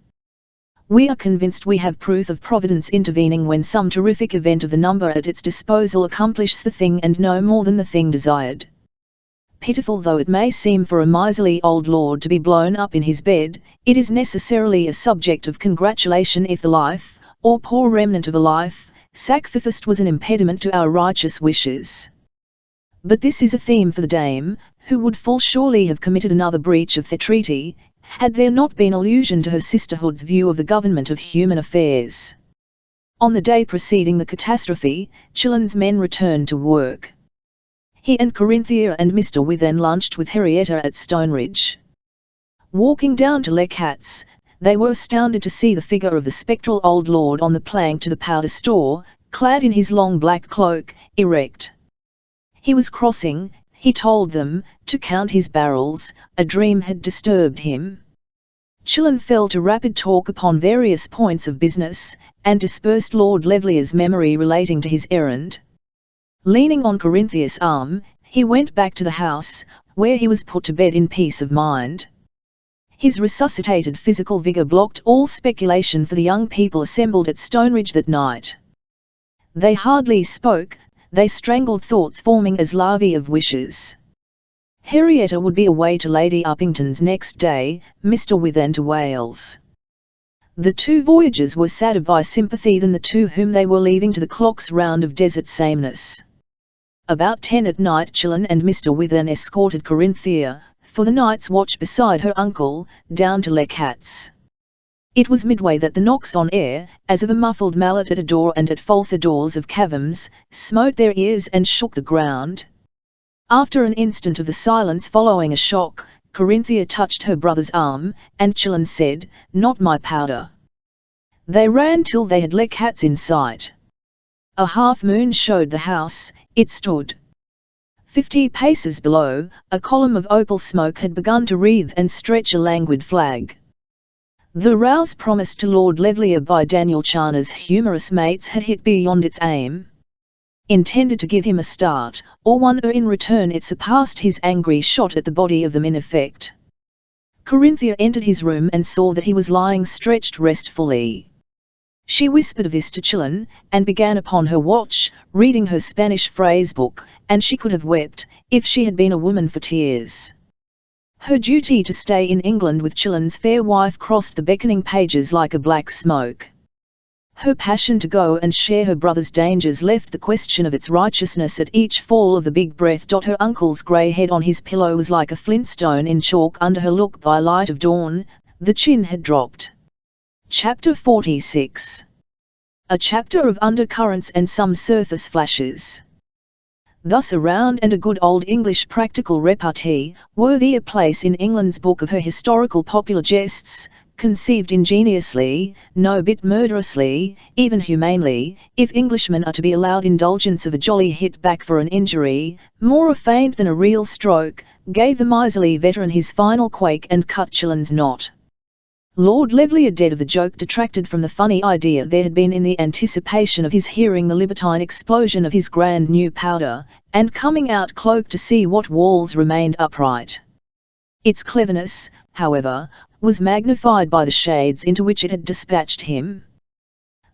"We are convinced we have proof of Providence intervening when some terrific event of the number at its disposal accomplishes the thing and no more than the thing desired. Pitiful though it may seem for a miserly old lord to be blown up in his bed, it is necessarily a subject of congratulation if the life, or poor remnant of a life, sacrificed was an impediment to our righteous wishes. But this is a theme for the dame, who would full surely have committed another breach of the treaty, had there not been allusion to her sisterhood's view of the government of human affairs." On the day preceding the catastrophe, Chillen's men returned to work. He and Corinthia and Mr. Withen lunched with Henrietta at Stoneridge. Walking down to Leckhat's, they were astounded to see the figure of the spectral old lord on the plank to the powder store, clad in his long black cloak, erect. He was crossing, he told them, to count his barrels. A dream had disturbed him. Chillen fell to rapid talk upon various points of business, and dispersed Lord Levlier's memory relating to his errand. Leaning on Corinthia's arm, he went back to the house, where he was put to bed in peace of mind. His resuscitated physical vigour blocked all speculation for the young people assembled at Stoneridge that night. They hardly spoke, they strangled thoughts forming as larvae of wishes. Henrietta would be away to Lady Uppington's next day, Mr. Withen to Wales. The two voyagers were sadder by sympathy than the two whom they were leaving to the clock's round of desert sameness. About 10 at night Chillen and Mr. Withen escorted Corinthia, for the night's watch beside her uncle, down to Leccat's. It was midway that the knocks on air, as of a muffled mallet at a door and at both the doors of caverns, smote their ears and shook the ground. After an instant of the silence following a shock, Corinthia touched her brother's arm, and Chillen said, "Not my powder." They ran till they had Leccat's in sight. A half-moon showed the house. It stood 50 paces below. A column of opal smoke had begun to wreathe and stretch a languid flag. The rouse promised to Lord Levlier by Daniel Charner's humorous mates had hit beyond its aim. Intended to give him a start, or one in return it surpassed his angry shot at the body of them in effect. Corinthia entered his room and saw that he was lying stretched restfully. She whispered of this to Chillen, and began upon her watch, reading her Spanish phrase book, and she could have wept, if she had been a woman for tears. Her duty to stay in England with Chillen's fair wife crossed the beckoning pages like a black smoke. Her passion to go and share her brother's dangers left the question of its righteousness at each fall of the big breath. Her uncle's grey head on his pillow was like a flintstone in chalk under her look by light of dawn. The chin had dropped. Chapter 46. A chapter of undercurrents and some surface flashes. Thus a round and a good old English practical repartee, worthy a place in England's book of her historical popular jests, conceived ingeniously, no bit murderously, even humanely, if Englishmen are to be allowed indulgence of a jolly hit back for an injury, more a feint than a real stroke, gave the miserly veteran his final quake and cut Chillen's knot. Lord Levlier, dead of the joke, detracted from the funny idea there had been in the anticipation of his hearing the libertine explosion of his grand new powder, and coming out cloaked to see what walls remained upright. Its cleverness, however, was magnified by the shades into which it had dispatched him.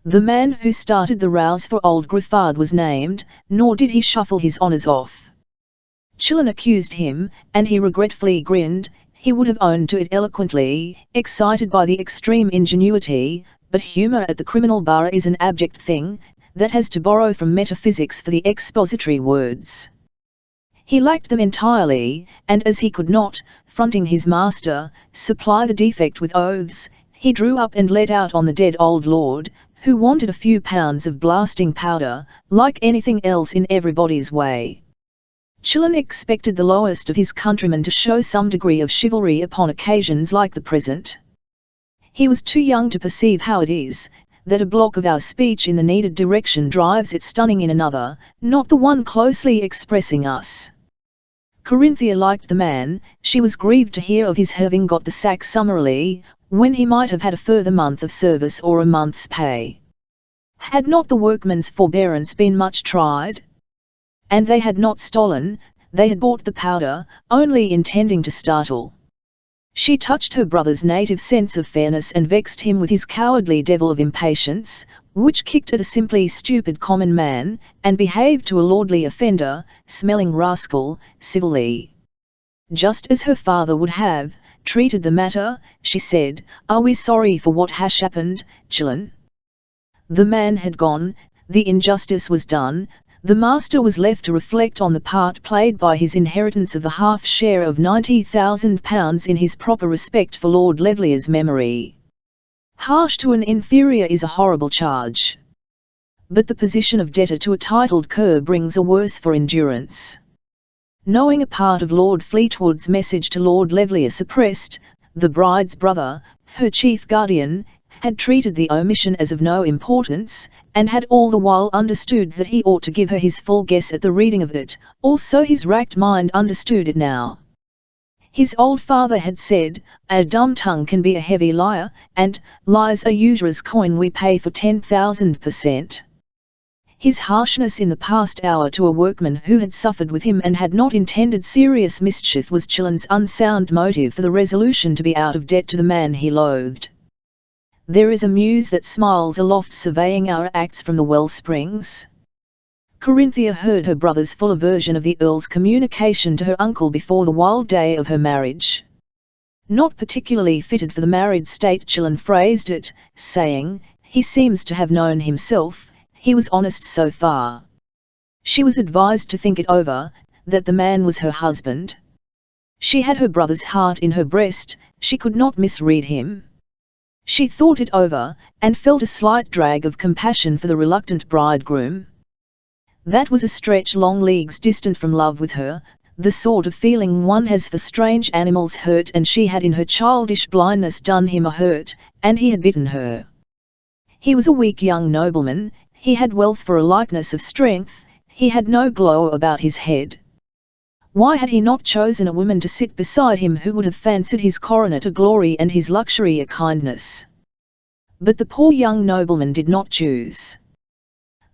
The man who started the rouse for old Griffard was named, nor did he shuffle his honours off. Chillen accused him, and he regretfully grinned. He would have owned to it eloquently, excited by the extreme ingenuity, but humour at the criminal bar is an abject thing, that has to borrow from metaphysics for the expository words. He lacked them entirely, and as he could not, fronting his master, supply the defect with oaths, he drew up and let out on the dead old lord, who wanted a few pounds of blasting powder, like anything else in everybody's way. Chillen expected the lowest of his countrymen to show some degree of chivalry upon occasions like the present. He was too young to perceive how it is, that a block of our speech in the needed direction drives it stunning in another, not the one closely expressing us. Corinthia liked the man. She was grieved to hear of his having got the sack summarily, when he might have had a further month of service or a month's pay. Had not the workmen's forbearance been much tried? And they had not stolen, they had bought the powder, only intending to startle. She touched her brother's native sense of fairness and vexed him with his cowardly devil of impatience, which kicked at a simply stupid common man, and behaved to a lordly offender, smelling rascal, civilly. Just as her father would have treated the matter, she said, "Are we sorry for what has happened, Chillen?" The man had gone, the injustice was done. The master was left to reflect on the part played by his inheritance of the half-share of £90,000 in his proper respect for Lord Levlier's memory. Harsh to an inferior is a horrible charge. But the position of debtor to a titled cur brings a worse for endurance. Knowing a part of Lord Fleetwood's message to Lord Levlier suppressed, the bride's brother, her chief guardian, had treated the omission as of no importance, and had all the while understood that he ought to give her his full guess at the reading of it, also his racked mind understood it now. His old father had said, "A dumb tongue can be a heavy liar, and lies a usurer's coin we pay for 10,000%. His harshness in the past hour to a workman who had suffered with him and had not intended serious mischief was Chillen's unsound motive for the resolution to be out of debt to the man he loathed. There is a muse that smiles aloft surveying our acts from the well springs. Corinthia heard her brother's full version of the Earl's communication to her uncle before the wild day of her marriage. Not particularly fitted for the married state, Chillen phrased it, saying, "He seems to have known himself, he was honest so far." She was advised to think it over, that the man was her husband. She had her brother's heart in her breast, she could not misread him. She thought it over, and felt a slight drag of compassion for the reluctant bridegroom. That was a stretch long leagues distant from love with her, the sort of feeling one has for strange animals hurt, and she had in her childish blindness done him a hurt, and he had bitten her. He was a weak young nobleman, he had wealth for a likeness of strength, he had no glow about his head. Why had he not chosen a woman to sit beside him who would have fancied his coronet a glory and his luxury a kindness? But the poor young nobleman did not choose.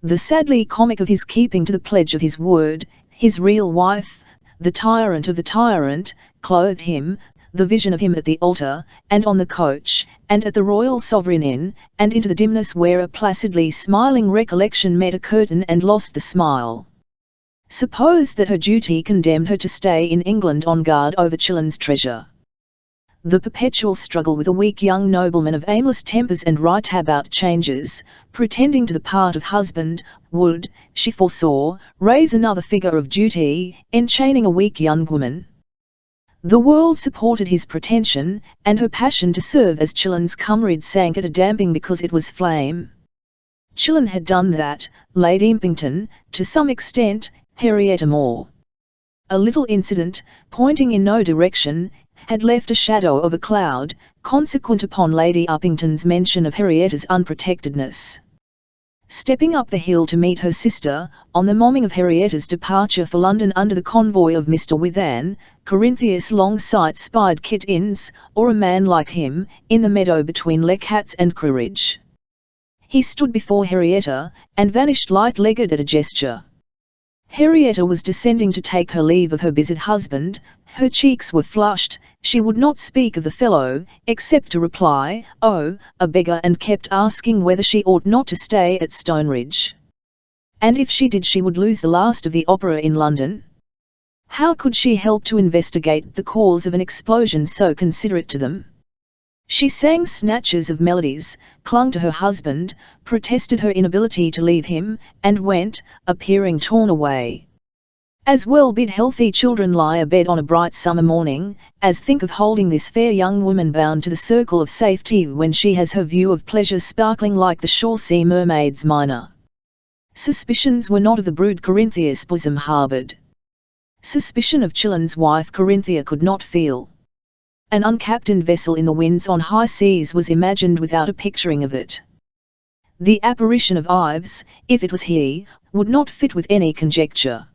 The sadly comic of his keeping to the pledge of his word, his real wife, the tyrant of the tyrant, clothed him, the vision of him at the altar, and on the coach, and at the Royal Sovereign Inn, and into the dimness where a placidly smiling recollection met a curtain and lost the smile. Suppose that her duty condemned her to stay in England on guard over Chillen's treasure. The perpetual struggle with a weak young nobleman of aimless tempers and right-about changes, pretending to the part of husband, would, she foresaw, raise another figure of duty, enchaining a weak young woman. The world supported his pretension, and her passion to serve as Chillen's comrade sank at a damping because it was flame. Chillen had done that, Lady Impington, to some extent, Henrietta more. A little incident, pointing in no direction, had left a shadow of a cloud, consequent upon Lady Uppington's mention of Henrietta's unprotectedness. Stepping up the hill to meet her sister, on the morning of Henrietta's departure for London under the convoy of Mr. Withan, Corinthia long sight spied Kit Innes, or a man like him, in the meadow between Leckhatz and Crewridge. He stood before Henrietta, and vanished light-legged at a gesture. Henrietta was descending to take her leave of her busied husband, her cheeks were flushed, she would not speak of the fellow, except to reply, "Oh, a beggar," and kept asking whether she ought not to stay at Stonebridge. And if she did she would lose the last of the opera in London. How could she help to investigate the cause of an explosion so considerate to them? She sang snatches of melodies, clung to her husband, protested her inability to leave him, and went, appearing torn away. As well bid healthy children lie abed on a bright summer morning, as think of holding this fair young woman bound to the circle of safety when she has her view of pleasure sparkling like the shore sea mermaid's minor. Suspicions were not of the brood Corinthia's bosom harboured. Suspicion of Chillen's wife Corinthia could not feel. An uncaptained vessel in the winds on high seas was imagined without a picturing of it. The apparition of Ives, if it was he, would not fit with any conjecture.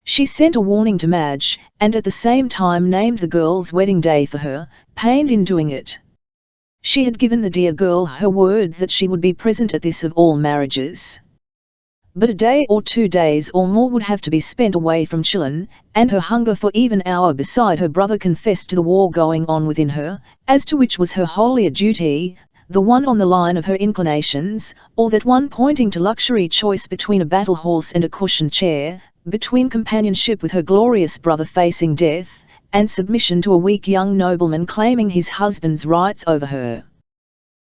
She sent a warning to Madge, and at the same time named the girl's wedding day for her, pained in doing it. She had given the dear girl her word that she would be present at this of all marriages. But a day or 2 days or more would have to be spent away from Chillen, and her hunger for even hour beside her brother confessed to the war going on within her, as to which was her holier duty, the one on the line of her inclinations, or that one pointing to luxury, choice between a battle horse and a cushioned chair, between companionship with her glorious brother facing death, and submission to a weak young nobleman claiming his husband's rights over her.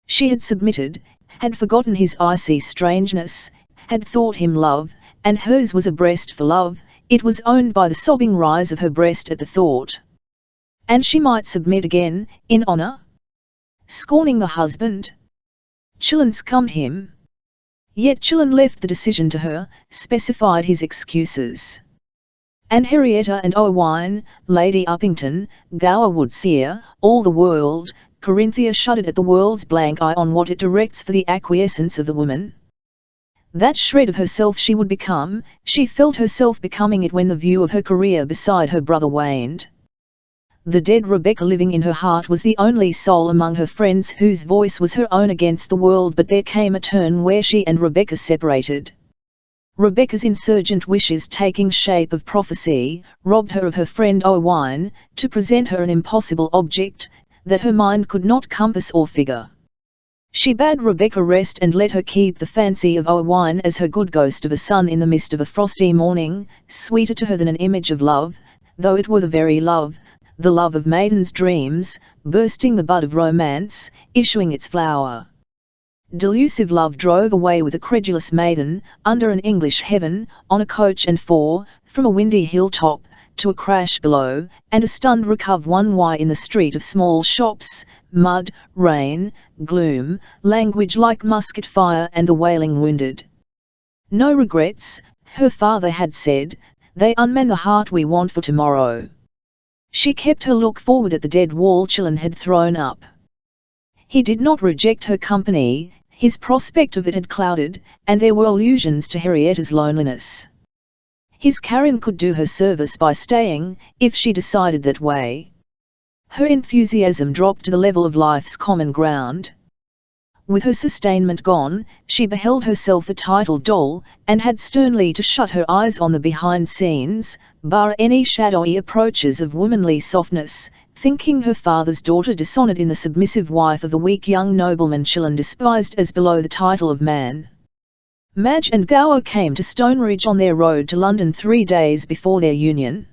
She had submitted, had forgotten his icy strangeness, had thought him love, and hers was a breast for love, it was owned by the sobbing rise of her breast at the thought. And she might submit again, in honour? Scorning the husband? Chillen scorned him. Yet Chillen left the decision to her, specified his excuses. And Henrietta and Owain, Lady Uppington, Gower would seer, all the world, Corinthia shuddered at the world's blank eye on what it directs for the acquiescence of the woman. That shred of herself she would become, she felt herself becoming it when the view of her career beside her brother waned. The dead Rebecca living in her heart was the only soul among her friends whose voice was her own against the world, but there came a turn where she and Rebecca separated. Rebecca's insurgent wishes taking shape of prophecy, robbed her of her friend Owain, to present her an impossible object, that her mind could not compass or figure. She bade Rebecca rest and let her keep the fancy of Owain as her good ghost of a son in the mist of a frosty morning, sweeter to her than an image of love, though it were the very love, the love of maiden's dreams, bursting the bud of romance, issuing its flower. Delusive love drove away with a credulous maiden, under an English heaven, on a coach and four, from a windy hilltop, to a crash below, and a stunned recove one why in the street of small shops, mud, rain, gloom, language like musket fire and the wailing wounded. No regrets, her father had said, they unman the heart we want for tomorrow. She kept her look forward at the dead wall Chillen had thrown up. He did not reject her company, his prospect of it had clouded, and there were allusions to Henrietta's loneliness. His Karen could do her service by staying, if she decided that way. Her enthusiasm dropped to the level of life's common ground. With her sustainment gone, she beheld herself a titled doll, and had sternly to shut her eyes on the behind scenes, bar any shadowy approaches of womanly softness, thinking her father's daughter dishonoured in the submissive wife of the weak young nobleman Chillen despised as below the title of man. Madge and Gower came to Stoneridge on their road to London 3 days before their union.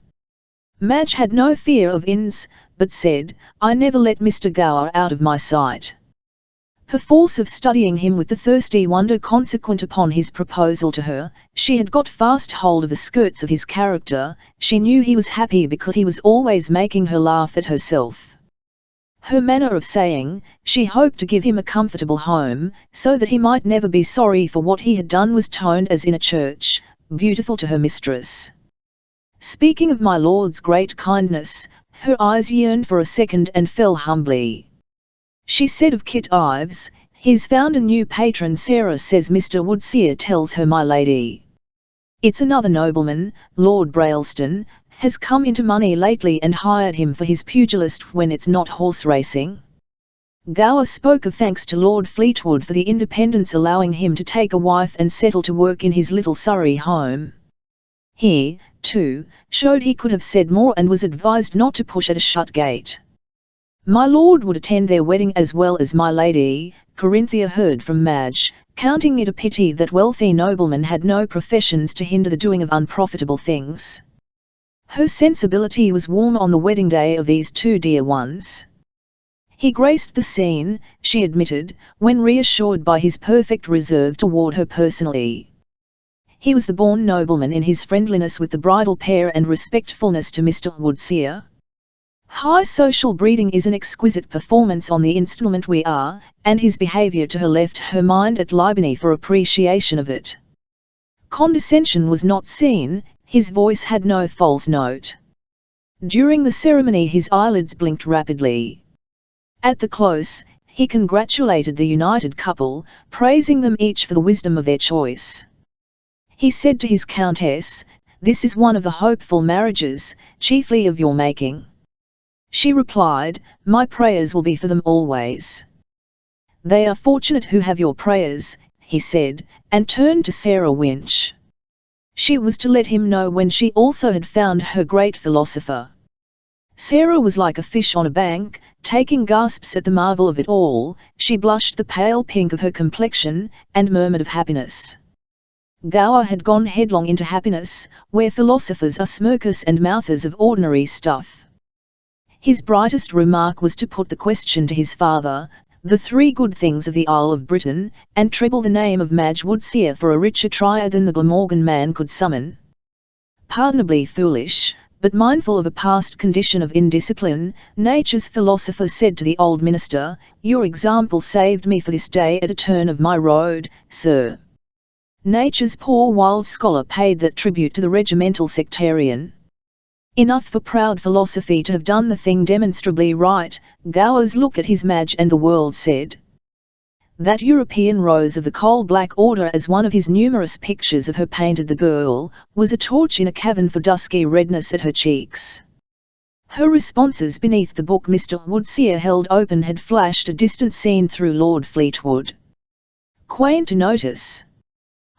Madge had no fear of inns, but said, I never let Mr. Gower out of my sight. Perforce of studying him with the thirsty wonder consequent upon his proposal to her, she had got fast hold of the skirts of his character. She knew he was happy because he was always making her laugh at herself. Her manner of saying, she hoped to give him a comfortable home, so that he might never be sorry for what he had done was toned as in a church, beautiful to her mistress. Speaking of my lord's great kindness, her eyes yearned for a second and fell humbly. She said of Kit Ives, he's found a new patron. Sarah says Mr. Woodseer tells her my lady. It's another nobleman, Lord Brailston, has come into money lately and hired him for his pugilist when it's not horse racing. Gower spoke of thanks to Lord Fleetwood for the independence allowing him to take a wife and settle to work in his little Surrey home. He, too, showed he could have said more and was advised not to push at a shut gate. My lord would attend their wedding as well as my lady, Corinthia heard from Madge, counting it a pity that wealthy noblemen had no professions to hinder the doing of unprofitable things. Her sensibility was warm on the wedding day of these two dear ones. He graced the scene, she admitted, when reassured by his perfect reserve toward her personally. He was the born nobleman in his friendliness with the bridal pair and respectfulness to Mr. Woodseer. High social breeding is an exquisite performance on the instrument we are, and his behaviour to her left her mind at libany for appreciation of it. Condescension was not seen, his voice had no false note. During the ceremony his eyelids blinked rapidly. At the close, he congratulated the united couple, praising them each for the wisdom of their choice. He said to his countess, "This is one of the hopeful marriages, chiefly of your making." She replied, "My prayers will be for them always." "They are fortunate who have your prayers," he said, and turned to Sarah Winch. She was to let him know when she also had found her great philosopher. Sarah was like a fish on a bank, taking gasps at the marvel of it all. She blushed the pale pink of her complexion, and murmured of happiness. Gower had gone headlong into happiness, where philosophers are smirkers and mouthers of ordinary stuff. His brightest remark was to put the question to his father, the 3 good things of the Isle of Britain, and treble the name of Madge Woodseer for a richer triad than the Glamorgan man could summon. Pardonably foolish, but mindful of a past condition of indiscipline, nature's philosopher said to the old minister, "Your example saved me for this day at a turn of my road, sir." Nature's poor wild scholar paid that tribute to the regimental sectarian. Enough for proud philosophy to have done the thing demonstrably right. Gower's look at his Madge and the world said. That European rose of the coal-black order, as one of his numerous pictures of her painted the girl, was a torch in a cavern for dusky redness at her cheeks. Her responses beneath the book Mr. Woodseer held open had flashed a distant scene through Lord Fleetwood. Quaint to notice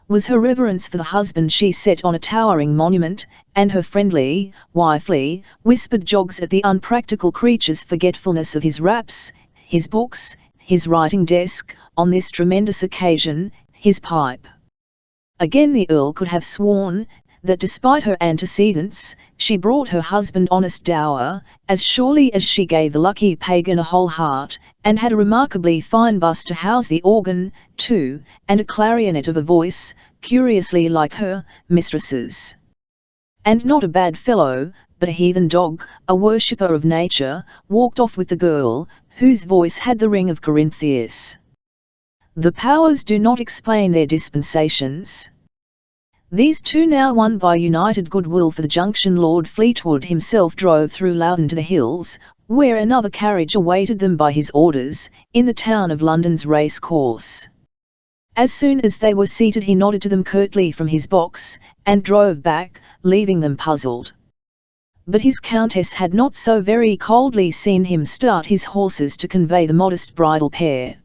was her reverence for the husband she set on a towering monument, and her friendly, wifely, whispered jogs at the unpractical creature's forgetfulness of his wraps, his books, his writing desk, on this tremendous occasion, his pipe. Again the Earl could have sworn that despite her antecedents, she brought her husband honest dower, as surely as she gave the lucky pagan a whole heart, and had a remarkably fine bust to house the organ, too, and a clarionet of a voice, curiously like her mistress's. And not a bad fellow, but a heathen dog, a worshipper of nature, walked off with the girl, whose voice had the ring of Corinthius. The powers do not explain their dispensations. These two now won by united goodwill for the junction. Lord Fleetwood himself drove through Loudon to the hills, where another carriage awaited them by his orders, in the town of London's race course. As soon as they were seated he nodded to them curtly from his box, and drove back, leaving them puzzled. But his Countess had not so very coldly seen him start his horses to convey the modest bridal pair.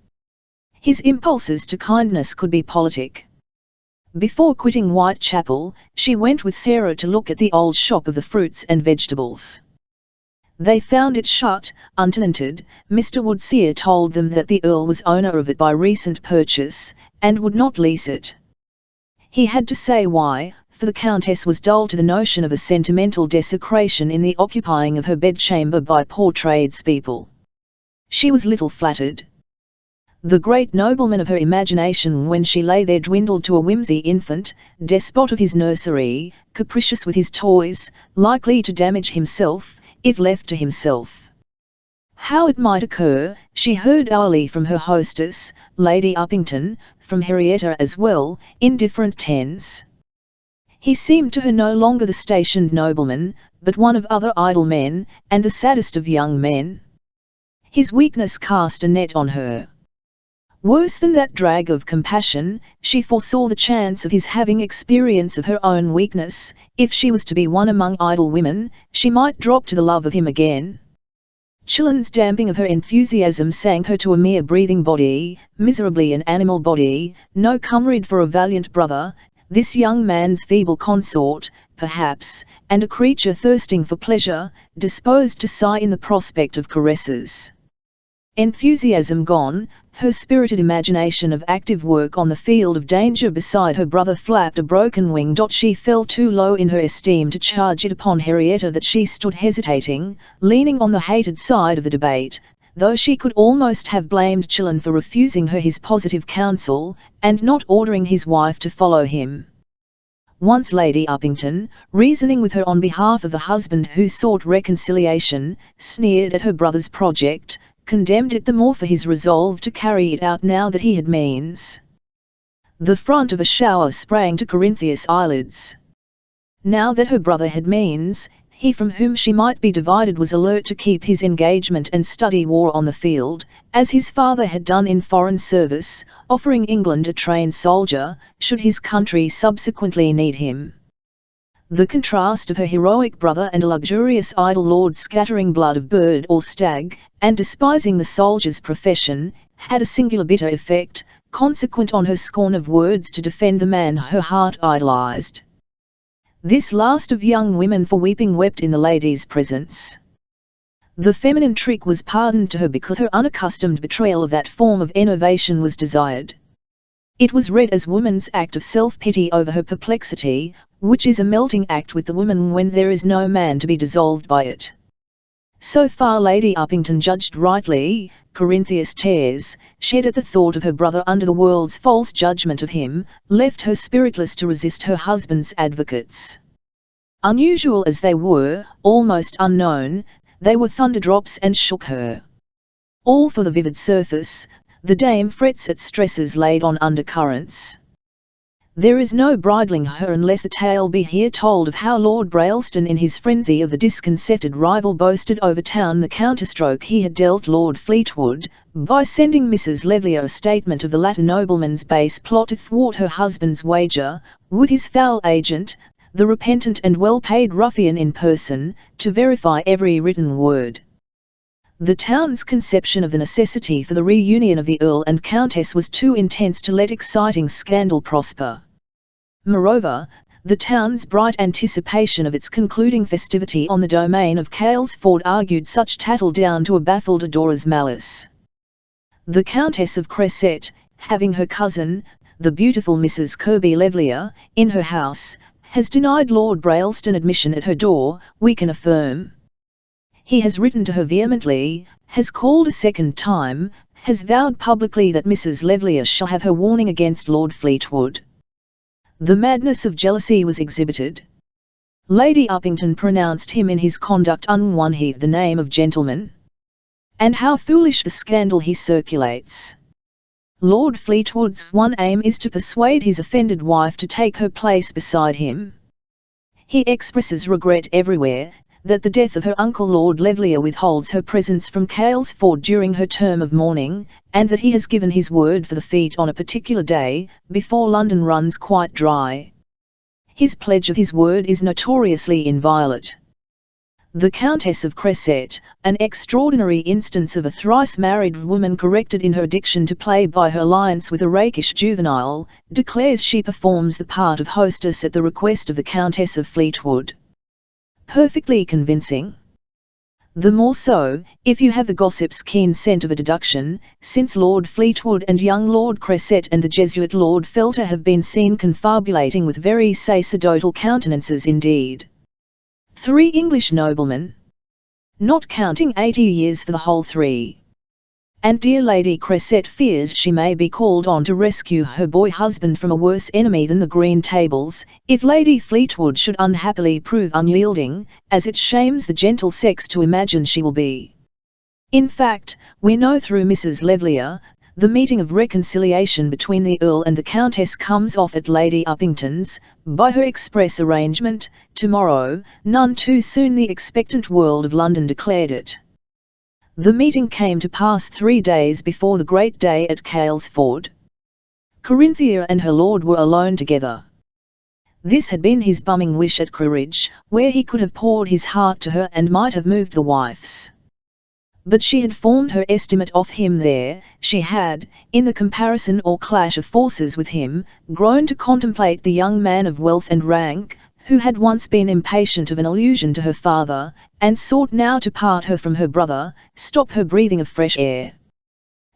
His impulses to kindness could be politic. Before quitting Whitechapel, she went with Sarah to look at the old shop of the fruits and vegetables. They found it shut, untenanted. Mr. Woodseer told them that the Earl was owner of it by recent purchase, and would not lease it. He had to say why, for the Countess was dull to the notion of a sentimental desecration in the occupying of her bedchamber by poor tradespeople. She was little flattered. The great nobleman of her imagination when she lay there dwindled to a whimsy infant, despot of his nursery, capricious with his toys, likely to damage himself, if left to himself. How it might occur, she heard hourly from her hostess, Lady Uppington, from Henrietta as well, in different tense. He seemed to her no longer the stationed nobleman, but one of other idle men, and the saddest of young men. His weakness cast a net on her. Worse than that drag of compassion, she foresaw the chance of his having experience of her own weakness. If she was to be one among idle women, she might drop to the love of him again. Chillen's damping of her enthusiasm sank her to a mere breathing body, miserably an animal body, no comrade for a valiant brother, this young man's feeble consort, perhaps, and a creature thirsting for pleasure, disposed to sigh in the prospect of caresses. Enthusiasm gone, her spirited imagination of active work on the field of danger beside her brother flapped a broken wing. She fell too low in her esteem to charge it upon Henrietta that she stood hesitating, leaning on the hated side of the debate, though she could almost have blamed Chillen for refusing her his positive counsel, and not ordering his wife to follow him. Once Lady Uppington, reasoning with her on behalf of the husband who sought reconciliation, sneered at her brother's project, condemned it the more for his resolve to carry it out now that he had means. The front of a shower sprang to Corinthia's eyelids. Now that her brother had means, he from whom she might be divided was alert to keep his engagement and study war on the field, as his father had done in foreign service, offering England a trained soldier, should his country subsequently need him. The contrast of her heroic brother and a luxurious idle lord scattering blood of bird or stag, and despising the soldier's profession, had a singular bitter effect, consequent on her scorn of words to defend the man her heart idolized. This last of young women for weeping wept in the lady's presence. The feminine trick was pardoned to her because her unaccustomed betrayal of that form of enervation was desired. It was read as woman's act of self-pity over her perplexity, which is a melting act with the woman when there is no man to be dissolved by it. So far Lady Uppington judged rightly. Corinthia's tears, shed at the thought of her brother under the world's false judgment of him, left her spiritless to resist her husband's advocates. Unusual as they were, almost unknown, they were thunderdrops and shook her. All for the vivid surface, the dame frets at stresses laid on undercurrents. There is no bridling her unless the tale be here told of how Lord Brailston in his frenzy of the disconcerted rival boasted over town the counterstroke he had dealt Lord Fleetwood, by sending Mrs. Levlier a statement of the latter nobleman's base plot to thwart her husband's wager, with his foul agent, the repentant and well-paid ruffian in person, to verify every written word. The town's conception of the necessity for the reunion of the Earl and Countess was too intense to let exciting scandal prosper. Moreover, the town's bright anticipation of its concluding festivity on the domain of Calesford argued such tattle down to a baffled adorer's malice. The Countess of Cresset, having her cousin, the beautiful Mrs. Kirby Levlier, in her house, has denied Lord Brailston admission at her door, we can affirm. He has written to her vehemently, has called a second time, has vowed publicly that Mrs. Levlier shall have her warning against Lord Fleetwood. The madness of jealousy was exhibited. Lady Uppington pronounced him in his conduct unworthy the name of gentleman. And how foolish the scandal he circulates! Lord Fleetwood's one aim is to persuade his offended wife to take her place beside him. He expresses regret everywhere, that the death of her uncle Lord Levlier withholds her presence from Caelsford during her term of mourning, and that he has given his word for the fete on a particular day, before London runs quite dry. His pledge of his word is notoriously inviolate. The Countess of Cresset, an extraordinary instance of a thrice-married woman corrected in her diction to play by her alliance with a rakish juvenile, declares she performs the part of hostess at the request of the Countess of Fleetwood. Perfectly convincing. The more so, if you have the gossip's keen scent of a deduction, since Lord Fleetwood and young Lord Cresset and the Jesuit Lord Felter have been seen confabulating with very sacerdotal countenances indeed. 3 English noblemen. Not counting 80 years for the whole 3. And dear Lady Cresset fears she may be called on to rescue her boy husband from a worse enemy than the Green Tables, if Lady Fleetwood should unhappily prove unyielding, as it shames the gentle sex to imagine she will be. In fact, we know through Mrs. Levlier, the meeting of reconciliation between the Earl and the Countess comes off at Lady Uppington's, by her express arrangement, tomorrow, none too soon the expectant world of London declared it. The meeting came to pass 3 days before the great day at Caelsford. Corinthia and her lord were alone together. This had been his bumming wish at Quaritch, where he could have poured his heart to her and might have moved the wife's. But she had formed her estimate of him there, she had, in the comparison or clash of forces with him, grown to contemplate the young man of wealth and rank, who had once been impatient of an allusion to her father, and sought now to part her from her brother, stop her breathing of fresh air.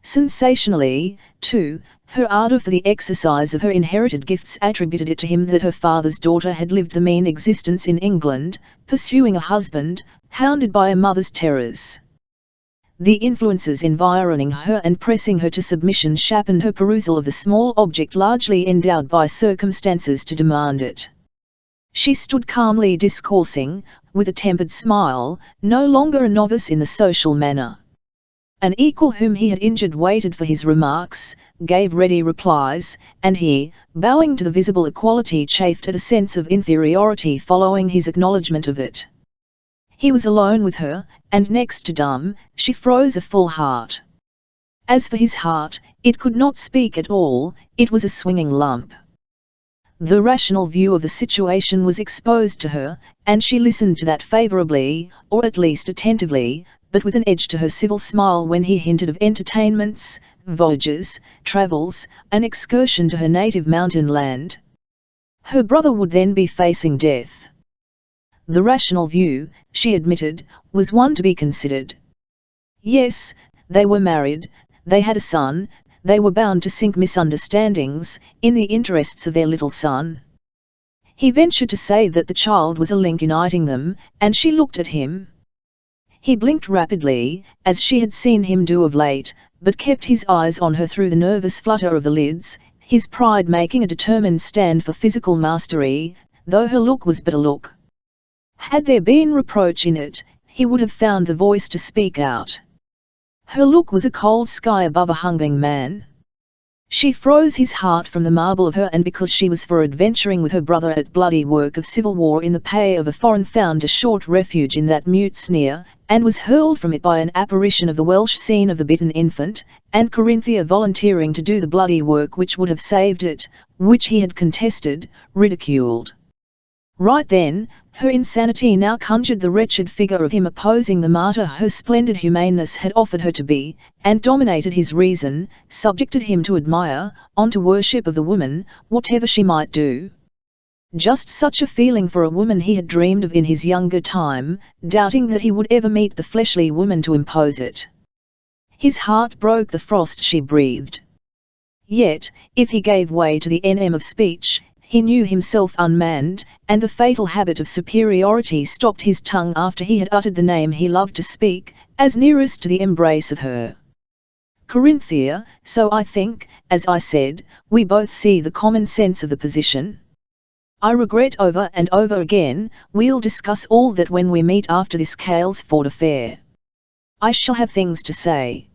Sensationally, too, her ardour for the exercise of her inherited gifts attributed it to him that her father's daughter had lived the mean existence in England, pursuing a husband, hounded by a mother's terrors. The influences environing her and pressing her to submission sharpened her perusal of the small object largely endowed by circumstances to demand it. She stood calmly discoursing, with a tempered smile, no longer a novice in the social manner. An equal whom he had injured waited for his remarks, gave ready replies, and he, bowing to the visible equality, chafed at a sense of inferiority following his acknowledgment of it. He was alone with her, and next to dumb, she froze a full heart. As for his heart, it could not speak at all, it was a swinging lump. The rational view of the situation was exposed to her, and she listened to that favourably, or at least attentively, but with an edge to her civil smile when he hinted of entertainments, voyages, travels, an excursion to her native mountain land. Her brother would then be facing death. The rational view, she admitted, was one to be considered. Yes, they were married, they had a son, they were bound to sink misunderstandings, in the interests of their little son. He ventured to say that the child was a link uniting them, and she looked at him. He blinked rapidly, as she had seen him do of late, but kept his eyes on her through the nervous flutter of the lids, his pride making a determined stand for physical mastery, though her look was but a look. Had there been reproach in it, he would have found the voice to speak out. Her look was a cold sky above a hungering man. She froze his heart from the marble of her, and because she was for adventuring with her brother at bloody work of civil war in the pay of a foreign, found a short refuge in that mute sneer, and was hurled from it by an apparition of the Welsh scene of the bitten infant, and Corinthia volunteering to do the bloody work which would have saved it, which he had contested, ridiculed. Right then, her insanity now conjured the wretched figure of him opposing the martyr her splendid humaneness had offered her to be, and dominated his reason, subjected him to admire, on to worship of the woman, whatever she might do. Just such a feeling for a woman he had dreamed of in his younger time, doubting that he would ever meet the fleshly woman to impose it. his heart broke the frost she breathed. Yet, if he gave way to the NM of speech, he knew himself unmanned, and the fatal habit of superiority stopped his tongue after he had uttered the name he loved to speak, as nearest to the embrace of her. Corinthia, so I think, as I said, we both see the common sense of the position. I regret over and over again, we'll discuss all that when we meet after this Calesford affair. I shall have things to say.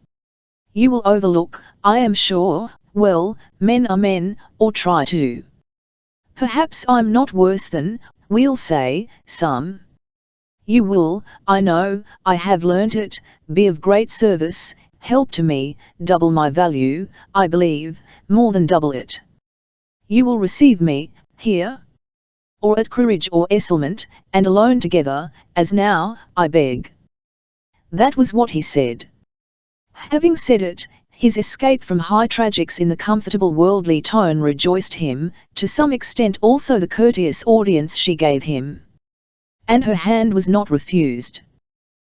You will overlook, I am sure, well, men are men, or try to. Perhaps I'm not worse than, we'll say, some. You will, I know, I have learnt it, be of great service, help to me, double my value, I believe, more than double it. You will receive me, here? Or at Quaritch or Esselmont, and alone together, as now, I beg. That was what he said. Having said it, his escape from high tragics in the comfortable worldly tone rejoiced him, to some extent also the courteous audience she gave him. And her hand was not refused.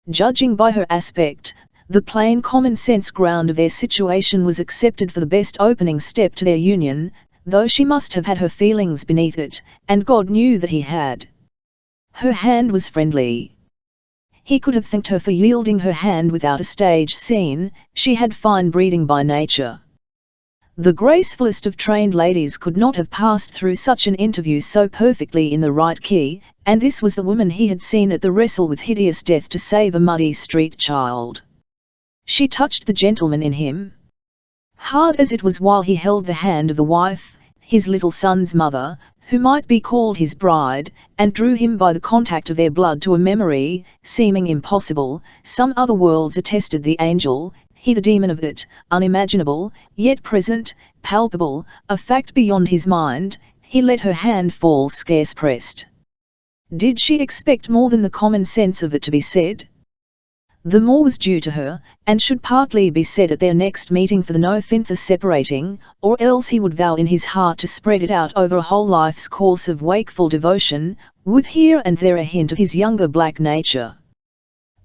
Judging by her aspect, the plain common-sense ground of their situation was accepted for the best opening step to their union, though she must have had her feelings beneath it, and God knew that he had. Her hand was friendly. He could have thanked her for yielding her hand without a stage scene, she had fine breeding by nature. The gracefulest of trained ladies could not have passed through such an interview so perfectly in the right key, and this was the woman he had seen at the wrestle with hideous death to save a muddy street child. She touched the gentleman in him. Hard as it was while he held the hand of the wife, his little son's mother, who might be called his bride, and drew him by the contact of their blood to a memory, seeming impossible, some other worlds attested the angel, he the demon of it, unimaginable, yet present, palpable, a fact beyond his mind, he let her hand fall scarce pressed. Did she expect more than the common sense of it to be said? The more was due to her, and should partly be said at their next meeting for the no finther separating, or else he would vow in his heart to spread it out over a whole life's course of wakeful devotion, with here and there a hint of his younger black nature.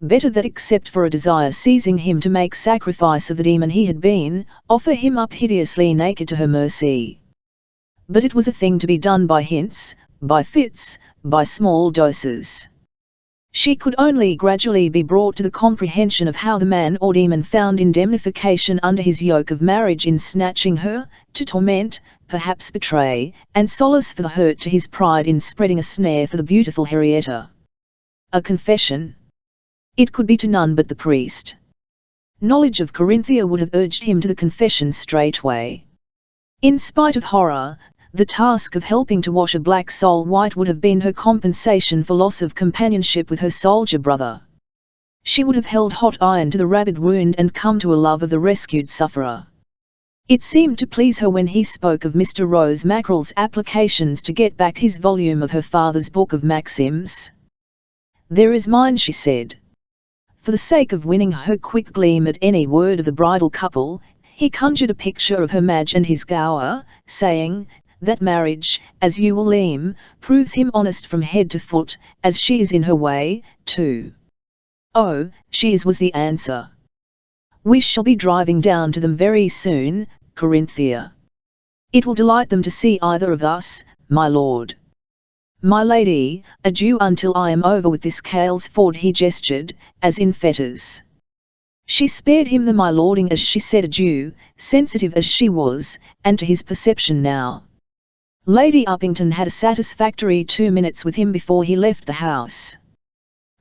Better that except for a desire seizing him to make sacrifice of the demon he had been, offer him up hideously naked to her mercy. But it was a thing to be done by hints, by fits, by small doses. She could only gradually be brought to the comprehension of how the man or demon found indemnification under his yoke of marriage in snatching her, to torment, perhaps betray, and solace for the hurt to his pride in spreading a snare for the beautiful Henrietta. A confession? It could be to none but the priest. Knowledge of Corinthia would have urged him to the confession straightway. In spite of horror, the task of helping to wash a black soul white would have been her compensation for loss of companionship with her soldier brother. She would have held hot iron to the rabid wound and come to a love of the rescued sufferer. It seemed to please her when he spoke of Mr. Rose Mackerel's applications to get back his volume of her father's book of maxims. "There is mine," she said. For the sake of winning her quick gleam at any word of the bridal couple, he conjured a picture of her Madge and his Gower, saying, that marriage, as you will leem, proves him honest from head to foot, as she is in her way, too. Oh, she is, was the answer. We shall be driving down to them very soon, Corinthia. It will delight them to see either of us, my lord. My lady, adieu until I am over with this Calesford, he gestured, as in fetters. She spared him the my lording as she said adieu, sensitive as she was, and to his perception now. Lady Uppington had a satisfactory 2 minutes with him before he left the house.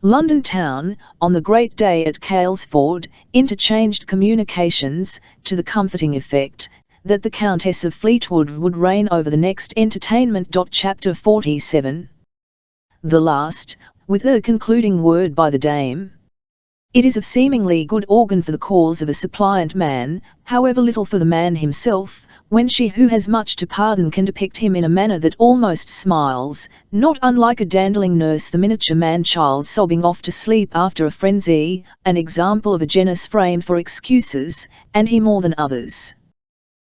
London town, on the great day at Calesford, interchanged communications, to the comforting effect, that the Countess of Fleetwood would reign over the next entertainment. Chapter 47. The last, with a concluding word by the dame. It is of seemingly good organ for the cause of a suppliant man, however little for the man himself, when she who has much to pardon can depict him in a manner that almost smiles, not unlike a dandling nurse the miniature man-child sobbing off to sleep after a frenzy, an example of a genus framed for excuses, and he more than others.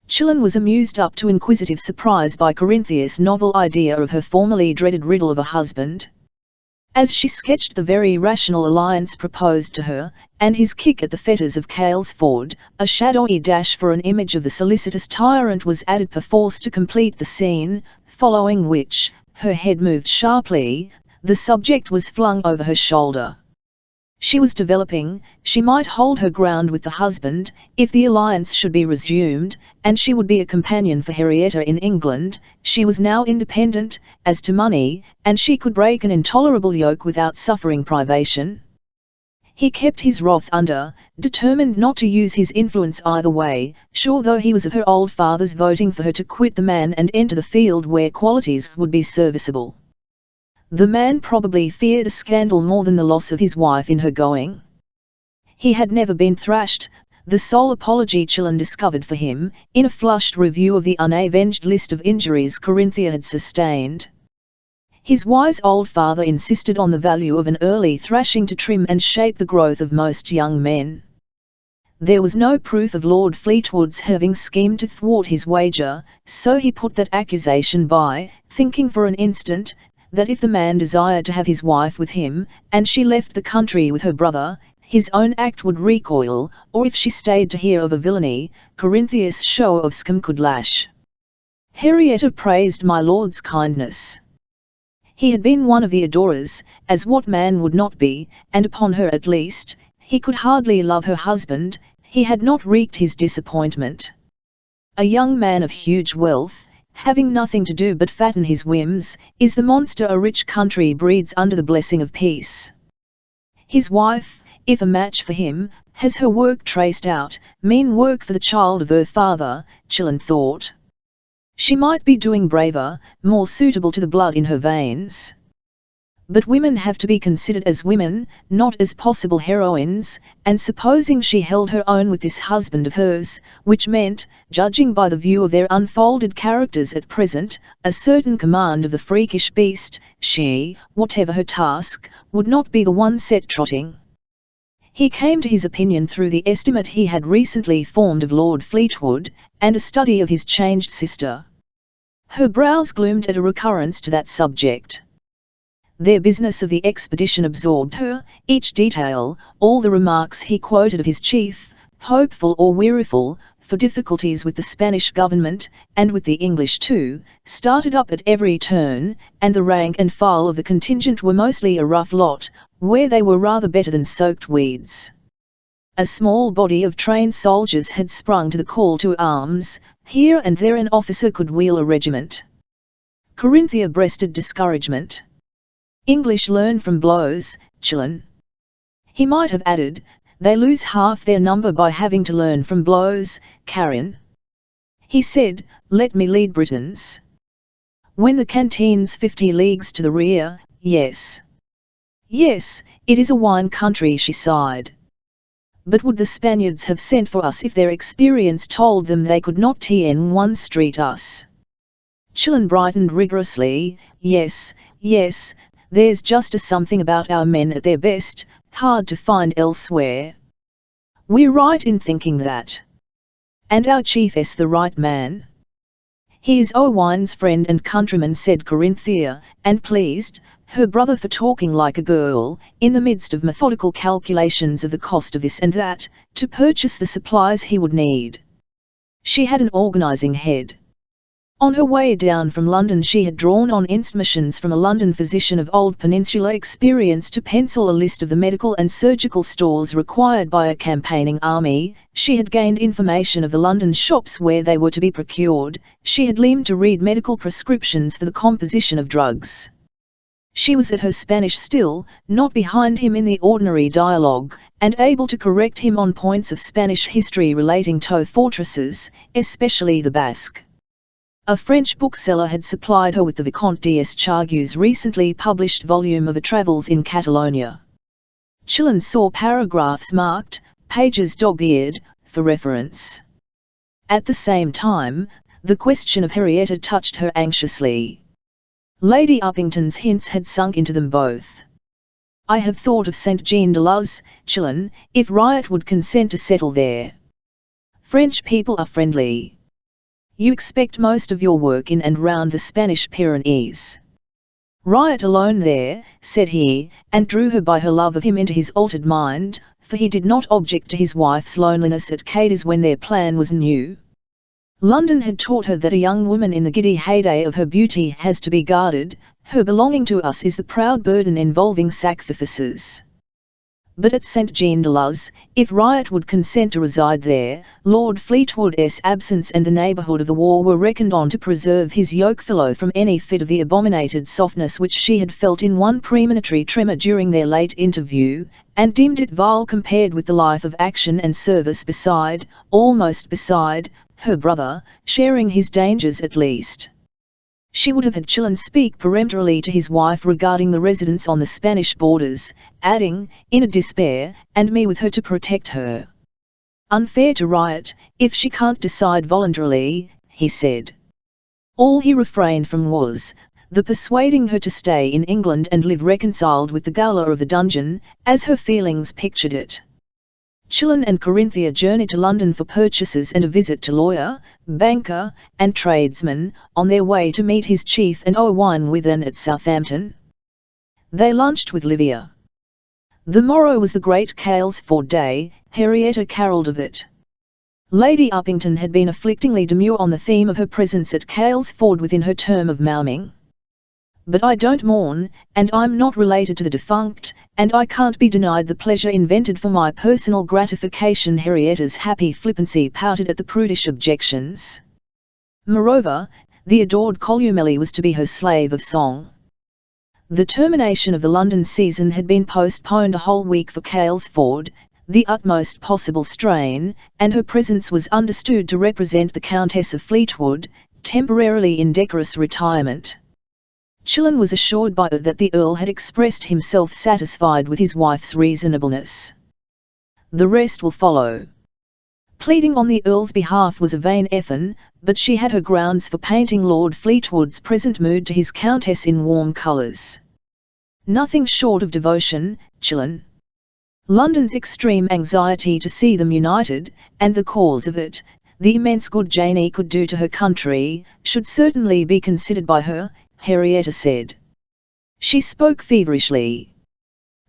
Chillen was amused up to inquisitive surprise by Corinthia's novel idea of her formerly dreaded riddle of a husband. As she sketched the very rational alliance proposed to her, and his kick at the fetters of Caelsford, a shadowy dash for an image of the solicitous tyrant was added perforce to complete the scene, following which, her head moved sharply, the subject was flung over her shoulder. She was developing, she might hold her ground with the husband, if the alliance should be resumed, and she would be a companion for Henrietta in England. She was now independent, as to money, and she could break an intolerable yoke without suffering privation. He kept his wrath under, determined not to use his influence either way, sure though he was of her old father's voting for her to quit the man and enter the field where qualities would be serviceable. The man probably feared a scandal more than the loss of his wife in her going. He had never been thrashed, the sole apology Chillen discovered for him, in a flushed review of the unavenged list of injuries Corinthia had sustained. His wise old father insisted on the value of an early thrashing to trim and shape the growth of most young men. There was no proof of Lord Fleetwood's having schemed to thwart his wager, so he put that accusation by, thinking for an instant that if the man desired to have his wife with him, and she left the country with her brother, his own act would recoil, or if she stayed to hear of a villainy, Corinthia's show of scum could lash. Henrietta praised my lord's kindness. He had been one of the adorers, as what man would not be, and upon her at least, he could hardly love her husband, he had not wreaked his disappointment. A young man of huge wealth, having nothing to do but fatten his whims, is the monster a rich country breeds under the blessing of peace. His wife, if a match for him, has her work traced out, mean work for the child of her father, Chillen thought. She might be doing braver, more suitable to the blood in her veins. But women have to be considered as women, not as possible heroines, and supposing she held her own with this husband of hers, which meant, judging by the view of their unfolded characters at present, a certain command of the freakish beast, she, whatever her task, would not be the one set trotting. He came to his opinion through the estimate he had recently formed of Lord Fleetwood, and a study of his changed sister. Her brows gloomed at a recurrence to that subject. Their business of the expedition absorbed her, each detail, all the remarks he quoted of his chief, hopeful or weariful, for difficulties with the Spanish government, and with the English too, started up at every turn, and the rank and file of the contingent were mostly a rough lot, where they were rather better than soaked weeds. A small body of trained soldiers had sprung to the call to arms, here and there an officer could wheel a regiment. Corinthia breasted discouragement. English learn from blows, Chillen. He might have added, they lose half their number by having to learn from blows, Karen. He said, let me lead Britons. When the canteen's 50 leagues to the rear, yes. Yes, it is a wine country, she sighed. But would the Spaniards have sent for us if their experience told them they could not TN1 street us? Chillen brightened rigorously, yes, yes, there's just a something about our men at their best, hard to find elsewhere. We're right in thinking that. And our chief's the right man. He is Owine's friend and countryman, said Corinthia, and pleased her brother for talking like a girl, in the midst of methodical calculations of the cost of this and that, to purchase the supplies he would need. She had an organizing head. On her way down from London she had drawn on intimations from a London physician of old Peninsula experience to pencil a list of the medical and surgical stores required by a campaigning army, she had gained information of the London shops where they were to be procured, she had learned to read medical prescriptions for the composition of drugs. She was at her Spanish still, not behind him in the ordinary dialogue, and able to correct him on points of Spanish history relating to fortresses, especially the Basque. A French bookseller had supplied her with the Vicomte d'Eschargu's recently published volume of Travels in Catalonia. Chillen saw paragraphs marked, pages dog-eared, for reference. At the same time, the question of Henrietta touched her anxiously. Lady Uppington's hints had sunk into them both. I have thought of St. Jean de Luz, Chillen, if Riot would consent to settle there. French people are friendly. You expect most of your work in and round the Spanish Pyrenees. "Riot alone there," said he, and drew her by her love of him into his altered mind, for he did not object to his wife's loneliness at Cadiz when their plan was new. London had taught her that a young woman in the giddy heyday of her beauty has to be guarded. Her belonging to us is the proud burden involving sacrifices. But at St. Jean-de-Luz, if Riot would consent to reside there, Lord Fleetwood's absence and the neighbourhood of the war were reckoned on to preserve his yokefellow from any fit of the abominated softness which she had felt in one premonitory tremor during their late interview, and deemed it vile compared with the life of action and service beside, almost beside, her brother, sharing his dangers at least. She would have had Chillen speak peremptorily to his wife regarding the residence on the Spanish borders, adding, in a despair, "and me with her to protect her. Unfair to Riot, if she can't decide voluntarily," he said. All he refrained from was the persuading her to stay in England and live reconciled with the gaoler of the dungeon, as her feelings pictured it. Chillen and Corinthia journeyed to London for purchases and a visit to lawyer, banker, and tradesman, on their way to meet his chief and Owain Withen at Southampton. They lunched with Livia. The morrow was the great Caelsford day. Henrietta carolled of it. Lady Uppington had been afflictingly demure on the theme of her presence at Caelsford within her term of Mauming. "But I don't mourn, and I'm not related to the defunct, and I can't be denied the pleasure invented for my personal gratification." Henrietta's happy flippancy pouted at the prudish objections. Moreover, the adored Columelli was to be her slave of song. The termination of the London season had been postponed a whole week for Caelsford, the utmost possible strain, and her presence was understood to represent the Countess of Fleetwood, temporarily in decorous retirement. Chillen was assured by her that the Earl had expressed himself satisfied with his wife's reasonableness. "The rest will follow." Pleading on the Earl's behalf was a vain effort, but she had her grounds for painting Lord Fleetwood's present mood to his Countess in warm colours. Nothing short of devotion, Chillen. London's extreme anxiety to see them united, and the cause of it, the immense good Janey could do to her country, should certainly be considered by her, Henrietta said. She spoke feverishly.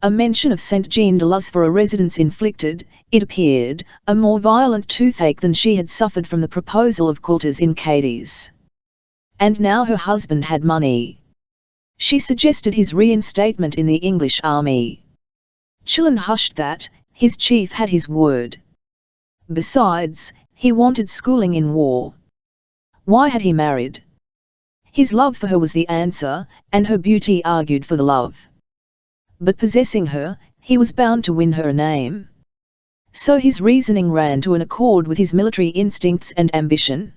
A mention of St. Jean-de-Luz for a residence inflicted, it appeared, a more violent toothache than she had suffered from the proposal of quilters in Cadiz. And now her husband had money. She suggested his reinstatement in the English army. Chillen hushed that, his chief had his word. Besides, he wanted schooling in war. Why had he married? His love for her was the answer, and her beauty argued for the love. But possessing her, he was bound to win her a name. So his reasoning ran to an accord with his military instincts and ambition.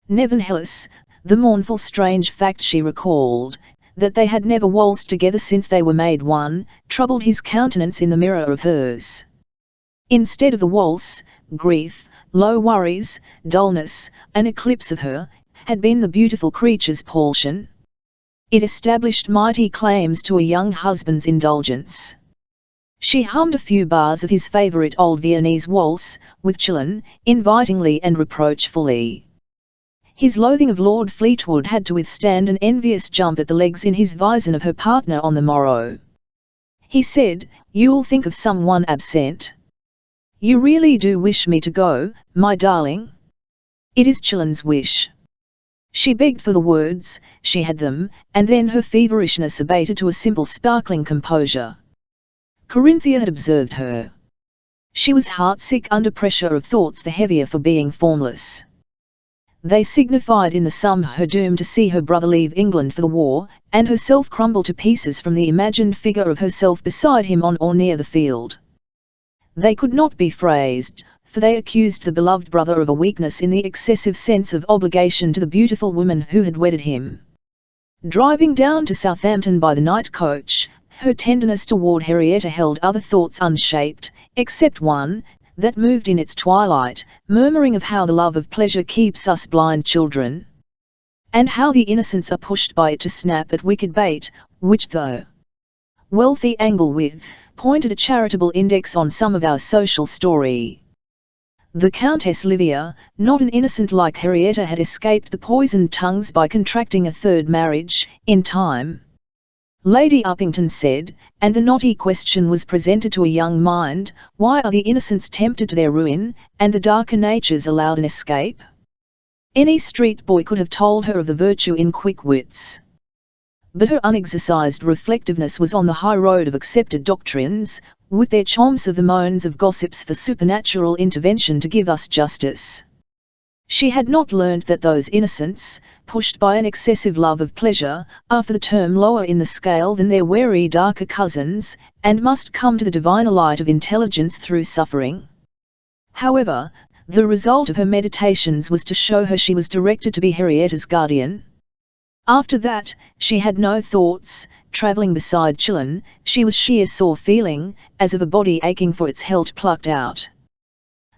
Nevertheless, the mournful strange fact she recalled, that they had never waltzed together since they were made one, troubled his countenance in the mirror of hers. Instead of the waltz, grief, low worries, dullness, an eclipse of her, had been the beautiful creature's portion. It established mighty claims to a young husband's indulgence. She hummed a few bars of his favourite old Viennese waltz, with Chillen, invitingly and reproachfully. His loathing of Lord Fleetwood had to withstand an envious jump at the legs in his vison of her partner on the morrow. He said, "You'll think of someone absent. You really do wish me to go, my darling?" "It is Chillen's wish." She begged for the words, she had them, and then her feverishness abated to a simple sparkling composure. Corinthia had observed her. She was heartsick under pressure of thoughts the heavier for being formless. They signified in the sum her doom to see her brother leave England for the war, and herself crumble to pieces from the imagined figure of herself beside him on or near the field. They could not be phrased, for they accused the beloved brother of a weakness in the excessive sense of obligation to the beautiful woman who had wedded him. Driving down to Southampton by the night coach, her tenderness toward Henrietta held other thoughts unshaped, except one, that moved in its twilight, murmuring of how the love of pleasure keeps us blind children, and how the innocents are pushed by it to snap at wicked bait, which the wealthy angle with, pointed a charitable index on some of our social story. The Countess Livia, not an innocent like Henrietta, had escaped the poisoned tongues by contracting a third marriage, in time. Lady Uppington said, and the knotty question was presented to a young mind, why are the innocents tempted to their ruin, and the darker natures allowed an escape? Any street boy could have told her of the virtue in quick wits. But her unexercised reflectiveness was on the high road of accepted doctrines, with their chomps of the moans of gossips for supernatural intervention to give us justice. She had not learned that those innocents, pushed by an excessive love of pleasure, are for the term lower in the scale than their wary darker cousins, and must come to the diviner light of intelligence through suffering. However, the result of her meditations was to show her she was directed to be Henrietta's guardian. After that, she had no thoughts. Travelling beside Chillon, she was sheer sore feeling, as of a body aching for its health plucked out.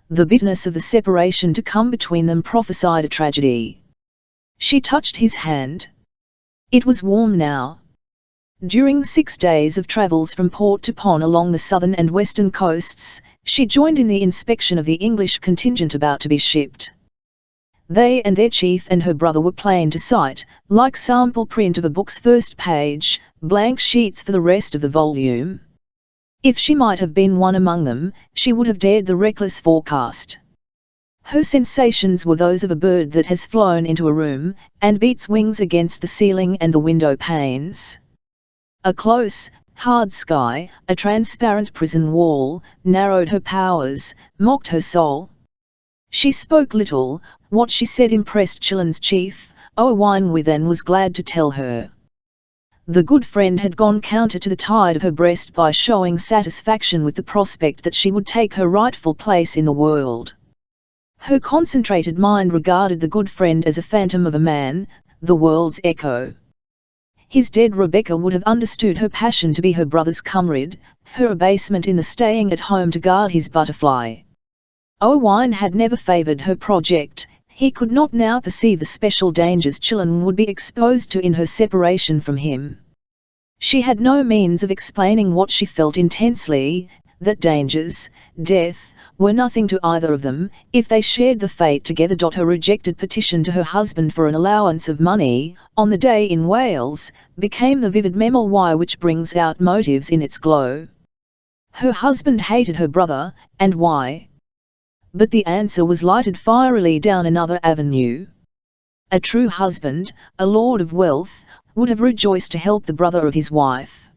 The bitterness of the separation to come between them prophesied a tragedy. She touched his hand. It was warm now. During 6 days of travels from port to pond along the southern and western coasts, she joined in the inspection of the English contingent about to be shipped. They and their chief and her brother were plain to sight, like sample print of a book's first page, blank sheets for the rest of the volume. If she might have been one among them, she would have dared the reckless forecast. Her sensations were those of a bird that has flown into a room, and beats wings against the ceiling and the window panes. A close, hard sky, a transparent prison wall, narrowed her powers, mocked her soul. She spoke little. What she said impressed Chillon's chief, Owain with, and was glad to tell her. The good friend had gone counter to the tide of her breast by showing satisfaction with the prospect that she would take her rightful place in the world. Her concentrated mind regarded the good friend as a phantom of a man, the world's echo. His dead Rebecca would have understood her passion to be her brother's comrade, her abasement in the staying at home to guard his butterfly. Owain had never favoured her project. He could not now perceive the special dangers Chillon would be exposed to in her separation from him. She had no means of explaining what she felt intensely, that dangers, death, were nothing to either of them, if they shared the fate together. Her rejected petition to her husband for an allowance of money, on the day in Wales, became the vivid memoir which brings out motives in its glow. Her husband hated her brother, and why? But the answer was lighted fierily down another avenue. A true husband, a lord of wealth, would have rejoiced to help the brother of his wife.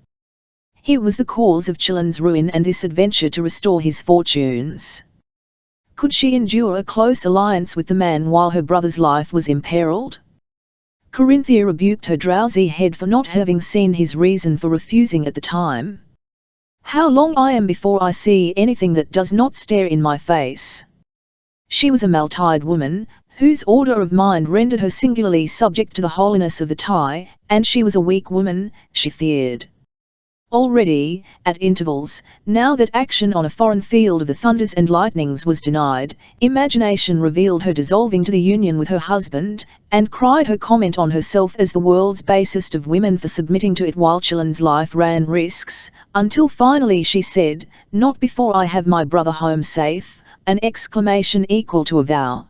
He was the cause of Chillon's ruin and this adventure to restore his fortunes. Could she endure a close alliance with the man while her brother's life was imperilled? Corinthia rebuked her drowsy head for not having seen his reason for refusing at the time. How long I am before I see anything that does not stare in my face. She was a Maltide woman, whose order of mind rendered her singularly subject to the holiness of the tie, and she was a weak woman, she feared. Already, at intervals, now that action on a foreign field of the thunders and lightnings was denied, imagination revealed her dissolving to the union with her husband, and cried her comment on herself as the world's basest of women for submitting to it while Chillon's life ran risks, until finally she said, "Not before I have my brother home safe," an exclamation equal to a vow.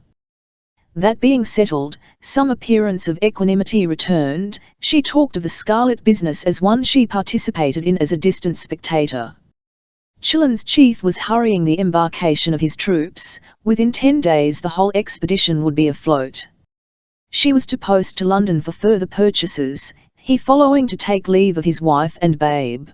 That being settled, some appearance of equanimity returned. She talked of the Scarlet business as one she participated in as a distant spectator. Chillon's chief was hurrying the embarkation of his troops. Within 10 days the whole expedition would be afloat. She was to post to London for further purchases, he following to take leave of his wife and babe.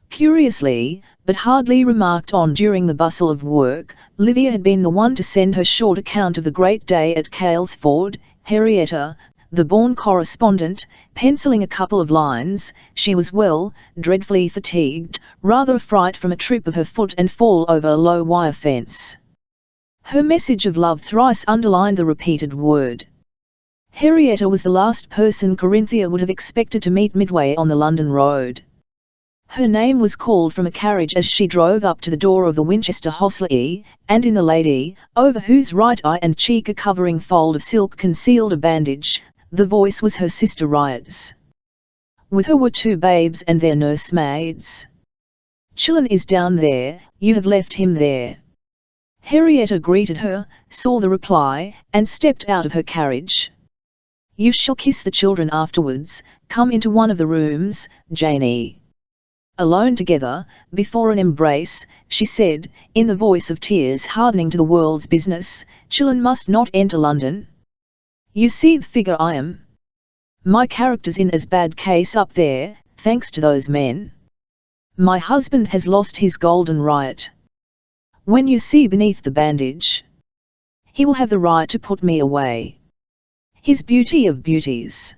Curiously, but hardly remarked on during the bustle of work, Livia had been the one to send her short account of the great day at Calesford. Henrietta, the born correspondent, penciling a couple of lines. She was well, dreadfully fatigued, rather a fright from a trip of her foot and fall over a low wire fence. Her message of love thrice underlined the repeated word. Henrietta was the last person Corinthia would have expected to meet midway on the London road. Her name was called from a carriage as she drove up to the door of the Winchester hostelry, and in the lady, over whose right eye and cheek a covering fold of silk concealed a bandage, the voice was her sister Riot's. With her were 2 babes and their nursemaids. "Chillon is down there, you have left him there." Henrietta greeted her, saw the reply, and stepped out of her carriage. You shall kiss the children afterwards. Come into one of the rooms, Janie. Alone together, before an embrace, she said, in the voice of tears hardening to the world's business, children must not enter London. You see the figure I am. My character's in as bad case up there, thanks to those men. My husband has lost his golden right. When you see beneath the bandage, he will have the right to put me away. His beauty of beauties.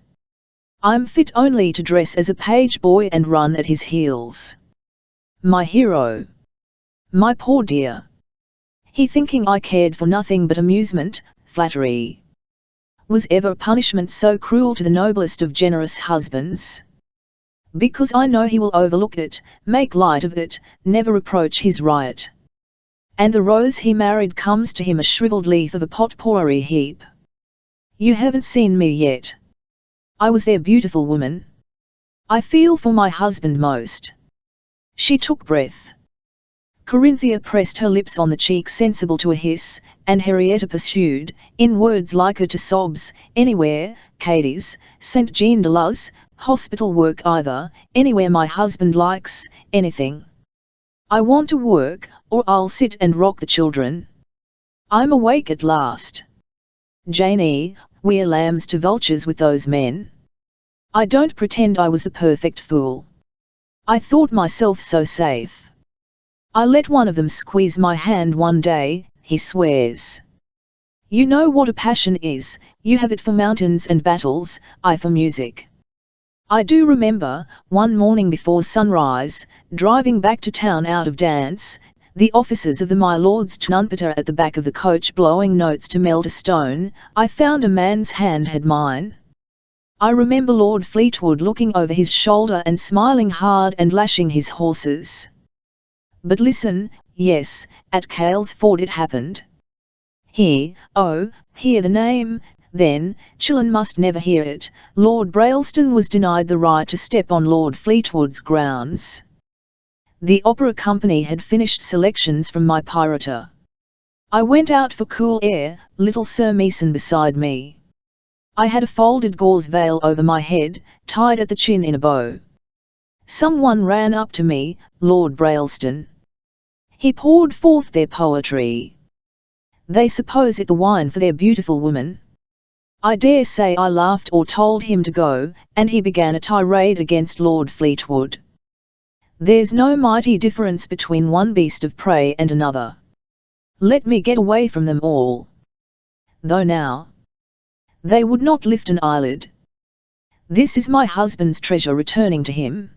I'm fit only to dress as a page boy and run at his heels. My hero. My poor dear. He thinking I cared for nothing but amusement, flattery. Was ever punishment so cruel to the noblest of generous husbands? Because I know he will overlook it, make light of it, never reproach his riot. And the rose he married comes to him a shriveled leaf of a potpourri heap. You haven't seen me yet. I was their beautiful woman. I feel for my husband most. She took breath. Corinthia pressed her lips on the cheek sensible to a hiss, and Henrietta pursued, in words liker to sobs, anywhere, Cadiz, St. Jean de Luz, hospital work either, anywhere my husband likes, anything. I want to work, or I'll sit and rock the children. I'm awake at last. Janie, we're lambs to vultures with those men. I don't pretend I was the perfect fool. I thought myself so safe. I let one of them squeeze my hand one day, he swears. You know what a passion is, you have it for mountains and battles, I for music. I do remember, one morning before sunrise, driving back to town out of dance, the officers of the My Lord's trumpeter at the back of the coach blowing notes to melt a stone, I found a man's hand had mine. I remember Lord Fleetwood looking over his shoulder and smiling hard and lashing his horses. But listen, yes, at Cales Ford it happened. Hear the name, then, children must never hear it, Lord Brailston was denied the right to step on Lord Fleetwood's grounds. The opera company had finished selections from my pirata. I went out for cool air, little Sir Meeson beside me. I had a folded gauze veil over my head, tied at the chin in a bow. Someone ran up to me, Lord Brailston. He poured forth their poetry. They suppose it the wine for their beautiful woman. I dare say I laughed or told him to go, and he began a tirade against Lord Fleetwood. There's no mighty difference between one beast of prey and another. Let me get away from them all. Though now, they would not lift an eyelid. This is my husband's treasure returning to him.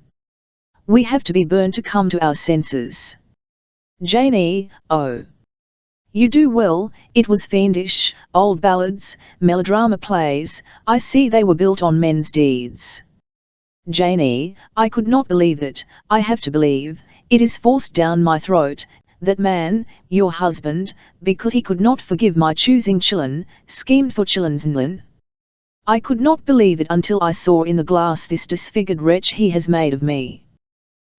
We have to be burned to come to our senses. Janie, oh. You do well, it was fiendish, old ballads, melodrama plays, I see they were built on men's deeds. Janie, I could not believe it, I have to believe, it is forced down my throat, that man, your husband, because he could not forgive my choosing children, schemed for children's nlin. I could not believe it until I saw in the glass this disfigured wretch he has made of me.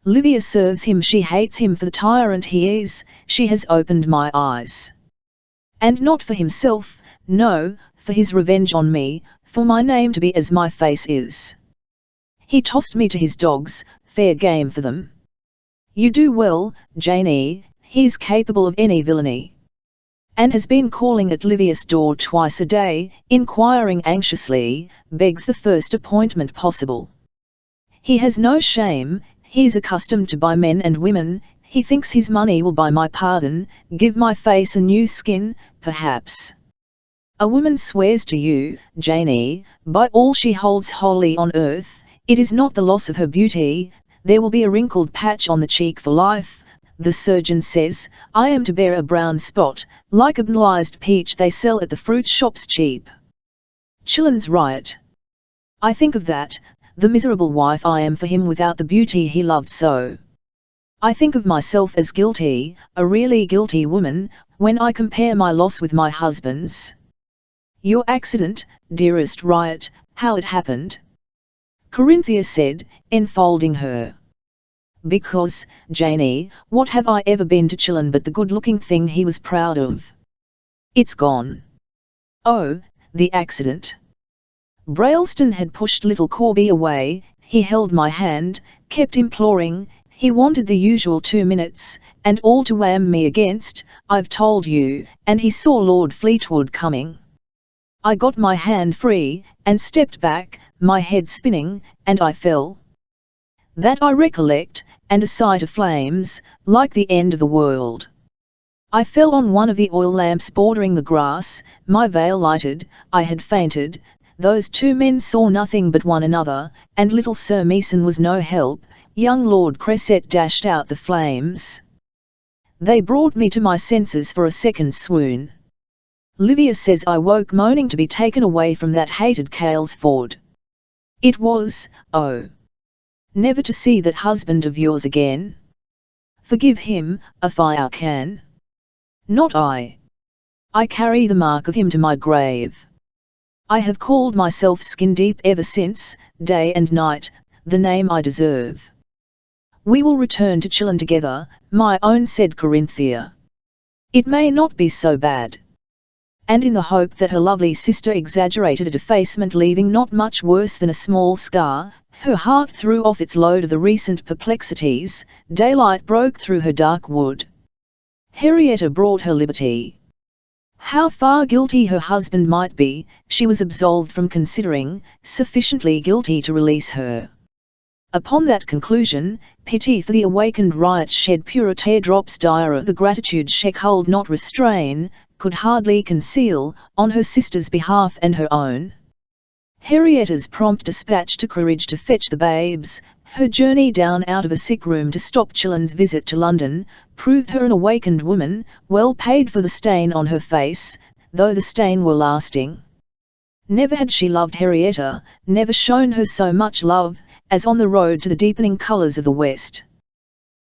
Livia serves him, she hates him for the tyrant he is, she has opened my eyes. And not for himself, no, for his revenge on me, for my name to be as my face is. He tossed me to his dogs, fair game for them. You do well, Janie, he is capable of any villainy. And has been calling at Livia's door twice a day, inquiring anxiously, begs the first appointment possible. He has no shame, he is accustomed to buy men and women, he thinks his money will buy my pardon, give my face a new skin, perhaps. A woman swears to you, Janie, by all she holds holy on earth, it is not the loss of her beauty, there will be a wrinkled patch on the cheek for life, the surgeon says, I am to bear a brown spot, like a banalized peach they sell at the fruit shops cheap. Chillen's right. I think of that, the miserable wife I am for him without the beauty he loved so. I think of myself as guilty, a really guilty woman, when I compare my loss with my husband's. Your accident, dearest riot, how it happened? Corinthia said, enfolding her. Because, Janie, what have I ever been to Chillen but the good-looking thing he was proud of? It's gone. Oh, the accident. Brailston had pushed little Corby away. He held my hand, kept imploring. He wanted the usual 2 minutes, and all to wham me against, "I've told you," and he saw Lord Fleetwood coming. I got my hand free, and stepped back, my head spinning, and I fell. That I recollect, and a sight of flames, like the end of the world. I fell on one of the oil lamps bordering the grass, my veil lighted, I had fainted. Those 2 men saw nothing but one another, and little Sir Meeson was no help. Young Lord Cresset dashed out the flames. They brought me to my senses for a second swoon. Livia says I woke moaning to be taken away from that hated Caelsford. It was, oh, never to see that husband of yours again. Forgive him, if I can. Not I. I carry the mark of him to my grave. I have called myself skin deep ever since, day and night, the name I deserve. We will return to Chillon together, my own, said Corinthia. It may not be so bad. And in the hope that her lovely sister exaggerated a defacement leaving not much worse than a small scar, her heart threw off its load of the recent perplexities. Daylight broke through her dark wood. Henrietta brought her liberty. How far guilty her husband might be, she was absolved from considering, sufficiently guilty to release her. Upon that conclusion, pity for the awakened riot shed purer teardrops direr the gratitude she could not restrain, could hardly conceal, on her sister's behalf and her own. Henrietta's prompt dispatch to Courage to fetch the babes, her journey down out of a sick room to stop Chillon's visit to London, proved her an awakened woman, well paid for the stain on her face, though the stain were lasting. Never had she loved Henrietta, never shown her so much love, as on the road to the deepening colours of the West.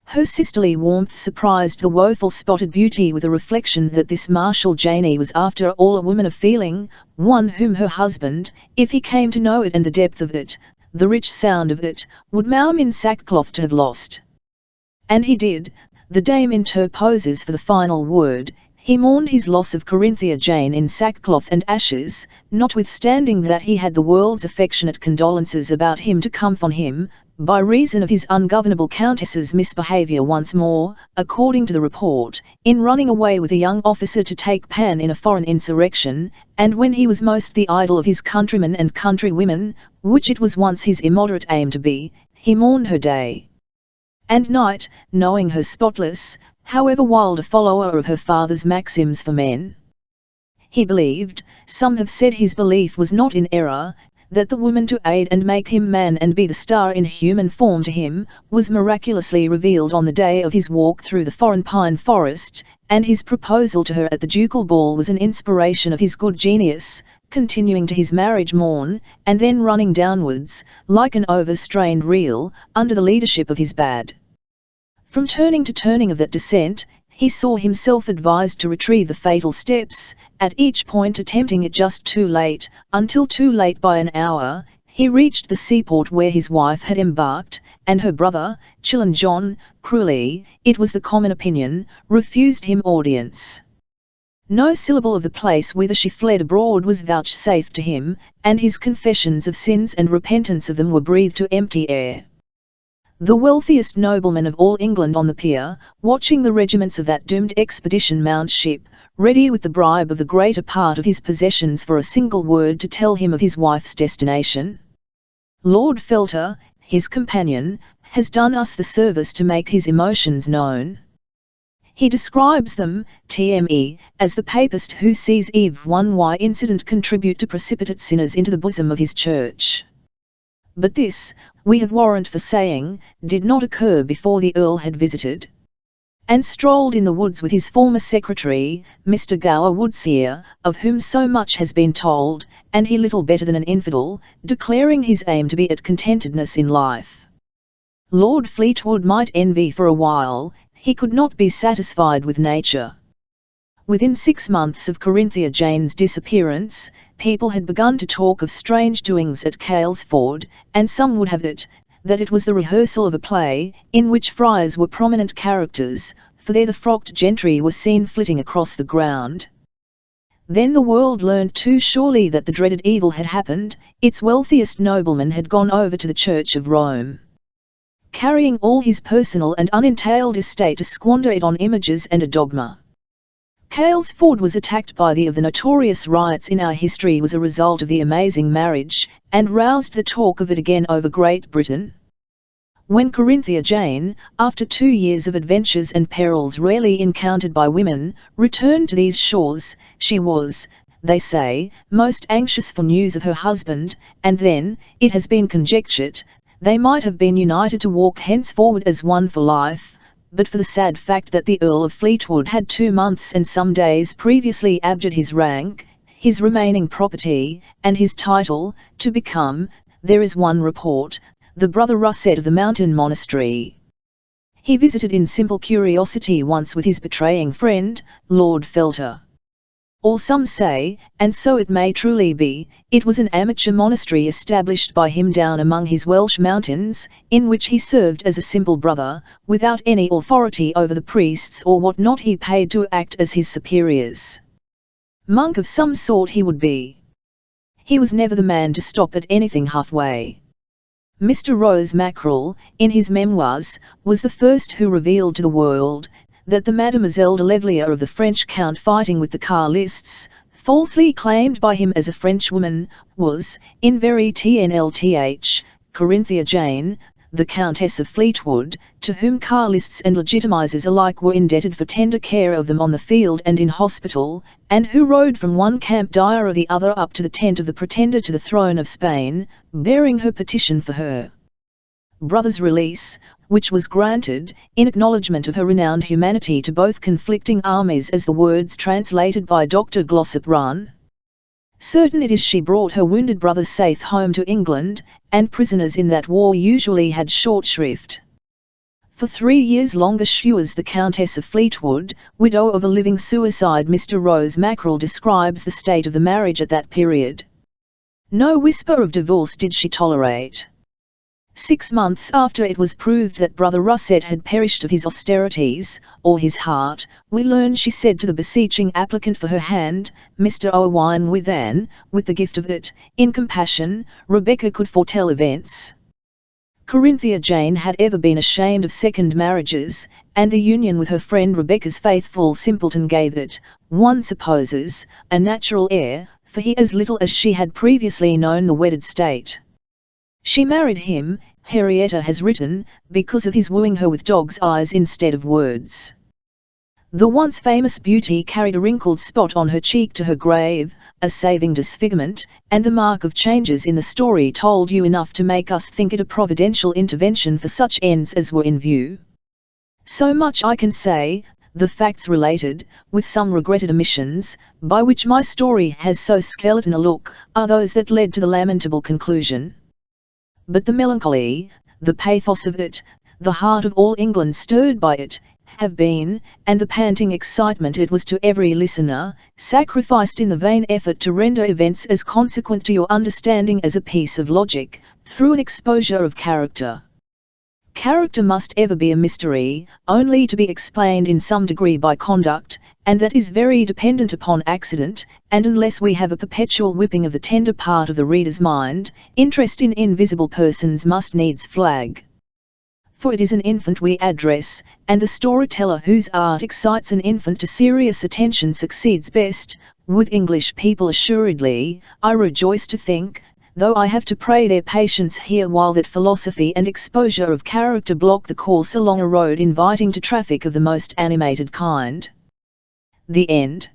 Her sisterly warmth surprised the woeful spotted beauty with a reflection that this martial Janey was after all a woman of feeling, one whom her husband, if he came to know it and the depth of it, the rich sound of it, would maum in sackcloth to have lost. And he did. The dame interposes for the final word. He mourned his loss of Corinthia Jane in sackcloth and ashes, notwithstanding that he had the world's affectionate condolences about him to come from him, by reason of his ungovernable countess's misbehaviour once more, according to the report, in running away with a young officer to take pan in a foreign insurrection, and when he was most the idol of his countrymen and countrywomen, which it was once his immoderate aim to be, he mourned her day and night, knowing her spotless, however wild a follower of her father's maxims for men. He believed, some have said his belief was not in error, that the woman to aid and make him man and be the star in human form to him, was miraculously revealed on the day of his walk through the foreign pine forest, and his proposal to her at the ducal ball was an inspiration of his good genius, continuing to his marriage morn, and then running downwards, like an overstrained reel, under the leadership of his bad. From turning to turning of that descent, he saw himself advised to retrieve the fatal steps, at each point attempting it just too late, until too late by an hour, he reached the seaport where his wife had embarked, and her brother, Chillon John, cruelly, it was the common opinion, refused him audience. No syllable of the place whither she fled abroad was vouchsafed to him, and his confessions of sins and repentance of them were breathed to empty air. The wealthiest nobleman of all England on the pier, watching the regiments of that doomed expedition mount ship, ready with the bribe of the greater part of his possessions for a single word to tell him of his wife's destination. Lord Felter, his companion, has done us the service to make his emotions known. He describes them, TME, as the papist who sees Eve 1Y incident contribute to precipitate sinners into the bosom of his church. But this, we have warrant for saying, did not occur before the Earl had visited and strolled in the woods with his former secretary, Mr. Gower Woodseer, of whom so much has been told, and he little better than an infidel, declaring his aim to be at contentedness in life. Lord Fleetwood might envy for a while, he could not be satisfied with nature. Within 6 months of Corinthia Jane's disappearance, people had begun to talk of strange doings at Caelsford, and some would have it, that it was the rehearsal of a play, in which friars were prominent characters, for there the frocked gentry were seen flitting across the ground. Then the world learned too surely that the dreaded evil had happened. Its wealthiest nobleman had gone over to the Church of Rome, carrying all his personal and unentailed estate to squander it on images and a dogma. Calesford was attacked by the notorious riots in our history was a result of the amazing marriage, and roused the talk of it again over Great Britain. When Corinthia Jane, after 2 years of adventures and perils rarely encountered by women, returned to these shores, she was, they say, most anxious for news of her husband, and then, it has been conjectured, they might have been united to walk henceforward as one for life, but for the sad fact that the Earl of Fleetwood had 2 months and some days previously abjured his rank, his remaining property, and his title, to become, there is one report, the Brother Russet of the Mountain Monastery. He visited in simple curiosity once with his betraying friend, Lord Felter. Or some say, and so it may truly be, it was an amateur monastery established by him down among his Welsh mountains, in which he served as a simple brother, without any authority over the priests or what not he paid to act as his superiors. Monk of some sort he would be. He was never the man to stop at anything halfway. Mr. Rose Mackerel, in his memoirs, was the first who revealed to the world that the Mademoiselle de Levlier of the French Count fighting with the Carlists, falsely claimed by him as a Frenchwoman, was, in verity NLTH, Corinthia Jane, the Countess of Fleetwood, to whom Carlists and legitimizers alike were indebted for tender care of them on the field and in hospital, and who rode from one camp dire or the other up to the tent of the pretender to the throne of Spain, bearing her petition for her brother's release, which was granted, in acknowledgment of her renowned humanity to both conflicting armies, as the words translated by Dr. Glossop run. Certain it is she brought her wounded brother safe home to England, and prisoners in that war usually had short shrift. For 3 years longer she was the Countess of Fleetwood, widow of a living suicide. Mr. Rose Mackerel describes the state of the marriage at that period. No whisper of divorce did she tolerate. 6 months after it was proved that Brother Russet had perished of his austerities, or his heart, we learn she said to the beseeching applicant for her hand, Mr. Owain withan, with the gift of it, in compassion, Rebecca could foretell events. Corinthia Jane had ever been ashamed of second marriages, and the union with her friend Rebecca's faithful simpleton gave it, one supposes, a natural heir, for he as little as she had previously known the wedded state. She married him, Henrietta has written, because of his wooing her with dog's eyes instead of words. The once famous beauty carried a wrinkled spot on her cheek to her grave, a saving disfigurement, and the mark of changes in the story told you enough to make us think it a providential intervention for such ends as were in view. So much I can say, the facts related, with some regretted omissions, by which my story has so skeleton a look, are those that led to the lamentable conclusion. But the melancholy, the pathos of it, the heart of all England stirred by it, have been, and the panting excitement it was to every listener, sacrificed in the vain effort to render events as consequent to your understanding as a piece of logic, through an exposure of character. Character must ever be a mystery, only to be explained in some degree by conduct, and that is very dependent upon accident, and unless we have a perpetual whipping of the tender part of the reader's mind, interest in invisible persons must needs flag. For it is an infant we address, and the storyteller whose art excites an infant to serious attention succeeds best, with English people assuredly, I rejoice to think, though I have to pray their patience here while that philosophy and exposure of character block the course along a road inviting to traffic of the most animated kind. The End.